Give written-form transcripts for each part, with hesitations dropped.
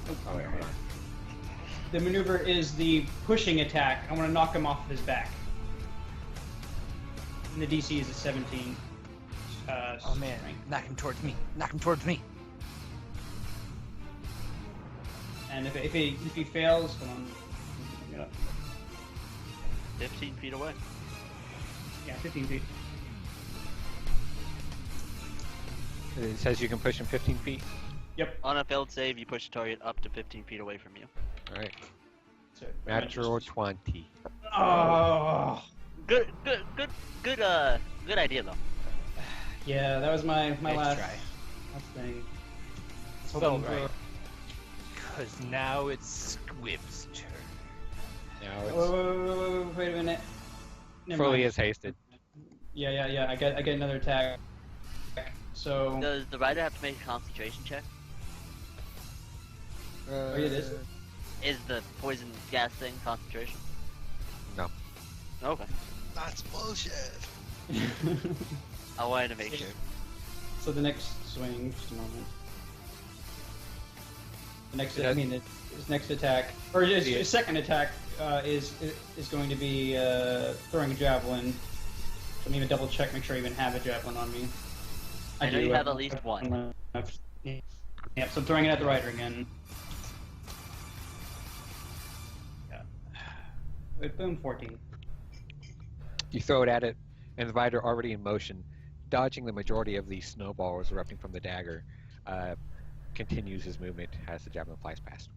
Oh, yeah. The maneuver is the pushing attack. I want to knock him off of his back. And the DC is a 17. Oh man, knock him towards me. Knock him towards me. And if he fails, hold on. Get up. 15 feet away. Yeah, 15 feet. It says you can push him 15 feet. Yep. On a failed save, you push the target up to 15 feet away from you. Alright. So, Natural 20. Oh. Good idea though. Yeah, that was my last try. thing. Spell right. Because now it's Squib's turn. Now it's Wait a minute. Never fully mind. is hasted. Yeah. I get another attack. So. Does the rider have to make a concentration check? Oh, yeah, it is. Is the poison gas thing concentration? No. Okay. That's bullshit. I wanted to make sure. So the next swing, just a moment. The next, his next attack, or his second attack, is going to be throwing a javelin. So I'm gonna double check, make sure I even have a javelin on me. I know you have at least one. Yeah, so I'm throwing it at the rider again. Yeah. Wait, boom, 14. You throw it at it, and the rider already in motion, dodging the majority of the snowballs erupting from the dagger, continues his movement as the javelin flies past.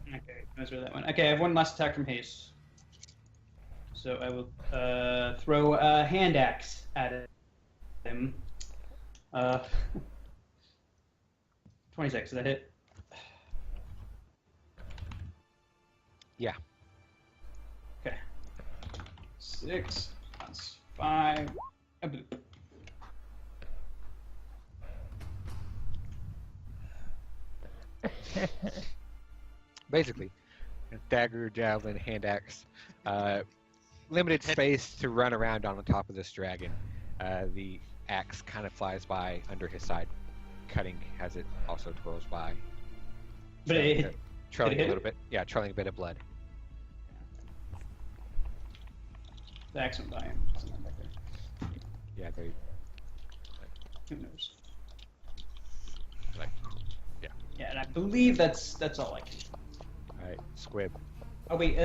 Okay, measure that one. Okay, I have one last attack from haste. So I will throw a hand axe at him. 26, does that hit? Yeah. Okay. 6, that's 5. A boop. Basically, dagger, javelin, hand axe, limited space to run around on the top of this dragon. The axe kind of flies by under his side, cutting as it also twirls by. But trailing it a little bit. Yeah, trailing a bit of blood. The axe went by him. Something back there. Yeah, they Who knows? like. Yeah. Yeah, and I believe that's all I can. All right, squib. Oh wait,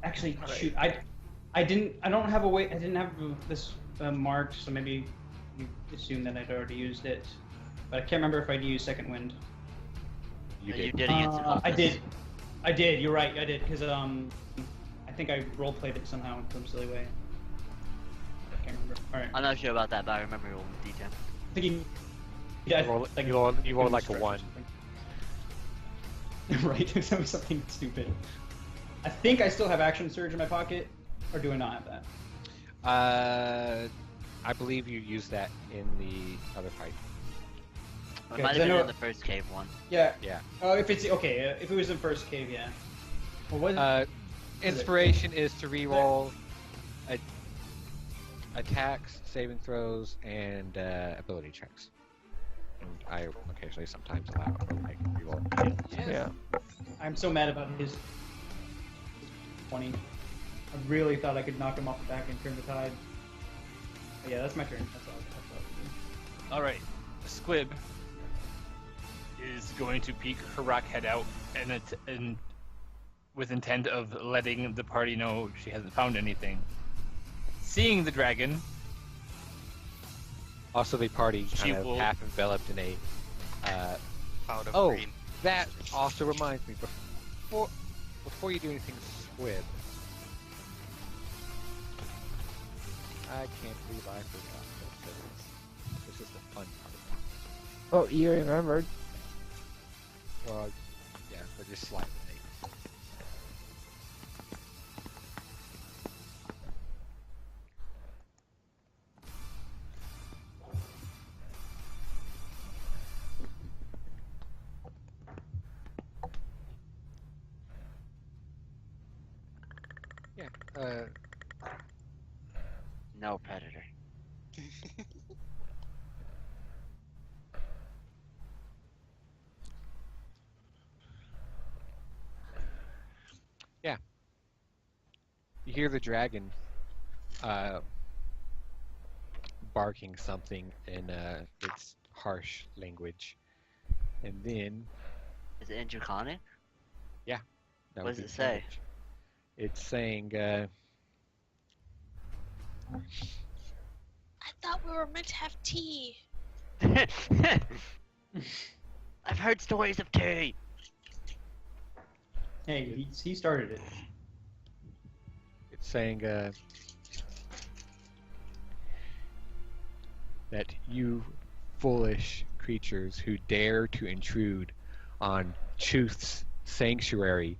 actually, shoot, I don't have a way. I didn't have this marked, so maybe you assume that I'd already used it. But I can't remember if I'd used second wind. You You did. did against an I Opus. did. You're right. I did because I think I role played it somehow in some silly way. I can't remember. All right. I'm not sure about that, but I remember all the detail. I think You roll like a 1. Right, that was something stupid. I think I still have action surge in my pocket, or do I not have that? I believe you used that in the other fight. It Okay, might 'cause have I been know- in the first cave one. Yeah. Yeah. Oh, if it's okay, if it was in first cave, yeah. Well, what? Inspiration is to reroll attacks, saving throws, and ability checks. And I occasionally sometimes allow like reroll. Yeah. I'm so mad about his 20. I really thought I could knock him off the back and turn the tide. But yeah, that's my turn. That's all. All right. Squib is going to peek her rock head out and with intent of letting the party know she hasn't found anything. Seeing the dragon, Also, the party She kind of will- half enveloped in a. Out of Oh, green. that also reminds me. Before you do anything, squib. I can't believe I forgot this. This is the fun part. Oh, you remembered. Well, yeah, but just slightly. Yeah, No predator. You hear the dragon barking something in its harsh language, and then Is it in Draconic? that What would does be it say? English. It's saying, I thought we were meant to have tea. I've heard stories of tea. Hey, he started it. it's saying that you foolish creatures who dare to intrude on Truth's sanctuary,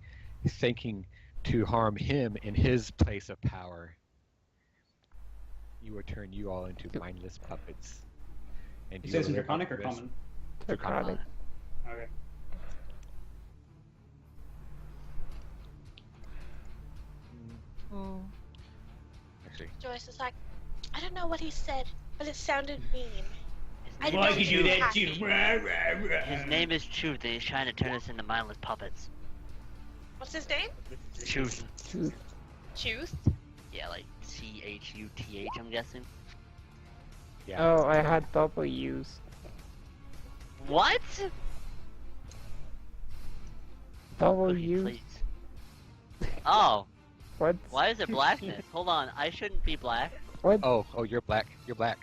thinking to harm him in his place of power, you will turn you all into mindless puppets. And It you says will in live Draconic or with this- Common? Draconic. Okay. Actually, Joyce is like, I don't know what he said, but it sounded mean. I His don't name know is if you Truth. do that too. His name is Truth, and he's trying to turn us into mindless puppets. What's his name? Truth. Truth? Yeah, like Chuth, I'm guessing. yeah. Oh, I had double use. What? Double Okay, use? please. Oh, What? why is it blackness? Hold on, I shouldn't be black. What? Oh, you're black. You're black.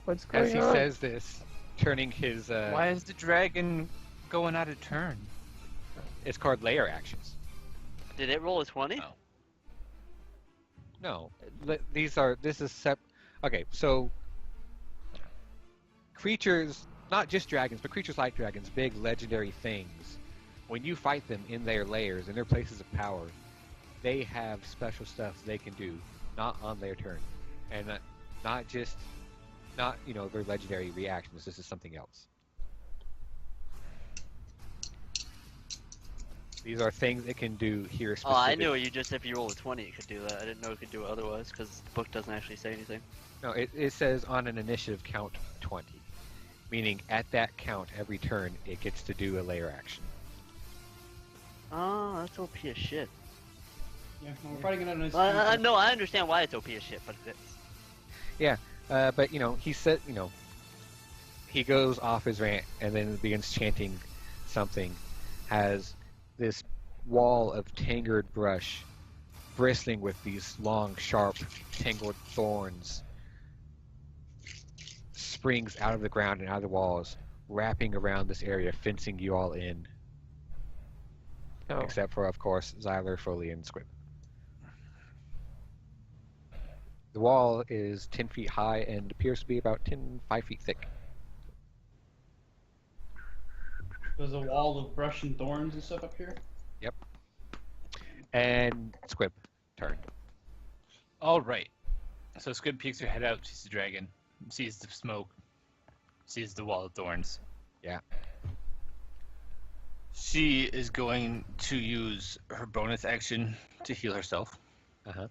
What's As going he on? says this, turning his Why is the dragon going out of turn? it's called layer actions. Did it roll a 20? Oh. No, this is okay, so creatures, not just dragons, but creatures like dragons, big legendary things, when you fight them in their lairs, in their places of power, they have special stuff they can do, not on their turn. And not their legendary reactions, this is something else. These are things it can do here Oh, I specifically. knew it. You just if you roll a 20, it could do that. I didn't know it could do it otherwise because the book doesn't actually say anything. No, it says on an initiative count 20, meaning at that count every turn it gets to do a layer action. Oh, that's OP as shit. Yeah, well, we're fighting it on his. No, I understand why it's OP as shit, but it's... But he said, he goes off his rant and then begins chanting something, has this wall of tangled brush bristling with these long, sharp, tangled thorns springs out of the ground and out of the walls, wrapping around this area, fencing you all in. Oh. Except for, of course, Xyler, Foley, and Squib. The wall is 10 feet high and appears to be about 5 feet thick. There's a wall of brush and thorns and stuff up here. Yep. And Squib, turn. All right. So Squid peeks her head out, sees the dragon, sees the smoke, sees the wall of thorns. Yeah. She is going to use her bonus action to heal herself. Uh-huh.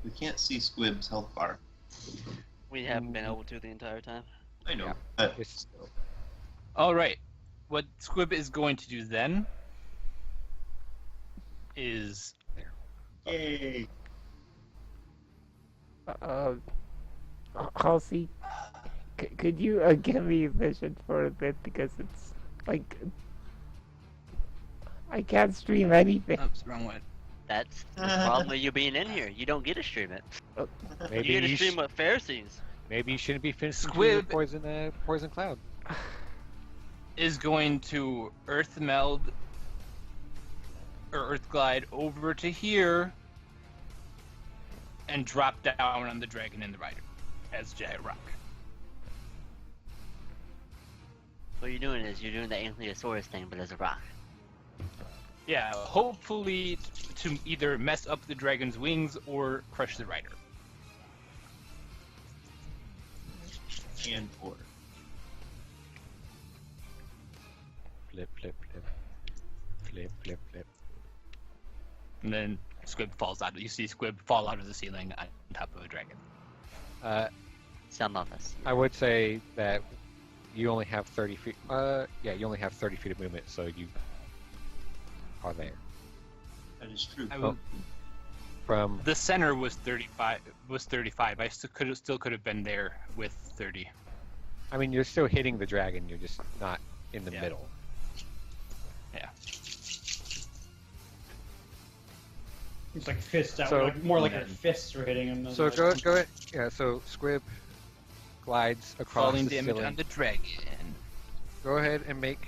We can't see Squib's health bar. We haven't been able to the entire time. I know. Yeah. It's, All right. What Squib is going to do then is Yay! Halsey, could you give me vision for a bit because it's like I can't stream anything. oops, wrong one. That's the problem with you being in here. You don't get to stream it. maybe You get to you stream what Faer sees. maybe you shouldn't be finishing Squib. poison cloud. Is going to earth meld or earth glide over to here and drop down on the dragon and the rider as giant rock. What you're doing is you're doing the Ankylosaurus thing, but as a rock. Yeah, hopefully to either mess up the dragon's wings or crush the rider. And 4. Flip, flip, flip. Flip, flip, flip. And then Squib falls out. You see Squib fall out of the ceiling on top of a dragon. Some of us. I would say that you only have 30 feet. Yeah, you only have 30 feet of movement, so you are there. That is true. I will, From the center was 35. I still could have been there with 30. I mean, you're still hitting the dragon. You're just not in the Yeah. middle. Yeah. It's like fists out. So- Like, more like our fists were hitting him. than So like- go ahead. Yeah. So Squib glides across Falling the damage ceiling. on the dragon. Go ahead and make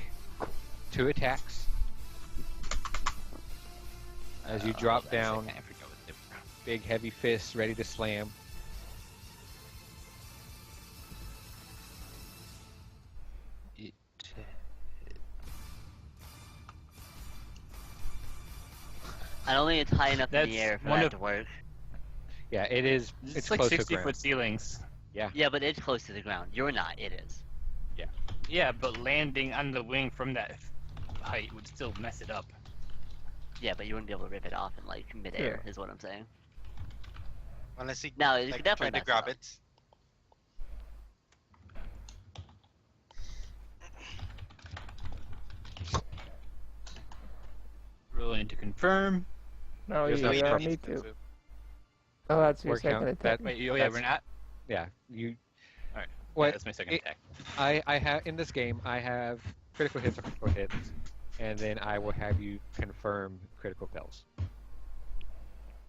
2 attacks. As you drop Hold on a down, second, I forgot what they were. big heavy fists ready to slam. I don't think it's high enough in the That's air for one that of- to work. Yeah, it is. It's like close to 60-foot ground. ceilings. Yeah, but it's close to the ground. You're not. It is. Yeah, but landing on the wing from that height would still mess it up. Yeah, but you wouldn't be able to rip it off in like midair, is what I'm saying. Unless he No, you like, could definitely tried to grab mess it. Rolling to confirm. No, There's you no don't problem. need to. Oh, that's your Work second count. attack. Wait, oh yeah, That's- we're not. Yeah, you. Alright. What? Yeah, that's my second it- attack. I have in this game. I have critical hits or critical hits, and then I will have you confirm critical fails.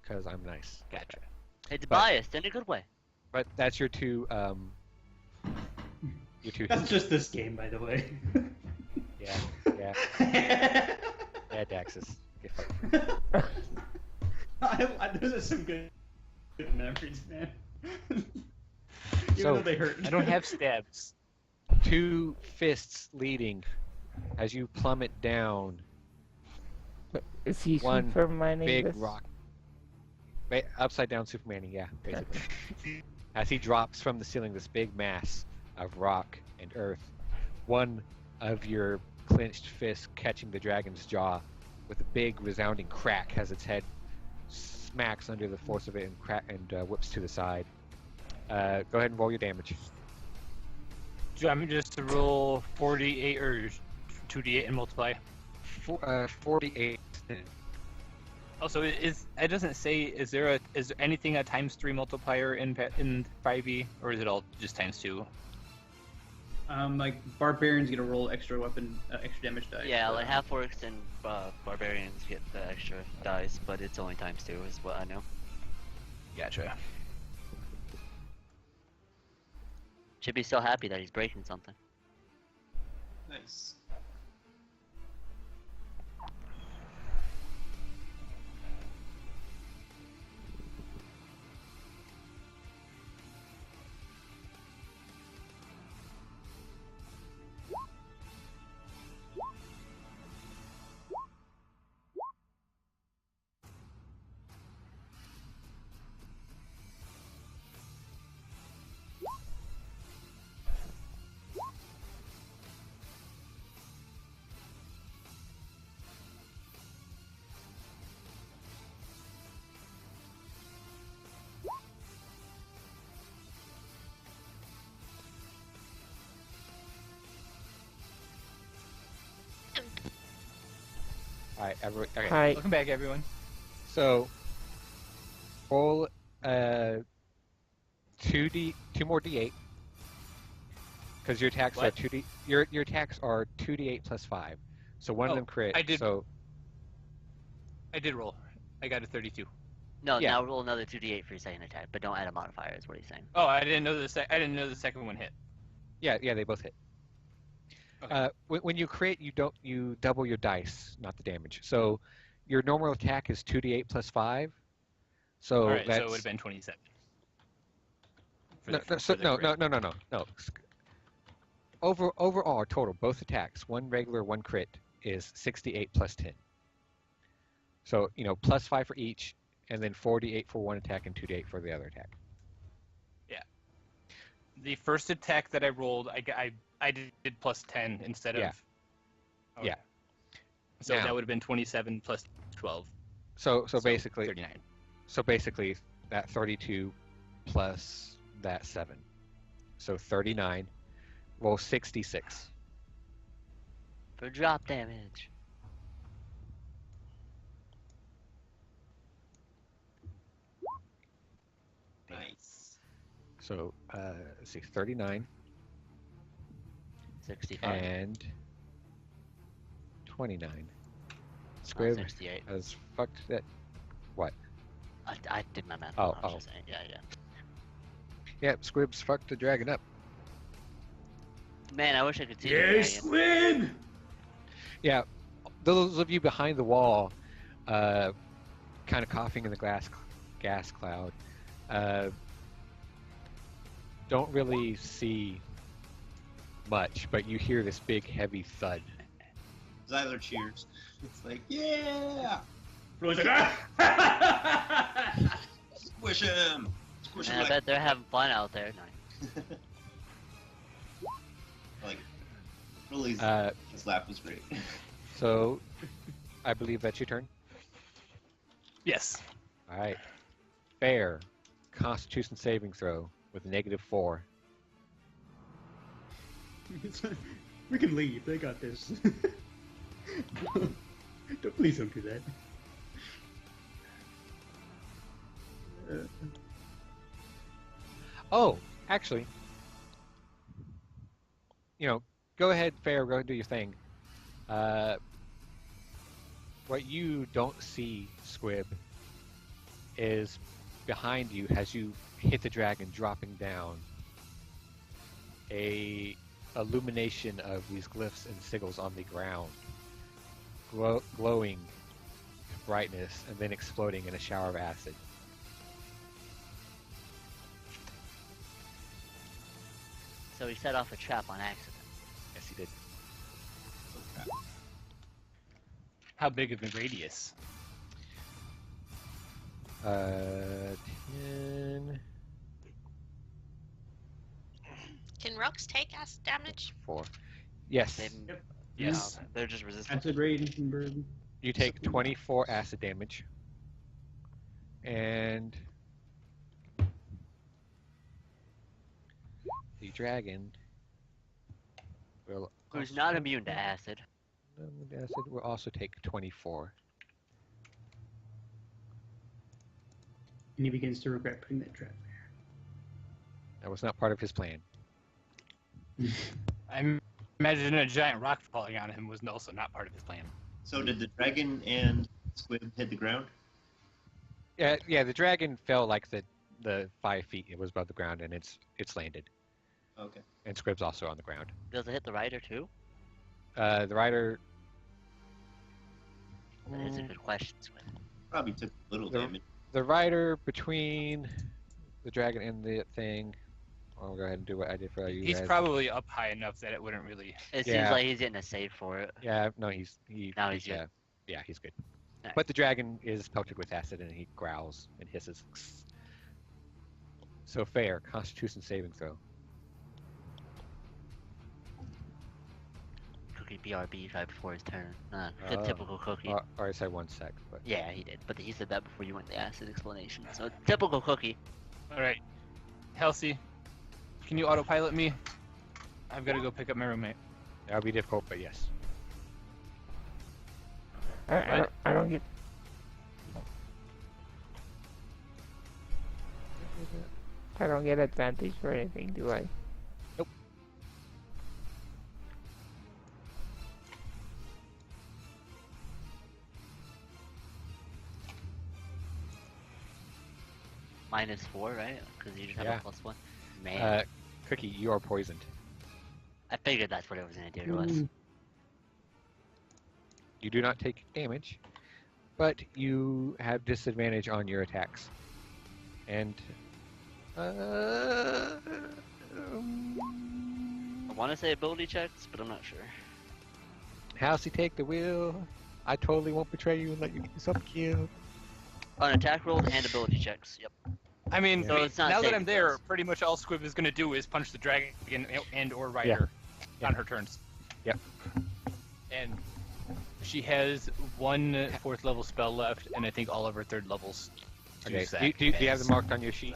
Because I'm nice. Gotcha. It's But- biased in a good way. But that's your two. Your two. That's just this game, by the way. Yeah. Yeah. Yeah, Daxus. Get fucked. Those are some good memories, man. Even So, though they hurt. I don't have stabs. 2 fists leading as you plummet down Is he one Supermaning big this? rock. Upside down Supermaning, yeah, basically. As he drops from the ceiling this big mass of rock and earth, one of your clenched fists catching the dragon's jaw with a big resounding crack as its head smacks under the force of it and whips to the side. Go ahead and roll your damage. Do you want me just to roll 48 or 2d8 and multiply? 48. Also, it doesn't say is there anything a ×3 multiplier in 5e, or is it all just ×2? Like barbarians get to roll extra weapon, extra damage dice. Yeah, like half orcs and barbarians get the extra dice, but it's only ×2 is what I know. Gotcha. Should be so happy that he's breaking something. Nice. Alright, everyone. Okay. Hi. Welcome back, everyone. So, roll 2 more d8, because your attacks are What? 2d. Your attacks are 2d8 plus 5. So one of Oh, them crit. I did- So I did roll. I got a 32. No, Yeah. now roll another 2d8 for your second attack, but don't add a modifier, is what he's saying. Oh, I didn't know I didn't know the second one hit. yeah, they both hit. Okay. When you crit, you double your dice, not the damage. So your normal attack is 2d8 plus 5. So All right, that's so it would have been 27. For no, the- no, for so, the no, crit. no. Overall, total, both attacks, one regular, one crit, is 68 plus 10. So, plus 5 for each, and then 4d8 for one attack and 2d8 for the other attack. The first attack that I rolled, I did plus 10 instead Yeah. of. Yeah. So Now- that would have been 27 plus 12. So basically, 39. so basically that 32 plus that 7. So 39. Roll 66. For drop damage. Nice. So let's see, 39 65. and 29. Oh, Squib 68. has fucked that. What? I did my math. Oh, wrong, I was oh. just saying. Yeah. Yep, Squib's fucked the dragon up. Man, I wish I could see the Yay, dragon. squib! Yeah, those of you behind the wall, kind of coughing in the gas cloud, don't really see much, but you hear this big, heavy thud. Zyler cheers. It's like, yeah! Everyone's like, ah! Squish him! Squish him Man, I like... bet they're having fun out there. like, really, his laugh was great. So, I believe that's your turn. Yes. All right. Faer, Constitution saving throw with -4. We can leave. They got this. Please don't do that. Oh, actually, go ahead, Faer, go ahead and do your thing. What you don't see, Squib, is behind you as you hit the dragon dropping down, a illumination of these glyphs and sigils on the ground, glowing brightness and then exploding in a shower of acid. So he set off a trap on accident. Yes, he did. How big of a radius? 10, Can rocks take acid damage? 4. Yes. They, Yes. they're just resistant. Acid rain, bird. You take 24 acid damage. And the dragon will Who's not immune to acid. acid will also take 24. And he begins to regret putting that trap That was not part of his plan. there. I imagine a giant rock falling on him was also not part of his plan. So did the dragon and Squib hit the ground? Yeah, the dragon fell like the 5 feet it was above the ground, and it's landed. Okay. And Squib's also on the ground. Does it hit the rider too? The rider. That is a good question, Squid. Probably took a little The- damage. The rider between the dragon and the thing. I'll go ahead and do what I did for you He's guys. probably up high enough that it wouldn't really. It Yeah. seems like he's getting a save for it. Yeah, no, he. Now he's yeah, yeah, he's good. Alright. But the dragon is pelted with acid, and he growls and hisses. So Faer, Constitution saving throw. Cookie BRB right before his turn. Good Oh. typical Cookie. Or I said 1 sec, but Yeah, he did. But he said that before you went the acid explanation. So typical Cookie. All right, Halsey, can you autopilot me? I've got to go pick up my roommate. that'll be difficult. But yes. I don't get. I don't get advantage for anything, do I? -4, right? Because you just have Yeah. a +1. Man, Cookie, you are poisoned. I figured that's what it was gonna do to us. You do not take damage, but you have disadvantage on your attacks. And I want to say ability checks, but I'm not sure. Halsey, take the wheel. I totally won't betray you and let you get yourself killed. On attack rolls and ability checks. Yep. I mean, So it's not now that saving I'm there, throws. pretty much all Squib is going to do is punch the dragon and or rider Yeah. on her turns. Yep. And She has one 4th level spell left, and I think all of her 3rd levels. Okay. use that. Do you have them marked on your sheet?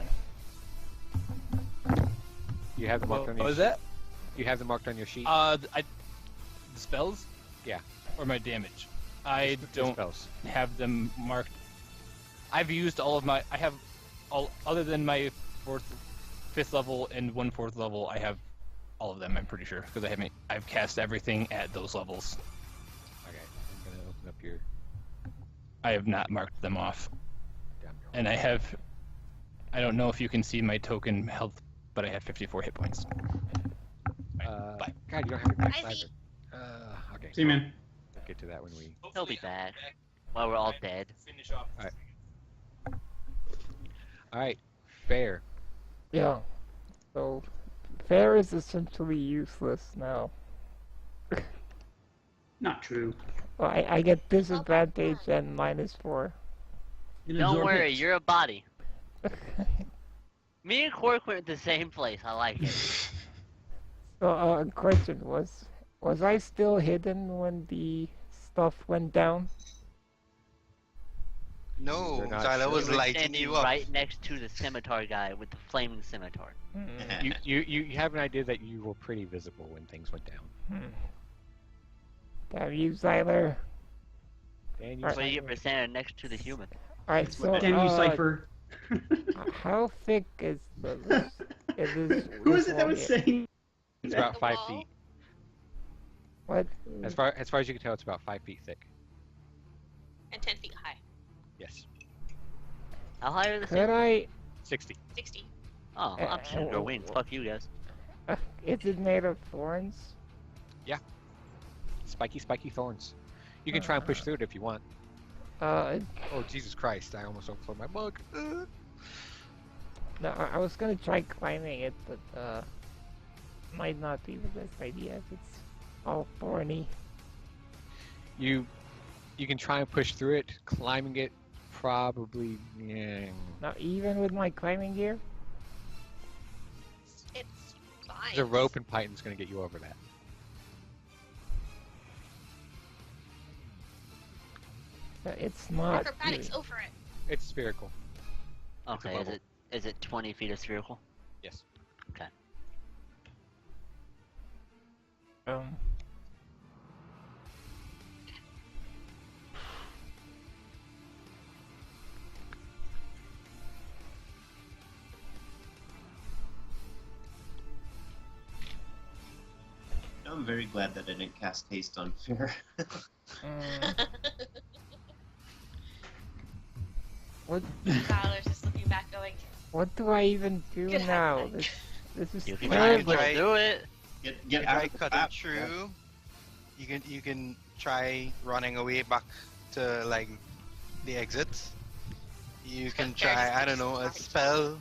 You have them marked on your What was sheet? that? You have them marked on your sheet? The spells? Yeah. Or my damage? I The don't spells. have them marked. I've used all of my. I have all other than my 5th level and 1/4 level. I have all of them. I'm pretty sure because I've cast everything at those levels. Okay. I'm gonna open up your. I have not marked them off, Down your and I have. I don't know if you can see my token health, but I have 54 hit points. Bye. God, you don't have your dex Bye, either. Okay. See you, man. We'll get to that when we. He'll be back. While we're all dead. Finish off. All right. Fair. Yeah. So, Fair is essentially useless now. Not true. Well, I get disadvantage and -4. You Don't absorb worry, hits. you're a body. Me and Quark went to the same place. I like it. So, question was I still hidden when the stuff went down? No, You're not Tyler sure. was You were lighting standing you up. right next to the scimitar guy with the flaming scimitar. You have an idea that you were pretty visible when things went down. Damn you, Zyler. Dan, Alright. What do you get for standing next to the human? Alright, so, Damn you, Cypher. how thick is the... Who is it that was saying It's that? about The 5 wall. feet. What? As far as you can tell, it's about 5 feet thick. And 10 feet high. Yes. How high are the Could ceilings? I... 60. 60. Oh, well, I'm shooting your wings. Fuck you guys. Is it made of thorns? Spiky thorns. You can try and push through it if you want. Uh, Oh, Jesus Christ. I almost overflowed my mug. no, I was gonna try climbing it, but, might not be the best idea if it's all thorny. You can try and push through it. Climbing it, probably. Yeah. Now, even with my climbing gear? It's fine. The rope and Python's going to get you over that. It's not. Acrobatics over it. It's spherical. Okay, bubble. is it 20 feet of spherical? Yes. Okay. Um, I'm very glad that I didn't cast haste on Fair. what? Tyler's just looking back going, What do I even do Good now? heavens. This is You can terrible. try- do it. Get Try out of the cutting map. through. You can try running away back to like the exits. You can try, I don't know, a spell.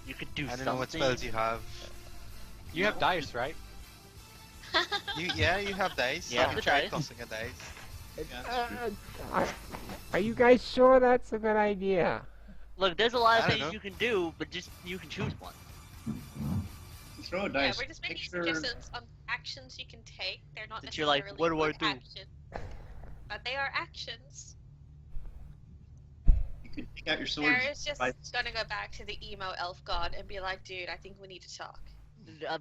You could do I don't something. know what spells you have. You have dice, right? You have dice. Yeah, You can the try dice. tossing a dice. Yeah, that's true. Are you guys sure that's a good idea? Look, there's a lot of I don't things know. you can do, but just you can choose one. Throw a yeah, dice. we're just making Picture- suggestions on actions you can take. They're not That you're like, necessarily what do I good do? actions, but they are actions. You could take out your sword. Sarah is just fight. gonna go back to the emo elf god and be like, dude, I think we need to talk.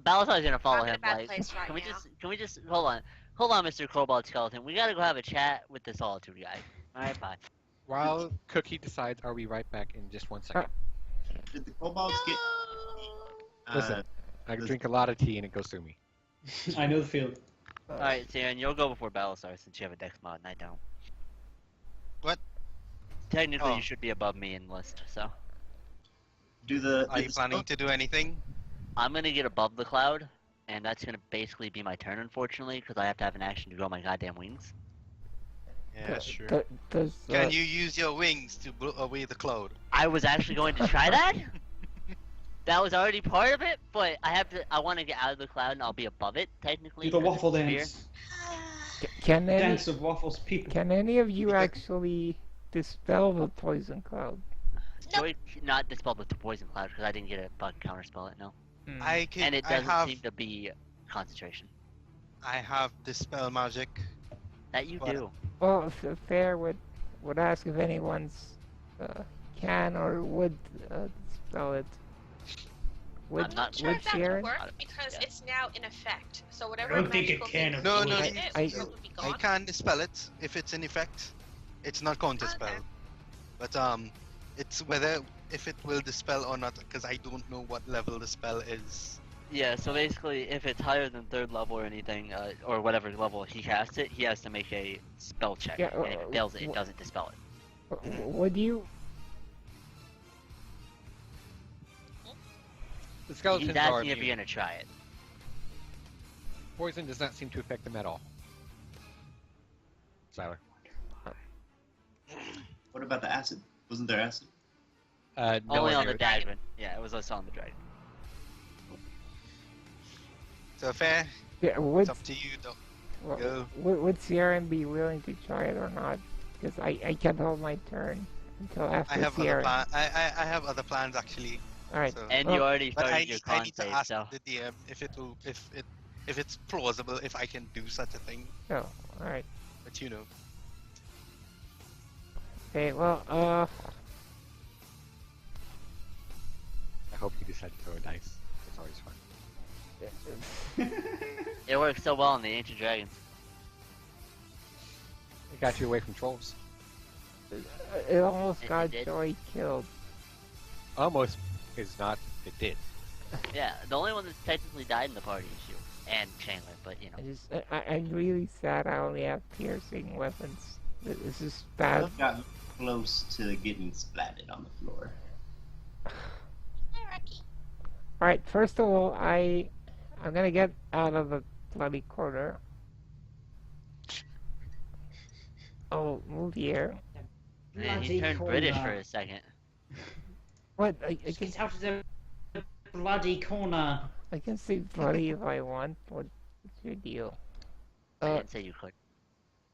Balasar's gonna follow I'm in him. a bad Like, place right can we now. just hold on, Mr. Cobalt Skeleton. We gotta go have a chat with the Solitude guy. All right, bye. While Cookie decides, are we right back in just 1 second? Did the kobolds get? Listen, I drink a lot of tea and it goes through me. I know the field. All right, Siren, you'll go before Balasar since you have a Dex mod and I don't. What? Technically, Oh. you should be above me in list, so Do the? Are you planning to do anything? I'm gonna get above the cloud, and that's gonna basically be my turn, unfortunately, because I have to have an action to grow my goddamn wings. Yeah, sure. Does, Can you use your wings to blow away the cloud? I was actually going to try that. That was already part of it, but I want to get out of the cloud and I'll be above it technically. Do the 'cause it's waffle a sphere. dance. Can any Dance of waffles, people. can any of you actually dispel the poison cloud? Joy not dispel the poison cloud because I didn't get a bug counterspell it. No, I can. and it I doesn't have. seem to be concentration. I have dispel magic. That you What? do. Well, Fair would ask if anyone's can or would spell it. Would, I'm not Sure, would if that Sharon? would work because Yeah. it's now in effect. So I whatever don't think it magical can. thing No, you no, made you- it I- will be I gone. can dispel it if it's in effect. It's not counter Okay. spell, but it's whether if it will dispel or not because I don't know what level the spell is. Yeah, so basically, if it's higher than 3rd level or anything, or whatever level he casts it, he has to make a spell check. Yeah, and if it fails it, it doesn't dispel it. Would you? The skeletons He's are asking if immune. you're gonna try it. Poison does not seem to affect them at all. Siler. What about the acid? Wasn't there acid? No Only on idea. the dragon. Yeah, it was also on the dragon. So Fair, Yeah, would it's up to you. Don't go. would Sharon be willing to try it or not? Because I can't hold my turn until after I have other Sharon. I have other plans actually. All right. So. And Well, you already But started I your need, con I need to save, ask so the DM if it's plausible if I can do such a thing. Oh, all right. But you know. Okay. Well, I hope you decide to throw a dice. It's always fun. it works so well on the ancient dragons. It got you away from trolls. it almost It got did. Joy killed. Almost is not. It did. Yeah, the only one that's technically died in the party is you and Chandler, but you know. I'm really sad. I only have piercing weapons. This is bad. I've gotten close to getting splatted on the floor. Hi, Rocky. All right. First of all, I'm gonna get out of the bloody corner. I'll move here. Man, he turned British for a second. What? I can Get out of the bloody corner. I can say bloody if I want. What's your deal? I didn't say you could.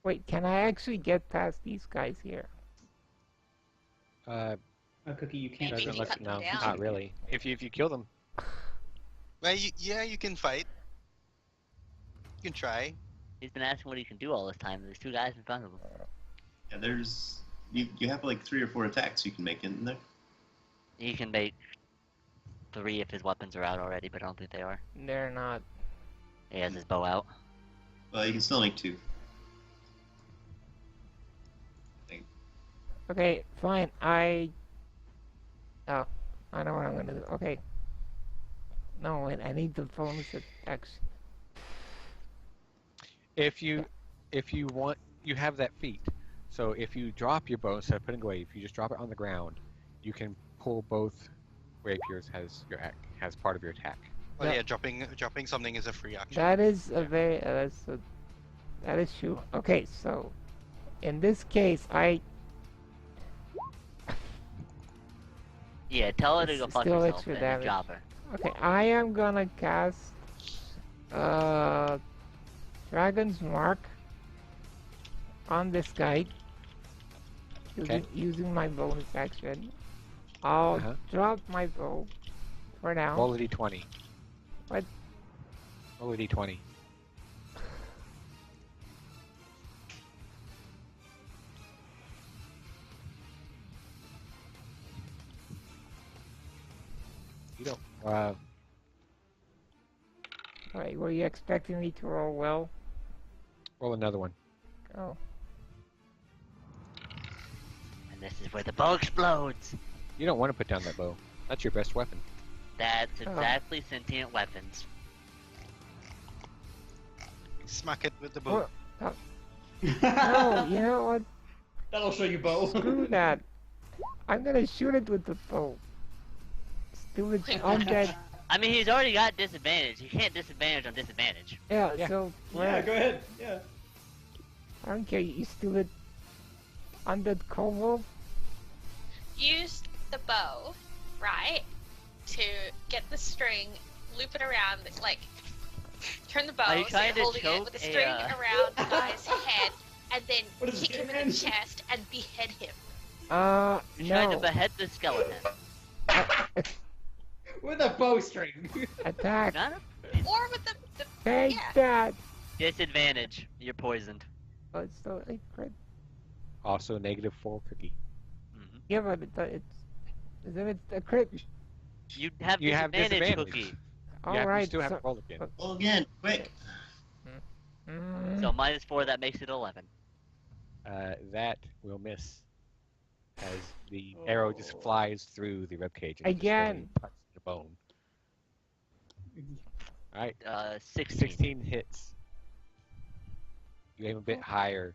Wait, can I actually get past these guys here? Oh, Cookie, you can't. Maybe Doesn't if you look, cut them no, down. not really. If you kill them, Well, you can fight. You can try. He's been asking what he can do all this time. There's 2 guys in front of him. Yeah, there's you have like 3 or 4 attacks you can make in there. He can make 3 if his weapons are out already, but I don't think they are. They're not. He has his bow out. Well, you can still make 2. Okay, fine. Oh, I know what I'm gonna do. Okay. No, wait, I need the bonus attacks. if you want, you have that feat. So if you drop your bow instead of putting it away, if you just drop it on the ground, you can pull both rapiers has part of your attack. Well, Yeah. yeah, dropping something is a free action. That is a very that is true. Okay, so in this case, Yeah, tell her to It's go fuck still herself extra and damage. drop her. I am gonna cast Dragon's Mark on this guy using my bonus action. I'll Uh-huh. drop my bow for now. Roll a d20. What? Roll a d20. You don't. Wait, were you expecting me to roll well? Roll another one. Oh. And this is where the bow explodes. You don't want to put down that bow. That's your best weapon. That's exactly sentient weapons. Smack it with the bow. What? No, you know what? That'll show you bow. Screw that. I'm gonna shoot it with the bow. Stupid undead. I mean, he's already got disadvantage. He can't disadvantage on disadvantage. Yeah, Yeah. so Yeah, go ahead. Yeah. I don't care, you stupid undead kobold. Use the bow, right, to get the string, loop it around, like, turn the bow, Are you so trying you're to holding it choke with the a, string around the guy's head, and then What is kick him in this? the chest and behead him. You're trying to No. behead the skeleton. With a bowstring. Attack. Not a Or with the Take yeah. that. disadvantage. You're poisoned. Oh, it's still a crit. Also -4 cookie. Yeah, but isn't it a crit? You have You have disadvantage, disadvantage. Cookie. You Alright, still have so, to roll again. Roll again, quick. So -4, that makes it 11. That will miss. As the arrow just flies through the ribcage and Again. just barely touches the bone. Alright, 16. 16 hits. You aim a bit higher,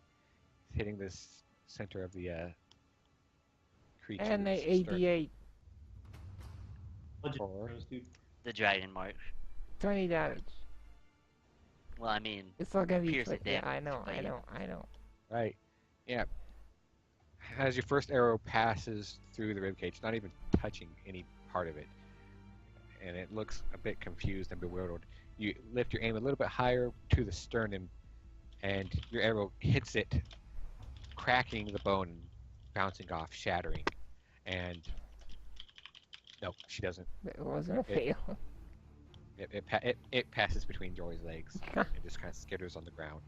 hitting this center of the creature. and a 88, Four. The dragon mark. 20 damage. Well, I mean, It's not gonna be piercing yeah, I damage, know, but I yeah. know, I know. Right. Yeah. As your first arrow passes through the ribcage, not even touching any part of it, and it looks a bit confused and bewildered, you lift your aim a little bit higher to the sternum, and your arrow hits it, cracking the bone, bouncing off, shattering. And no, she doesn't. It wasn't a It- fail. It passes between Joy's legs and just kind of skitters on the ground.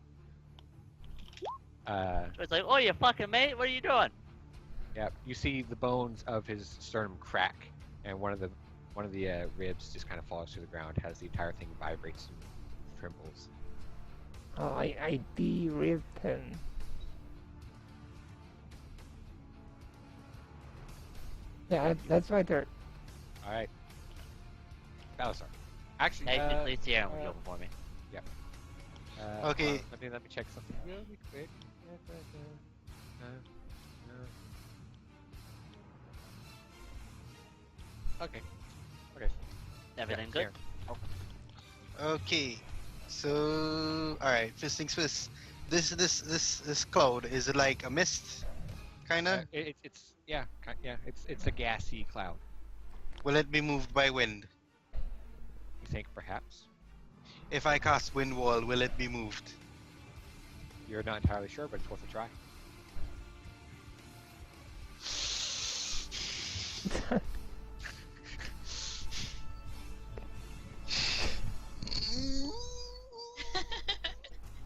it's like, oh, you fucking mate, what are you doing? Yeah, you see the bones of his sternum crack, and one of the ribs just kind of falls to the ground. Has the entire thing vibrates and trembles. Oh, I de-ribbed him. Yeah, that's my turn. All right, Balasar. Actually, Technically, Sierra will go before me. Okay. Let me check something really quick. Okay. Everything Yeah, good? Okay. So, all right. First things first. This cloud, is it like a mist, kinda? It's it's a gassy cloud. Will it be moved by wind? You think perhaps? If I cast wind wall, will it be moved? You're not entirely sure, but it's worth a try.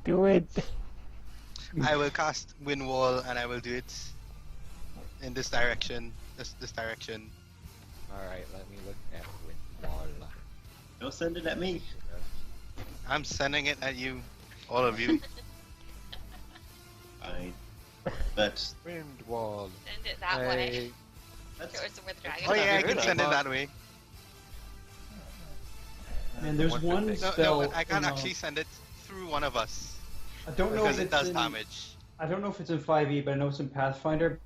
Do it. I will cast wind wall and I will do it in this direction. This direction. All right, let me look at wind wall. Don't send it at me. I'm sending it at you, all of you. Fine. But Wind wall. Send it that way. that's It was with dragon. Oh yeah, I Good can send it idea. that way. And there's One one good thing. No, spell. no, I can't in, actually send it through one of us I don't know because if it it's does in, damage. I don't know if it's in 5e, but I know it's in Pathfinder.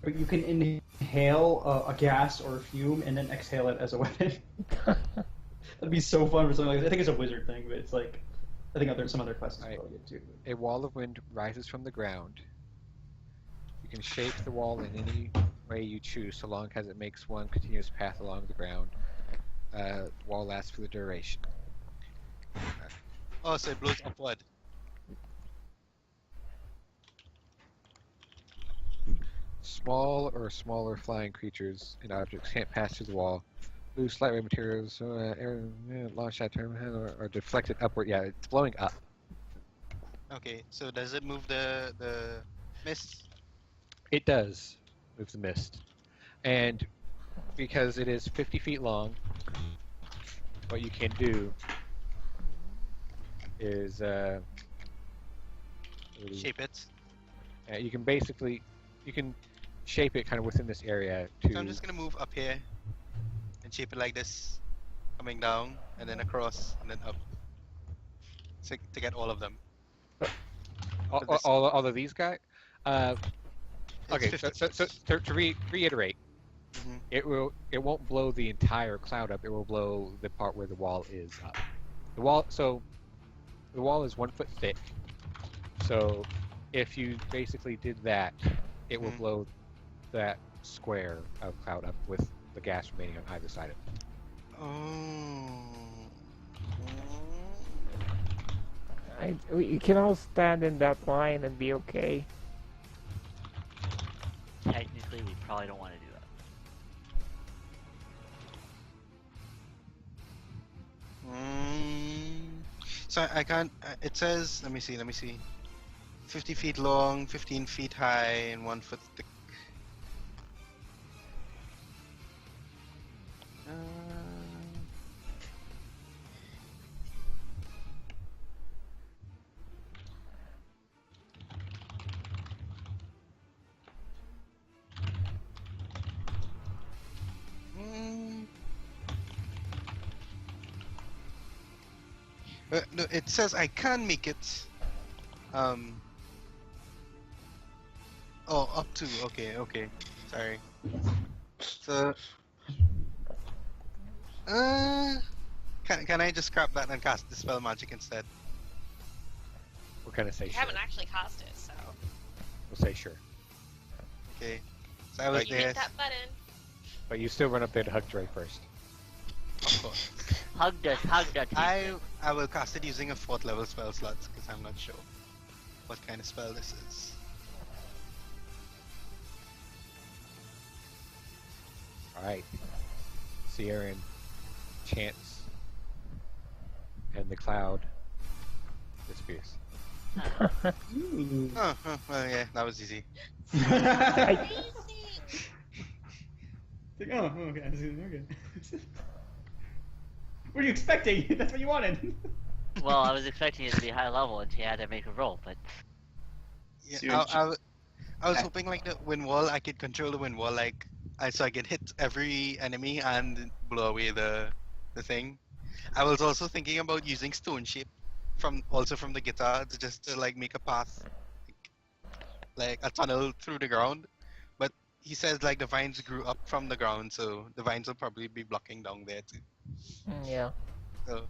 But you can inhale a gas or a fume and then exhale it as a weapon. That'd be so fun for something like that. I think it's a wizard thing, but it's like I think some other classes Right. probably get too. A wall of wind rises from the ground. You can shape the wall in any way you choose, so long as it makes one continuous path along the ground. Wall lasts for the duration. Oh, so it blows upward. Small or smaller flying creatures and objects can't pass through the wall. Loose lightweight materials, launch that term, or deflected upward. Yeah, it's blowing up. Okay, so does it move the mist? It does move the mist. And because it is 50 feet long, what you can do is Shape it. you can basically shape it kind of within this area to So I'm just gonna move up here and shape it like this, coming down and then across and then up, to get all of them. all of these guys. It's Okay, 50 so to reiterate, Mhm. it won't blow the entire cloud up. It will blow the part where the wall is up. The wall is 1 foot thick. So if you basically did that, it will Mhm. blow that square of cloud up with the gas remaining on either side of it. Oh. You can all stand in that line and be okay. Technically, we probably don't want to do that. So I can't. It says. Let me see. 50 feet long, 15 feet high, and 1 foot thick. No, it says I can make it. Oh, up to. Okay. Sorry. So. Can I just scrap that and cast Dispel Magic instead? We're gonna say You sure. haven't actually cast it, so We'll say sure. Okay. So I was you there. hit that button. But you still run up there to hug Dre first. Of course. Hug us. I will cast it using a 4th level spell slot because I'm not sure what kind of spell this is. Alright. Sierra chants, and the cloud disappears. Ooh. Oh, well, yeah, that was easy. It's like, oh, okay. Okay. What are you expecting? That's what you wanted. Well, I was expecting it to be high level, and she had to make a roll, but Yeah, So you're I was hoping like the wind wall, I could control the wind wall, like so I could hit every enemy and blow away the thing. I was also thinking about using stone shape from the guitar to just to like make a path, like a tunnel through the ground. But he says like the vines grew up from the ground, so the vines will probably be blocking down there too. Yeah. So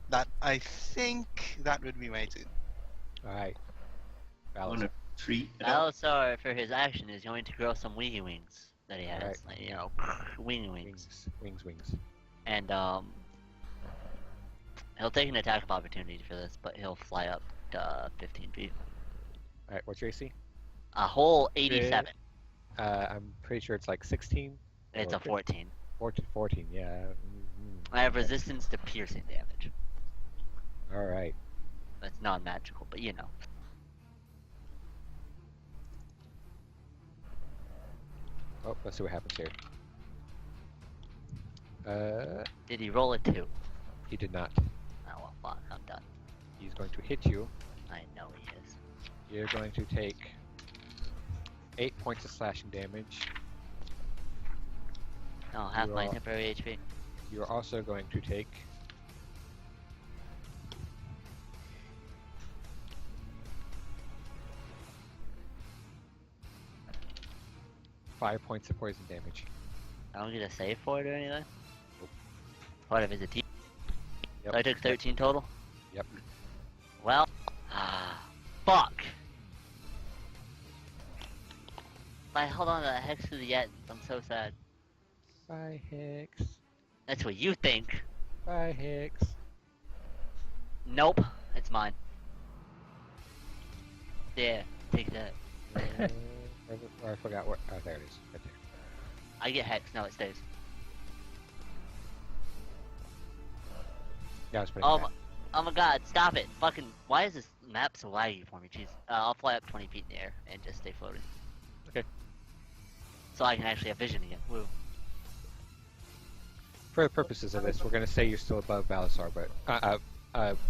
that I think that would be my turn. Alright. I want Balazar. to treat it out. Balasar, for his action, is going to grow some wingy wings that he has. Alright. Like, you know, wingy wings. Wings. And, he'll take an attack of opportunity for this, but he'll fly up to 15 feet. Alright, what's your AC? A whole 87. I'm pretty sure it's like 16? It's Or a 14. 14, yeah. I have resistance to piercing damage. Alright. That's non-magical, but you know. Oh, let's see what happens here. Did he roll a 2? He did not. Oh, well, fuck, I'm done. He's going to hit you. I know he is. You're going to take 8 points of slashing damage. Oh, half You my are- temporary HP. You're also going to take 5 points of poison damage. I don't get a save for it or anything? Nope. What if it's a T? Yep. So I took 13 total? Yep. Well, fuck. I held on to that hex to the end. I'm so sad. Bye, Hicks. That's what you think. Bye, Hicks. Nope, it's mine. Yeah, take that. I forgot what. Oh, there it is. Right there. I get hex, no it stays. Yeah, I was putting Oh, that. oh my god, stop it. Fucking, why is this map so laggy for me? Jeez. I'll fly up 20 feet in the air and just stay floating. Okay. So I can actually have vision again. Woo. For the purposes of this, we're going to say you're still above Balasar, but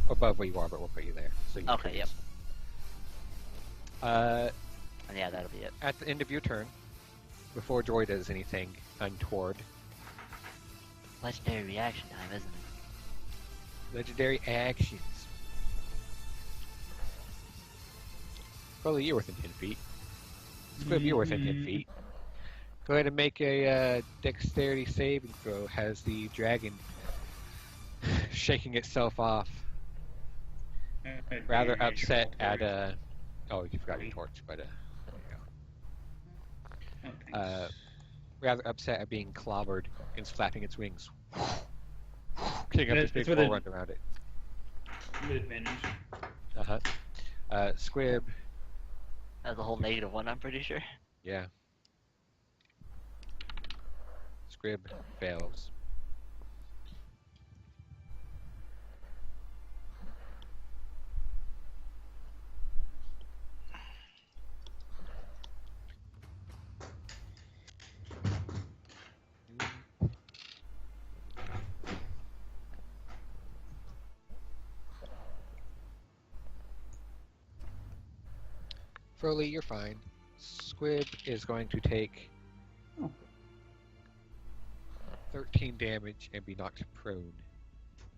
above where you are, but we'll put you there. So you Okay, yep. Uh, And yeah, that'll be it. at the end of your turn, before Joy does anything untoward, Legendary reaction time, isn't it? legendary actions. Probably you're within 10 feet. Squib, you're within 10 feet. Go ahead and make a dexterity saving throw. Has the dragon shaking itself off, rather upset at oh, you forgot your torch, but there you go. Rather upset at being clobbered and flapping its wings, kicking up its big bull run around it. With advantage. Squib, That's a whole -1, I'm pretty sure. yeah. Squib fails. Froley, you're fine. Squib is going to take Oh. 13 damage and be knocked prone.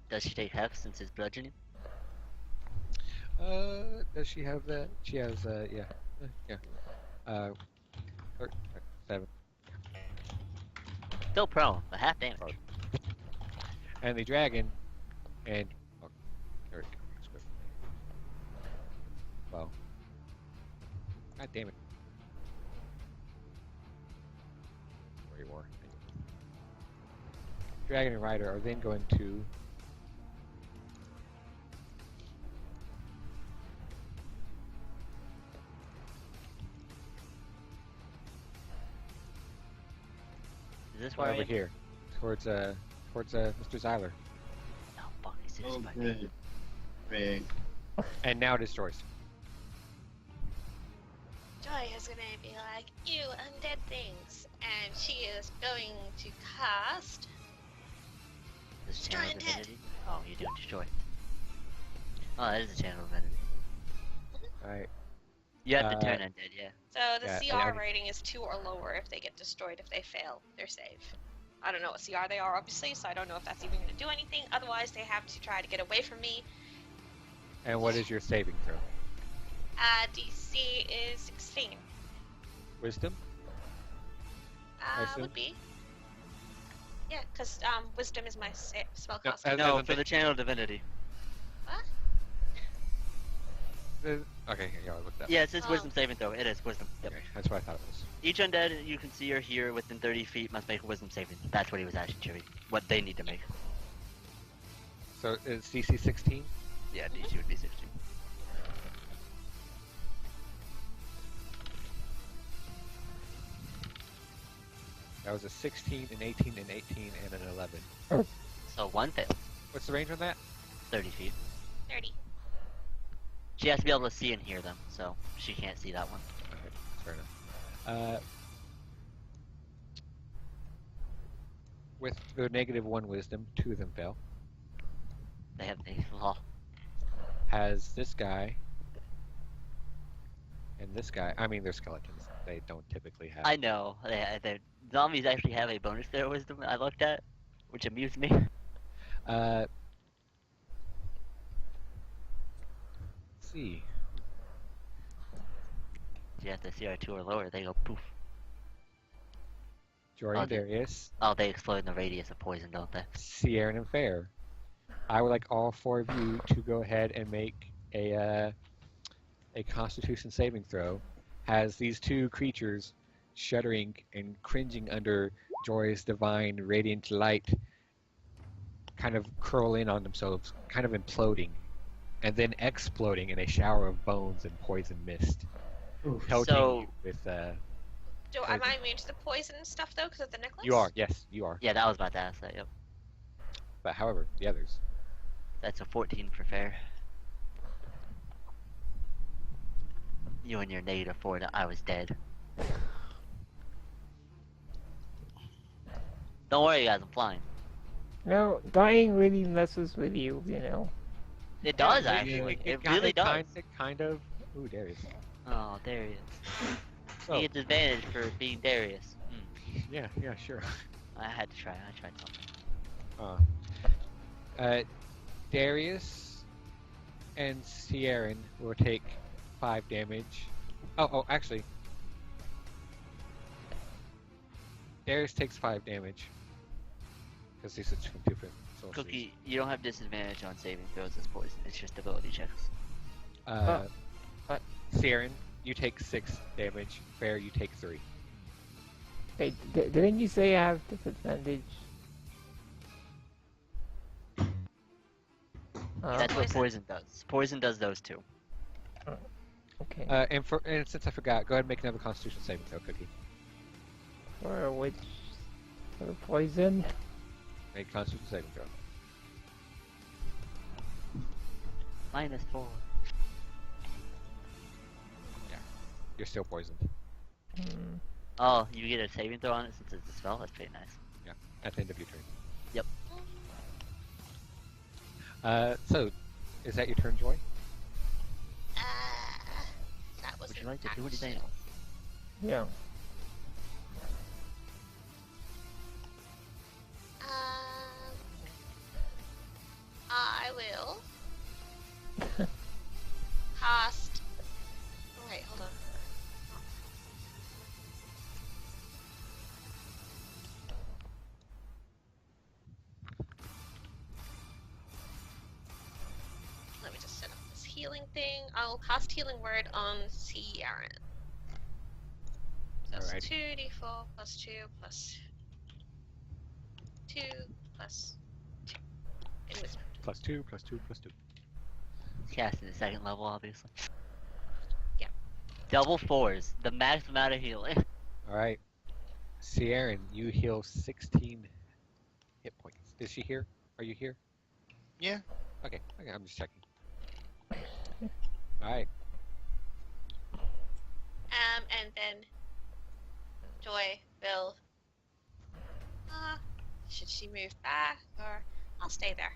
Does she take half since it's bludgeoning? Does she have that? She has, yeah. Yeah. 7. Still prone, but half damage. Oh. And the dragon, and... Oh, Eric, Squib. Well. God damn it. Where you are. Dragon and Rider are then going to... Is this where I over am? here, towards Mr. Zyler, Oh, fuck, he's Oh, by good. Great. and now destroys. Joy is gonna be like, you undead things. And she is going to cast. This Destroy channel of undead. divinity? Oh, you're doing destroy. Oh, that is a channel of divinity. Alright. You have to Uh, turn undead, yeah. So the Yeah, CR I- rating is 2 or lower if they get destroyed. If they fail, they're save. I don't know what CR they are, obviously, so I don't know if that's even going to do anything. Otherwise, they have to try to get away from me. And what is your saving throw? DC is 16. Wisdom? I assume? Would be. Yeah, because Wisdom is my spellcaster. as- No, as a for the channel of divinity. Okay, yeah, I looked that. Yeah, it says Oh. wisdom saving throw. It is wisdom. Yep. Okay, that's what I thought it was. Each undead you can see or hear within 30 feet must make a wisdom saving. That's what he was asking, Chivy. What they need to make. So it's DC 16? Yeah, DC would be 16. That was a 16, an 18, an 18, and an 11. So one fail. What's the range on that? 30 feet. 30. She has to be able to see and hear them, so she can't see that one. Okay, fair enough. With the -1 wisdom, 2 of them fail. They have the law. Has this guy and this guy. I mean, they're skeletons. They don't typically have. I know. The zombies actually have a bonus to their wisdom I looked at, which amused me. Let's see. You have to CR2 or lower, they go poof. Jordan, Oh, they- Darius, Oh, they explode in the radius of poison, don't they? Sierra, and Faer. I would like all 4 of you to go ahead and make a Constitution saving throw. Has these 2 creatures shuddering and cringing under Joy's divine radiant light, kind of curl in on themselves, kind of imploding, and then exploding in a shower of bones and poison mist, Oof. pelting So- you with. Am I immune to the poison and stuff, though, because of the necklace? You are, yes, you are. Yeah, that was about to ask that, yep. But however, the others. That's a 14 for fair. You and your -4, I was dead. Don't worry guys, I'm flying. No, dying really messes with you, you know. It does Yeah, actually. It kinda- really does. Kind of. Ooh, Darius. Oh, there he is. So, He gets advantage for being Darius. yeah, sure. I had to try. I tried something. Darius and Sierran will take 5 damage. Oh, actually. Darius takes 5 damage. Because these are 2 different sorceries. Cookie, you don't have disadvantage on saving throws as poison. It's just ability checks. What? Sierran, you take 6 damage. Fair, you take 3. Hey, didn't you say I have disadvantage? That's what Poison. poison does. Poison does those two. Okay. And since I forgot, go ahead and make another Constitution saving throw, Cookie. For which? For the poison? Make a Constitution saving throw. -4. You're still poisoned. Hmm. Oh, you get a saving throw on it since it's a spell? That's pretty nice. At the end of your turn. Yep. So, is that your turn, Joy? That was Would you like to do action. anything else? Yeah. I will cast. Oh, wait, hold on. Let me just set up this healing thing. I'll cast Healing Word on Ciaran. So that's Alrighty. 2d4 plus 2 plus 2 plus 2. In wisdom. Plus 2, plus 2, plus 2. Casting the second level, obviously. Yep. Double 4s, the max amount of healing. Alright. Ciaran, you heal 16 hit points. Is she here? Are you here? Yeah. Okay, I'm just checking. Alright. And then Joy will. Should she move back or I'll stay there?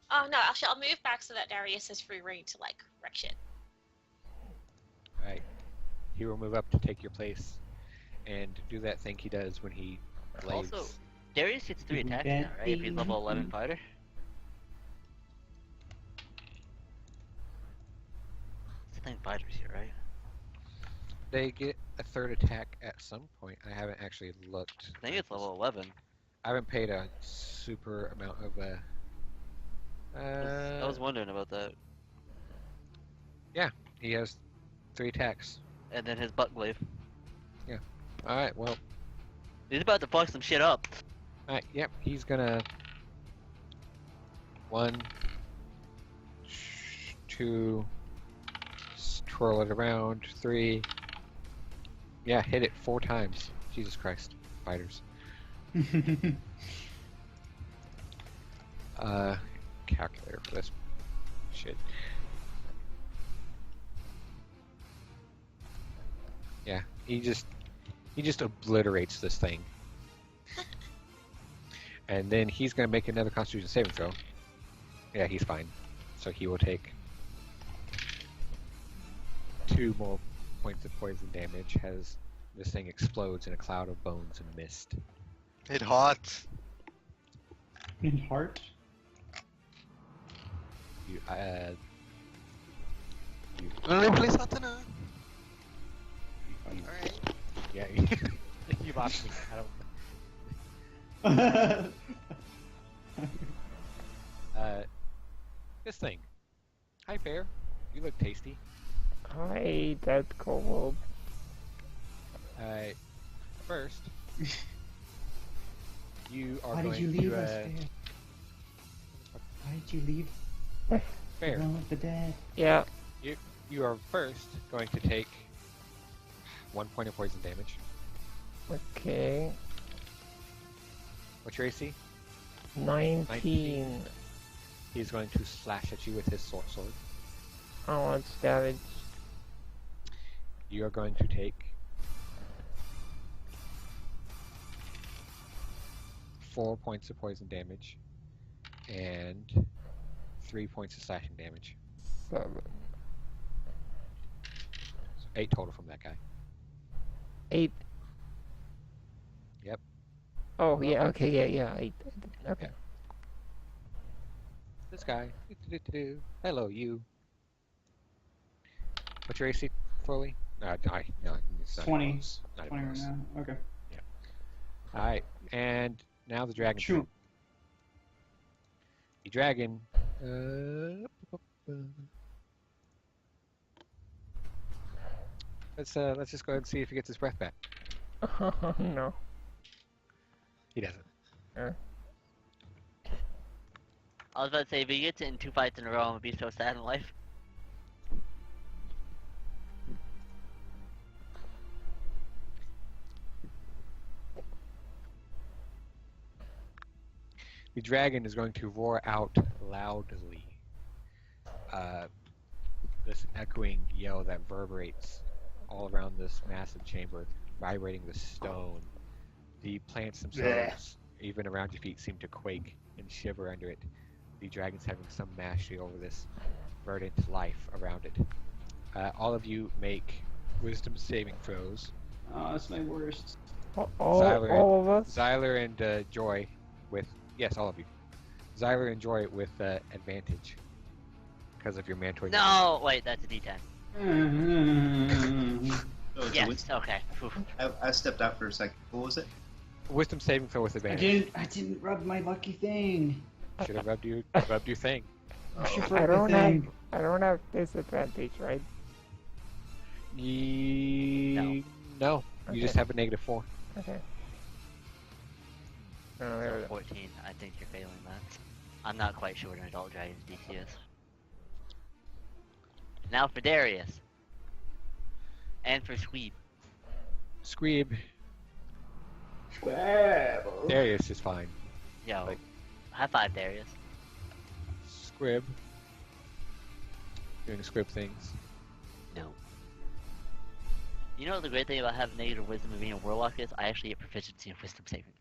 Oh no, I'll move back so that Darius has free reign to like wreck shit. Alright. He will move up to take your place and do that thing he does when he blades. Also, Darius gets 3 attacks now, right? If he's level 11 fighter. I think fighters here, right? They get a third attack at some point. I haven't actually looked. I think it's level 11. I haven't paid a super amount of I was wondering about that. he has 3 attacks. And then his butt glaive. Alright, well, He's about to fuck some shit up. alright, yep, he's gonna 1, 2, twirl it around, 3. Yeah, hit it 4 times. Jesus Christ, fighters. Calculator for this shit. Yeah, he just obliterates this thing. And then he's gonna make another Constitution saving throw. Yeah, he's fine. So he will take 2 more points of poison damage as this thing explodes in a cloud of bones and mist. It hot. In heart? You, Wanna play Satana? you, Alright. yeah, you lost me. I don't. This thing. Hi, Faer. You look tasty. Hi, that kobold. First, you are Why going did you leave to. us, Faer? Why did you leave? Faer, Along with the dead. Yeah. you are first going to take 1 point of poison damage. Okay. What's your AC? 19. He's going to slash at you with his sword. How much damage? You are going to take 4 points of poison damage and 3 points of slashing damage. 7. So 8 total from that guy. 8. Yep. Oh, yeah, okay, yeah, 8. Okay. This guy. Hello, you. What's your AC, Foley? No, it's not 20. even close. Not even 20 right close. now. Okay. Alright, and now the dragon. Shoot. The dragon. Let's just go ahead and see if he gets his breath back. Oh, no. He doesn't. I was about to say, if he gets it in 2 fights in a row, I'm gonna be so sad in life. The dragon is going to roar out loudly. This echoing yell that reverberates all around this massive chamber, vibrating the stone. The plants themselves, even around your feet, seem to quake and shiver under it. The dragon's having some mastery over this verdant life around it. All of you make wisdom saving throws. Oh, that's my worst. Xyler, All of us? Xyler and Joy with all of you. Xyler and Joy with advantage because of your mandatory. No, wait, that's a D10. Oh, it's a Yes, wisdom. okay. Phew. I stepped out for a second. What was it? Wisdom saving throw with advantage. I didn't rub my lucky thing. Should have rubbed your thing. I don't have disadvantage, right? No. Okay. You just have a -4. Okay. No, there we So go. 14, I think you're failing that. I'm not quite sure what an adult dragon's DC is. Now for Darius. And for Sweep. Squeeb. Squabble. Darius is fine. Yo, Like- high five, Darius. Squib. Doing squib things. No. You know what the great thing about having negative wisdom and being a warlock is? I actually get proficiency in wisdom saving.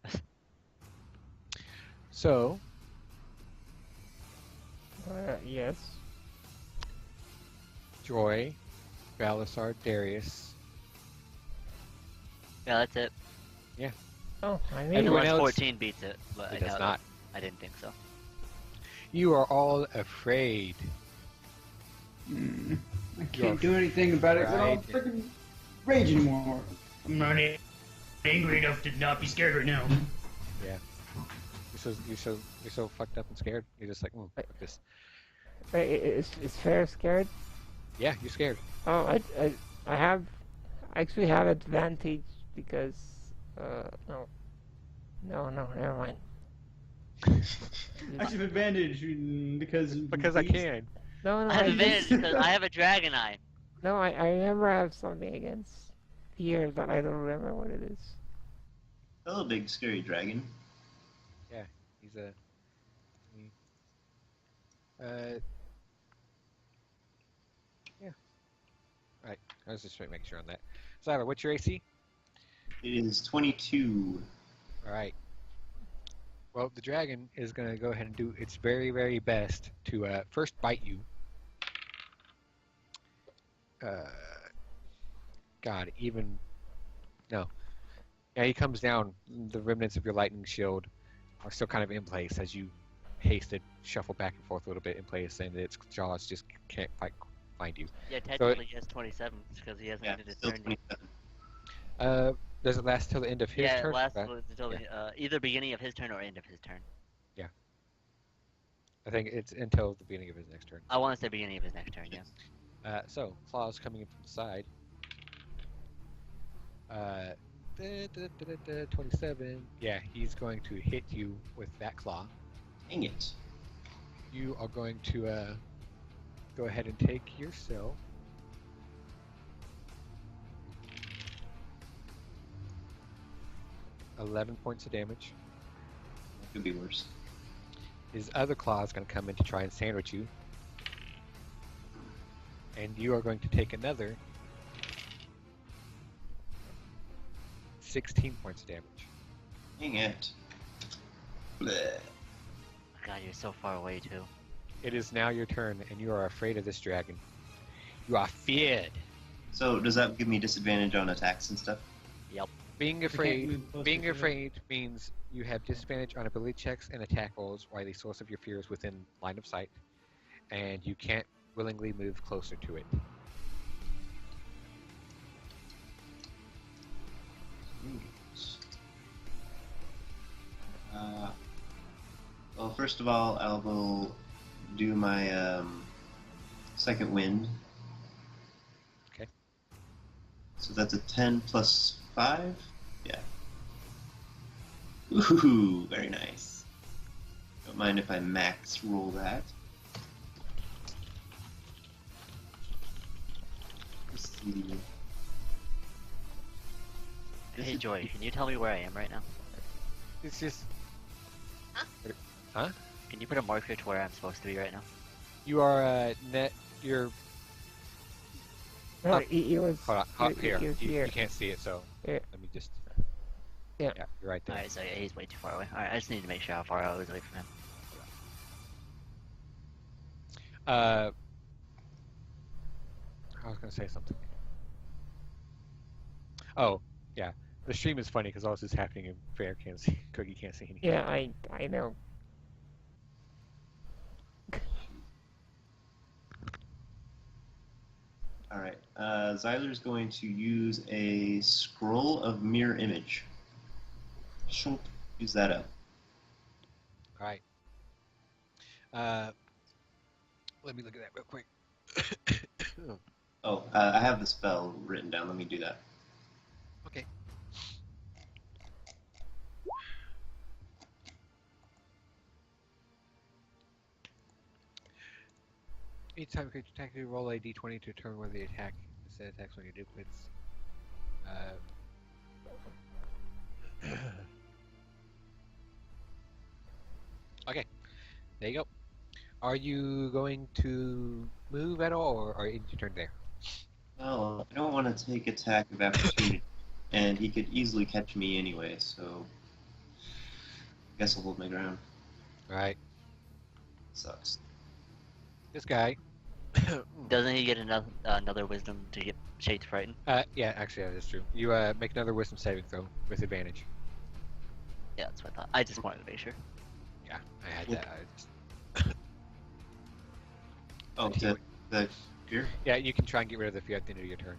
So, Yes. Joy, Balasar, Darius. Yeah, that's it. Oh, I Everyone mean, Everyone's else- 14 beats it, but It I does doubt not. I didn't think so. You are all afraid. I can't do anything about it. 'Cause I don't Right. freaking rage anymore. I'm not angry enough to not be scared right now. You're so fucked up and scared. You're just like, fuck this. wait, is Fair scared? Yeah, you're scared. Oh, I actually have advantage because, no, never mind. I have advantage Because I can. No, I have I advantage just- because I have a dragon eye. No, I remember I have something against fear, but I don't remember what it is. Hello, big scary dragon. He's a. Yeah. Alright, I was just trying to make sure on that. Xyler, what's your AC? It is 22. Alright. Well, the dragon is going to go ahead and do its very, very best to first bite you. God, even. No. Yeah, he comes down. The remnants of your lightning shield are still kind of in place as you hasted shuffle back and forth a little bit in place, and its jaws just can't find you. Yeah, technically he has 27 because he hasn't Yeah, ended his still turn yet. 27. Does it last till the end of his Yeah, turn? it lasts Right. until either beginning of his turn or end of his turn. I think it's until the beginning of his next turn. I want to say beginning of his next turn, yeah. So, claws coming in from the side. 27. Yeah, he's going to hit you with that claw. Dang it. You are going to go ahead and take yourself. $11 points of damage. Could be worse. His other claw is going to come in to try and sandwich you. And you are going to take another 16 points of damage. Dang it. Bleh. God, you're so far away too. It is now your turn, and you are afraid of this dragon. You are feared. So, does that give me disadvantage on attacks and stuff? Being can't afraid, move closer being to it. afraid means you have disadvantage on ability checks and attack rolls while the source of your fear is within line of sight, and you can't willingly move closer to it. Well, first of all, I will do my second wind. Okay. So that's a 10 plus 5? Yeah. Ooh, very nice. Don't mind if I max roll that. Let's see. This Hey is- Joy, can you tell me where I am right now? It's just. Can you put a marker to where I'm supposed to be right now? You are You're. No, Up. it was. Hold on, up here. He was You here. can't see it, so Yeah. let me just. Yeah. Yeah, you're right there. Alright, so he's way too far away. Alright, I just need to make sure how far I was away from him. I was gonna say something. Oh, yeah. The stream is funny because all this is happening and Fair can't see. Cookie can't see anything. Yeah, I know. All right. Zyler's going to use a scroll of mirror image. Shunk. Use that up. All right. Let me look at that real quick. Oh, I have the spell written down. Let me do that. Okay. Each time a creature attacks you, roll a d20 to determine whether the attack instead attacks on your duplicates. Okay, there you go. Are you going to move at all, or are you your turn there? Well, I don't want to take attack of opportunity, and he could easily catch me anyway, so I guess I'll hold my ground. All right, Sucks. this guy. Doesn't he get another wisdom to get Shade to frighten? Yeah, actually, that is true. You make another wisdom saving throw with advantage. Yeah, that's what I thought. I just wanted to make sure. Yeah, I had Yep. that. I just... Oh, the fear? Yeah, you can try and get rid of the fear at the end of your turn.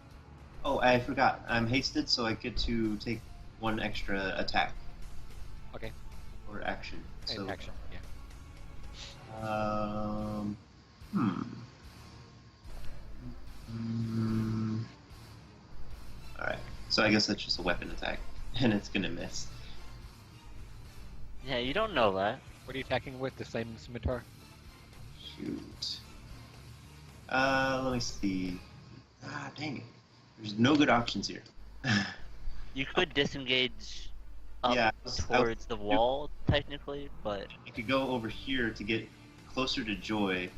Oh, I forgot. I'm hasted, so I get to take one extra attack. Okay. Or action. And So, action, yeah. Alright. So I guess that's just a weapon attack. And it's gonna miss. Yeah, you don't know that. What are you attacking with? The flame scimitar? Shoot. Let me see. Ah, dang it. There's no good options here. You could disengage up Yeah, towards the wall, technically, but You could go over here to get closer to Joy.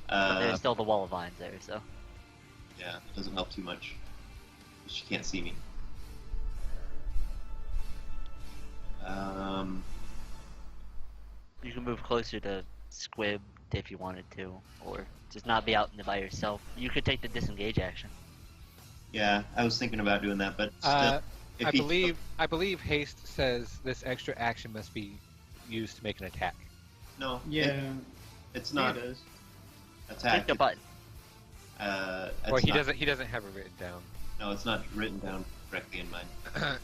there's still the wall of vines there, so. Yeah, it doesn't help too much. She can't see me. You can move closer to Squib if you wanted to, or just not be out in the by yourself. You could take the disengage action. Yeah, I was thinking about doing that, but still, if I believe haste says this extra action must be used to make an attack. No, Yeah. it's Yeah, not it is. attack. Click the button. Or It's he not- doesn't have it written down. No, it's not written down correctly in mine.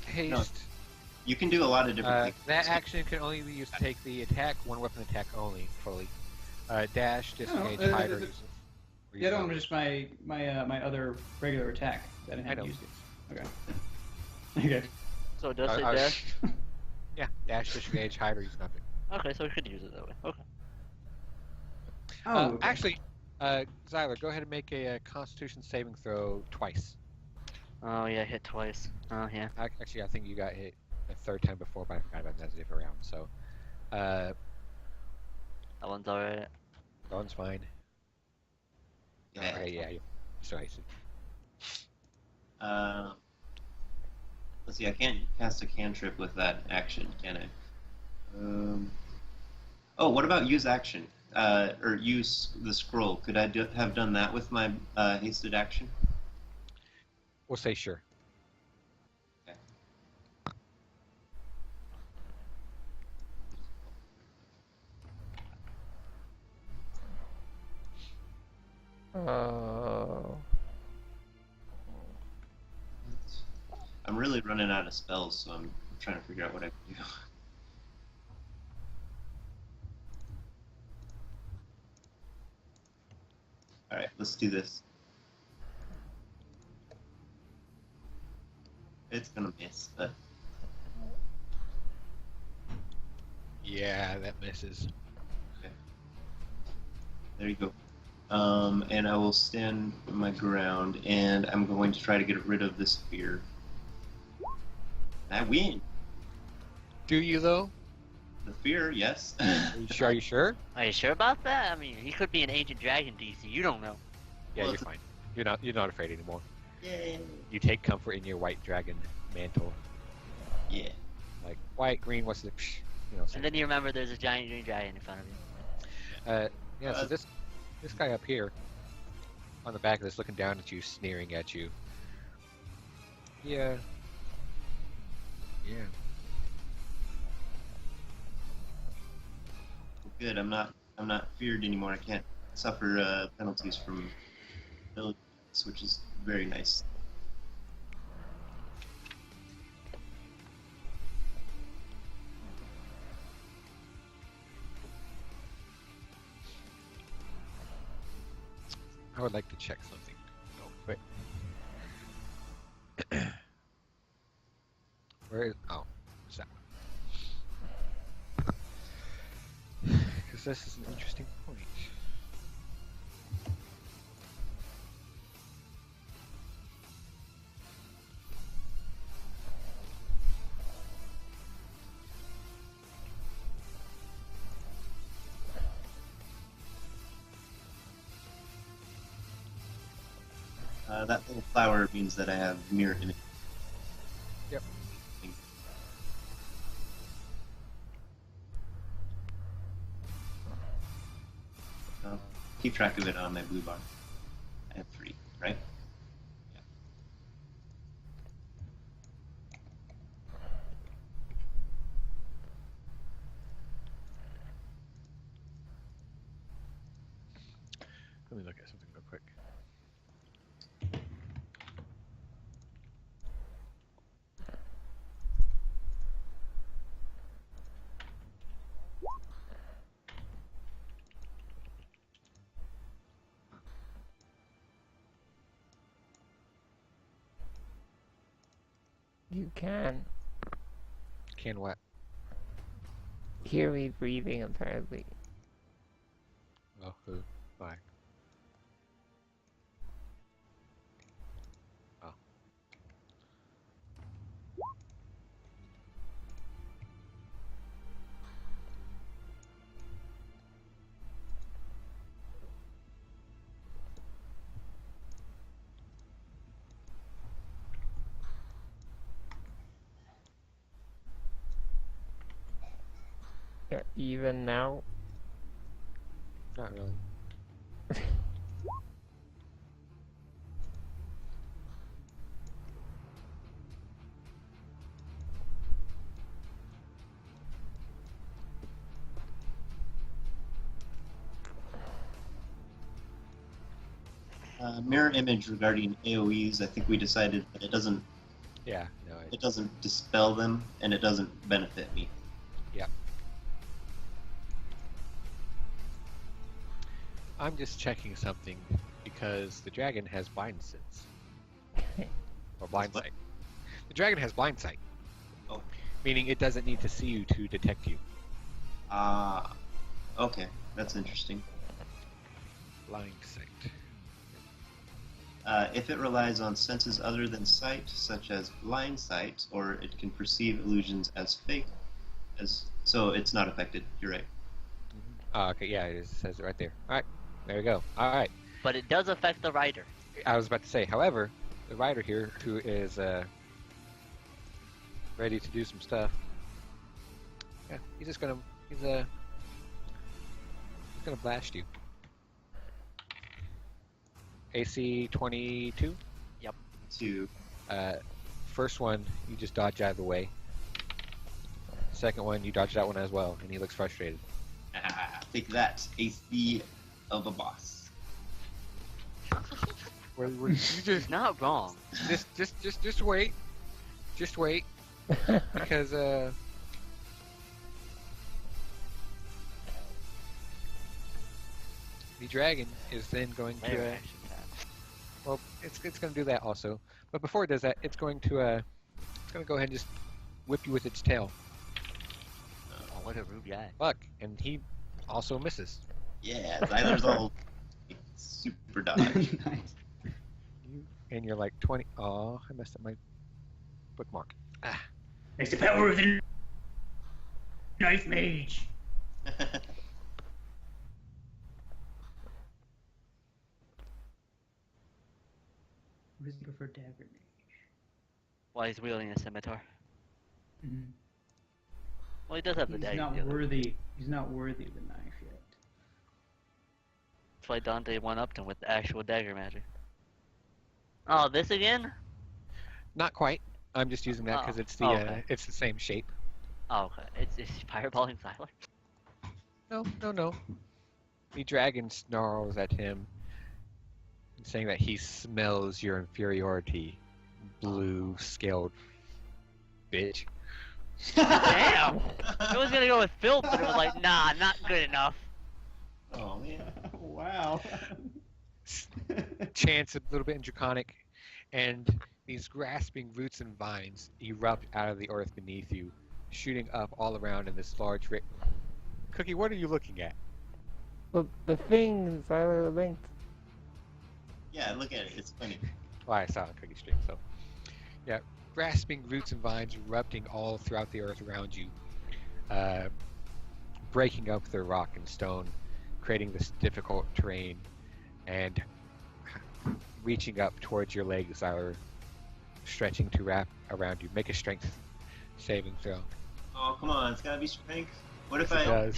Haste. You can do a lot of different things. That action can only be used to take the attack, one weapon attack only, fully. Dash, disengage, hide, or use it. Yeah, that one was just my other regular attack that I I hadn't know. used it. Okay. Okay. So it does say I was- dash? Yeah, dash, disengage, hide, or use nothing. Okay, so we could use it that way. Okay. Oh, okay. Actually, Zyler, go ahead and make a Constitution saving throw twice. Oh yeah, hit twice. Oh yeah. Actually, I think you got hit a third time before, but I forgot about that different round. So, That one's alright. that one's fine. Yeah. Okay, yeah, sorry. Let's see, I can't cast a cantrip with that action, can I? Oh, what about use action? Or use the scroll. Could I have done that with my hasted action? We'll say sure. Okay. I'm really running out of spells, so I'm trying to figure out what I can do. Alright, let's do this. It's gonna miss, but Yeah, that misses. there you go. And I will stand my ground, and I'm going to try to get rid of this fear. I win. Do you though? The fear, yes. Are you sure? Are you sure? Are you sure about that? I mean, he could be an ancient dragon, DC. You don't know. Yeah, Well, you're fine. You're not afraid anymore. Yay. You take comfort in your white dragon mantle. Yeah. Like white, green. What's the? And then you remember there's a giant green dragon in front of you. Yeah. So this guy up here. on the back of this, looking down at you, sneering at you. Yeah. Yeah. Good. I'm not feared anymore. I can't suffer penalties from villages, which is very nice. I would like to check something. Oh, wait. Where is... Oh, it's that one. Because this is an interesting point. That little flower means that I have mirror image. Yep. Keep track of it on my blue bar. I have 3, right? Yeah. Let me look at something real quick. You can Can what? hear me breathing, apparently. Oh, who? Why? Oh. Yeah, even now. Not really. Mirror image regarding AoEs. I think we decided that it doesn't Yeah, no. it doesn't dispel them and it doesn't benefit me. I'm just checking something because the dragon has blind sense. Or blind What? sight. The dragon has blind sight. Oh. Meaning it doesn't need to see you to detect you. Ah, okay, that's interesting. Blind sight. If it relies on senses other than sight, such as blind sight, or it can perceive illusions as fake, so it's not affected. You're right. Oh, okay, yeah, it says it right there. Alright, there we go. Alright. But it does affect the rider. I was about to say, however, the rider here who is ready to do some stuff. Yeah, he's gonna blast you. AC 22. To First one, you just dodge out of the way. Second one, you dodge that one as well, and he looks frustrated. take that, AC of a boss. You just Not wrong. just wait, because the dragon is then going Lair to action tap. well, it's going to do that also. But before it does that, it's going to go ahead and just whip you with its tail. Oh, what a rude guy. Look, and he also misses. Yeah, Zyler's all super dodge. Nice. And you're like 20. Oh, I messed up my bookmark. Ah. It's the power of the knife mage. What does he prefer, dagger mage? While he's wielding a scimitar. Mhm. Well, he does have the He's dagger. not too. worthy. He's not worthy of the knife yet. That's why Dante one-upped him with the actual dagger magic. Oh, this again? Not quite. I'm just using that because okay. it's the same shape. Oh, okay. It's fireballing Xyler. No. The dragon snarls at him, saying that he smells your inferiority, blue-scaled bitch. Damn! I was gonna go with filth, but it was like, nah, not good enough. Oh man. Wow. Chants a little bit in Draconic, and these grasping roots and vines erupt out of the earth beneath you, shooting up all around in this large Cookie, what are you looking at? The thing Xyler linked. Yeah, look at it. It's funny. Well, I saw it on Cookie Stream, so. Yeah, grasping roots and vines erupting all throughout the earth around you, breaking up the rock and stone, creating this difficult terrain, and reaching up towards your legs, Xyler, stretching to wrap around you. Make a strength saving throw. Oh, come on. It's gotta be strength. What if Yes, it does.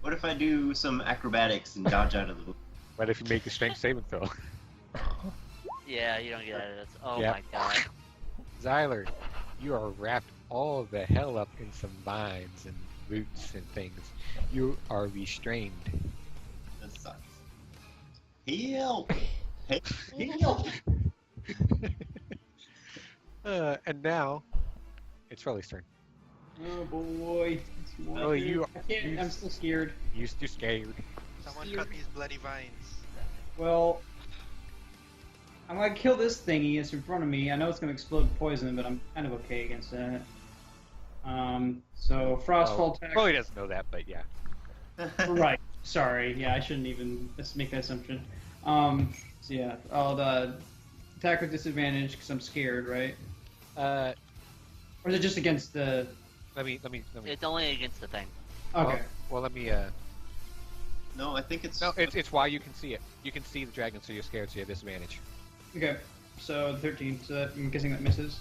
What if I do some acrobatics and dodge out of the... What if you make a strength saving throw? Yeah, you don't get out of this. Oh Yep. my god. Xyler, you are wrapped all the hell up in some vines and roots and things. You are restrained. That sucks. Heal! Hey, heal! And now, it's Rolly's turn. Oh boy. Oh, you- I'm still scared. You're scared. Someone cut these bloody vines. Well, I'm gonna kill this thingy. It's in front of me. I know it's gonna explode poison, but I'm kind of okay against that. So frostfall attack. Rolly doesn't know that, but yeah. Right. Sorry. Yeah, I shouldn't even make that assumption. So yeah, I'll attack with disadvantage because I'm scared, right? Or is it just against the? Let me. It's only against the thing. Okay. Well, let me. No, I think it's... No, it's why you can see it. You can see the dragon, so you're scared, so you have disadvantage. Okay. So 13. So I'm guessing that misses.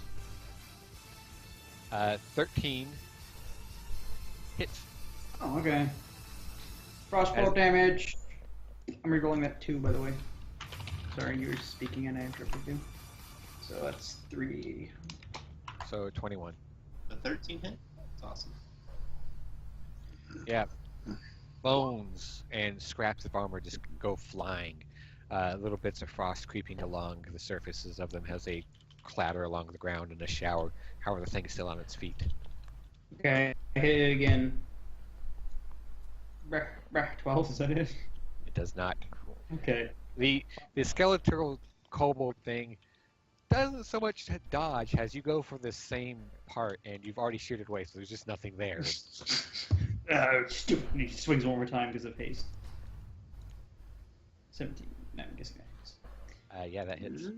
13 hits. Oh, okay. Frostfall damage. I'm rerolling that 2, by the way. Sorry, you were speaking and I interrupted you. So that's 3. So 21. The 13 hit? That's awesome. Yeah. Bones and scraps of armor just go flying. Little bits of frost creeping along the surfaces of them as they clatter along the ground in a shower. However, the thing is still on its feet. Okay, I hit it again. 12, is that it? It does not. Okay. The skeletal kobold thing doesn't so much dodge as you go for the same part and you've already shooed it away, so there's just nothing there. Stupid. And he swings one more time because of haste. 17. No, I'm guessing that hits. Yeah, that hits.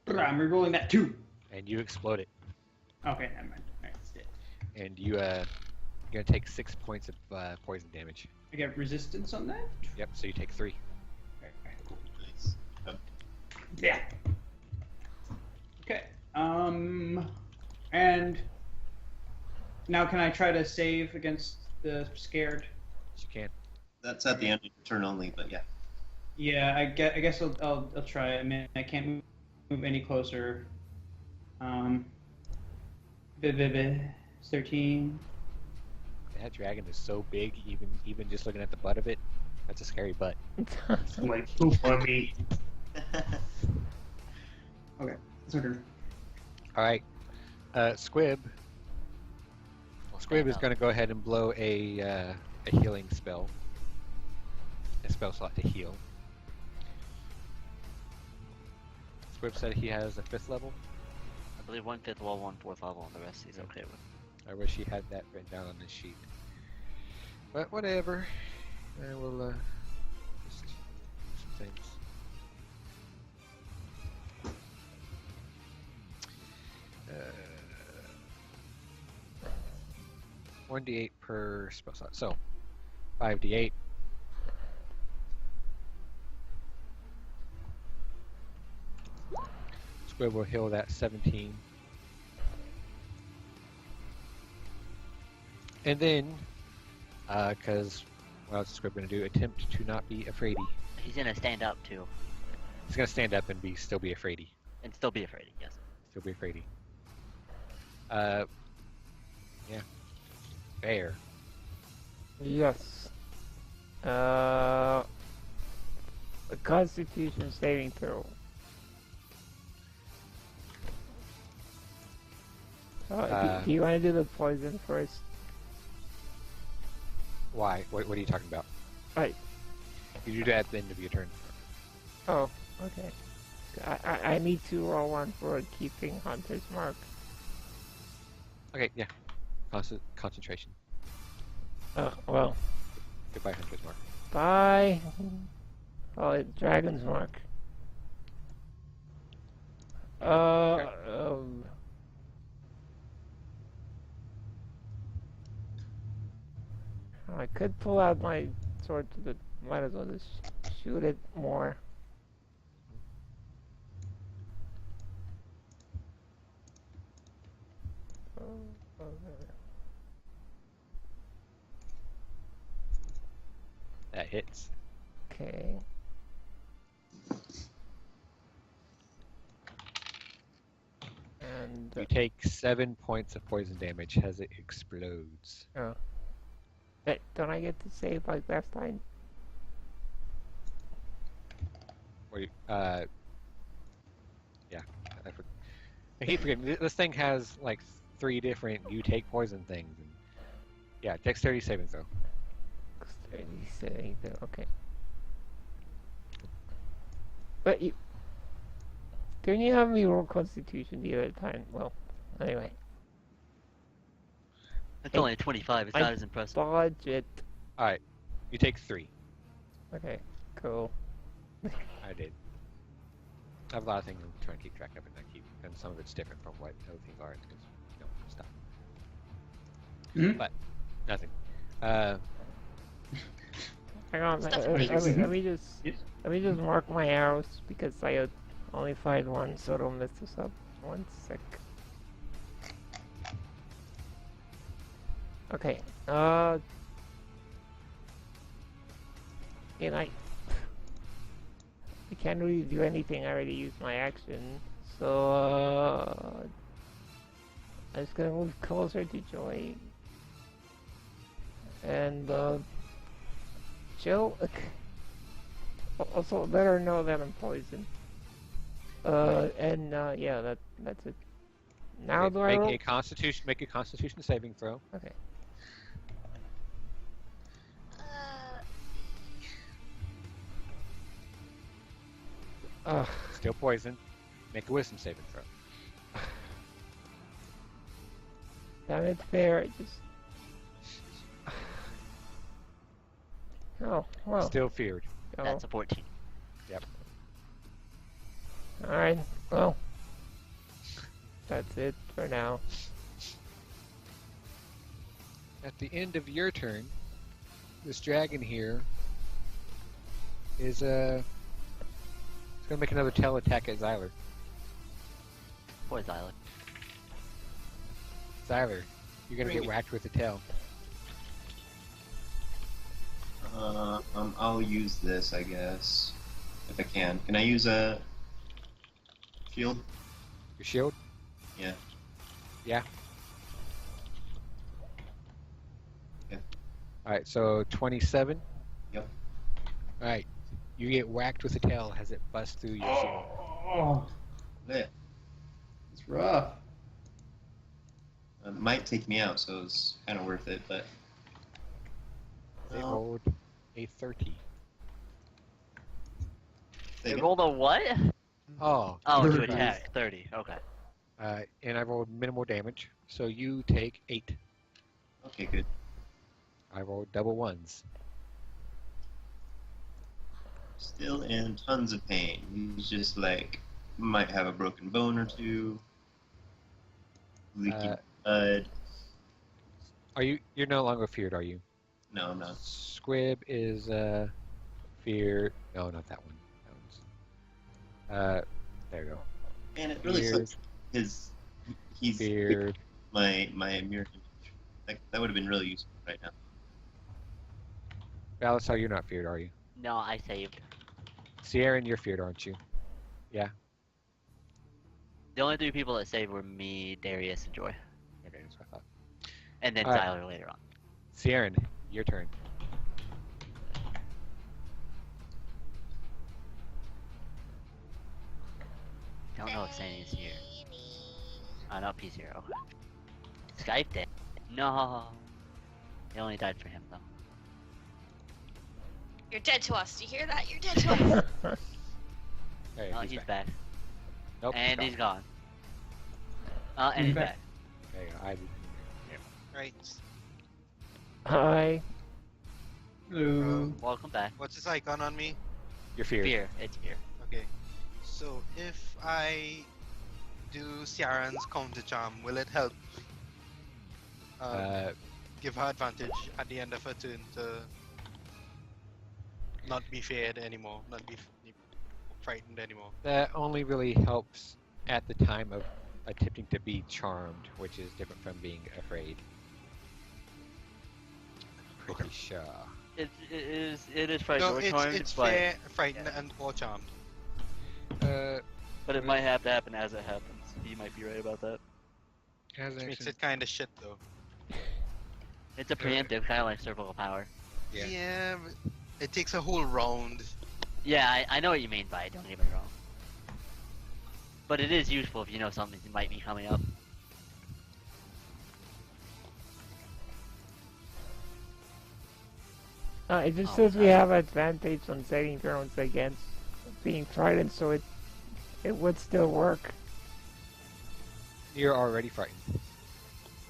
I'm rerolling that 2. And you explode it. Okay, never mind. Alright, it's dead. And you're gonna take 6 points of poison damage. I get resistance on that? Yep, so you take 3. Nice. Yeah. Okay. And now can I try to save against the scared? Yes, you can. That's at the end of your turn only, but yeah. Yeah, I guess I'll try. I mean, I can't move any closer. 13. That dragon is so big, even just looking at the butt of it, that's a scary butt. Like poop on me. Okay, it's my turn. All right, Squib. Well, Squib is going to go ahead and blow a healing spell. A spell slot to heal. Squib said he has a 5th level. I believe 1 5th level, 1 4th level, and the rest he's okay with. I wish he had that written down on his sheet. But whatever. I will just some things. 1d8 per spell slot. So 5d8. Squib will heal that 17. And then, because what else is Squib going to do? Attempt to not be afraidy. He's gonna stand up too, He's gonna stand up and still be afraidy. and still be afraid. Yes. Still be afraidy. Yeah. Fair. Yes. A Constitution saving throw. Do you want to do the poison first? Why? What are you talking about? Right. You do that at the end of your turn. Oh, okay. I need to roll one for keeping Hunter's Mark. Okay, yeah. Concentration. Oh, well. Goodbye, Hunter's Mark. Bye. Oh, Dragon's Mark. I could pull out my sword to the. Might as well just shoot it more. That hits. Okay. And You take 7 points of poison damage as it explodes. don't I get to save like last time? Wait, yeah. I keep forgetting. This thing has like 3 different you take poison things. And, yeah, dexterity saving throw. Okay. But you didn't you have me roll Constitution the other time? Well, anyway. It's only a 25. It's I not as impressive. Dodge it. Alright, you take 3. Okay, cool. I did. I have a lot of things I'm trying to keep track of, and some of it's different from what other things are, because, stuff. Mhm. But, nothing. Hang on, Stuff let amazing. me just mark my arrows because I only fired one, so don't mess this up. 1 sec. Okay, and I can't really do anything. I already used my action, so I'm just gonna move closer to Joy and Jill. Also, let her know that I'm poisoned. And yeah, that's it. Now Okay, do I roll? make a Constitution saving throw. Okay. Still poisoned. Make a Wisdom saving throw. Damn it, Faer. Just. Oh, well. Still feared. Oh. That's a 14. Alright, well. That's it for now. At the end of your turn, this dragon here is it's gonna make another tail attack at Xyler. Poor Xyler. Xyler, you're gonna get whacked with the tail. I'll use this, I guess, if I can. Can I use a shield? Your shield? Yeah. Yeah. Yeah. Alright, so 27? Yep. Alright, you get whacked with the tail as it busts through your shield. Oh, Yeah. it's rough. It might take me out, so it's kind of worth it, but... They Well, rolled a 30. They rolled a what? Oh. Oh, to 30. attack. 30. Okay. And I rolled minimal damage, so you take 8. Okay, good. I rolled double ones. Still in tons of pain. He's just like, might have a broken bone or two. Leaky blood. You're no longer feared, are you? No, I'm not. Squib is feared. No, not that one. That one's there you go. And it really Feared. sucks. He's Feared. my mirror image. That would have been really useful right now. Balasar, you're not feared, are you? No, I saved. Sierra, you're feared, aren't you? The only 3 people that saved were me, Darius, and Joy. Okay, that's what I thought. And then Alright. Tyler later on. Sierra, your turn. Don't know if Sandy's here. Oh, no, he's here. Okay. Skype dead. No. They only died for him, though. You're dead to us. Do you hear that? You're dead to us. Hey, Oh, he's back. Nope, And he's gone. And He's he's back. back. There you go. Right. Hi. Hello. Welcome back. What's this icon on me? You're feared. Fear. It's fear. Okay. So if I do Ciaran's counter charm, will it help? Give her advantage at the end of her turn to not be feared anymore, not be frightened anymore. That only really helps at the time of attempting to be charmed, which is different from being afraid. Pretty sure. It is frightened No, or it's charmed, but fair, frightened, and or charmed. it might have to happen as it happens. You might be right about that. Which makes it kind of shit though. It's a preemptive, kind of like Circle of Power. Yeah, but it takes a whole round. Yeah, I know what you mean by it. Don't get me wrong. But it is useful if you know something might be coming up. It just Oh, says we God. have advantage on saving throws against being frightened, so it would still work. You're already frightened.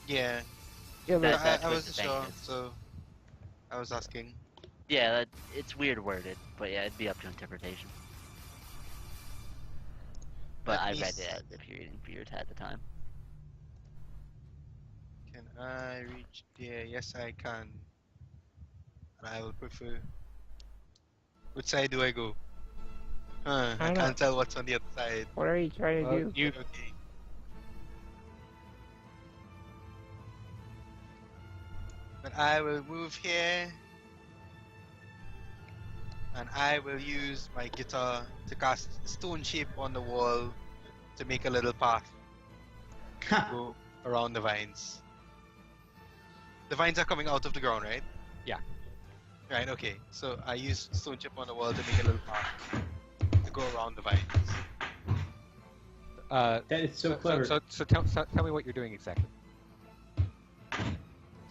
Yeah, Yeah, That- but that's I what wasn't the thing sure, is. so I was asking. Yeah, it's weird worded, but yeah, it'd be up to interpretation. But Let I me read s- it at the period at the time. Can I reach there? Yes, I can. And I will prefer. Which side do I go? I I don't can't tell what's on the other side. what are you trying to Well, do? you Okay. But I will move here. And I will use my guitar to cast stone shape on the wall to make a little path to go around the vines. The vines are coming out of the ground, right? Yeah. Right, okay. So I use stone chip on the wall to make a little path to go around the vines. That is so clever. So tell me what you're doing exactly.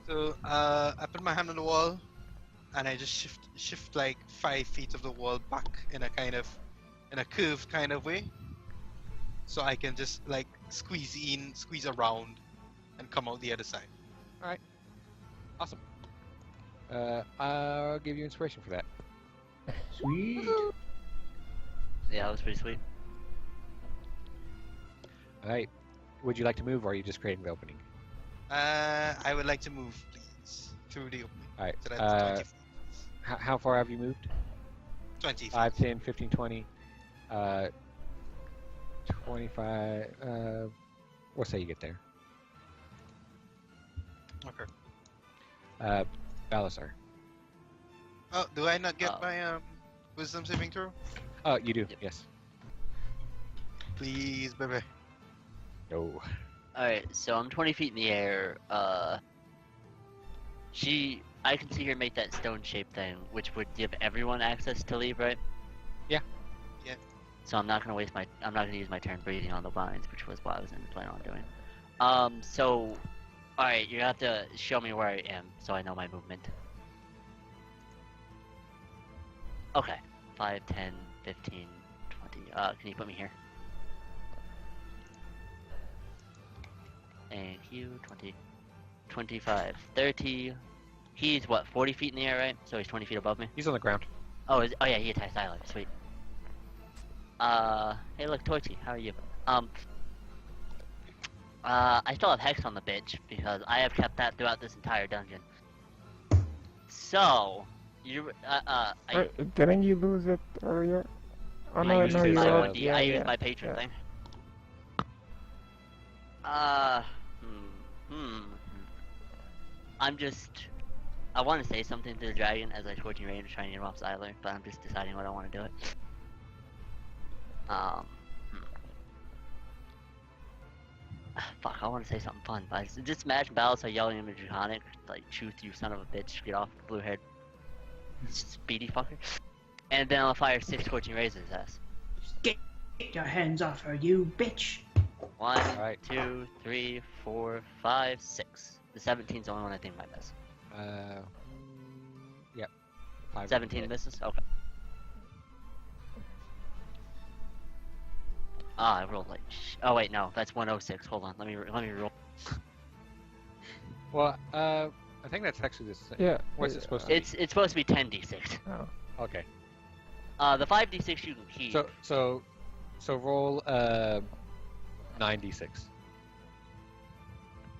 So I put my hand on the wall and I just shift like 5 feet of the wall back in a curved kind of way. So I can just like squeeze around and come out the other side. Awesome. I'll give you inspiration for that. Sweet. Yeah, that was pretty sweet. Alright. Would you like to move, or are you just creating the opening? I would like to move, please, through the opening. Alright. So that's 20 feet. How far have you moved? 20 feet. 5, 10, 15, 20. 25. We'll say you get there. Okay. Balasar. Oh, do I not get Oh. my wisdom saving throw? Oh, you do. Yep. Yes. Please, baby. No. Alright, so I'm 20 feet in the air. I can see her make that stone shape thing, which would give everyone access to leave, right? Yeah. Yeah. So I'm not gonna use my turn breathing on the vines, which was what I was planning on doing. So, alright, you have to show me where I am, so I know my movement. Okay. 5, 10, 15, 20. Can you put me here? Thank you. 20, 25, 30. He's what, 40 feet in the air, right? So he's 20 feet above me. He's on the ground. Oh, yeah, he attacks Tyler. Sweet. Hey, look, Torchy, how are you? I still have Hex on the bitch because I have kept that throughout this entire dungeon. So, Didn't you lose it earlier? Oh I no, used no, his, you uh, were. Yeah, I yeah. used my patron yeah. thing. I want to say something to the dragon as I torch range trying to get him off Xyler, but I'm just deciding what I want to do it. Um. Fuck, I want to say something fun, but just imagine Battle start yelling at me Draconic, like, truth, you son of a bitch, get off the blue haired speedy fucker. And then I'll fire 6 scorching rays at his ass. Get your hands off her, you bitch! 1, Right. 2, 3, 4, 5, 6. The 17's the only one I think might miss. Yep. 5 17 misses? Okay. Ah, I rolled like. Oh wait, no, that's 106. Hold on, let me roll. Well, I think that's actually the same. Yeah. What's it supposed to be? It's supposed to be 10d6. Oh. Okay. The 5d6 you can keep. So roll 9d6.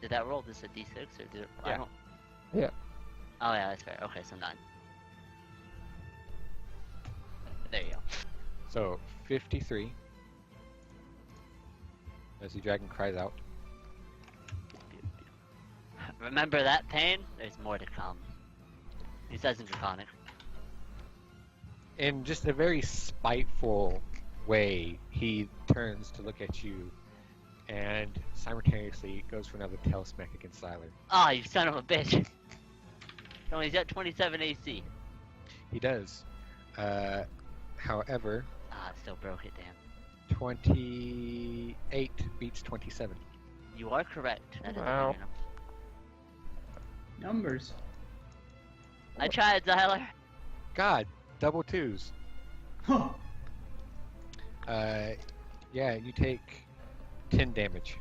Did that roll just a d6 or did it? I Yeah. don't... Yeah. Oh yeah, that's fair. Okay, so 9. There you go. So 53. As the dragon cries out. Remember that pain? There's more to come. He says in Draconic. In just a very spiteful way, he turns to look at you and simultaneously goes for another tail smack against Siler. Ah, you son of a bitch! No, he's at 27 AC. He does. However, Ah, it still broke it, damn. 28 beats 27. You are correct. That is Wow. fair enough. Numbers. I tried, Zyler. God, double 2s. Huh. Yeah, you take 10 damage.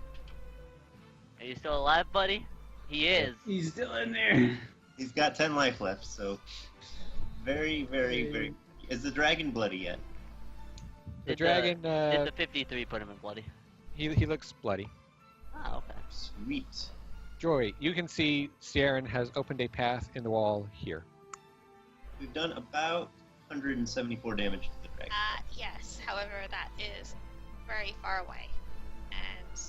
Are you still alive, buddy? He is. He's still in there. He's got 10 life left, so very, very, very. Is the dragon bloody yet? The Did dragon, Did the 53 put him in bloody? he looks bloody. Oh, okay. Sweet. Jory, you can see Sierran has opened a path in the wall here. We've done about 174 damage to the dragon. Yes. However, that is very far away, and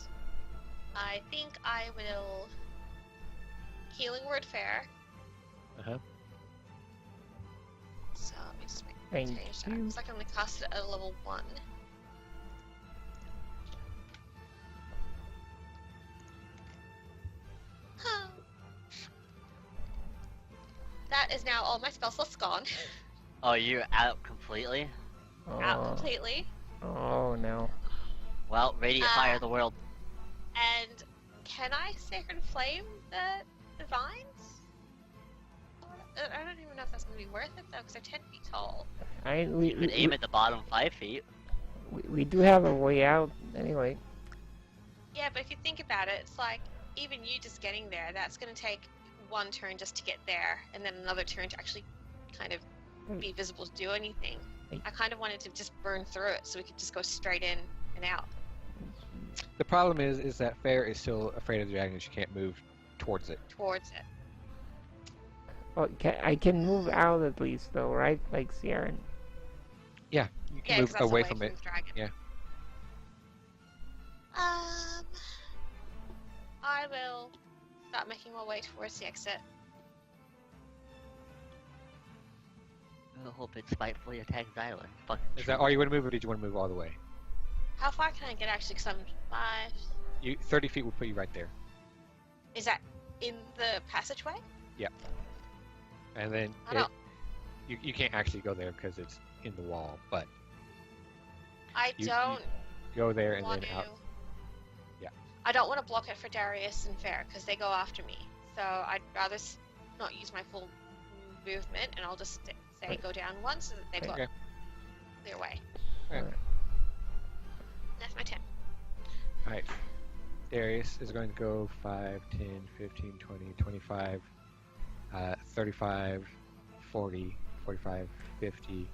I think I will healing word Faer. Uh-huh. So let me just Thank change that. you. It's like I'm gonna cast it at a level 1. Huh. That is now all my spell slots gone. Oh, you're out completely? Out Oh. completely. Oh no. Well, Radiant Fire the world. And can I Sacred Flame the vines? I don't even know if that's gonna be worth it though, because they're 10 feet tall. You could aim at the bottom 5 feet. We do have a way out anyway. Yeah, but if you think about it, it's like even you just getting there, that's gonna take one turn just to get there, and then another turn to actually kind of be visible to do anything. I kind of wanted to just burn through it so we could just go straight in and out. The problem is that Fair is still afraid of the dragon and she can't move towards it. Towards it. Oh, I can move out at least though, right? Like Sierra. Yeah, you can Yeah, move 'cause that's away from it. the dragon. Yeah. I will start making my way towards the exit. I hope it spitefully attacks Zyler. Fuck. Is that all you want to move, or did you want to move all the way? How far can I get actually? Because I'm 5. 30 feet will put you right there. Is that in the passageway? And then I don't. you can't actually go there because it's in the wall, but I you don't go there and want then to. out. Yeah. I don't want to block it for Darius and Fair because they go after me. So I'd rather not use my full movement, and I'll just say go down one so that they've got Okay. their way. Alright. That's my 10. Alright. Darius is going to go 5, 10, 15, 20, 25, 35, 40, 45, 50,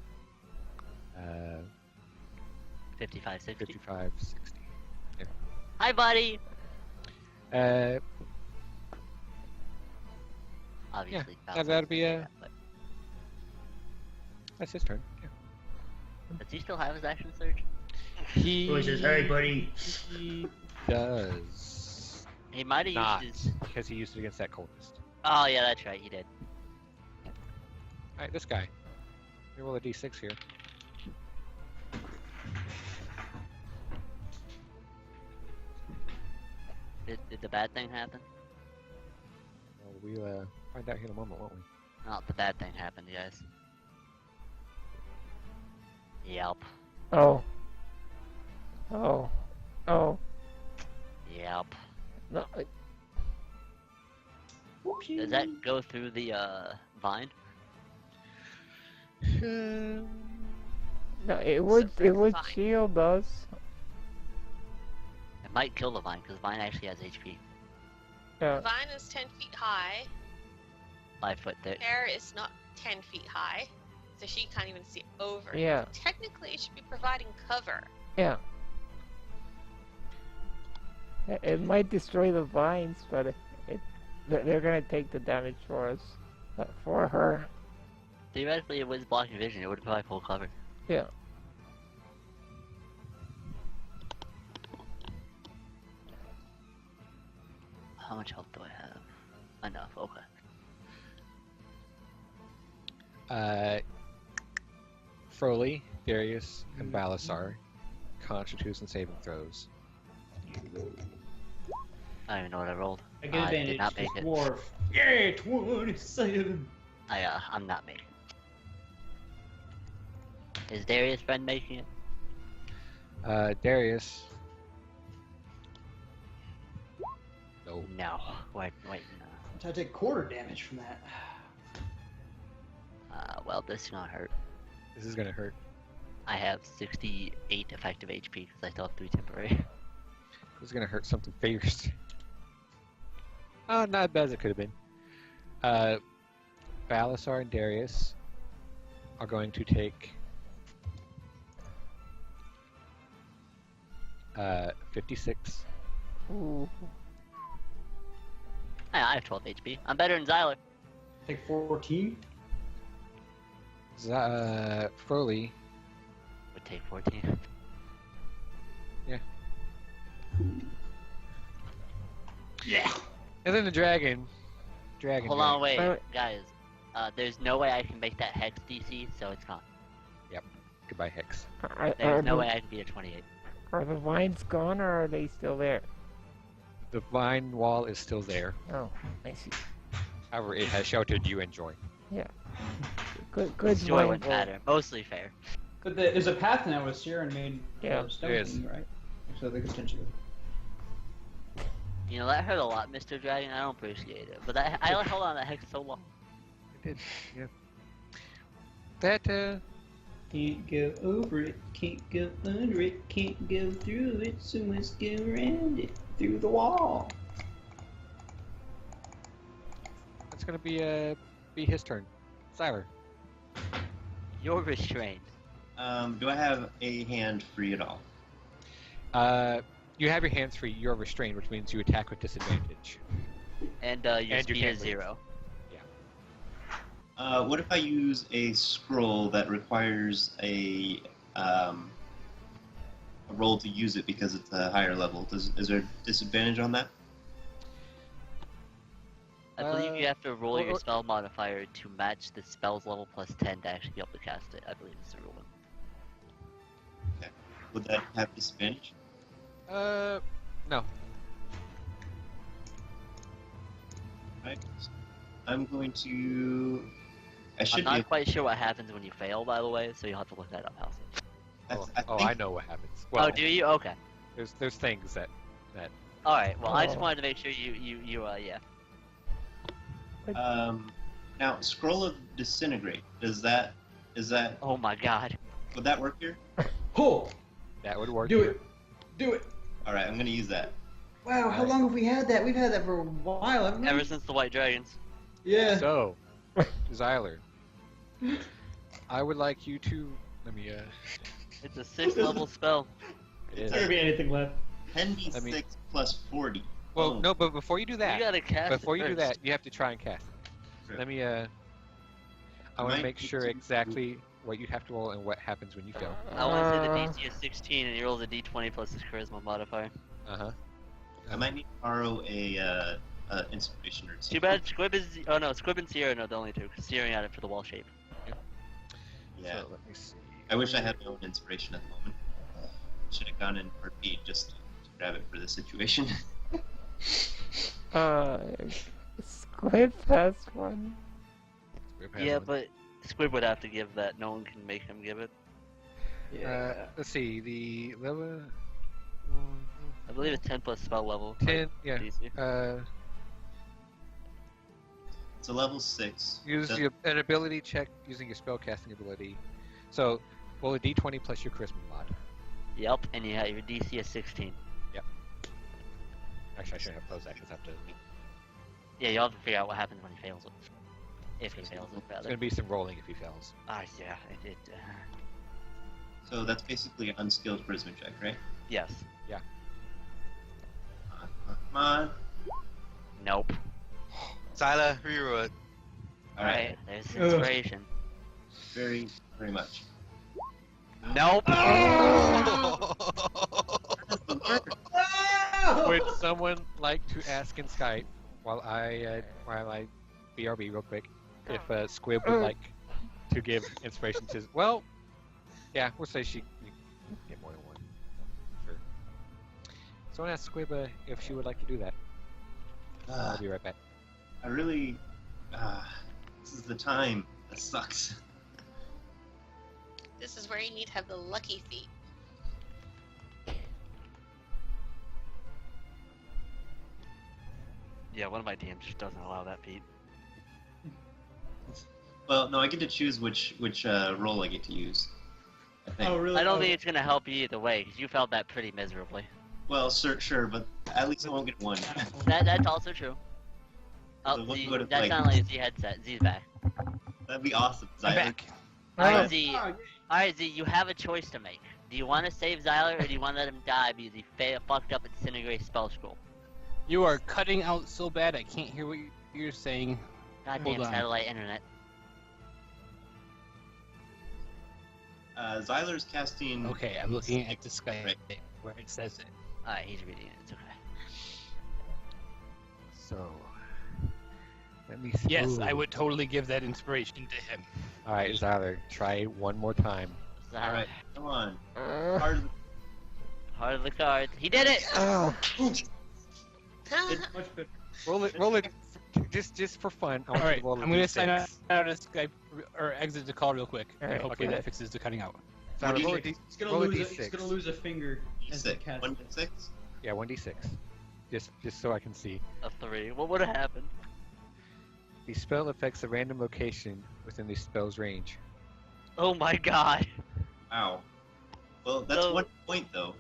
55, 60. 55, 60. Hi, buddy! Obviously. Yeah, Falcon that'd be doesn't a- do that, but- That's his turn. Yeah. Does he still have his action surge? He buddy. He does He might have not, used his. because he used it against that cultist. Oh, yeah, that's right, he did. Alright, this guy. Let me roll a d6 here. Did the bad thing happen? Well, we'll find out here in a moment, won't we? No, the bad thing happened, guys. Yelp. Oh. Oh. Oh. Yelp. No. Does that go through the vine? No, it would Fine. shield us. It might kill the vine because vine actually has HP. Yeah. Vine is 10 feet high. 5 foot thick. Fair is not 10 feet high, so she can't even see over. it. Yeah. Technically, it should be providing cover. Yeah. It might destroy the vines, but they're gonna take the damage for us. But for her, Theoretically, it was blocking vision. It would provide full cover. yeah. How much health do I have? Enough. Okay. Froley, Darius, and Balasar. Constitution saving throws. I don't even know what I rolled. I get I advantage. did not make it. Dwarf. Yeah, 27. I'm not making it. Is Darius' friend making it? Darius. No. No. Wait, no. I take quarter damage from that. Well, this is gonna hurt. This is gonna hurt. I have 68 effective HP because I still have 3 temporary. This is gonna hurt something fierce. Oh, not as bad as it could have been. Balasar and Darius are going to take 56. Ooh. I have 12 HP. I'm better than Zyler. Take 14. Froley. Would take 14. Yeah. And then the dragon. Hold on, wait, Wait. guys. There's no way I can make that Hex DC, so it's gone. Goodbye, Hex. There's no way I can be a 28. Are the vines gone or are they still there? The vine wall is still there. Oh, I see. However, it has sheltered you and Joy. Good Joy vine wouldn't wall. matter. Mostly fair. But there's a path now with Siren made Yeah, stone there is. thingy, right? So they could potentially. You know, that hurt a lot, Mr. Dragon. I don't appreciate it. But I held on to that Hex so long. It did, yeah. That, Can't go over it, can't go under it, can't go through it, so must go around it, through the wall. that's gonna be his turn. Siler. You're restrained. Do I have a hand free at all? You have your hands free, you're restrained, which means you attack with disadvantage. And your And you speed can't is move. 0. What if I use a scroll that requires a roll to use it because it's a higher level? Is there a disadvantage on that? I believe you have to roll your or- spell modifier to match the spell's level plus 10 to actually be able to cast it. I believe it's the rule. Would that have disadvantage? No. Right. I'm going to. I I'm should not be. quite sure what happens when you fail, by the way, so you'll have to look that up, Halsey. I know what happens. Well, Oh, do you? Okay. there's things that Alright, well, I just Oh. wanted to make sure you yeah. Now, scroll of disintegrate. Is that Oh my god. would that work here? Oh, that would work. do here. it, do it. All right, I'm gonna use that. Wow, how long have we had that? We've had that for a while, haven't we? Ever since the White Dragons. Yeah. So, Zyler, I would like you to let me. It's a 6th level spell. It There's is. not gonna be anything left. 10d6 Let me- plus 40. Well, Oh, no, but before you do You that, gotta cast it before you do first. that, you have to try and cast it. True. Let me. I want Might to make need sure to- exactly what you have to roll and what happens when you fail. I want to say the DC is 16 and he rolls a d20 plus his charisma modifier. Uh huh. I might need to borrow a inspiration or Too something. bad Squib is. Oh no, Squib and Sierra are the only two, because Sierra got it for the wall shape. Yeah. So let me see. I wish I had my own inspiration at the moment. Should have gone in for Pete just to grab it for the situation. Squid has one. Squib has Yeah, one. but Squib would have to give that. No one can make him give it. Let's see, the level... I believe it's 10 plus spell level. 10, yeah. DC. It's a level 6. Use an ability check using your spellcasting ability. So, roll a d20 plus your charisma mod. Yep, and you have your DC is 16. Actually, I shouldn't have closed that because I have to... Yeah, you'll have to figure out what happens when he fails it. If he fails it, There's rather. going to be some rolling if he fails. Yeah, it So that's basically an unskilled charisma check, right? yes. Come on. Nope. Zyla, reroll it. Alright, there's inspiration. Very, very much. Nope! Would someone like to ask in Skype while I BRB real quick if Squib would like to give inspiration to? Well, yeah, we'll say she you get more than one. Sure. Someone ask Squib if she would like to do that. I'll be right back. I really. This is the time. That sucks. This is where you need to have the lucky feet. Yeah, one of my DMs just doesn't allow that, Pete. Well, no, I get to choose which role I get to use. I think. Oh, really? I don't think it's gonna help you either way, because you felt that pretty miserably. Well, sure, but at least I won't get one. That's also true. Oh, So what Z, would've, that like- sounded like a Z headset. Z's back. That'd be awesome. I'm Zyler. back. Alright, Oh, Z. Oh, Alright, Z, you have a choice to make. Do you want to save Zyler, or do you want to let him die because he fucked up and disintegrated spell scroll? You are cutting out so bad I can't hear what you're saying. Goddamn Hold on. satellite internet. Zyler's casting. Okay, I'm looking at the Skype Right. where it says it. Alright, he's reading it. It's okay. So, let me see. Yes, I Ooh. would totally give that inspiration to him. All right, Zyler, try one more time. Zyler, Alright, come on. uh, Hard. heart of the cards. He did it! It's much better. Roll it, just for fun. I want you Alright, to roll a I'm gonna D6. sign out of Skype or exit the call real quick. And Alright, hopefully okay. that fixes the cutting out. Zyler, What do roll you a D- It's gonna roll a lose. D6. It's gonna lose a finger as the D6. cat. 1d6. Yeah, 1d6. Just so I can see. A 3. What would have happened? The spell affects a random location within the spell's range. Oh my god. Wow. Well, that's So- 1 point though.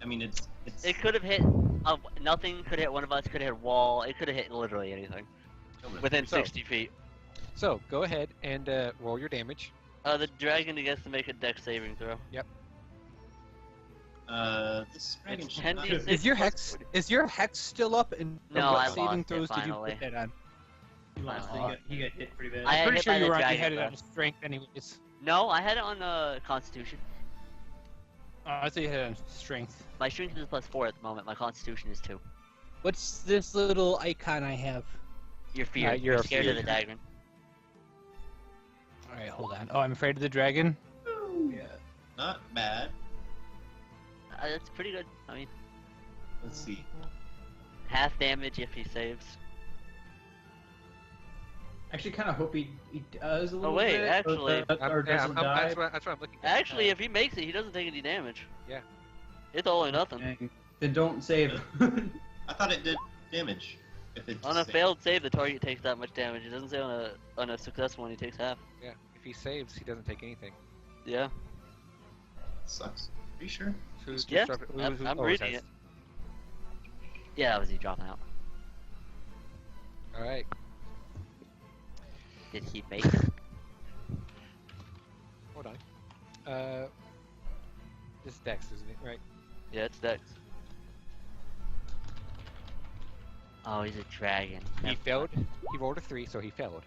I mean, it's. It could have hit. Nothing could hit one of us. Could have hit a wall. It could have hit literally anything. Within So- 60 feet. So go ahead and roll your damage. The dragon gets to make a dex saving throw. This dragon It's should 10 not d6. have- Is your hex still up? And No, what I saving lost it throws did you finally. put that on? He lost. He got hit pretty bad. I I'm had pretty hit sure by you the were dragon, had it bro. on strength anyways. No, I had it on Constitution. I thought you had it on strength. My strength is +4 at the moment. My Constitution is 2. What's this little icon I have? You're feared. you're Scared of feared. the dragon. Alright, hold on. Oh, I'm afraid of the dragon? Yeah. Not bad. That's pretty good. I mean, Let's see. half damage if he saves. Actually, kind of hope he does a little wait, bit. actually- or doesn't die. That's what I'm looking at. Actually, if he makes it, he doesn't take any damage. Yeah. It's all or nothing. Dang. Then don't save. I thought it did damage. If it On a just saved. failed save, the target takes that much damage. It doesn't say on a successful one he takes half. Yeah, if he saves, he doesn't take anything. Yeah. Sucks. Are you sure? Who's Yeah, disrupted- I'm oh, reading that's- Yeah, that was he dropping out. All right. Did he make it? Hold on. This is Dex, isn't it? Right. Yeah, it's Dex. Oh, he's a dragon. He Never failed. mind. He rolled a 3, so he failed.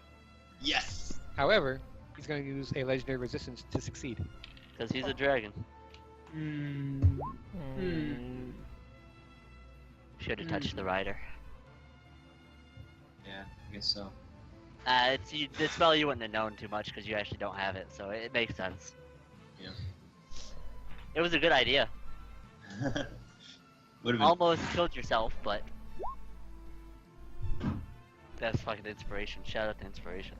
Yes. However, he's going to use a legendary resistance to succeed. Because he's a dragon. Should have touched the rider. Yeah, I guess so. The spell you wouldn't have known too much because you actually don't have it, so it makes sense. Yeah. It was a good idea. Would have been. Almost killed yourself, but That's fucking inspiration. Shout out to inspiration.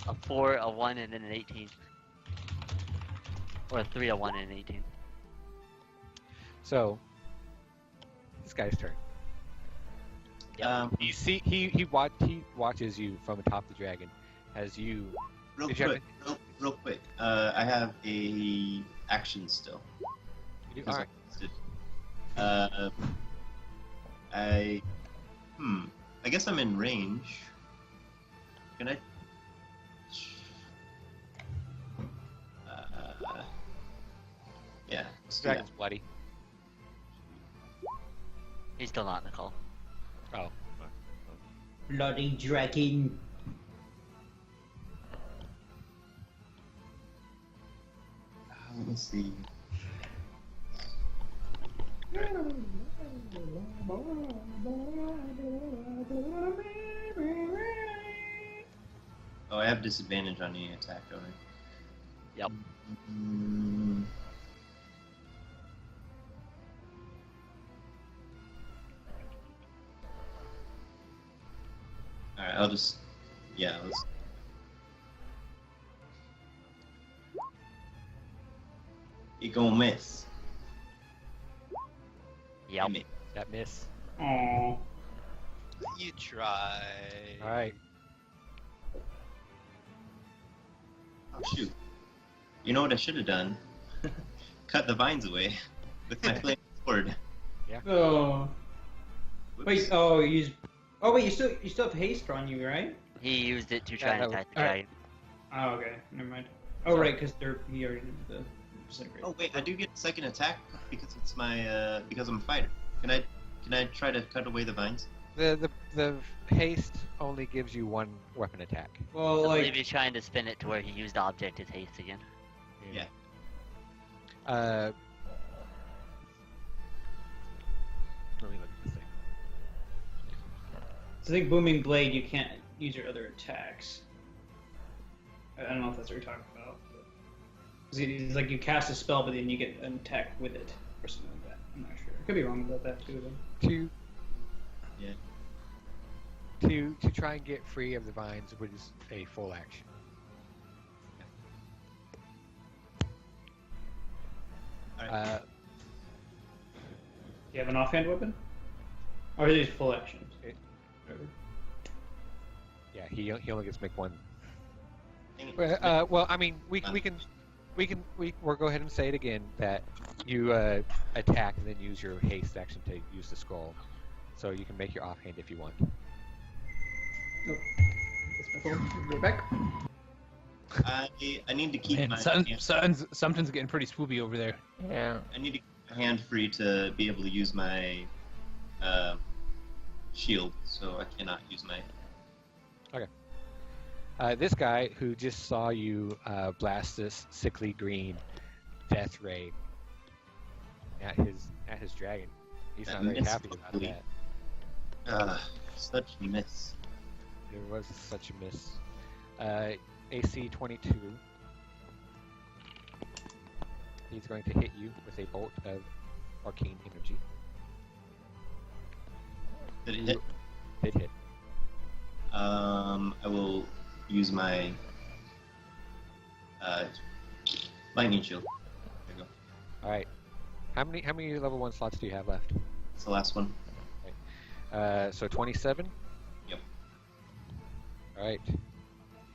A 4, a 1, and then an 18. Or a 3, a 1, and an 18. So, this guy's turn. You see, he watches you from atop the dragon, as you. Real Did you quick, real quick. I have a action still. You do? Because All right. I guess I'm in range. Can I? Yeah. Let's do that. Dragon's bloody. He's still not in the call. Oh. Bloody dragon. Let me see. Oh, I have disadvantage on any attack, don't I? Yep. Alright, I'll just... Yeah, let's... You gonna miss. Yep. That miss. Aww. You try. All right. Oh, shoot. You know what I should have done? Cut the vines away with my flaming sword. Oh. Whoops. Wait. Oh, you use. Oh wait, you still have haste on you, right? He used it to try and that was- attack the alright. dragon. Oh, okay. Never mind. Oh, right, because he already did the disintegrate. Oh wait, I do get a second attack because it's my because I'm a fighter. Can I try to cut away the vines? The haste only gives you one weapon attack. Well, I like. believe he's trying to spin it to where he used the object as haste again. Yeah. Let me look at this thing. So I think booming blade, you can't use your other attacks. I don't know if that's what you're talking about. Because it's like you cast a spell, but then you get an attack with it, or something like that. I'm not sure. I could be wrong about that too. Then. To try and get free of the vines, which is a full action. Alright. Do you have an offhand weapon? Or are these full actions? Yeah, he only gets to make one. Dang it. Well, I mean, we'll go ahead and say it again that you attack and then use your haste action to use the scroll, so you can make your offhand if you want. Oh. That's my phone. Go back. I need to keep Man, my something's getting pretty spoopy over there. Yeah. I need to keep my hand free to be able to use my shield, so I cannot use my. This guy who just saw you blast this sickly green death ray at his dragon, he's That not very miss happy about ugly. that. Such a miss. It was such a miss. AC 22. He's going to hit you with a bolt of arcane energy. Did it hit? Did hit. I will use my lightning shield. There you go. All right. How many level 1 slots do you have left? It's the last one. So 27. Yep. All right.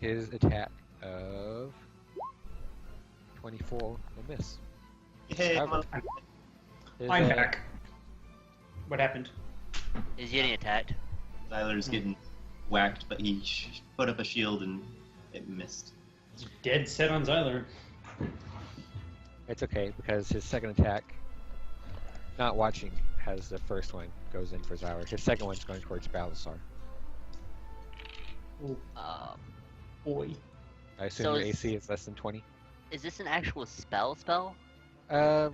His attack of 24 will miss. Yay! However, come on. his, I'm back. What happened? Is he getting attacked? Zyler's getting whacked, but he put up a shield and it missed. Dead set on Zyler. It's okay because his second attack, not watching, has the first one goes in for Zyler. His second one's going towards Balasar. Boy. I assume So your is- AC is less than 20. Is this an actual spell? Or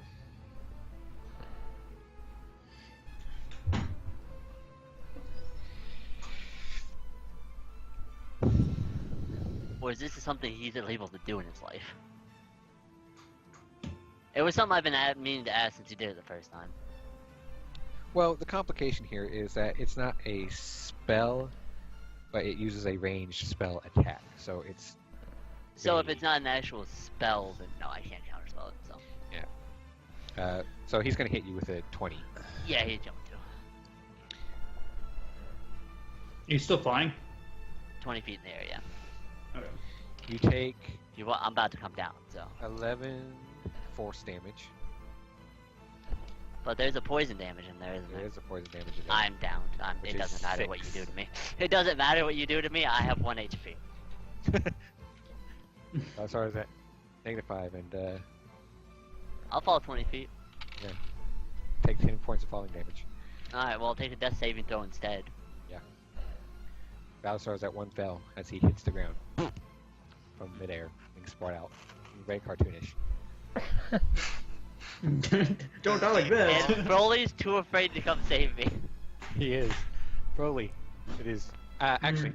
is this something he's able to do in his life? It was something I've been meaning to ask since he did it the first time. Well, the complication here is that it's not a spell, but it uses a ranged spell attack. So it's So if it's not an actual spell, then no, I can't counterspell it. So so he's gonna hit you with a 20. yeah, he's jumping too. He's still flying. 20 feet in the air, yeah. Okay. You take If you want, I'm about to come down. So, 11 force damage. but there's a poison damage in there, isn't There there? is a poison damage in there. I'm down. Which It is doesn't matter what you 6. do to me. It doesn't matter what you do to me. I have 1 HP. Sorry, is that -5 and I'll fall 20 feet. take 10 points of falling damage. Alright, well, I'll take a death saving throw instead. Balasar's at 1 fell as he hits the ground from midair, being spread out. Very cartoonish. Don't die like this. And Broly's too afraid to come save me. He is. Broly. It is. Actually.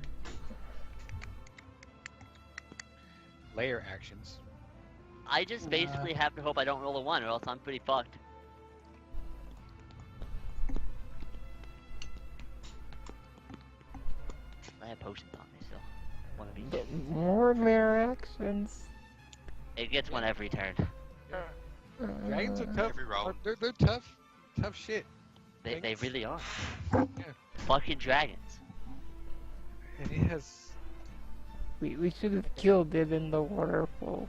Layer actions. I just basically have to hope I don't roll a 1 or else I'm pretty fucked. I have potions on me still. One of each. More lair actions. It gets one every turn. Dragons are tough. Every round. They're tough. Tough shit. They Thanks. really are. Yeah. Fucking dragons. And it has. We should have killed it in the waterfall.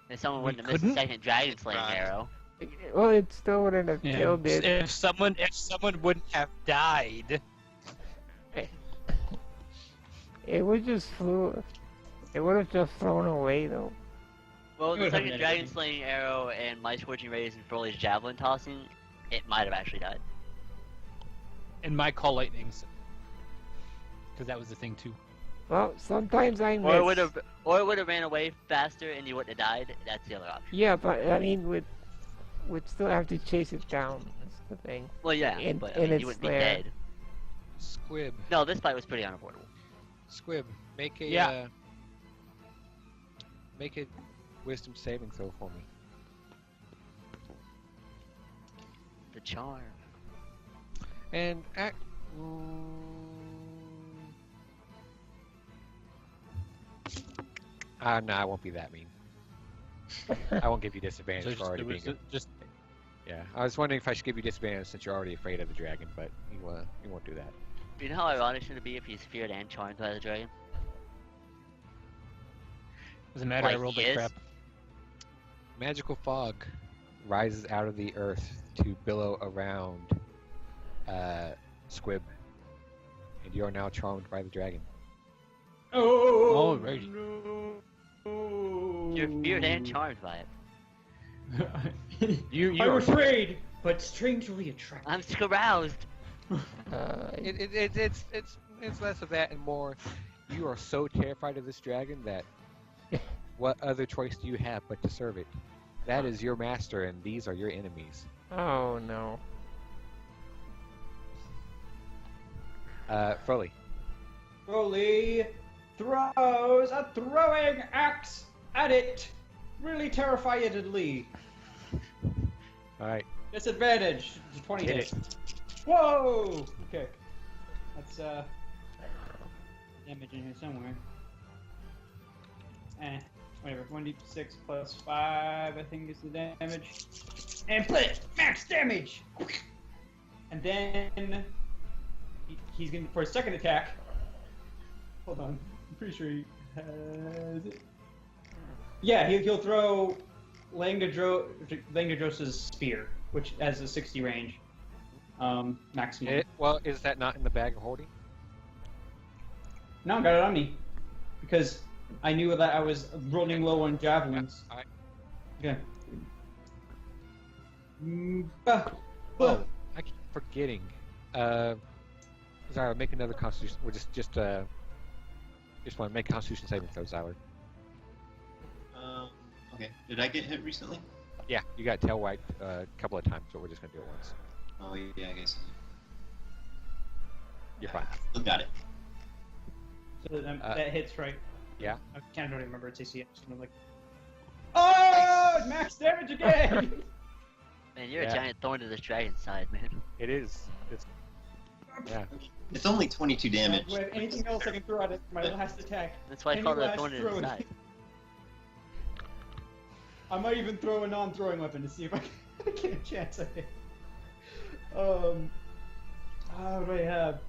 We If someone wouldn't have missed couldn't? a second dragon slaying Right. arrow. Well, it still wouldn't have killed it. If someone wouldn't have died, It would just flew. It would have just thrown away though. Well, It the would have second been dragon anything. slaying arrow and my scorching rays and Broly's javelin tossing, it might have actually died. and my call lightnings, because that was the thing too. Well, sometimes I miss. Or it would have ran away faster and you wouldn't have died. That's the other option. Yeah, but I mean, we'd still have to chase it down. That's the thing. Well, yeah, In- but in I mean, its you wouldn't be lair. dead. Squib. No, this fight was pretty unavoidable. Squib. Make a. Yeah. Make a wisdom saving throw for me. The charm. And no, I won't be that mean. I won't give you disadvantage for already being. Just Yeah, I was wondering if I should give you disadvantage since you're already afraid of the dragon, but you won't do that. You know how ironic should it be if he's feared and charmed by the dragon? doesn't matter. I Like rolled he like is? crap. Magical fog rises out of the earth to billow around Squib, and you are now charmed by the dragon. Oh, Alrighty. no. You're feared and charmed by it. You I'm are afraid, but strangely attracted. I'm aroused. It's less of that and more. You are so terrified of this dragon that what other choice do you have but to serve it? That is your master, and these are your enemies. Oh no. Froley. Broly throws a throwing axe at it, really terrifiedly. All right. Disadvantage. 20 Hit hit. Whoa! Okay. That's damage in here somewhere. Whatever. 1d6 plus 5, I think is the damage. And split! Max damage! And then he's going for a second attack. Hold on. I'm pretty sure he has it. Yeah, he'll throw Langdadros's spear, which has a 60 range. Maximum. Well, is that not in the bag of holding? No, I got it on me. Because I knew that I was rolling low on javelins. All right. Okay. Oh, I keep forgetting. Zyra, make another constitution. We'll just want to make constitution saving throw, Zyra. Okay. Did I get hit recently? Yeah, you got tail wiped a couple of times, so we're just gonna do it once. Oh yeah, I guess. You're fine. Still got it. So that hits, right? Yeah. I can't really remember its AC. I'm like, oh, it's max damage again! Man, you're Yeah. a giant thorn to this dragon's side, man. It is. It's yeah. It's only 22 damage. Do I have anything else I can throw at it for my last attack? That's why I Any call it a last thorn in the throw? side. I might even throw a non-throwing weapon to see if I can get a chance at it. What do I have?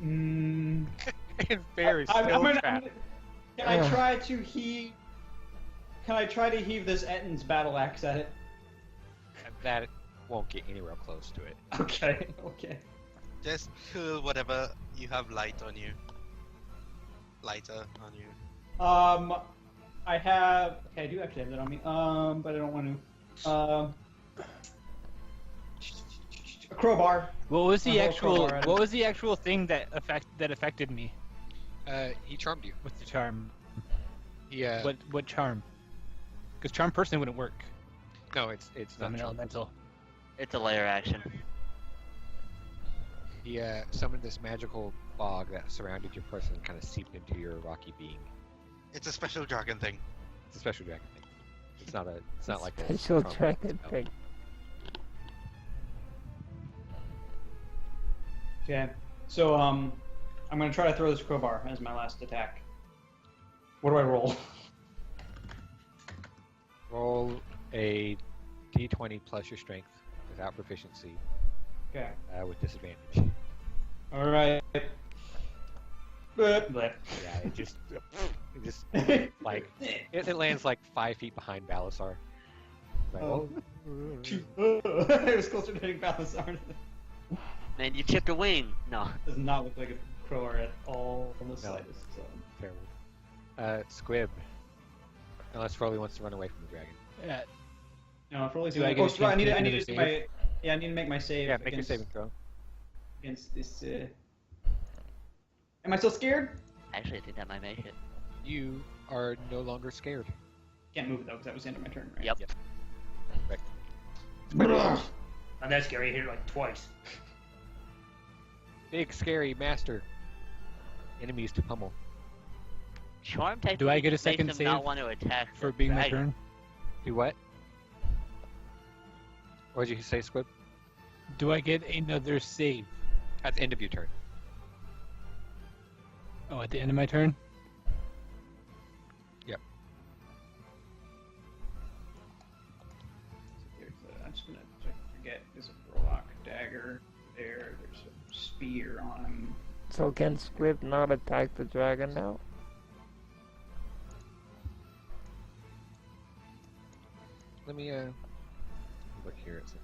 And Faer is I'm still gonna- trapped. Can I try to heave? Can I try to heave this Ettin's battle axe at it? That won't get anywhere close to it. Okay. Okay. Just kill whatever you have light on you. Lighter on you. I have. Okay, I do actually have that on me. But I don't want to. A crowbar. What was the My whole actual? crowbar at What him. was the actual thing that affected me He charmed you. with the charm? Yeah. What charm? Because charm personally wouldn't work. No, it's I'm not an charmed. elemental. It's a lair action. He summoned this magical fog that surrounded your person and kind of seeped into your rocky being. It's a special dragon thing. It's a special dragon thing. It's not a. It's not like a Special charm dragon spell. thing. Okay. So I'm gonna try to throw this crowbar as my last attack. What do I roll? Roll a d20 plus your strength without proficiency Okay. with disadvantage. All right. Bleh. Yeah, it just like it lands like 5 feet behind Balasar. Like, Oh. oh. It was closer to hitting Balasar. Man, you chipped a wing. No. Does not look like a crowbar at all on the slightest. So. Terrible. Squib. Unless Froley wants to run away from the dragon. Yeah. No, for Do I get a chance I need to to, I make need to another do my. Yeah, I need to make my save. Yeah, make your against, saving throw. against this. Am I still scared? Actually, I think that might make it. You are no longer scared. Can't move though, because that was the end of my turn, right? Yep. Not that scary. I hit it like twice. Big scary master. Enemies to pummel. Charm technically Do I get a makes second him save not want to attack For the being my dragon. turn. Do what? What did you say, Squib? Do I get another save? At the end of your turn. Oh, at the end of my turn? I'm just gonna forget. There's a rock dagger there. There's a spear on him. So can Squib not attack the dragon now? Let me look here. It says.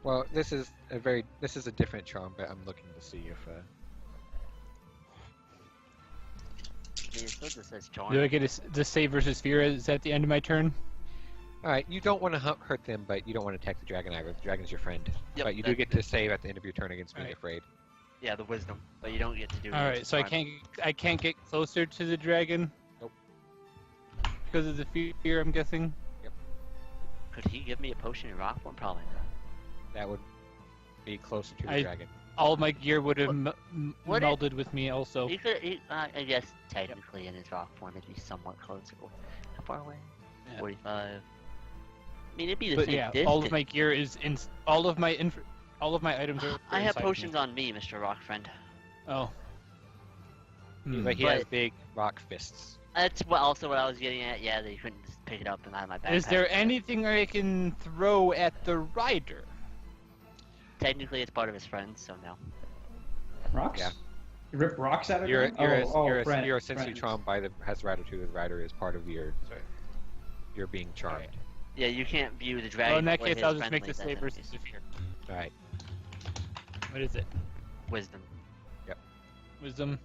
Well, this is a different charm, but I'm looking to see if I mean, it still just says charm. Do I get the save versus fear? Is at the end of my turn? All right, you don't want to hurt them, but you don't want to attack the dragon either. The dragon's your friend. Yep, But you do get to save at the end of your turn against being Alright. afraid. Yeah, the wisdom, but you don't get to do. All right, so I can't get closer to the dragon. Nope. Because of the fear, I'm guessing. Could he give me a potion in rock form? Probably not. That would be closer to the I- dragon. All of my gear would have What if- melded with me also. He could. I guess technically in his rock form, it'd be somewhat closer. How far away? Yeah. 45. I mean, it'd be the But same yeah, distance. all of my gear is in. All of my items are. I have inside potions me. on me, Mr. Rock Friend. Oh. Hmm. But he But- has big rock fists. That's also what I was getting at. Yeah, that you couldn't just pick it up and out of my backpack. Is there anything I can throw at the rider? Technically, it's part of his friends, so no. Rocks? Yeah. You rip rocks out of You're him? Friend, you're essentially friend. charmed by the has rider to the rider is part of your. You're being charmed. Yeah, you can't view the dragon. Well, in that or case, his I'll just make the friendlies save as versus enemies. the fear. All right. What is it? Wisdom. Wisdom.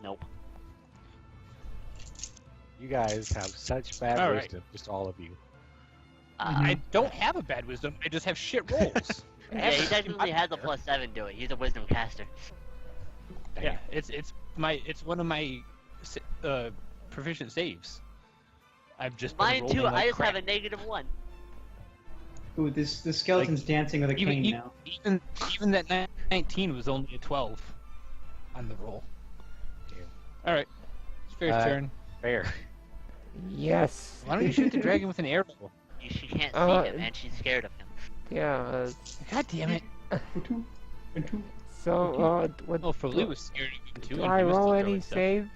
Nope. You guys have such bad All right. wisdom, just all of you. I don't have a bad wisdom. I just have shit rolls. Yeah, he technically has a +7 to it. He's a wisdom caster. Yeah, it's one of my proficient saves. I've just been Mine rolling too. like I just crap. have a -1. Ooh, this skeleton's dancing with a cane now. Even that 19 was only a 12 on the roll. All right, it's Fair's turn. Fair. Yes. Why don't you shoot the dragon with an arrow? She can't see him, and she's scared of him. Yeah. God damn it! And two. So, what? Oh, Falu was scared of him too. Do and I he was roll still any throwing stuff. save?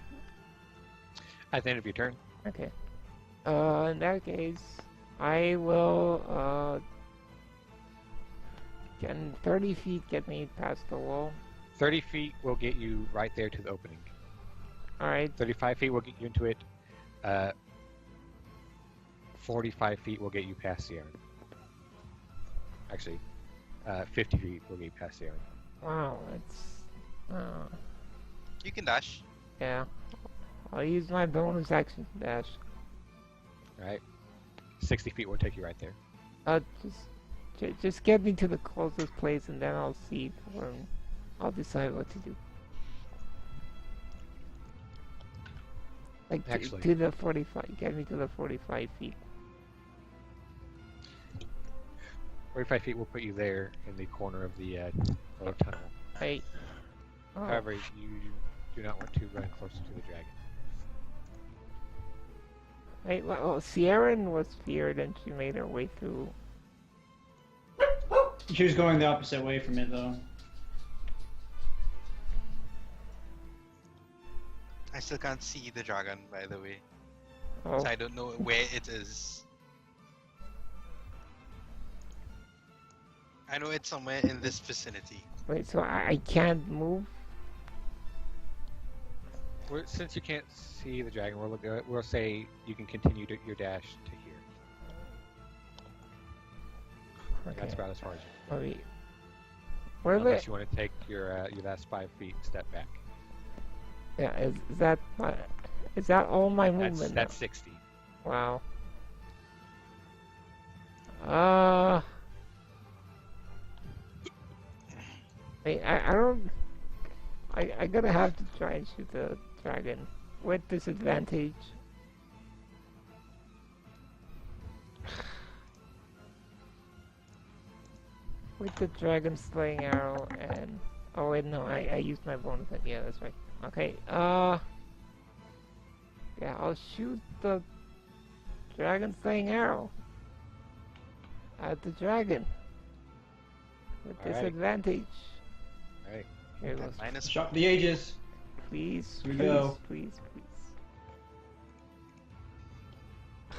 At the end of your turn. Okay. In that case, I will, can 30 feet get me past the wall? 30 feet will get you right there to the opening. Alright, 35 feet will get you into it. 45 feet will get you past the iron. Actually, 50 feet will get you past the iron. wow, that's, You can dash. yeah. I'll use my bonus action to dash. Right? 60 feet will take you right there. Just get me to the closest place and then I'll see, I'll decide what to do. Like, Actually- to the 45, get me to the 45 feet. 45 feet will put you there in the corner of the little tunnel. Hey. Oh. However, you do not want to run closer to the dragon. Hey, well, Sierran was feared and she made her way through. She was going the opposite way from it, though. I still can't see the dragon, by the way. Oh, So I don't know where it is. I know it's somewhere in this vicinity. wait, so I can't move? Since you can't see the dragon, we'll say you can continue your dash to here. Okay. That's about as far as you Let me... Where the... Unless you want to take your last 5 feet, step back. Yeah, is that my... Is that all my movement? That's 60. Wow. I don't... I gotta have to try and shoot the dragon with disadvantage. With the dragon slaying arrow and... Oh wait, no, I used my bonus. Yeah, that's right. Okay, yeah, I'll shoot the dragon slaying arrow at the dragon with All right. disadvantage. Alright. Here goes. Minus Shock the ages. Please, Here we please, go. please, please.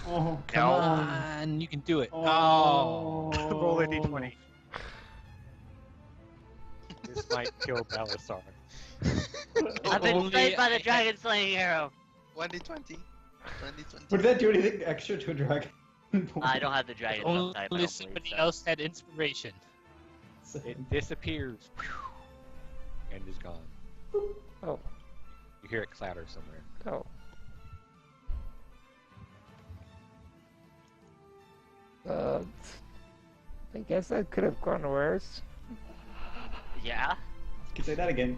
Oh, come Come on. on, you can do it. Oh. Roll a d20. This might kill Balasar. I've been Only slayed by the I- dragon slaying arrow. 1d20. 1d20. Would that do anything extra to a dragon? I don't have the dragon Only type. I don't somebody believe so. else had inspiration. It disappears and is gone. Oh, You hear it clatter somewhere. oh. I guess that could have gone worse. Yeah. Can say that again.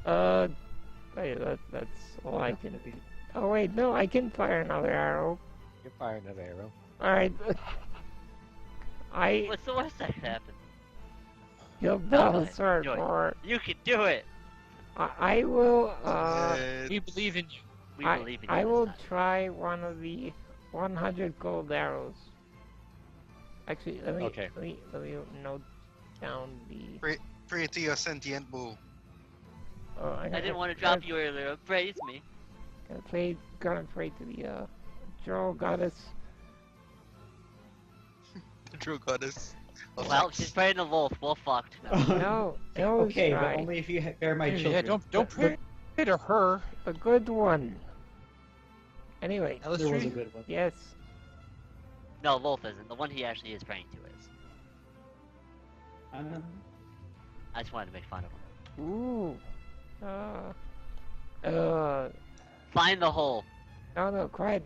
Wait, that's all I can do. Oh wait, no, I can fire another arrow. You can fire another arrow. Alright. I What's the worst that could happen? killed No, Balasar do it. for... You can do it. I will, We believe in you. We I believe in you. I this will time. try one of the 100 gold arrows. Actually, let me Okay. let me note down the. Pray to your sentient bull. Oh, I didn't want to drop you earlier. Praise me. Gonna pray to the Drow goddess. The true goddess. of Well, sex. she's praying to wolf. We're fucked. No. No, no, Okay, try. but only if you bear my children. Yeah, don't pray to her. A good one. Anyway, There was a good one. yes. No, wolf isn't. The one he actually is praying to is. I just wanted to make fun of him. Ooh. Find the hole. No, quiet.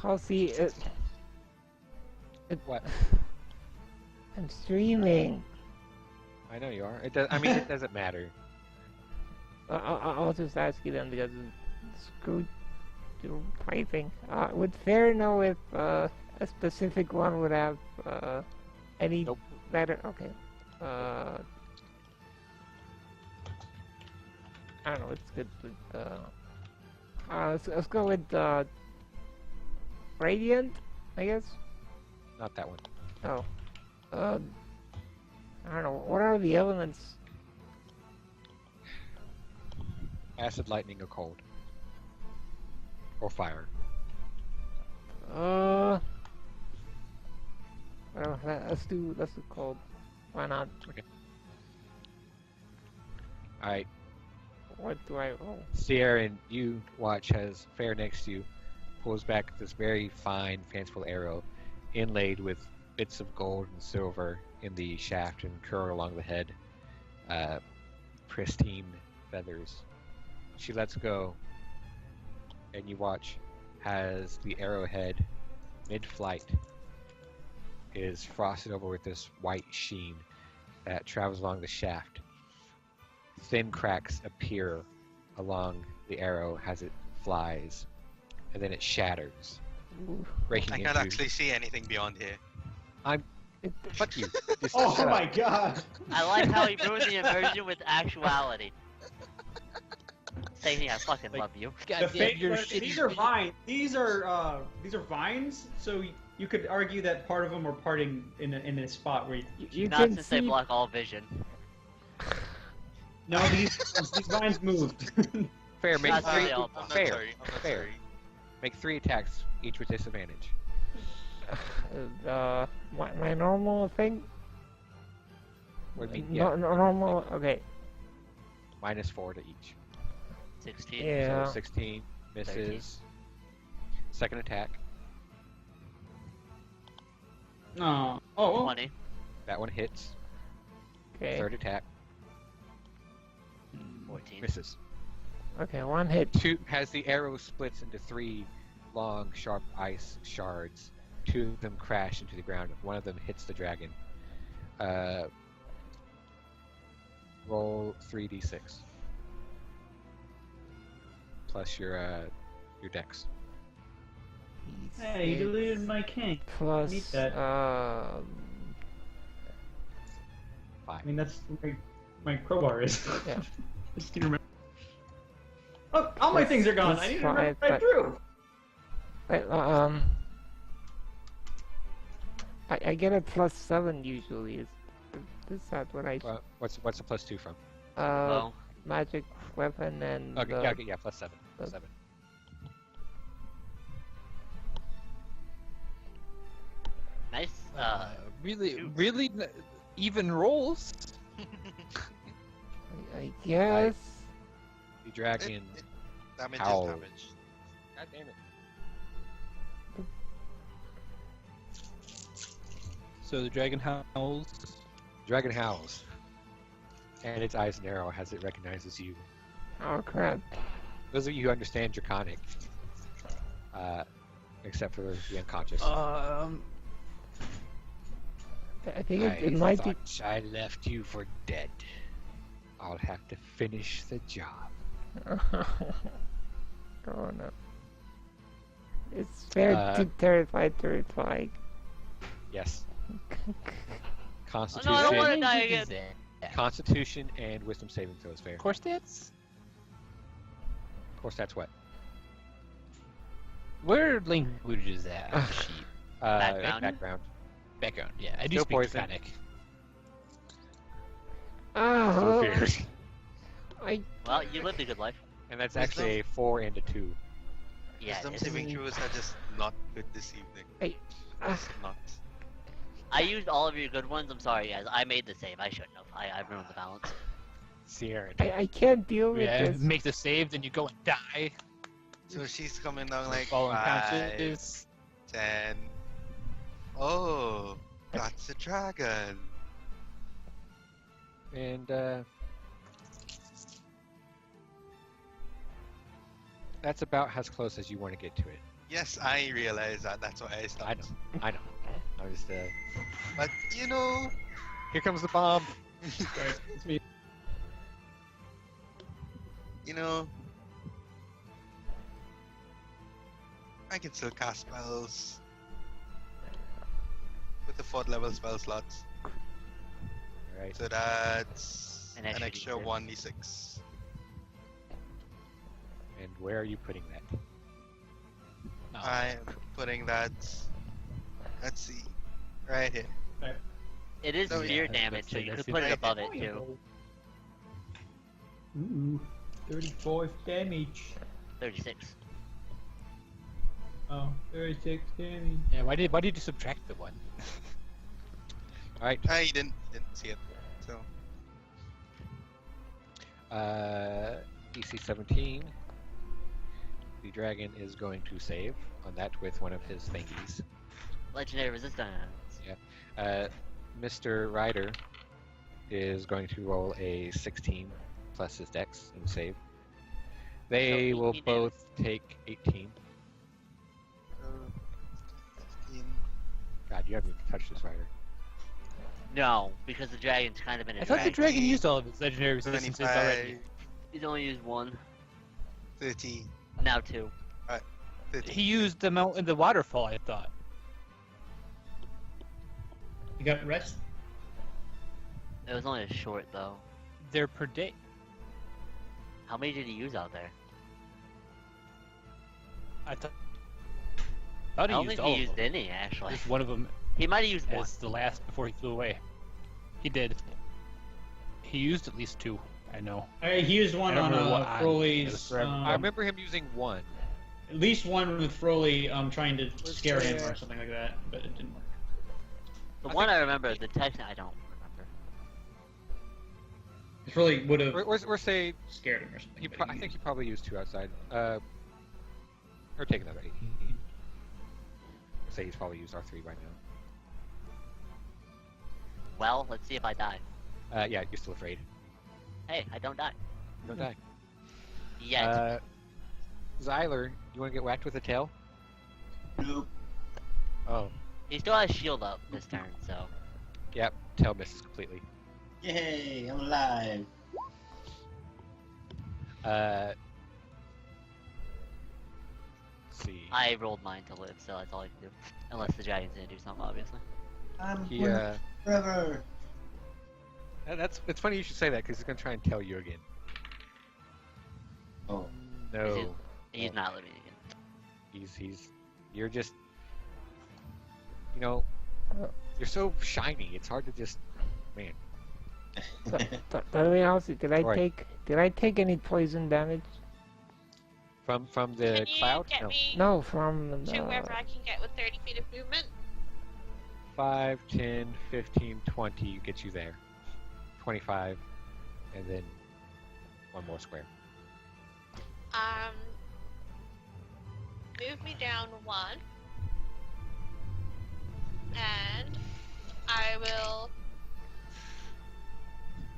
I'll see it. What? I'm streaming. I know you are. It does. I mean, it doesn't matter. I'll just ask you then because screw your typing. Would Fair know if a specific one would have any Nope. better? Okay. I don't know. It's good with. Let's go with Radiant, I guess. Not that one. Oh. I don't know. What are the elements? Acid, lightning, or cold. Or fire. Well, let's do cold. Why not? Alright. What do I roll? Sierra, and you watch as Fair next to you pulls back this very fine, fanciful arrow inlaid with bits of gold and silver in the shaft and curl along the head. Pristine feathers. She lets go, and you watch as the arrowhead, mid-flight, is frosted over with this white sheen that travels along the shaft. Thin cracks appear along the arrow as it flies, and then it shatters, breaking I into... can't actually see anything beyond here. Fuck you. Just Oh shut my up. god! I like how he ruined the immersion with actuality. Saying I fucking love you. The these are vines. These are vines. So you could argue that part of them are parting in a spot where You Not can since they see. block all vision. no, these vines moved. Fair, make Not three. really all I'm not Fair, sorry. I'm not fair. sorry. Make 3 attacks, each with disadvantage. My normal thing. What do you mean? Yeah, Normal. Okay. -4 to each. 16. Yeah. So 16 misses. Second attack. No. Oh. 20. That one hits. Okay. Third attack 14. misses. Okay. One hit. Two has the arrow splits into 3 long, sharp ice shards. 2 of them crash into the ground. One of them hits the dragon. Roll 3d6 plus your dex. Hey, you deleted my king. Plus. Need that. 5. I mean, that's where my crowbar is. Yeah. I just didn't remember. Oh, all my things are gone. I need to remember what I drew. Wait, I get a +7 usually. Is that what I? What's the +2 from? Oh. Magic weapon and. Okay, yeah, +7. the- +7. Nice. Really even rolls. I guess. The dragon. Damage Ow. is damage. God damn it. So the dragon howls. Dragon howls, and its eyes narrow as it recognizes you. Oh crap! Those of you who understand Draconic, except for the unconscious. I think it I might be. thought I left you for dead. I'll have to finish the job. Oh no! It's fair to terrified to reply. Yes. Oh, Constitution. no, I don't want to die again. Constitution and Wisdom saving throws fair. Core stats? Of course, that's what. Where language is that? Sheet. Background? Background. Background. Yeah, I do Still speak poison. Draconic. Oh, Fear. I Well, you lived a good life. And that's actually a 4 and a 2. Yeah. Wisdom it is. saving throws are just not good this evening. Hey. Just not. I used all of your good ones. I'm sorry, guys. I made the save. I shouldn't have. I ruined the balance. Sierra. I can't deal with Yeah, this. make the save, then you go and die. So she's coming down like Fall 5, unconscious. 10. Oh, that's a dragon. And That's about as close as you want to get to it. Yes, I realize that. That's why I stopped. I know. I was But you know, here comes the bomb. Right, it's me. you know, I can still cast spells with the 4th level spell slots. Alright. So that's An an extra extra D6. 1d6. And where are you putting that? No. I am putting that. Let's see, right here. It is No, fear yeah, damage, so you that's could put it right above there. it too. Ooh, 35 damage. 36. Oh, 36 damage. Yeah, why did you subtract the one? Alright. I didn't see it. So DC 17. The dragon is going to save on that with one of his thingies. Legendary resistance. Mr. Ryder is going to roll a 16 plus his dex and save. They So will 18 both take 18. 15. God, you haven't even touched this, Ryder. No, because the dragon's kind of in a I thought the dragon. dragon used all of its legendary resistances already. 25, He's only used one. 30, Now two. 30. He used them out in the waterfall, I thought. You got rest? It was only a short though. They're per day. How many did he use out there? I thought I he don't used think all he of used them. any actually. Just one of them He might have used one. as the last before he flew away. He did. He used at least 2. I know. He used one I don't on remember what Froley's. it was forever. I remember him using one. At least one with Froley trying to Where's scare him Faer? or something like that, but it didn't work. The I one think- I remember, the text I don't remember. Froley would have Or say scared him or something. he. but I think he probably used 2 outside. Or take another 18. Say he's probably used R3 right Well, let's see if I die. now. Yeah, you're still afraid. Hey, I don't die. You don't die. Yet. Xyler, you want to get whacked with a tail? Nope. Oh, He still has shield up this turn, so. yep. Tail misses completely. Yay, I'm alive. Let's see. I rolled mine to live, so that's all I can do. Unless the dragon's gonna do something, obviously. I'm He, forever. it's funny you should say that because he's gonna try and tell you again. Oh. No, He's Oh. not living again. you're just, you're so shiny. It's hard to just, man. Tell me, Elsie, did I Right. take any poison damage? From the Can you cloud? get No. me No, from to wherever I can get with 30 feet of movement? 5, 10, 15, 20 gets you there. 25, and then one more square. Move me down 1. And I will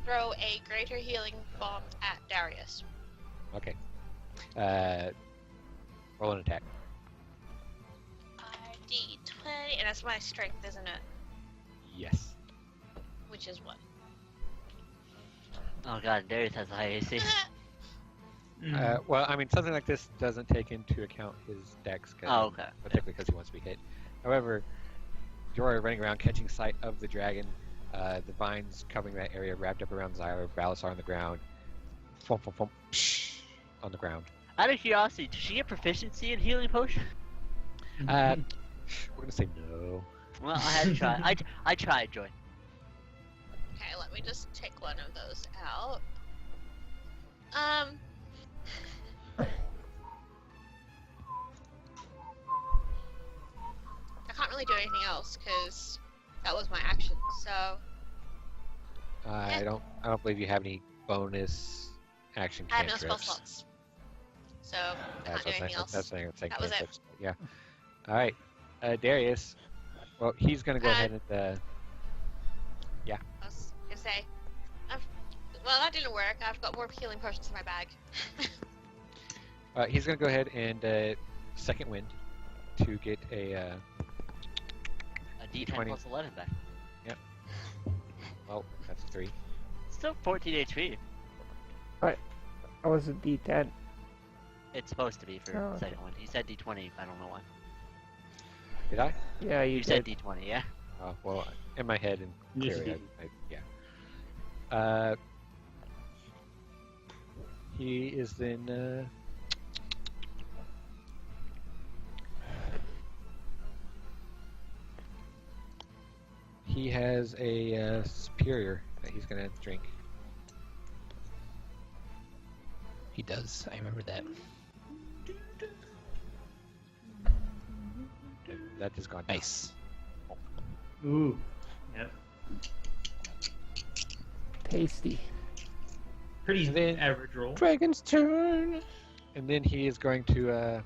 throw a greater healing bomb at Darius. Okay. Roll an attack. D20, and that's my strength, isn't it? Yes. Which is 1. Oh god, Darius has high AC. Well, I mean, something like this doesn't take into account his dex, Oh, okay. particularly because he wants to be hit. However, you're running around catching sight of the dragon. The vines covering that area wrapped up around Xyler. Balasar on the ground. Thump, thump, thump, psh, on the ground. Out of curiosity, does she get proficiency in healing potion? We're gonna say no. Well, I had to try. I tried, Joy. Okay, let me just take one of those out. I can't really do anything else because that was my action. So I don't believe you have any bonus action I have no cantrips. spell slots. So I That's can't do what I'm anything saying. else. That's what I'm saying. That was it. Cantrips. Yeah. All right. Darius. Well, he's gonna go ahead and. I was gonna say, well, that didn't work. I've got more healing potions in my bag. He's gonna go ahead and second wind to get a D10 D20. plus 11 back. well, that's 3. Still 14 HP. I was a D10. It's supposed to be for Oh, the second one. He said D20, I don't know why. Did I? Yeah, You said did. D20, yeah? Oh, well, in my head and You clearly, said yeah. He is then. He has a superior that he's gonna drink. He does. I remember that. That just gone down. Nice. Ooh. Yep. Tasty. Pretty then- average roll. Dragon's turn. And then he is going to. I'm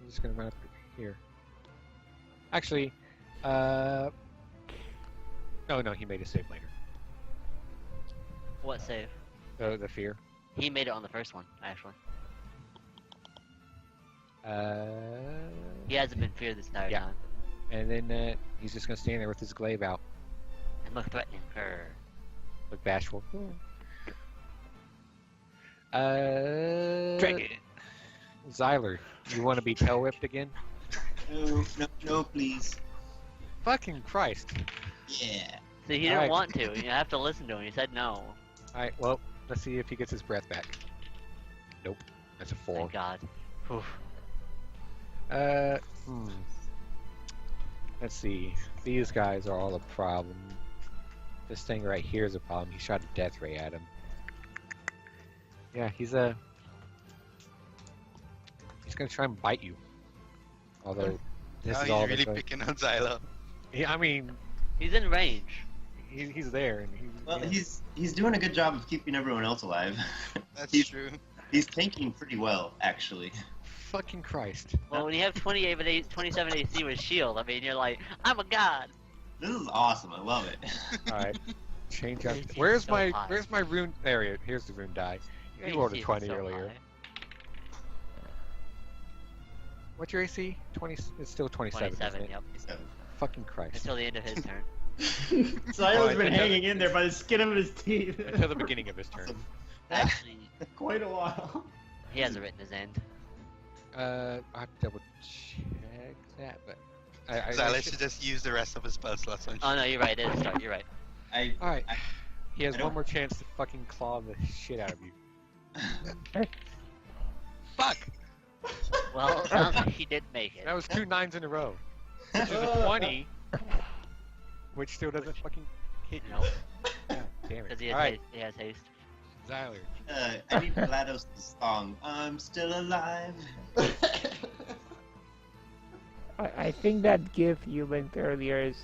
just gonna run up here. Actually, oh no, he made a save later. What save? The fear. He made it on the first one, actually. He hasn't been feared this entire Yeah. time. And then he's just gonna stand there with his glaive out, And look threatening. Grr. look bashful. Dragon. Xyler, you want to be tail whipped again? No, please. Fucking Christ! Yeah. See, he didn't Alright. want to. You have to listen to him. He said no. All right, well, let's see if he gets his breath back. Nope, that's a 4. Thank God. Whew. Let's see. These guys are all a problem. This thing right here is a problem. He shot a death ray at him. Yeah, he's gonna try and bite you. Although this Now is he's all really that's going. picking on Xylo. Yeah, I mean, He's in range. he's there, and Well, yeah. he's doing a good job of keeping everyone else alive. That's He's- true. He's tanking pretty well, actually. Fucking Christ. Well, when you have 27 AC with shield, I mean, you're like, I'm a god. This is awesome. I love it. All right, change up. AC is Where's so my high. Where's my rune? There he is. Here's the rune die. Your You rolled a AC is 20 so earlier. high. What's your AC? 20. It's still 27. 27, isn't it? yep. Fucking Christ. Until the end of his turn. Silas been until- hanging in there by the skin of his teeth. Until the beginning of his turn. Awesome. Actually, Quite a while. he has it written his end. I have to double check that, but I Xylo should- should just use the rest of his spell slots on Oh no, you're right. It is start. You're right. All right. I- He has I one don't- more chance to fucking claw the shit out of you. Fuck! Well, it sounds like he did make it. That was 2 9s in a row. Which is a 20, which still doesn't fucking hit you. Nope. God damn Because it. he, All right, he has haste. Xyler. I need GLaDOS' song. I'm still alive. I think that gif you linked earlier is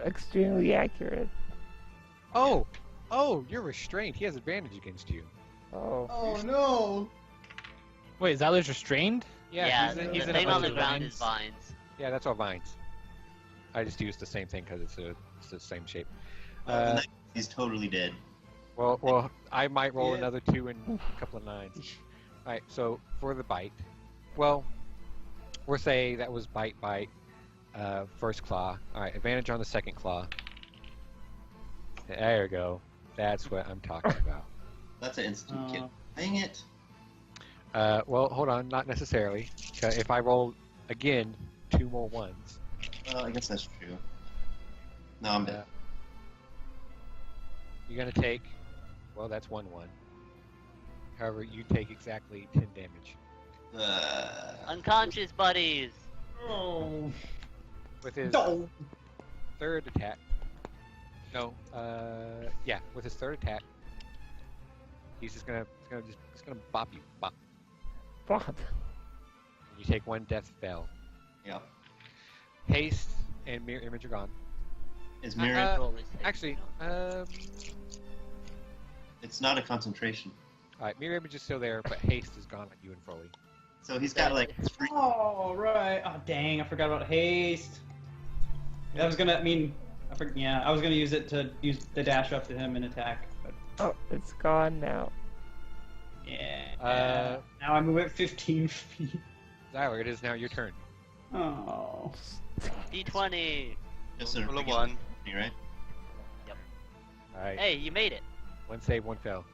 extremely accurate. Oh, you're restrained. He has advantage against you. Oh. Oh no! Wait, Xyler's restrained? Yeah, the he's in a thing on bunch the of ground vines. is vines. Yeah, that's all vines. I just used the same thing because it's the same shape. He's totally dead. Well, I might roll Yeah. another 2 and a couple of 9s. All right, so for the bite, well, we'll say that was bite, first claw. All right, advantage on the second claw. There you go. That's what I'm talking about. That's an instant kill. Dang it. Well, hold on, not necessarily. If I roll again 2 more 1s, Well, I guess that's true. No, I'm dead. you're gonna take. Well, that's 1 1. However, you take exactly 10 damage Unconscious buddies. Oh. with his No. third attack. No, yeah, with his third attack, he's just gonna bop you. Bop. Fuck. You take 1 death spell. Yep. Haste and mirror image are gone. Is mirror? Uh, Roll his haste, Actually, you know. It's not a concentration. all right, mirror image is still there, but haste is gone on you and Foley. So he's got like 3. Oh right. Oh dang! I forgot about haste. I was gonna. I was gonna use it to use the dash up to him and attack. But Oh, it's gone now. yeah. Uh, I move at 15 feet. Zyler, it is now your turn. Oh. D20. Just a Roll a regular 1. right? Alright. Hey, you made it. One save, one fail.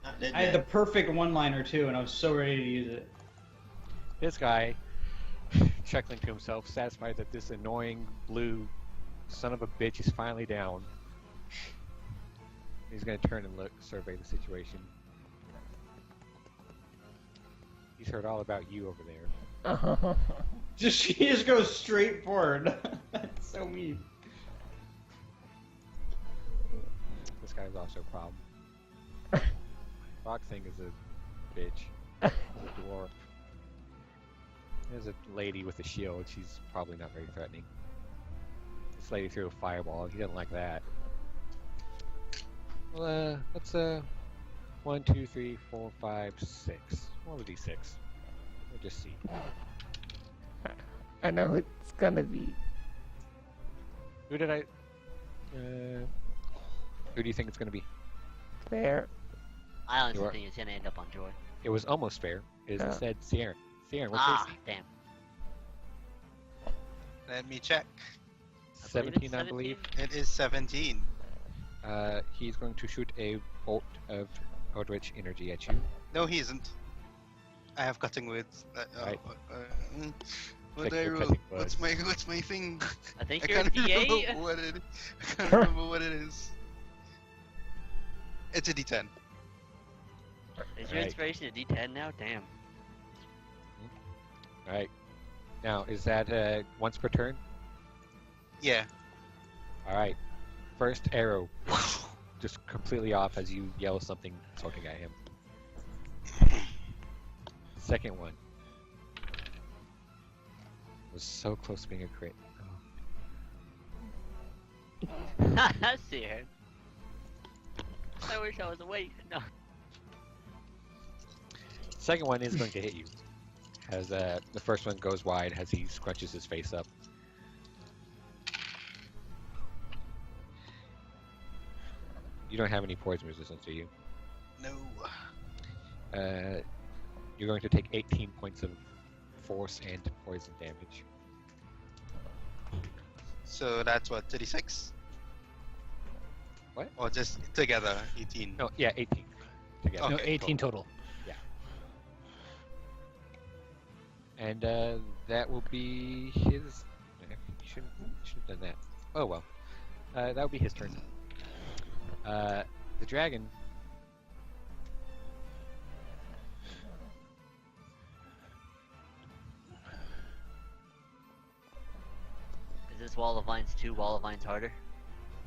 Not dead I had the yet. perfect one-liner too, and I was so ready to use it. This guy, chuckling to himself, satisfied that this annoying blue son of a bitch is finally down. He's gonna turn and look, survey the situation. He's heard all about you over there. She just goes straight forward. That's so mean. This guy's also a problem. Rock thing is a bitch. He's a dwarf. There's a lady with a shield. She's probably not very threatening. This lady threw a fireball. He doesn't like that. Well, let's 1, 2, 3, 4, 5, 6. What would be 6? We'll just see. I know it's gonna be. Who did I? Who do you think it's gonna be? Fair. I honestly You are- think it's gonna end up on Joy. It was almost fair. It Yeah. said Sierra. Sierra, what's Ah, AC? damn. Let me check. I believe it's 17, I believe. It is 17. He's going to shoot a bolt of Eldritch energy at you. No, he isn't. I have cutting words. Right. What Check I your roll? cutting What's words. my thing? I think I you're a can't PA. remember what it. I can't remember what it is. It's a D10. Is your Right. inspiration a D10 now? Damn. Alright. Now, is that once per turn? Yeah. Alright. First arrow. Just completely off as you yell something insulting at him. Second one. Was so close to being a crit. Oh. I see her. I wish I was awake. No. Second one is going to hit you. As the first one goes wide as he scrunches his face up. You don't have any poison resistance, do you? No. You're going to take 18 points of force and poison damage. So that's what, 36? What? Or just together, 18? No, yeah, 18 together. No, Okay, 18 total. And that will be his. You shouldn't have done that. Oh well. That will be his turn. The dragon. Is this Wall of Vines 2, Wall of Vines harder?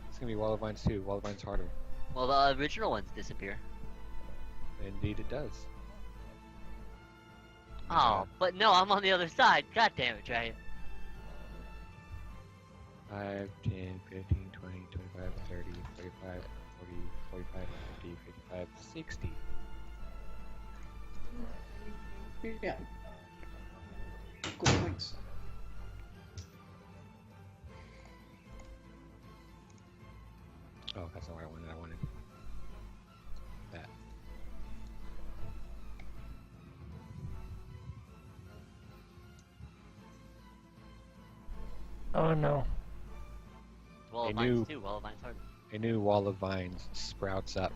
It's gonna be Wall of Vines 2. Wall of Vines harder. Well, the original ones disappear. Indeed, it does. Oh, but no, I'm on the other side. God damn it, Dragon. 5, 10, 15, 20, 25, 30, 35, 40, 45, 50, 55, 60. Yeah. Cool, thanks. Oh, that's not what I wanted. I wanted that. Oh no. Wall I of Vines knew- 2, Wall of Vines harder. A new wall of vines sprouts up,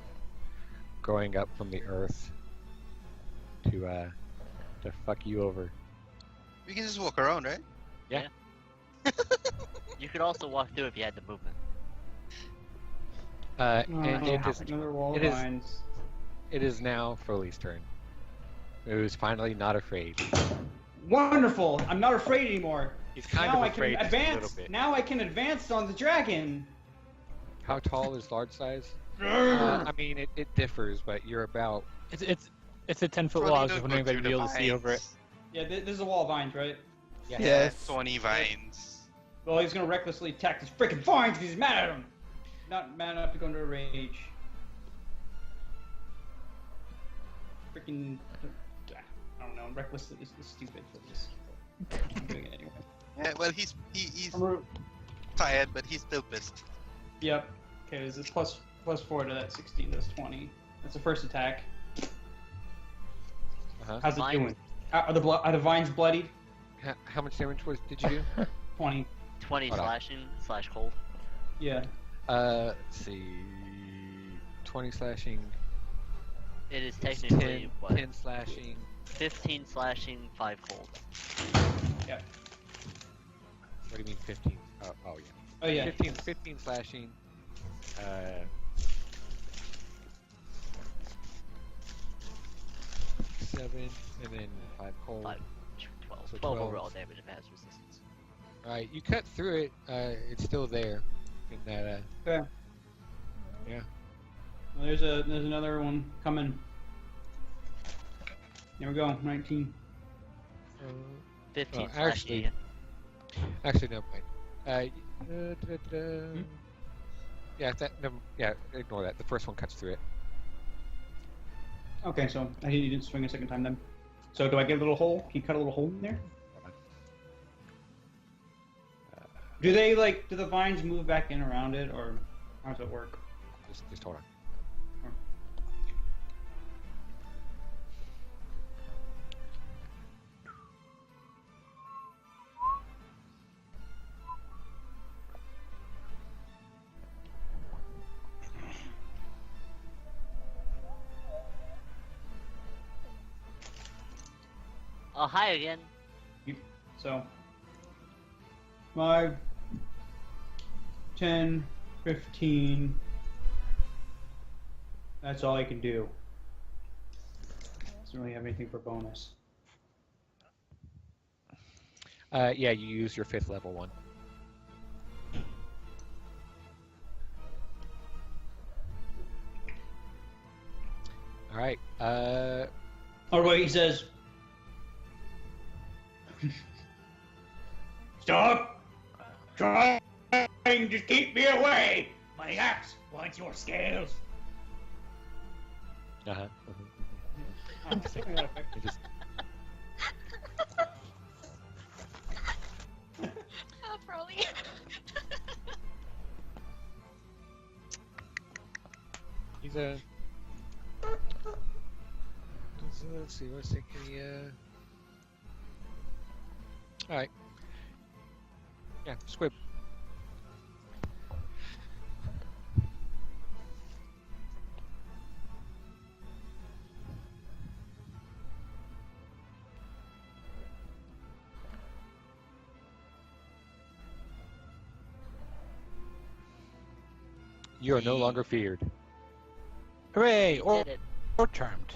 growing up from the earth to fuck you over. We can just walk around, right? You could also walk through if you had the movement. And it is, Another wall it of is- vines. it is now Foley's turn. Who's finally not afraid. Wonderful! I'm not afraid anymore. He's kind now of I can afraid just a advance. little bit. Now I can advance on the dragon. How tall is large size? I mean, it differs, but you're about. It's a 10-foot Probably wall. I was don't just go wondering if I'd through be the able to see over it. vines. Yeah, this is a wall of vines, right? Yeah. Yes. 20 vines. Well, he's gonna recklessly attack this freaking vines because he's mad at him. Not mad enough to go into a rage. Freaking. I don't know. Reckless is stupid for this. I'm doing it anyway. Yeah, well, he's I'm ro- tired, but he's still pissed. Yep. Okay, this is plus 4 to that 16. That's 20. That's the first attack. How's it Vines- doing? Are the vines bloodied? How much damage did you do? 20. 20 Hold on. slashing / cold. Yeah. Let's see. 20 slashing. It is 10, technically what? 10 slashing. 15 slashing, 5 cold. Yeah. What do you mean 15? Oh yeah. Oh yeah. 15 slashing. 7, and then 5 cold. 5, 12. So 12 12. overall damage if it has resistance. Alright, you cut through it. It's still there. In that. Okay. Yeah. Well, there's another one coming. There we go. 19. 15 Oh, slashing actually- again. Actually, never mind. Yeah, ignore that. The first one cuts through it. Okay, so he didn't swing a second time then. So do I get a little hole? Can you cut a little hole in there? Hold on. Do the vines move back in around it, or how does it work? Just hold on. Oh, hi again. So 5, 10, 15. That's all I can do. Doesn't really have anything for bonus. Yeah, you use your 5th level one. Alright, Or wait, he says, "Stop trying to keep me away. My axe wants your scales." uh-huh. I'm sorry, that effect. You just, Oh, Broly. he's a... Let's see, what's taking the, Alright. Yeah, squib. You are no longer feared. Hooray! You Or, did it. or charmed.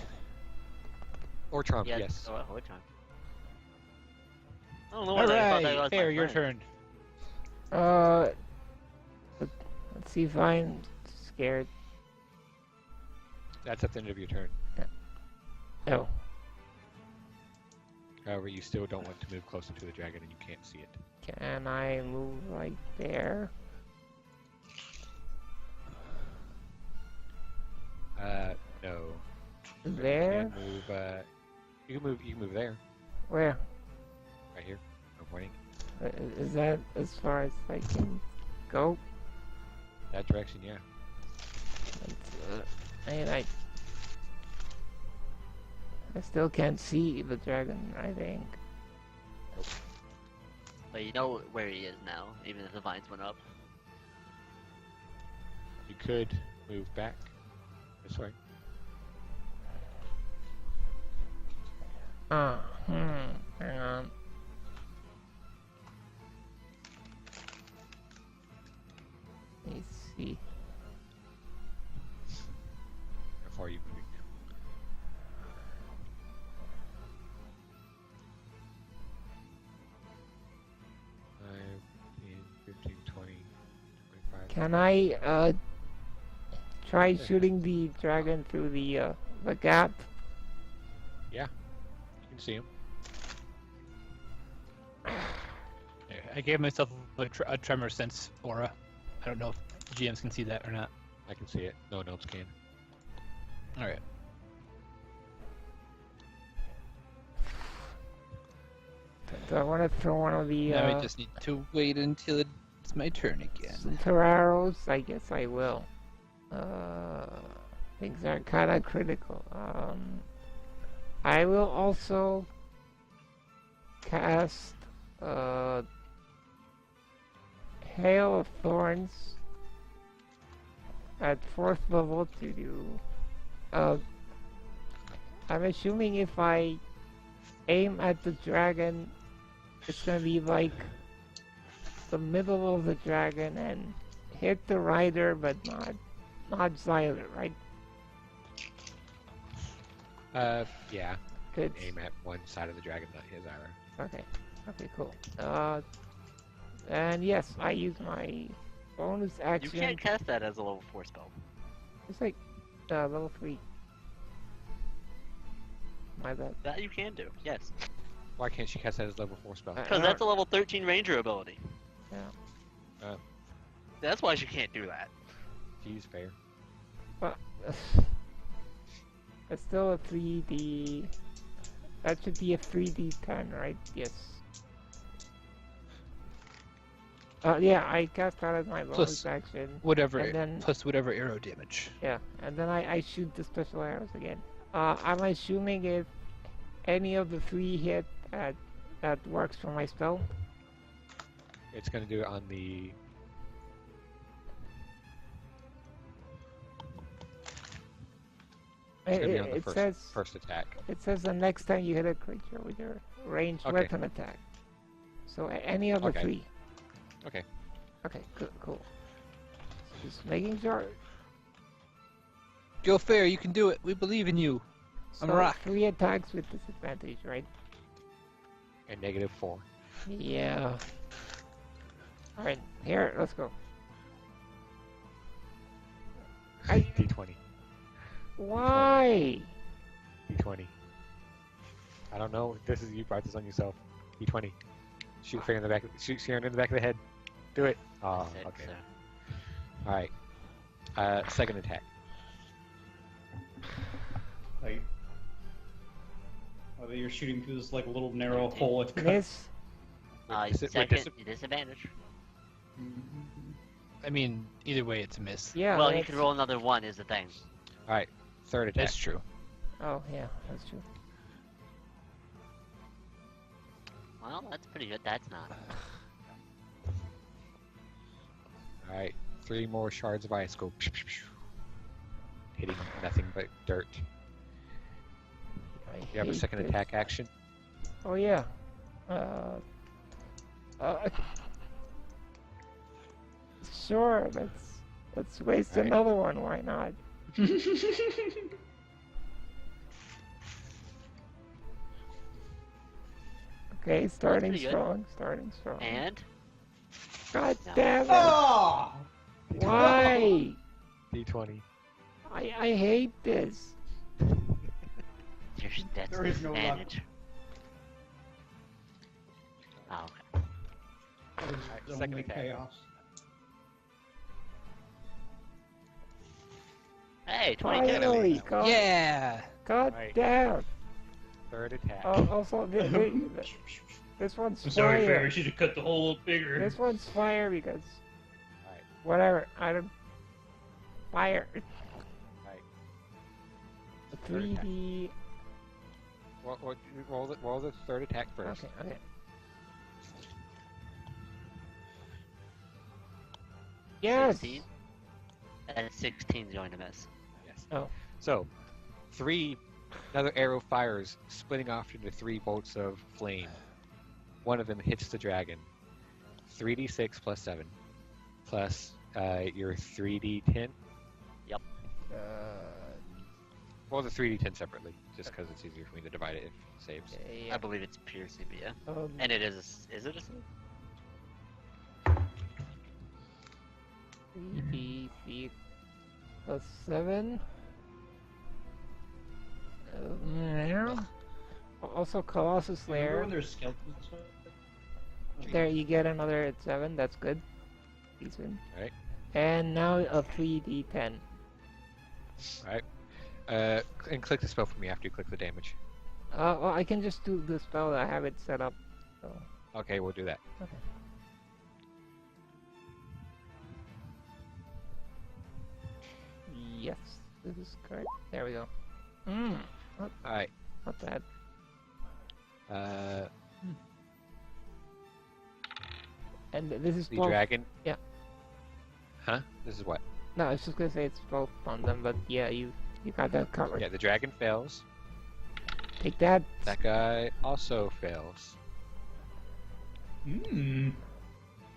Or charmed, Yeah, yes. Oh, what time? I don't know what I thought that Hooray! was my Fair, your friend. turn. Let's see if I'm scared. That's at the end of your turn. Oh, However, you still don't want to move closer to the dragon and you can't see it. can I move like there? No. There? You can move there. Where? Right here. No pointing. Is that as far as I can go? That direction, yeah. I still can't see the dragon, I think. But you know where he is now, even if the vines went up. You could move back this way. Hang on. Let me see. How far are you moving? Five, 10, 15, 20, 25. Can I try shooting the dragon through the gap? You can see him. I gave myself a tremor sense aura. I don't know if GMs can see that or not. I can see it. No one else can. Alright. Do I want to throw one of the Now I just need to wait until it's my turn again. center arrows? I guess I will. Things are kind of critical. I will also cast Hail of Thorns at 4th level to do. I'm assuming if I aim at the dragon, it's gonna be like the middle of the dragon and hit the rider, but not Xyler, right? Yeah. Good. Aim at one side of the dragon, not his arrow. Okay. Okay, cool. And yes, I use my bonus You action. can't cast that as a level 4 spell. It's like level 3. My bad. That you can do, yes. Why can't she cast that as level 4 spell? Because that's a level 13 ranger ability. Yeah. That's why she can't do that. She's fair. But it's still a 3D. That should be a 3D10, right? Yes. Yeah, I cast that as my bonus Plus action. Whatever, And then- plus whatever arrow damage. Yeah, and then I shoot the special arrows again. I'm assuming if any of the 3 hit, that works for my spell. It's going to do it on the... It's going to be on the It says first attack. it says the next time you hit a creature with your ranged Okay. weapon attack. So any of the Okay. 3. Okay. Okay, cool. Just making sure. Go Fair, you can do it. We believe in you. I'm a So rock. 3 attacks with disadvantage, right? And -4. Yeah. Alright, here, let's go. D20. Why? D20. I don't know. This is you brought this on yourself. D20. Shoot Fair in the back. Shoot Sharon in the back of the head. Do it. Oh, Six, okay. so- All right. Second attack. Like, oh, you're shooting through this like little narrow 13. hole. It's cut. Miss. With Second, disadvantage. I mean, either way, it's a miss. Yeah. Well, you that's- can roll another 1 is the thing. All right. Third attack. That's true. Oh, yeah, that's true. Well, that's pretty good. That's not. All right. 3 more shards of ice go. Hitting nothing but dirt. I You have a hate second this. attack action. Oh, yeah. Sure, let's waste Alright. another one, why not? Okay, starting pretty good. strong. And God No. damn it! Ah! Why? D20. I hate this. that's There is no luck. disadvantage. Oh, okay. That is Second only attack. chaos. Hey, 20 hits. Finally, God, Yeah! God Right. damn. Third attack. Oh, also, this one's I'm sorry, Fair. fire. I should have cut the hole a little bigger. This one's fire because Alright. whatever. I don't fire. Right. 3D. Roll the third attack first. Okay. Yes. 16. And 16 is going to miss. Yes. Oh. So, another arrow fires, splitting off into 3 bolts of flame. One of them hits the dragon. 3d6 plus 7. Plus your 3d10. Roll the 3d10 separately, just because it's easier for me to divide it if it saves. I believe it's pure CP, yeah. Um, And it is it a save? 3D plus 7. Also, Colossus Remember Lair. when there's skeletons and stuff? There, you get another 7. That's good. Decent. Alright. And now a 3D10. Alright. And click the spell for me after you click the damage. Well, I can just do the spell. I have it set up. So. Okay, we'll do that. Okay. Yes, this is correct. There we go. Alright. Not bad. And this is The both. dragon. Yeah. Huh? This is what? No, I was just gonna say it's both on them, but yeah, you got that covered. Yeah, the dragon fails. Take that. That guy also fails. Hmm.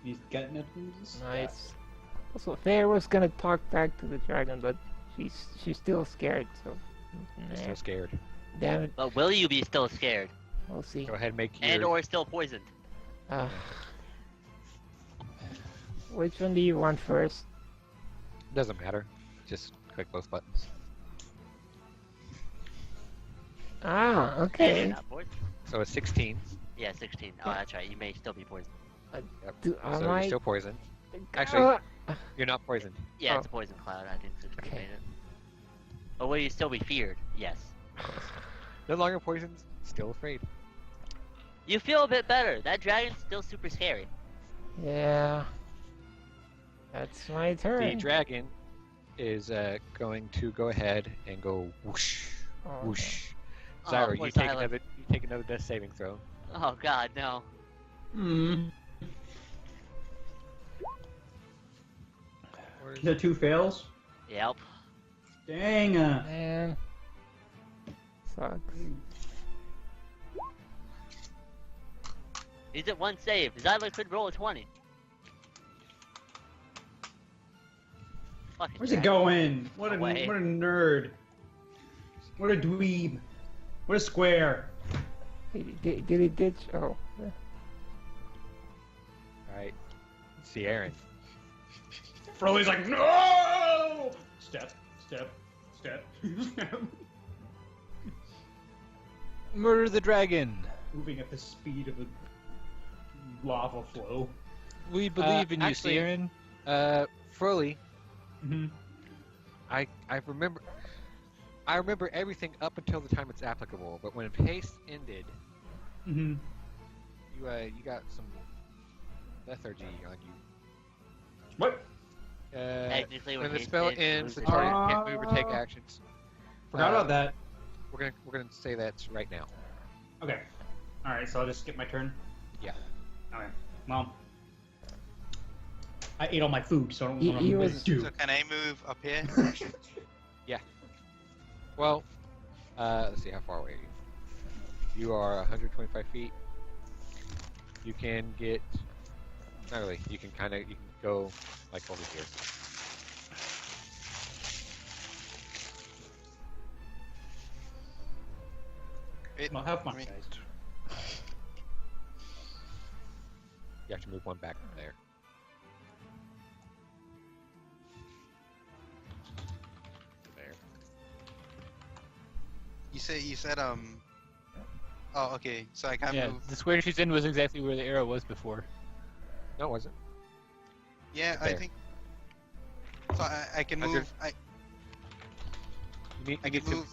He's getting it from this. Nice. Also, Faer was gonna talk back to the dragon, but she's still scared. So, I'm nah. still scared. Damn it. But will you be still scared? We'll see. Go ahead and make your... And or still poisoned? Which one do you want first? Doesn't matter. Just click both buttons. Ah, Yeah, okay. not poisoned. So it's 16. Yeah, 16. Oh, that's right. You may still be poisoned. Yep. Do, So am you're I? still poisoned. Actually, you're not poisoned. Yeah, Oh. it's a poison cloud. I think 16 Okay. made it. But will you still be feared? Yes. No longer poisoned. Still afraid. You feel a bit better. That dragon's still super scary. Yeah. That's my The turn. dragon is going to go ahead and go whoosh, Oh, okay. whoosh. Oh, Zyra, poor you take Xyla. another death saving throw. Oh god, no. Hmm. Is that 2 fails? Yep. Dang. Man. Sucks. He's at 1 save. Xyla could roll a 20. Fucking Where's it dragon. going? What a Away. nerd. What a dweeb. What a square. Did he ditch? Oh. Right. See Aaron. Froly's like, no! Step, step, step. Murder the dragon. Moving at the speed of a lava flow. We believe in you, actually- Siren. Froly, Mm-hmm. I remember everything up until the time it's applicable, but when haste ended, Mm-hmm. you got some lethargy on you. What? Technically, When the haste spell ends, ends, the loses target turn. can't move or take actions. Forgot about that. We're gonna say that right now. Okay. Alright, so I'll just skip my turn? Yeah. Okay. Well, I ate all my food, so I don't know what He I'm was- going to do. So can I move up here? Well, let's see, how far away are you? You are 125 feet. You can get, not really, you can go like over here. Wait, I'll have fun, I mean- guys. You have to move one back from there. There. You said Oh, okay. So I can't Yeah, move. the square she's in was exactly where the arrow was before. No, it wasn't. Yeah, I There. think. So I can Under- move. You need, I you can need to- move.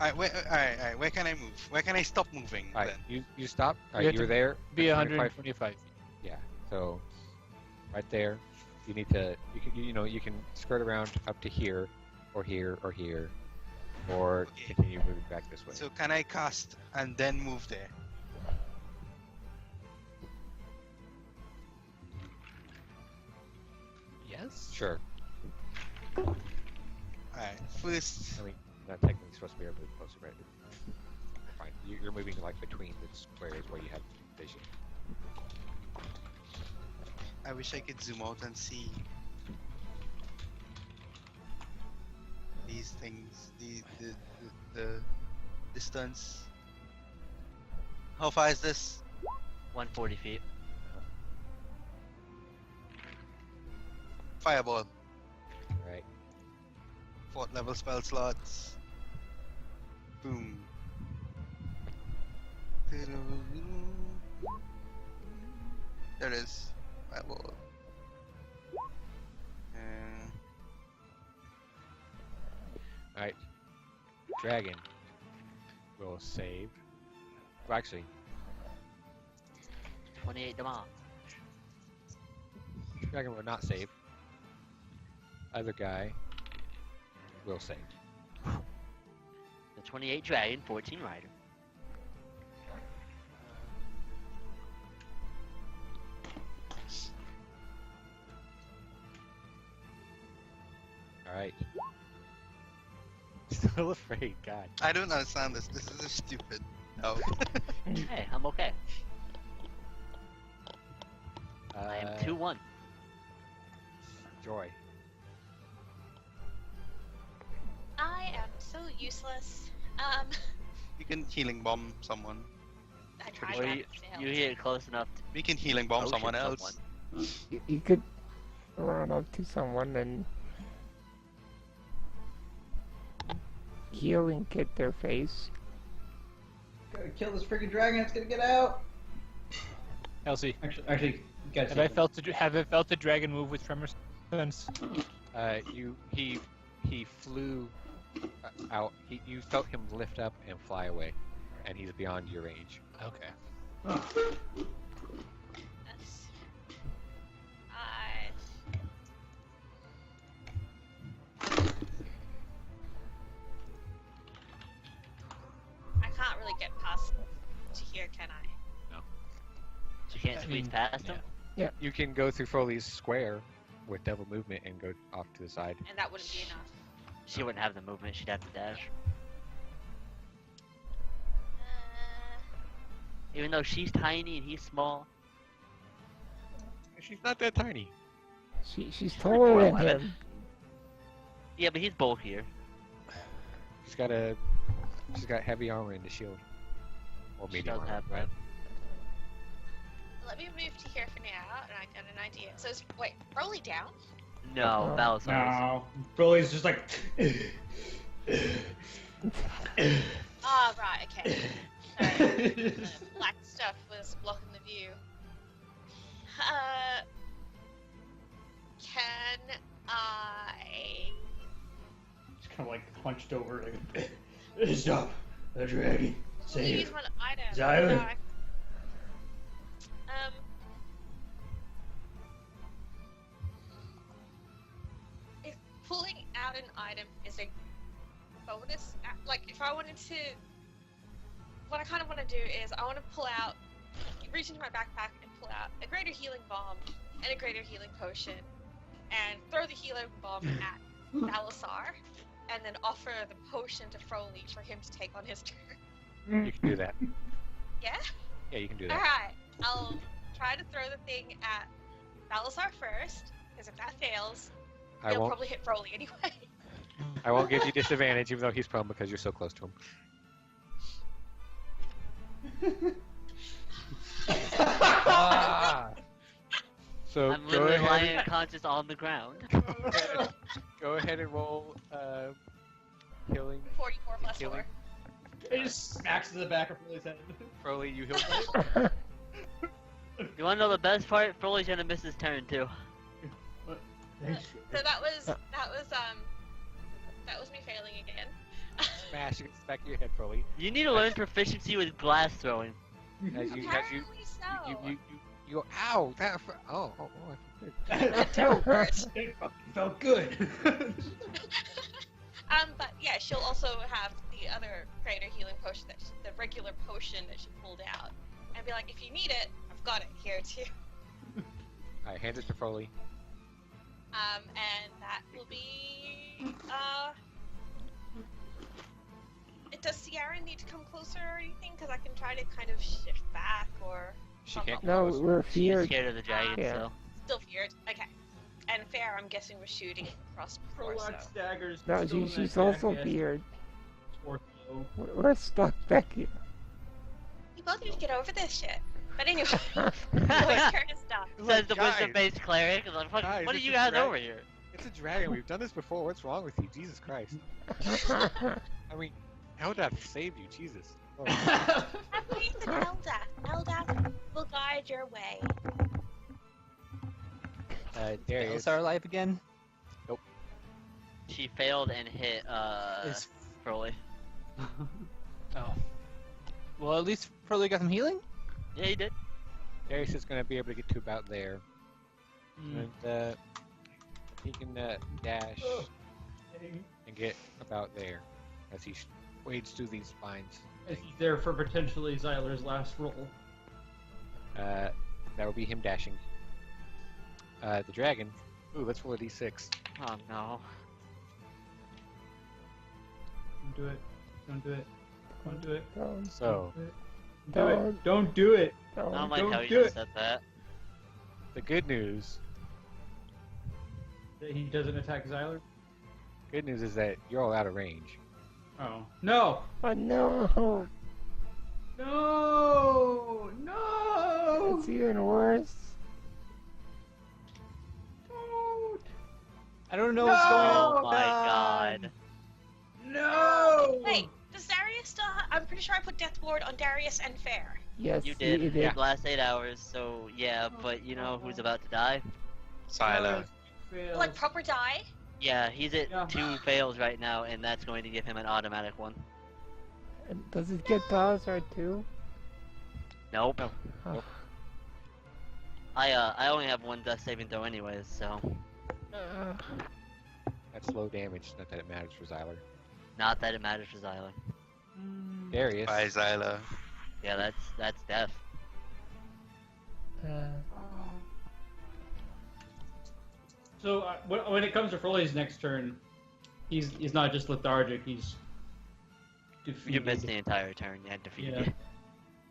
Alright, where can I move? Where can I stop moving All right, then? you stop. All You right, have you're to there. Be 125 125. Yeah. So, right there, you need to. You can skirt around up to here, or here, or here, or Okay. continue moving back this way. So can I cast and then move there? Yes? Sure. Alright, first. I mean, not technically supposed to be able to move closer, right? Fine. You're moving like between the squares where you have vision. I wish I could zoom out and see these things. The distance. How far is this? 140 feet. Fireball. Right. 4th level spell slots. Boom. There it is. Fireball. All right. Dragon will save. Well, actually, 28 damage. dragon will not save. Other guy will save. The 28 dragon, 14 rider. All right. Still afraid, God. I don't understand this. This is just stupid. No. Hey, I'm okay. I am 2-1. Joy. I am so useless. You can healing bomb someone. I tried Or that. you, and you failed. hit close enough to We can healing bomb potion someone else. You could run up to someone and healing kit their face. Gotta kill this freaking dragon. It's gonna get out. Elsie, Actually, you gotta have take I him. felt the dragon move with tremor sense? He flew out. You felt him lift up and fly away, and he's beyond your range. Okay. That's 5. I can't really get past to here, can I? You can't squeeze past him? You can go through Foley's square with double movement and go off to the side. And that wouldn't be enough. She wouldn't have the movement, she'd have to dash. Even though she's tiny and he's small. She's not that tiny. She's taller than 4'11". him. Yeah, but he's bulkier. She's got heavy armor and a shield. Or She medium does armor, have right? that. Let me move to here for now, and I got an idea. So, wait, Broly down? No, Belisarius. No, Broly's just like. Ah, right, okay. Sorry. The black stuff was blocking the view. Can I... Just kind of like hunched over. Like, stop the dragon. Only use one item. Xylem. No, if pulling out an item is a bonus, like if I wanted to, what I kind of want to do is I want to pull out, reach into my backpack and pull out a greater healing bomb and a greater healing potion, and throw the healing bomb at Balasar, and then offer the potion to Froley for him to take on his turn. You can do that. Yeah? Yeah, you can do that. Alright, I'll try to throw the thing at Balasar first, because if that fails, I he'll won't. probably hit Froley anyway. I won't give you disadvantage, even though he's prone, because you're so close to him. So I'm go literally ahead, lying unconscious on the ground. go ahead and roll healing. 44 plus Healing. 4. It just smacks to the back of Broly's head. Froley, you heal. You wanna know the best part? Froley's gonna miss his turn too. So that was me failing again. Smash against the back of your head, Froley. You need to learn proficiency with glass throwing. As you Apparently so. you go, ow! That oh, I feel good. That don't hurt. It felt good. But yeah, she'll also have the other greater healing potion, the regular potion that she pulled out, and be like, if you need it, I've got it here too. Alright, hand it to Froley. And that will be does Sierra need to come closer or anything? Because I can try to kind of shift back or. She can't. No, close. we're She's feared. scared of the dragon, Yeah. so. Still feared. Okay. And Fair, I'm guessing, was shooting across before, so. Relax, daggers. No, Still in she's that also jackass. feared. Or so. We're stuck back here. You both need to get over this shit. But anyway, my turn is done. Says the guys. wisdom-based cleric. I'm like, what Guys, are it's you a guys dragon. over here? It's a dragon. We've done this before. What's wrong with you? Jesus Christ. I mean, Eldath saved you. Jesus. Oh. I believe in Eldath. Eldath will guide your way. Darius. Belisar alive again? She failed and hit, Is- Froley. Oh. Well, at least Froley got some healing? Yeah, he did. Darius is going to be able to get to about there. Mm. And he can dash and get about there as he wades through these spines. Is he there for potentially Xyler's last roll? That would be him dashing. The dragon. Ooh, let's roll a d6. Oh no. Don't do it. Don't do it. Don't do it. Don't. So, Do it. Don't do it. I Don't. don't like Don't how you do just it. said that. the good news. That he doesn't attack Xyler? Good news is that you're all out of range. Oh. No! Oh no! No! No! It's even worse. Don't! I don't know what's going on. Oh my god. No! Wait, does Darius still? I'm pretty sure I put Death Ward on Darius and Faer. Yes, You did. You The last 8 hours, so yeah, but you know who's about to die? Siler. Fails. Like proper die? Yeah, he's at Yeah. 2 fails right now, and that's going to give him an automatic one. And does it get Bowser too? Nope. Oh. I only have 1 death saving throw anyways, so That's low damage. Not that it matters for Xyler. not that it matters for Xyler. Darius. Bye, Xyla. Yeah, that's death. So when it comes to Froley's next turn, he's not just lethargic. He's defeated. You missed the entire turn. You had defeated. Yeah.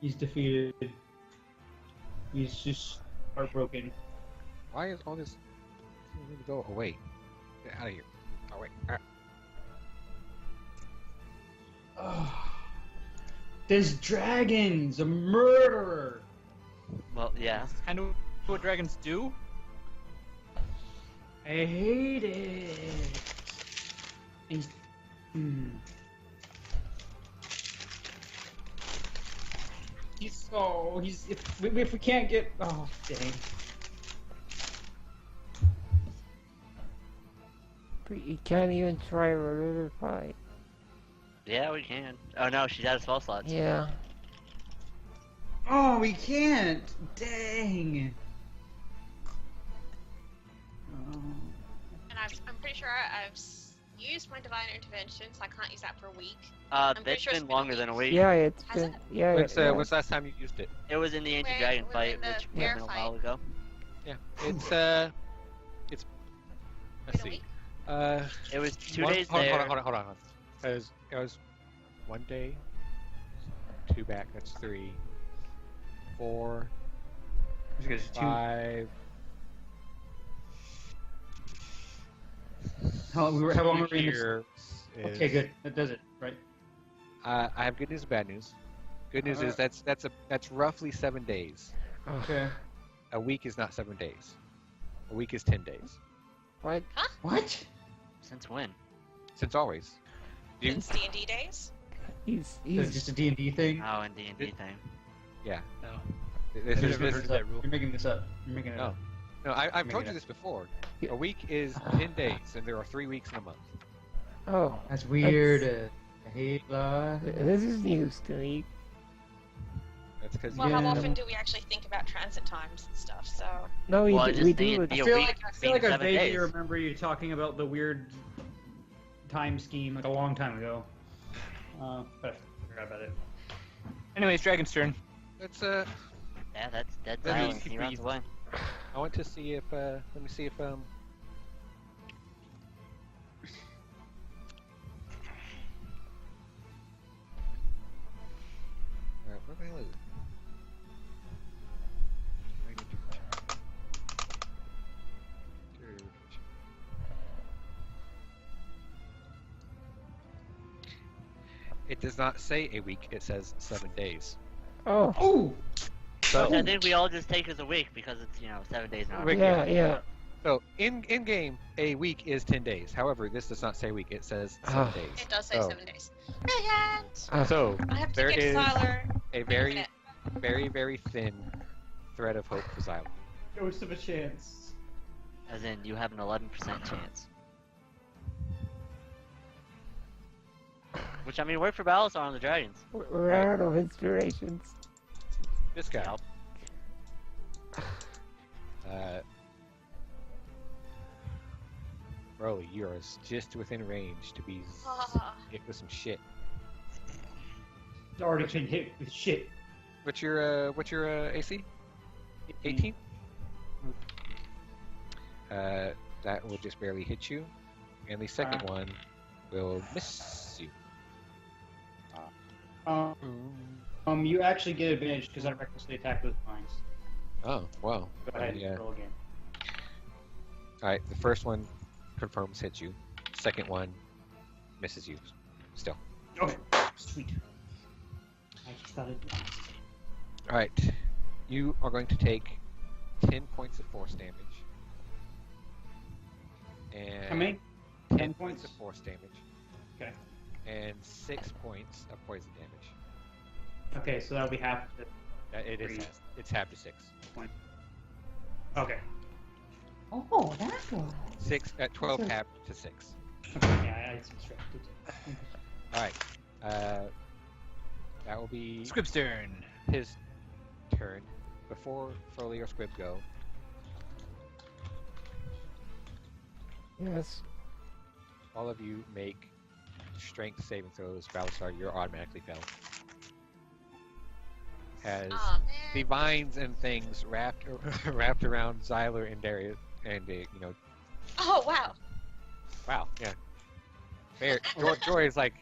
He's defeated. He's just heartbroken. Why is all this? I need to go away. Get out of here. Oh wait. This dragon's a murderer. Well, yeah. That's kind of what dragons do. I hate it. He's. He's so. He's. If we can't get. Oh, dang. But you can't even try Revivify. Yeah, we can. Oh no, she's out of spell slots. Yeah. Oh, we can't. Dang. Oh. And I'm pretty sure I've used my divine intervention, so I can't use that for a week. I'm pretty It's sure it's been been a longer than a week. Yeah, it's Has been. it? Yeah. When's yeah. when's the last time you used it? It was in the ancient Where- dragon we're fight, in the which bear happened a while ago. Yeah. It's Been Let's a see. week? It was 2 One- days hold on, there. Hold on. It was 1 day, 2 back. That's 3, 4, There's 2. 5. How long were we in this? Here Okay, is- good. That does it, right? I have good news and bad news. Good news is that's roughly 7 days. Okay. A week is not 7 days. A week is 10 days. What? What? Since when? Since always. You, Since D&D days? He's. So it's just a D&D thing? Oh, and D&D thing. yeah. No. This I've is never this heard is that rule. You're making this up. You're making it No. up. No, I've Make told it you up. this before. Yeah. A week is 10 days, and there are 3 weeks in a month. Oh. That's weird. I hate that. This is news to me. That's because Well, how Yeah. often do we actually think about transit times and stuff? So No, Well, I we just do think it. it'd be I a feel week like I being 7 vaguely days. remember you talking about the weird time scheme like a long time ago. But I forgot about it. Anyways, dragon's turn. that's Yeah, that's dead That silence. means He runs away. I want to see if let me see if Alright, where the hell is it? It does not say a week, it says 7 days. Oh. Oh! So, Which I think we all just take as a week because it's 7 days now. Wait, Yeah, yeah. so in game, a week is 10 days. However, this does not say week, it says 7 Ah. days. it does say Oh. 7 days. Brilliant! So, I have to there get is Siler. a Wait very, minute. very, very thin thread of hope for Xylo. Ghost of a chance. As in, you have an 11% chance. Which, I mean, worked for Balasar on the Dragons. We're out of inspirations. This guy. Yep. Broly, you are just within range to be Ah. hit with some shit. It's already been hit with shit. What's your AC? 18. That will just barely hit you, and the second one will miss you. You actually get advantage because I recklessly attacked with mines. Oh, wow. Go ahead Yeah. and roll again. All right, the first one confirms hits you. Second one misses you. Still. Okay, sweet. I just thought it'd be honest. All right, you are going to take 10 points of force damage. And How many? 10 10 points points? of force damage. Okay. And 6 points of poison damage. Okay, so that'll be half the. It's half to 6. Okay. Oh, that's why. 12 So- half to 6. Okay, yeah, I subtracted. All right. That will be Squib's turn. his turn. Before Foley or Squib go, Yes. all of you make strength saving throws. Battlestar, you're automatically failed. Has Aw, the man. vines and things wrapped around Xyler and Darius, and Oh, wow. wow, yeah. Fair. Joy is like,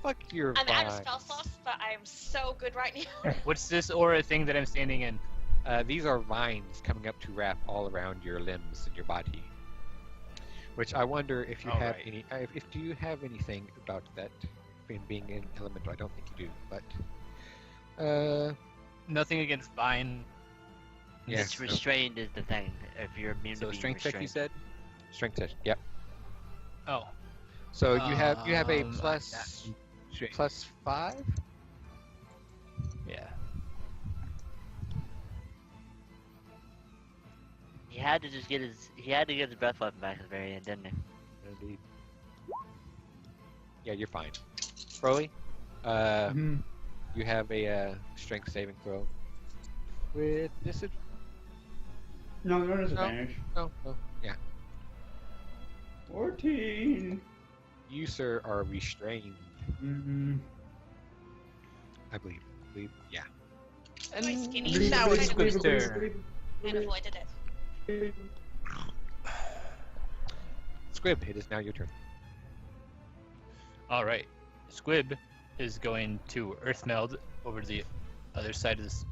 fuck your I'm out of vine. spell slots, but I am so good right now. What's this aura thing that I'm standing in? These are vines coming up to wrap all around your limbs and your body. Which I wonder if you have Alright. any. Do you have anything about that being an elemental? I don't think you do, but Nothing against Vine. yeah. It's restrained is the thing. If you're immune to So being strength check, you restrained. said? Strength test. Yep. Oh. So you have a Um, plus Straight. +5. Yeah. He had to get his breath weapon back at the very end, didn't he? Indeed. Yeah, you're fine. Broly, you have a strength saving throw with disadvantage. No, no disadvantage. No, yeah. 14. You, sir, are restrained. Mm-hmm. I believe. Yeah. And My skinny Breathe, shell breathe, kind of breathe, Squib's breathe, turn. breathe, and breathe. avoided it. Squib, it is now your turn. All right. Squib is going to earth meld over to the other side of this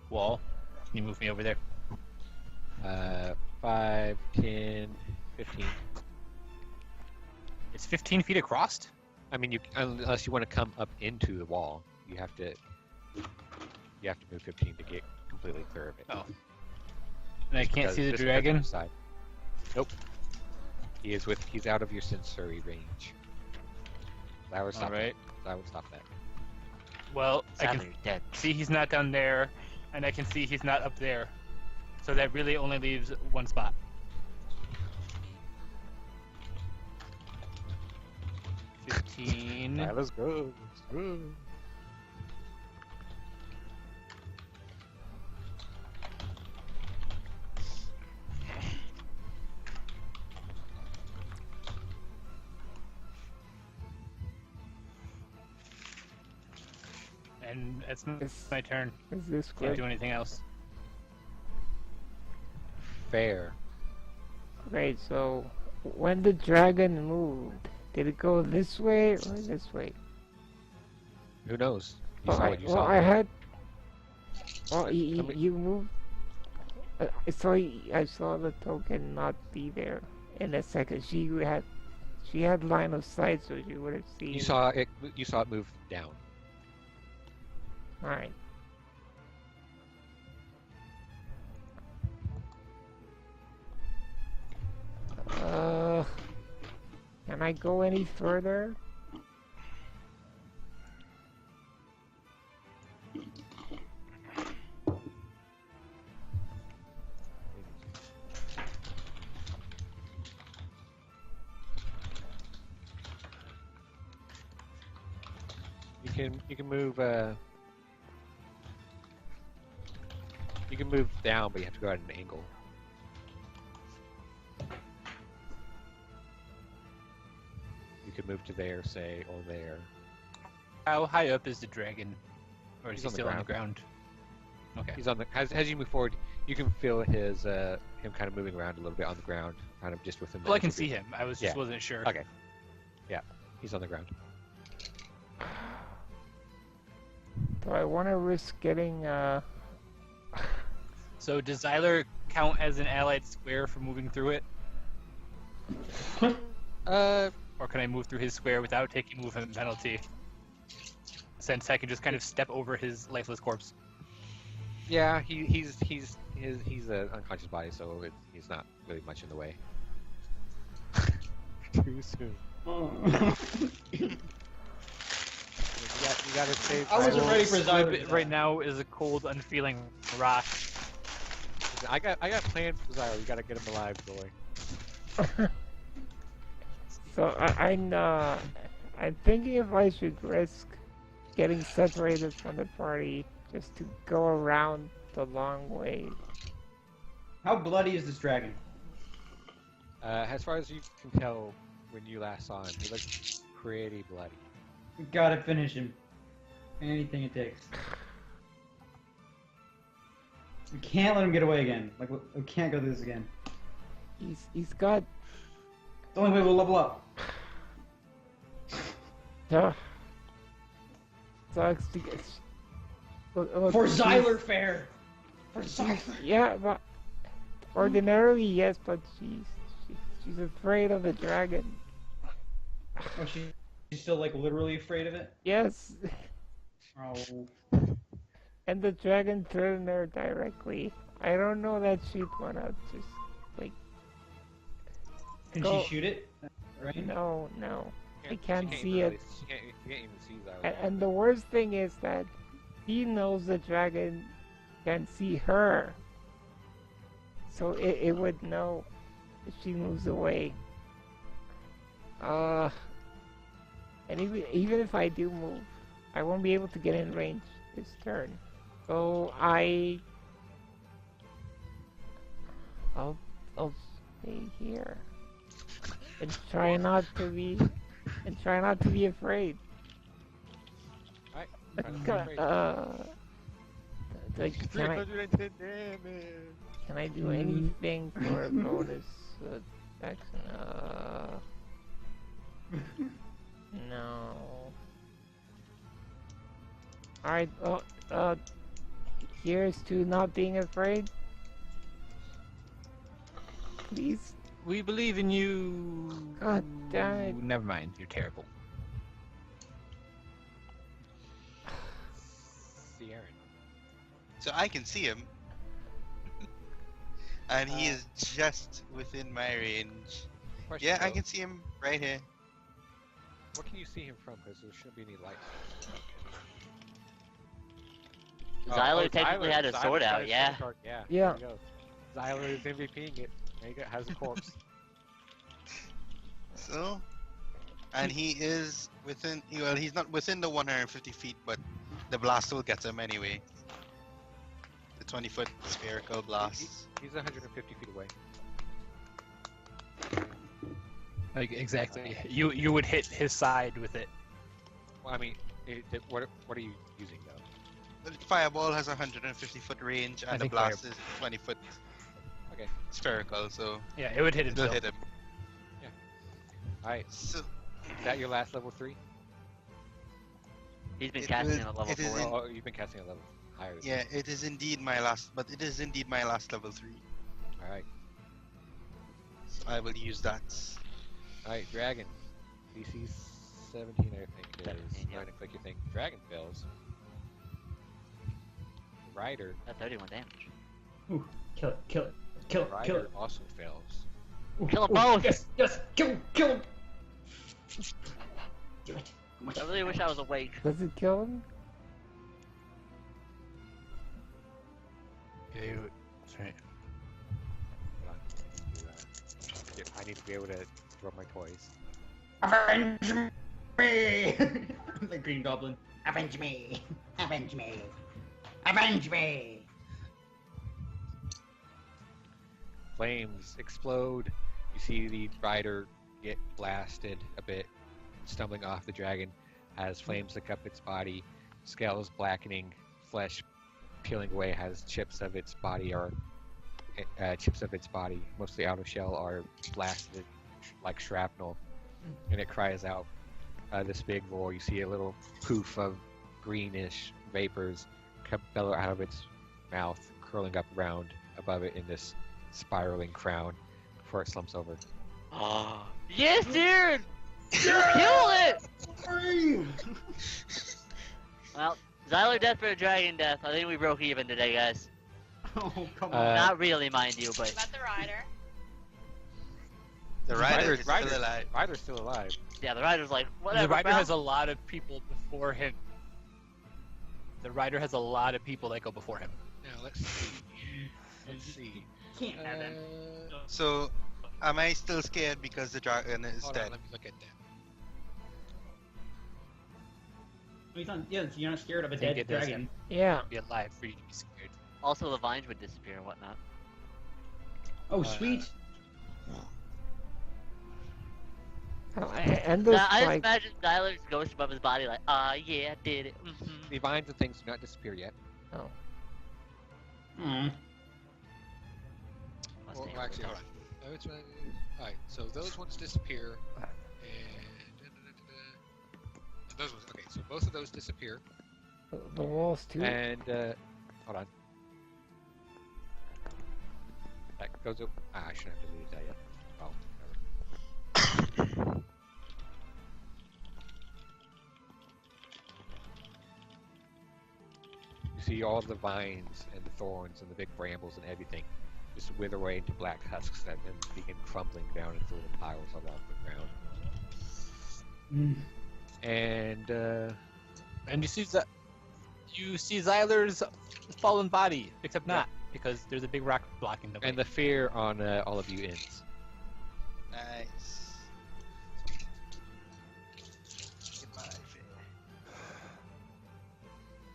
wall. Can you move me over there? 5, 10, 15. It's 15 feet across? I mean, unless you want to come up into the wall, you have to move 15 to get completely clear of it. Oh. And I can't Because- see the just because of dragon? your side. Nope. He's out of your sensory range. That would stop Alright. that. That would stop that. Well, I Sadly, can you're dead. see he's not down there, and I can see he's not up there. So that really only leaves one spot. Alright, let's go. Let's go. And it's Is, my turn. is this Can't correct? do anything else. Fair. Okay, so when the dragon moved, did it go this way or this way? Who knows? You Well, saw I, what you well, saw. I had. Well, I mean- you moved. I saw the token not be there in a second. She had line of sight, so she would have seen. You saw it. You saw it move down. All right. Can I go any further? You can move. You can move down, but you have to go at an angle. You could move to there, say, or there. How high up is the dragon? Or is He's he on the still on the ground? Okay. He's on the as you move forward, you can feel his him kind of moving around a little bit on the ground, kind of just within the Well, I edge can of see your- him. I was just Yeah. wasn't sure. Okay. Yeah, he's on the ground. Do I want to risk getting So does Xyler count as an allied square for moving through it? Or can I move through his square without taking movement penalty? Since I can just kind of step over his lifeless corpse. Yeah, he's an unconscious body, so he's not really much in the way. Too soon. You gotta save. I wasn't ready for Squib Xyler. right now is a cold, unfeeling rock. I got plans for Zyro. We gotta get him alive, boy. So I'm thinking if I should risk getting separated from the party just to go around the long way. How bloody is this dragon? As far as you can tell, when you last saw him, he looked pretty bloody. We gotta finish him. Anything it takes. We can't let him get away again. Like, we can't go through this again. He's got The only way we'll level up. sucks to get. Look, For she's- Xyler Faer! For Xyler! Yeah, but ordinarily yes, but she's afraid of the dragon. Oh, she's still, like, literally afraid of it? Yes, Oh. and the dragon threatened her directly. I don't know that she'd wanna just like. Can Go. she shoot it? Right? No. I She can't see even it. really- She can't even see Zyro. And the worst thing is that he knows the dragon can see her. So it would know if she moves away. And even if I do move, I won't be able to get in range this turn. So I'll stay here and try not to be afraid. Alright, Like, can 310 damage. I do anything for a bonus action? No. Alright, here's to not being afraid. Please. We believe in you. God damn it. Never mind. You're terrible. See Aaron. So I can see him. And he is just within my range. Question, Yeah, I though, can see him right here. Where can you see him from? Because there shouldn't be any light. Xyler technically had a sword out, yeah. Yeah. Yeah. There you go. Xyler is MVPing it. There you go. Has a corpse. So, and he is within, well, he's not within the 150 feet, but the blast will get him anyway. The 20-foot spherical blast. He's 150 feet away. Like exactly. You would hit his side with it. Well, I mean, what are you using though? The fireball has 150-foot range, I and the think blast is 20-foot Okay. spherical, so Yeah, it would hit him. it'll still. hit him. All right. So, Is that your last level 3? He's been It casting will- a level it is 4. in- Oh, you've been casting a level higher. Than yeah, it is indeed my last, but it is indeed my last level 3. All right. So I will use that. All right. Dragon. DC 17, I think it 17, is. yeah. Go ahead and click your thing. Dragon fails. Rider. At 31 damage. Ooh, kill it, kill it, kill it, kill Rider it. also fails. Ooh, Kill 'em ooh, both. Yes, yes, kill him, kill him! Do it. I really wish I was awake. Does it kill him? Yeah, that's right. Hold on. I need to be able to throw my toys. Avenge me! The Green Goblin. Avenge me! Avenge me! Avenge me! Flames explode. You see the rider get blasted a bit, stumbling off the dragon. as flames lick up its body, scales blackening, flesh peeling away, has chips of its body mostly out of shell, are blasted like shrapnel, and it cries out this big roar. You see a little poof of greenish vapors bellow out of its mouth, curling up around above it in this spiraling crown before it slumps over. Oh, yes, dude! You killed it! Well, Xyler death for a dragon death. I think we broke even today, guys. Oh, come on. Not really, mind you, What but about the rider? The rider is still alive. Ryder's still alive. yeah, the rider's like, whatever. The rider bro. has a lot of people before him. The rider has a lot of people that go before him. Now let's see. Let's see. Can't have that. So, am I still scared because the dragon is Hold dead? on, let me look at that. He's not, yeah, you're not scared of a Take dead it as dragon. Yeah. Be alive for you to be scared. Also, the vines would disappear and whatnot. Oh, sweet. Oh, and those I just like imagine Xyler's ghost above his body, like, yeah, did it. The vines and things do not disappear yet. Mm. Well, actually, hold on. Oh, it's alright, so those ones disappear. And those ones, okay, so both of those disappear. the walls too. And hold on. That goes up. I shouldn't have deleted that yet. Oh, whatever. You see all the vines and the thorns and the big brambles and everything just wither away into black husks that then begin crumbling down into little piles along the ground. And you see Xyler's fallen body, except not because there's a big rock blocking the way. And the fear on all of you ends. Nice. Goodbye, Faer.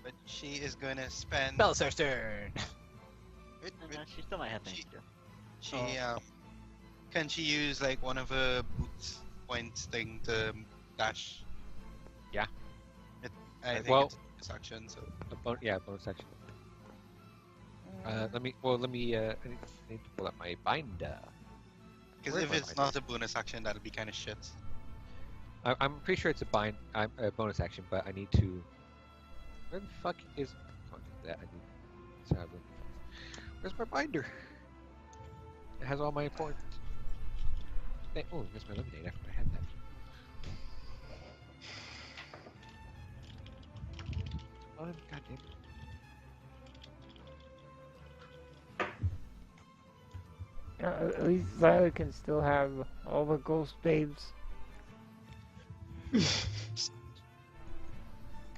But she is gonna spend. Belisar's turn. She still might have things to do. She can she use like one of her boots points thing to dash? Yeah. I think well- it's a bonus action, so Bonus action. Let me. I need to pull up my binder. because Where's if my it's binder? not a bonus action, that'll be kind of shit. I'm pretty sure it's a bonus action, but I need to. Where the fuck is? Oh, that I need to have it. Where's my binder? It has all my important. Oh, there's my lemonade. I forgot I had that. Come on, goddamn. At least Xyler can still have all the ghost babes.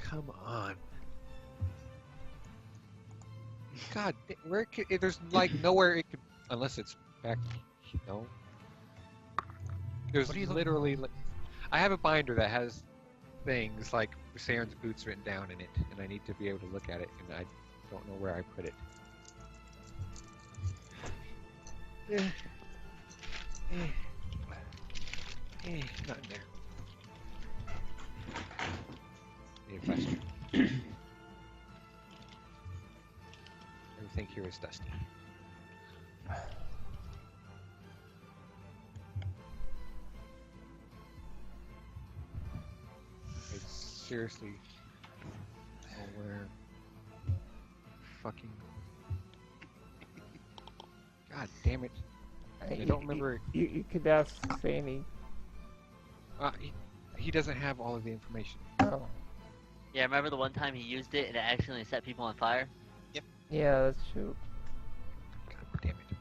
Come on. God, where there's like nowhere it could, unless it's back. No. There's What are you literally. I have a binder that has things like Saren's boots written down in it, and I need to be able to look at it, and I don't know where I put it. Not in there. Need a question. Everything here is dusty. It's seriously nowhere. Fucking. God damn it. I don't remember. You could ask Sani. He doesn't have all of the information. Oh. Yeah, remember the one time he used it and it accidentally set people on fire? Yeah, that's true. God damn it.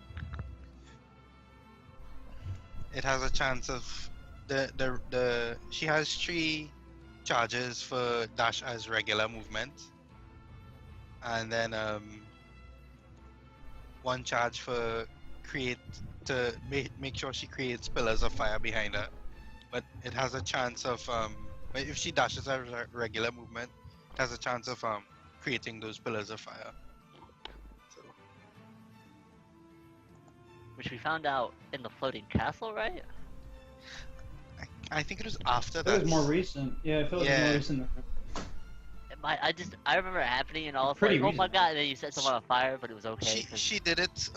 It has a chance of the she has 3 charges for dash as regular movement, and then 1 charge for create to make sure she creates pillars of fire behind her. But it has a chance of if she dashes as regular movement, it has a chance of creating those pillars of fire. So Which we found out in the floating castle, right? I think it was after It that. was more recent. Yeah, I feel like it was Yeah. more recent. I remember it happening and all of Pretty like, oh my recent. god, and then you set someone on fire, but it was okay. She 'cause- she did it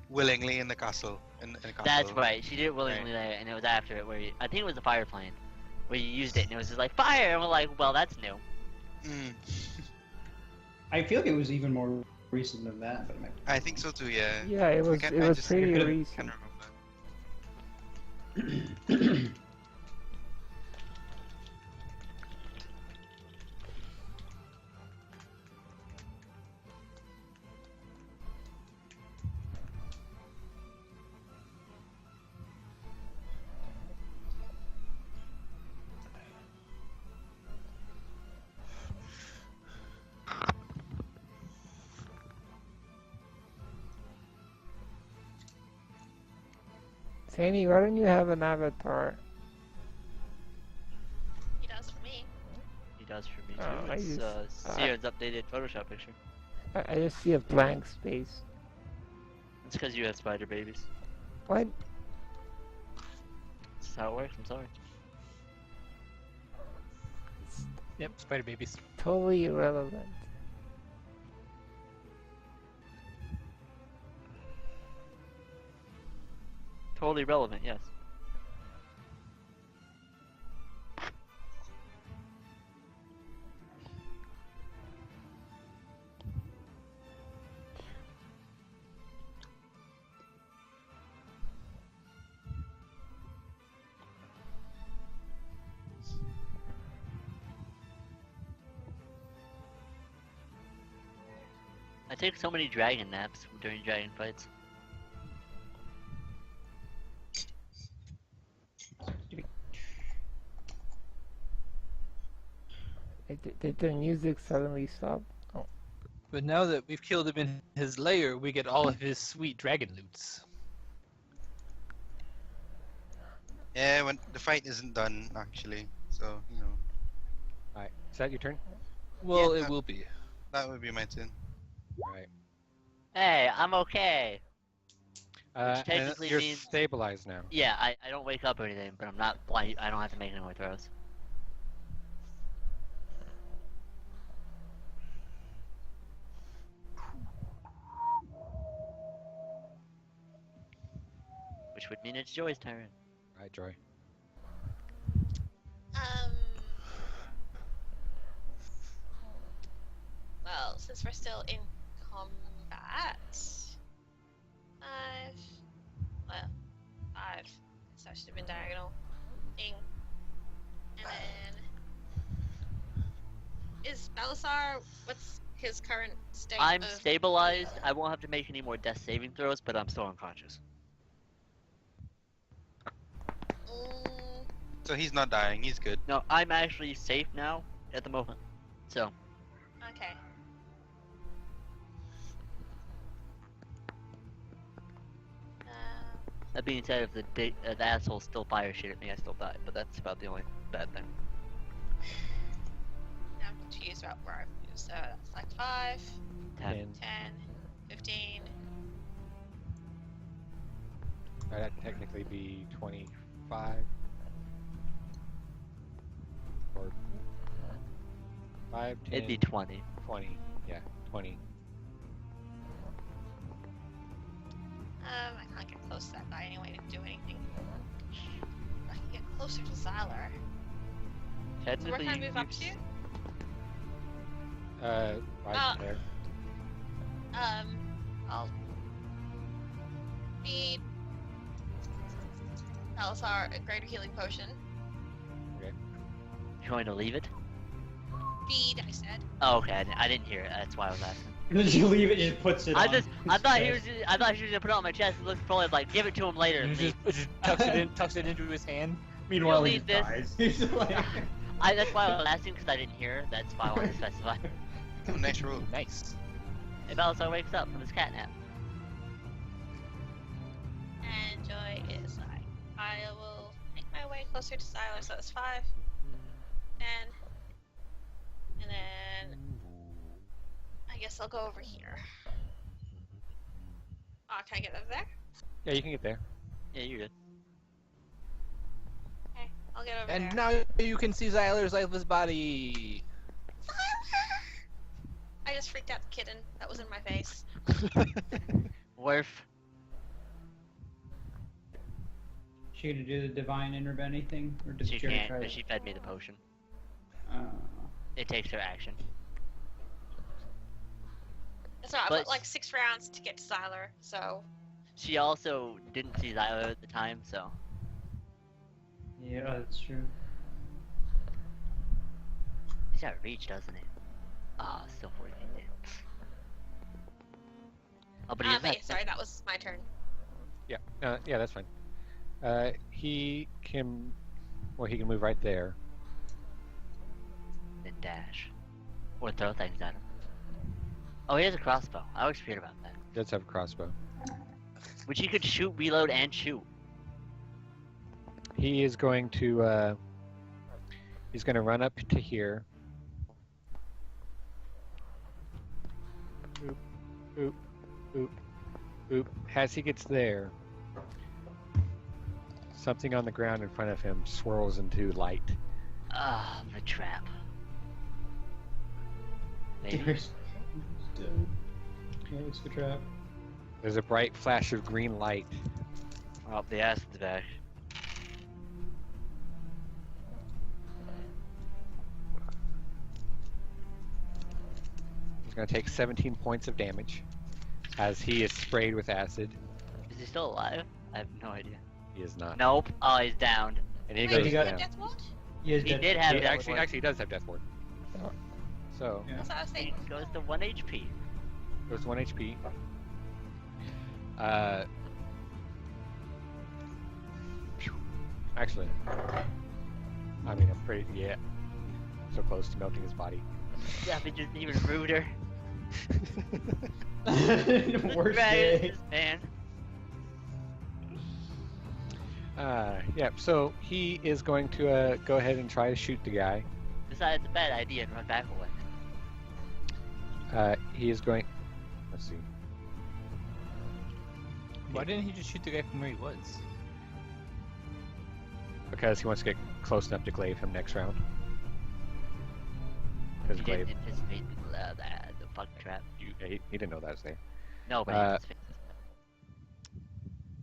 willingly in the castle. In the castle. That's right. She did it willingly there, and it was after it where I think it was a fire plane, where you used it, and it was just like fire, and we're like, well, that's new. Mm, I feel like it was even more recent than that, but it might I think so too. Yeah. Yeah, it was can't- it I was just pretty could've- recent. Can't remember. Sandy, why don't you have an avatar? He does for me. He does for me too. Oh, I It's just- Searon's updated Photoshop picture. I just see a blank space. It's because you have spider babies. What? That's how it works. I'm sorry. Yep, spider babies. Totally irrelevant. Totally relevant. Yes. I take so many dragon naps during dragon fights. Did the music suddenly stop? Oh. But now that we've killed him in his lair, we get all of his sweet dragon loots. Yeah, when the fight isn't done actually, so you know Alright, is that your turn? Well, Yeah, it will be. that would be my turn. Alright. Hey, I'm okay. And technically you're means- stabilized now. Yeah, I don't wake up or anything, but I'm not. I don't have to make any more throws. Which would mean it's Joy's turn. Alright, Joy. Well, since we're still in combat, five. So I should have been diagonal. Ding. And then is Belisar? What's his current state? I'm of... stabilized. I won't have to make any more death saving throws, but I'm still unconscious. Mm, So he's not dying. He's good. No, I'm actually safe now at the moment. So, okay. that being said, if the asshole still fire shit at me, I still die. But that's about the only bad thing. I'm confused about where I've moved. So that's like 5, 10. 10, 15. That'd technically be 25. Or 5, 10, It'd be 20. 20. Yeah, 20. I can't get close to that guy anyway to do anything. I can get closer to Xyler. So where Technically, can I move up to? Right there. I'll feed Belisar a greater healing potion. you're going to leave it? Feed, I said. Oh, okay. I didn't hear it. That's why I was asking. Did you leave it? He just puts it I on. thought he was gonna put it on my chest and look for it, like give it to him later. And Leave. just tucks it into his hand. Meanwhile, he leave just this. dies. He's just like... That's why I was asking because I didn't hear. That's why I wanted to specify. Oh, nice roll. Nice. If Belisar wakes up from his cat nap. And Joy is like, I will make my way closer to Xyler, so that's 5, 10, and then I guess I'll go over here. Can I get over there? Yeah, you can get there. Yeah, you're good. Okay. I'll get over And there. now you can see Zyler's lifeless body. I just freaked out the kitten that was in my face. Worf. She gonna do the divine intervene thing, or did She already can't, try but that? she fed me the potion. Uh, It takes her action. That's right, I've But- got like 6 rounds to get to Xyler, so. She also didn't see Zyler at the time, so. yeah, that's true. He's got reach, doesn't he? Ah, still 40 feet down. Oh, but he is Okay, sorry, that was my turn. Yeah, that's fine. He can move right there. Then dash. Or throw things at him. Oh, he has a crossbow. I always forget about that. He does have a crossbow. Which he could shoot, reload, and shoot. He is going to he's going to run up to here. Oop, oop, oop, oop. As he gets there, something on the ground in front of him swirls into light. Ah, the trap. Maybe. There's... Yeah, it's the trap. There's a bright flash of green light. Oh, the acid's back. He's going to take 17 points of damage as he is sprayed with acid. Is he still alive? I have no idea. He is not. Nope. Oh, he's downed. And he Wait, goes he got- down. Death Ward? He, is He dead. did have He death ward. actually he does have death ward. So Yeah. That's what I was He saying. goes to 1 HP. goes 1 HP. Actually, I mean, I'm pretty so close to melting his body. Yeah, but just even ruder. Worst Right, day. this man. Yeah. So he is going to go ahead and try to shoot the guy. Besides, it's a bad idea and run back away. He is going. Let's see. Why didn't he just shoot the guy from where he was? Because he wants to get close enough to glaive him next round. Because He glaive, didn't anticipate the fucking trap. he didn't know that was there. No, but he anticipated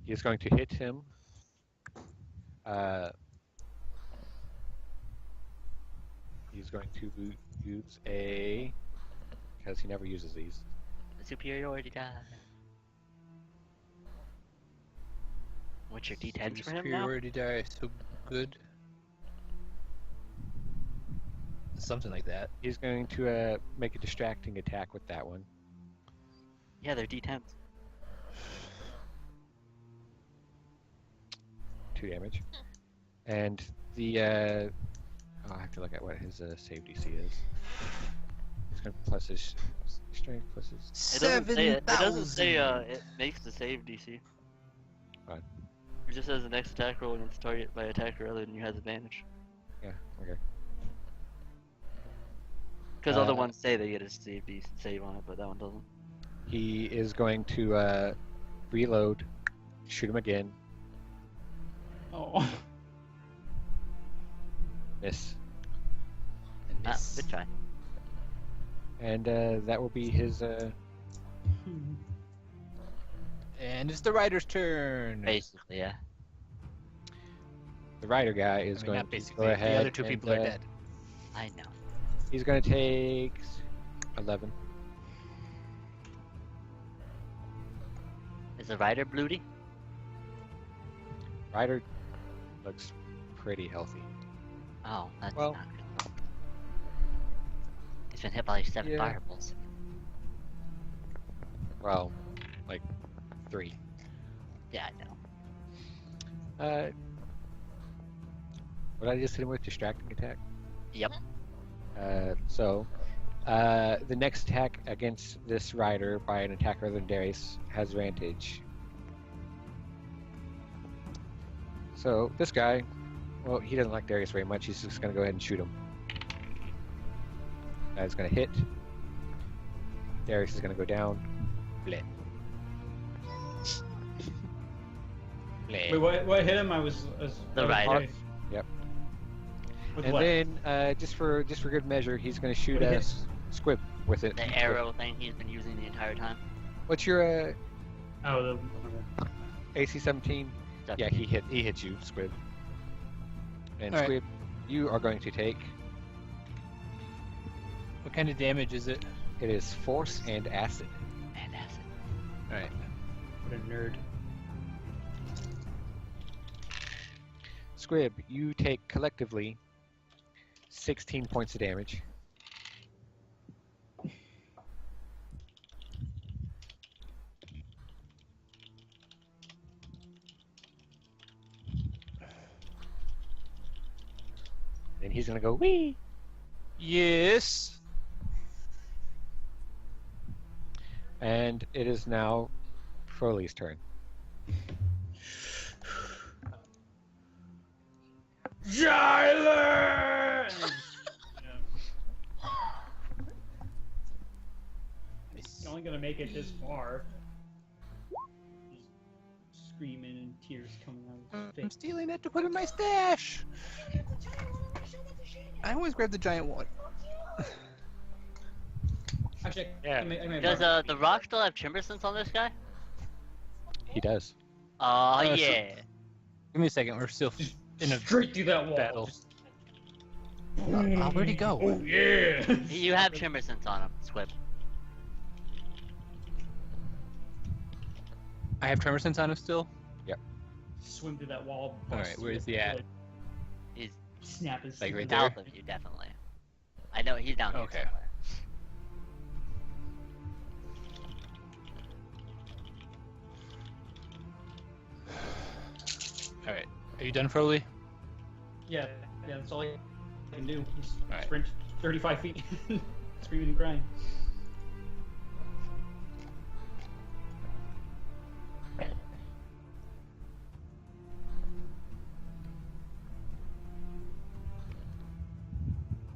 He is going to hit him. He's going to use a, because he never uses these. the superiority die. What's your D10s for him now? Superiority die is so good. Something like that. He's going to make a distracting attack with that one. Yeah, they're D10s. 2 damage. And the I have to look at what his save DC is. He's going to plus his strength plus his. It doesn't say it makes the save DC. Fine. It just says the next attack roll against target by attacker other than you has advantage. Yeah. Okay. Because other ones say they get a save on it, but that one doesn't. He is going to reload, shoot him again, Oh. miss, And Ah, miss. good try. and that will be his. And it's the rider's turn. Basically, yeah. The rider guy I is mean, going not to basically. go ahead. The other two and, people are dead. I know. He's going to take 11. Is the rider bloody? Rider looks pretty healthy. Oh, that's Well- not good. He's been hit by like 7 Yeah. fireballs. Well, like 3. Yeah, I know. What I just hit him with distracting attack. Yep. The next attack against this rider by an attacker other than Darius has advantage. So this guy, well, he doesn't like Darius very much. He's just going to go ahead and shoot him. Guy's going to hit. Darius is going to go down. Bleh. Bleh. Wait, what hit him? I was The rider. Yep. With And what? then, just for good measure, he's going to shoot What a hit? squib with it. The arrow thing he's been using the entire time. What's your Oh, AC 17? Yeah, he hits you, squib. And All right. squib, you are going to take. What kind of damage is it? It is force and acid. And acid. All right. what a nerd. Squib, you take collectively 16 points of damage. And he's gonna go wee. Yes. And it is now Froley's turn. Tyler! He's only gonna make it this far. Just screaming and tears coming out of his I'm face. stealing it to put in my stash. I always grab the giant one. Actually, Yeah. I may Does the rock still have Chimbersons on this guy? He does. Oh so- yeah. Give me a second. We're still in a straight through that wall. battle. Just- Where'd he go? Oh yeah! You have Chimbersons on him, Squib. I have tremor sense on him still. Swim through that wall. All bust right, through where is it, he at? like, He's Snap his Like right fingers. there? south of you, definitely. I know he's down here Okay. somewhere. All right. Are you done, Froley? Yeah, that's all I can do. Just Alright. sprint 35 feet, screaming and crying.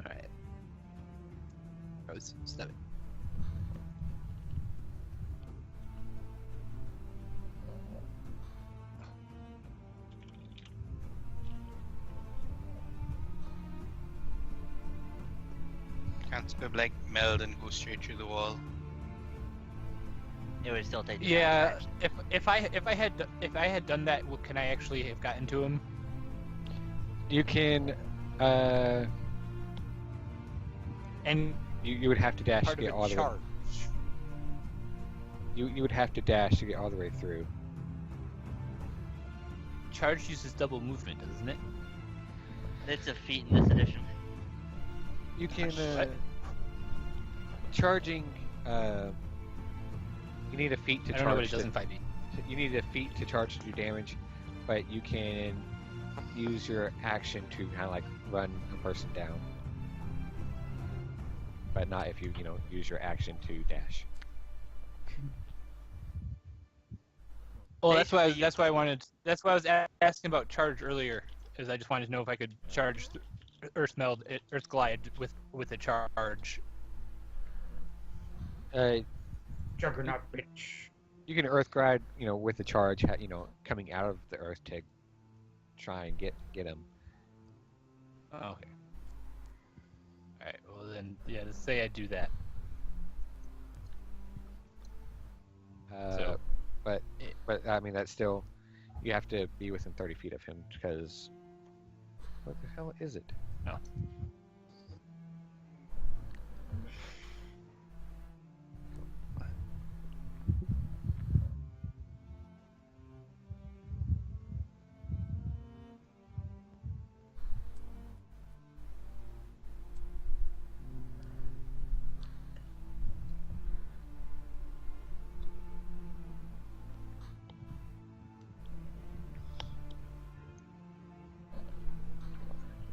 All right. Rose, stop it. Can't Squib like meld and go straight through the wall? It would still take. Yeah. If I had done that, can I actually have gotten to him? You can. And You would have to dash to part of get a all the way. charge. You would have to dash to get all the way through. Charge uses double movement, doesn't it? It's a feat in this edition. You can. What? Charging. You need a feat to I don't know what charge. it does in 5e. You need a feat to charge to do damage, but you can use your action to kind of like run a person down. But not if you use your action to dash. Well, that's why Basically, I was asking about charge earlier, is I just wanted to know if I could charge Earth Glide with a charge. Juggernaut bitch. You can Earth Glide, with the charge, coming out of the Earth to try and get him. Oh, okay. All right. Well then, yeah. Let's say I do that. So- But I mean that's still, you have to be within 30 feet of him because what the hell is it? No.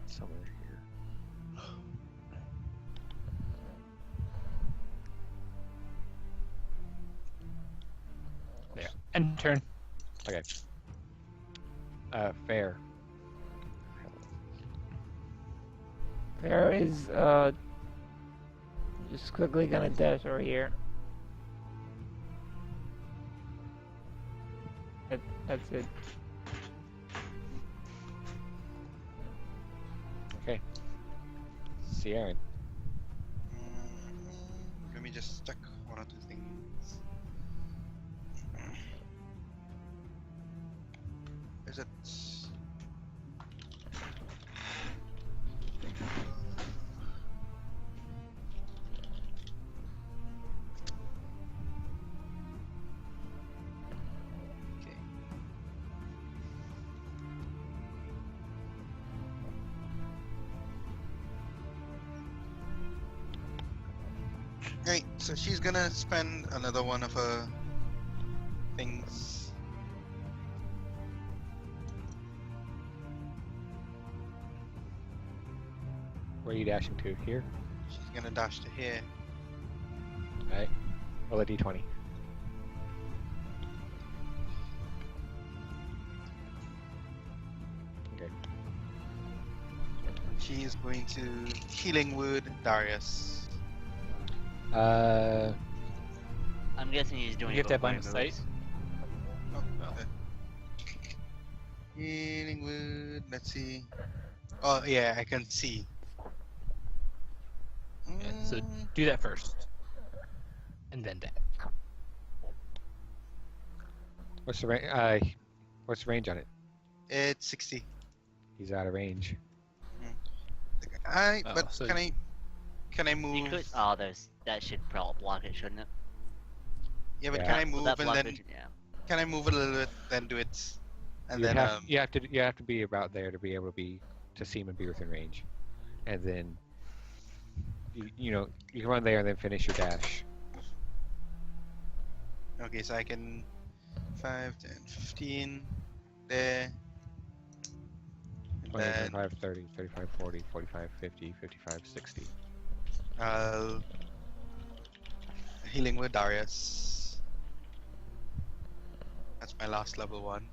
Somewhere here. There. End turn. Okay. Fair. There is, just quickly gonna dash over here. That's it. Okay. Sierra. Let me just check one or two things. Is it? Okay. Right, so she's gonna spend another one of her things. Where are you dashing to? Here? She's gonna dash to here. Alright. Roll a d20. Okay. She's going to Healing Wood Darius. Uh, I'm guessing he's doing You have to have both line of ways. sight. Oh, okay. Healing Wood, let's see. Oh, yeah, I can see. Yeah, so do that first, and then that. what's the range on it? It's 60. He's out of range. I Oh, but so can I You move? could. that should probably block it, shouldn't it? Yeah, but Yeah. can I Will move that and block then vision? Yeah. can I move a little bit, then do it, and You then have you have to be about there to be able to see him and be within range, and then you can run there and then finish your dash. okay, so I can 5, 10, 15 there, and 20, then 25, 30, 35, 40, 45, 50, 55, 60. I'll Healing with Darius. That's my last level 1.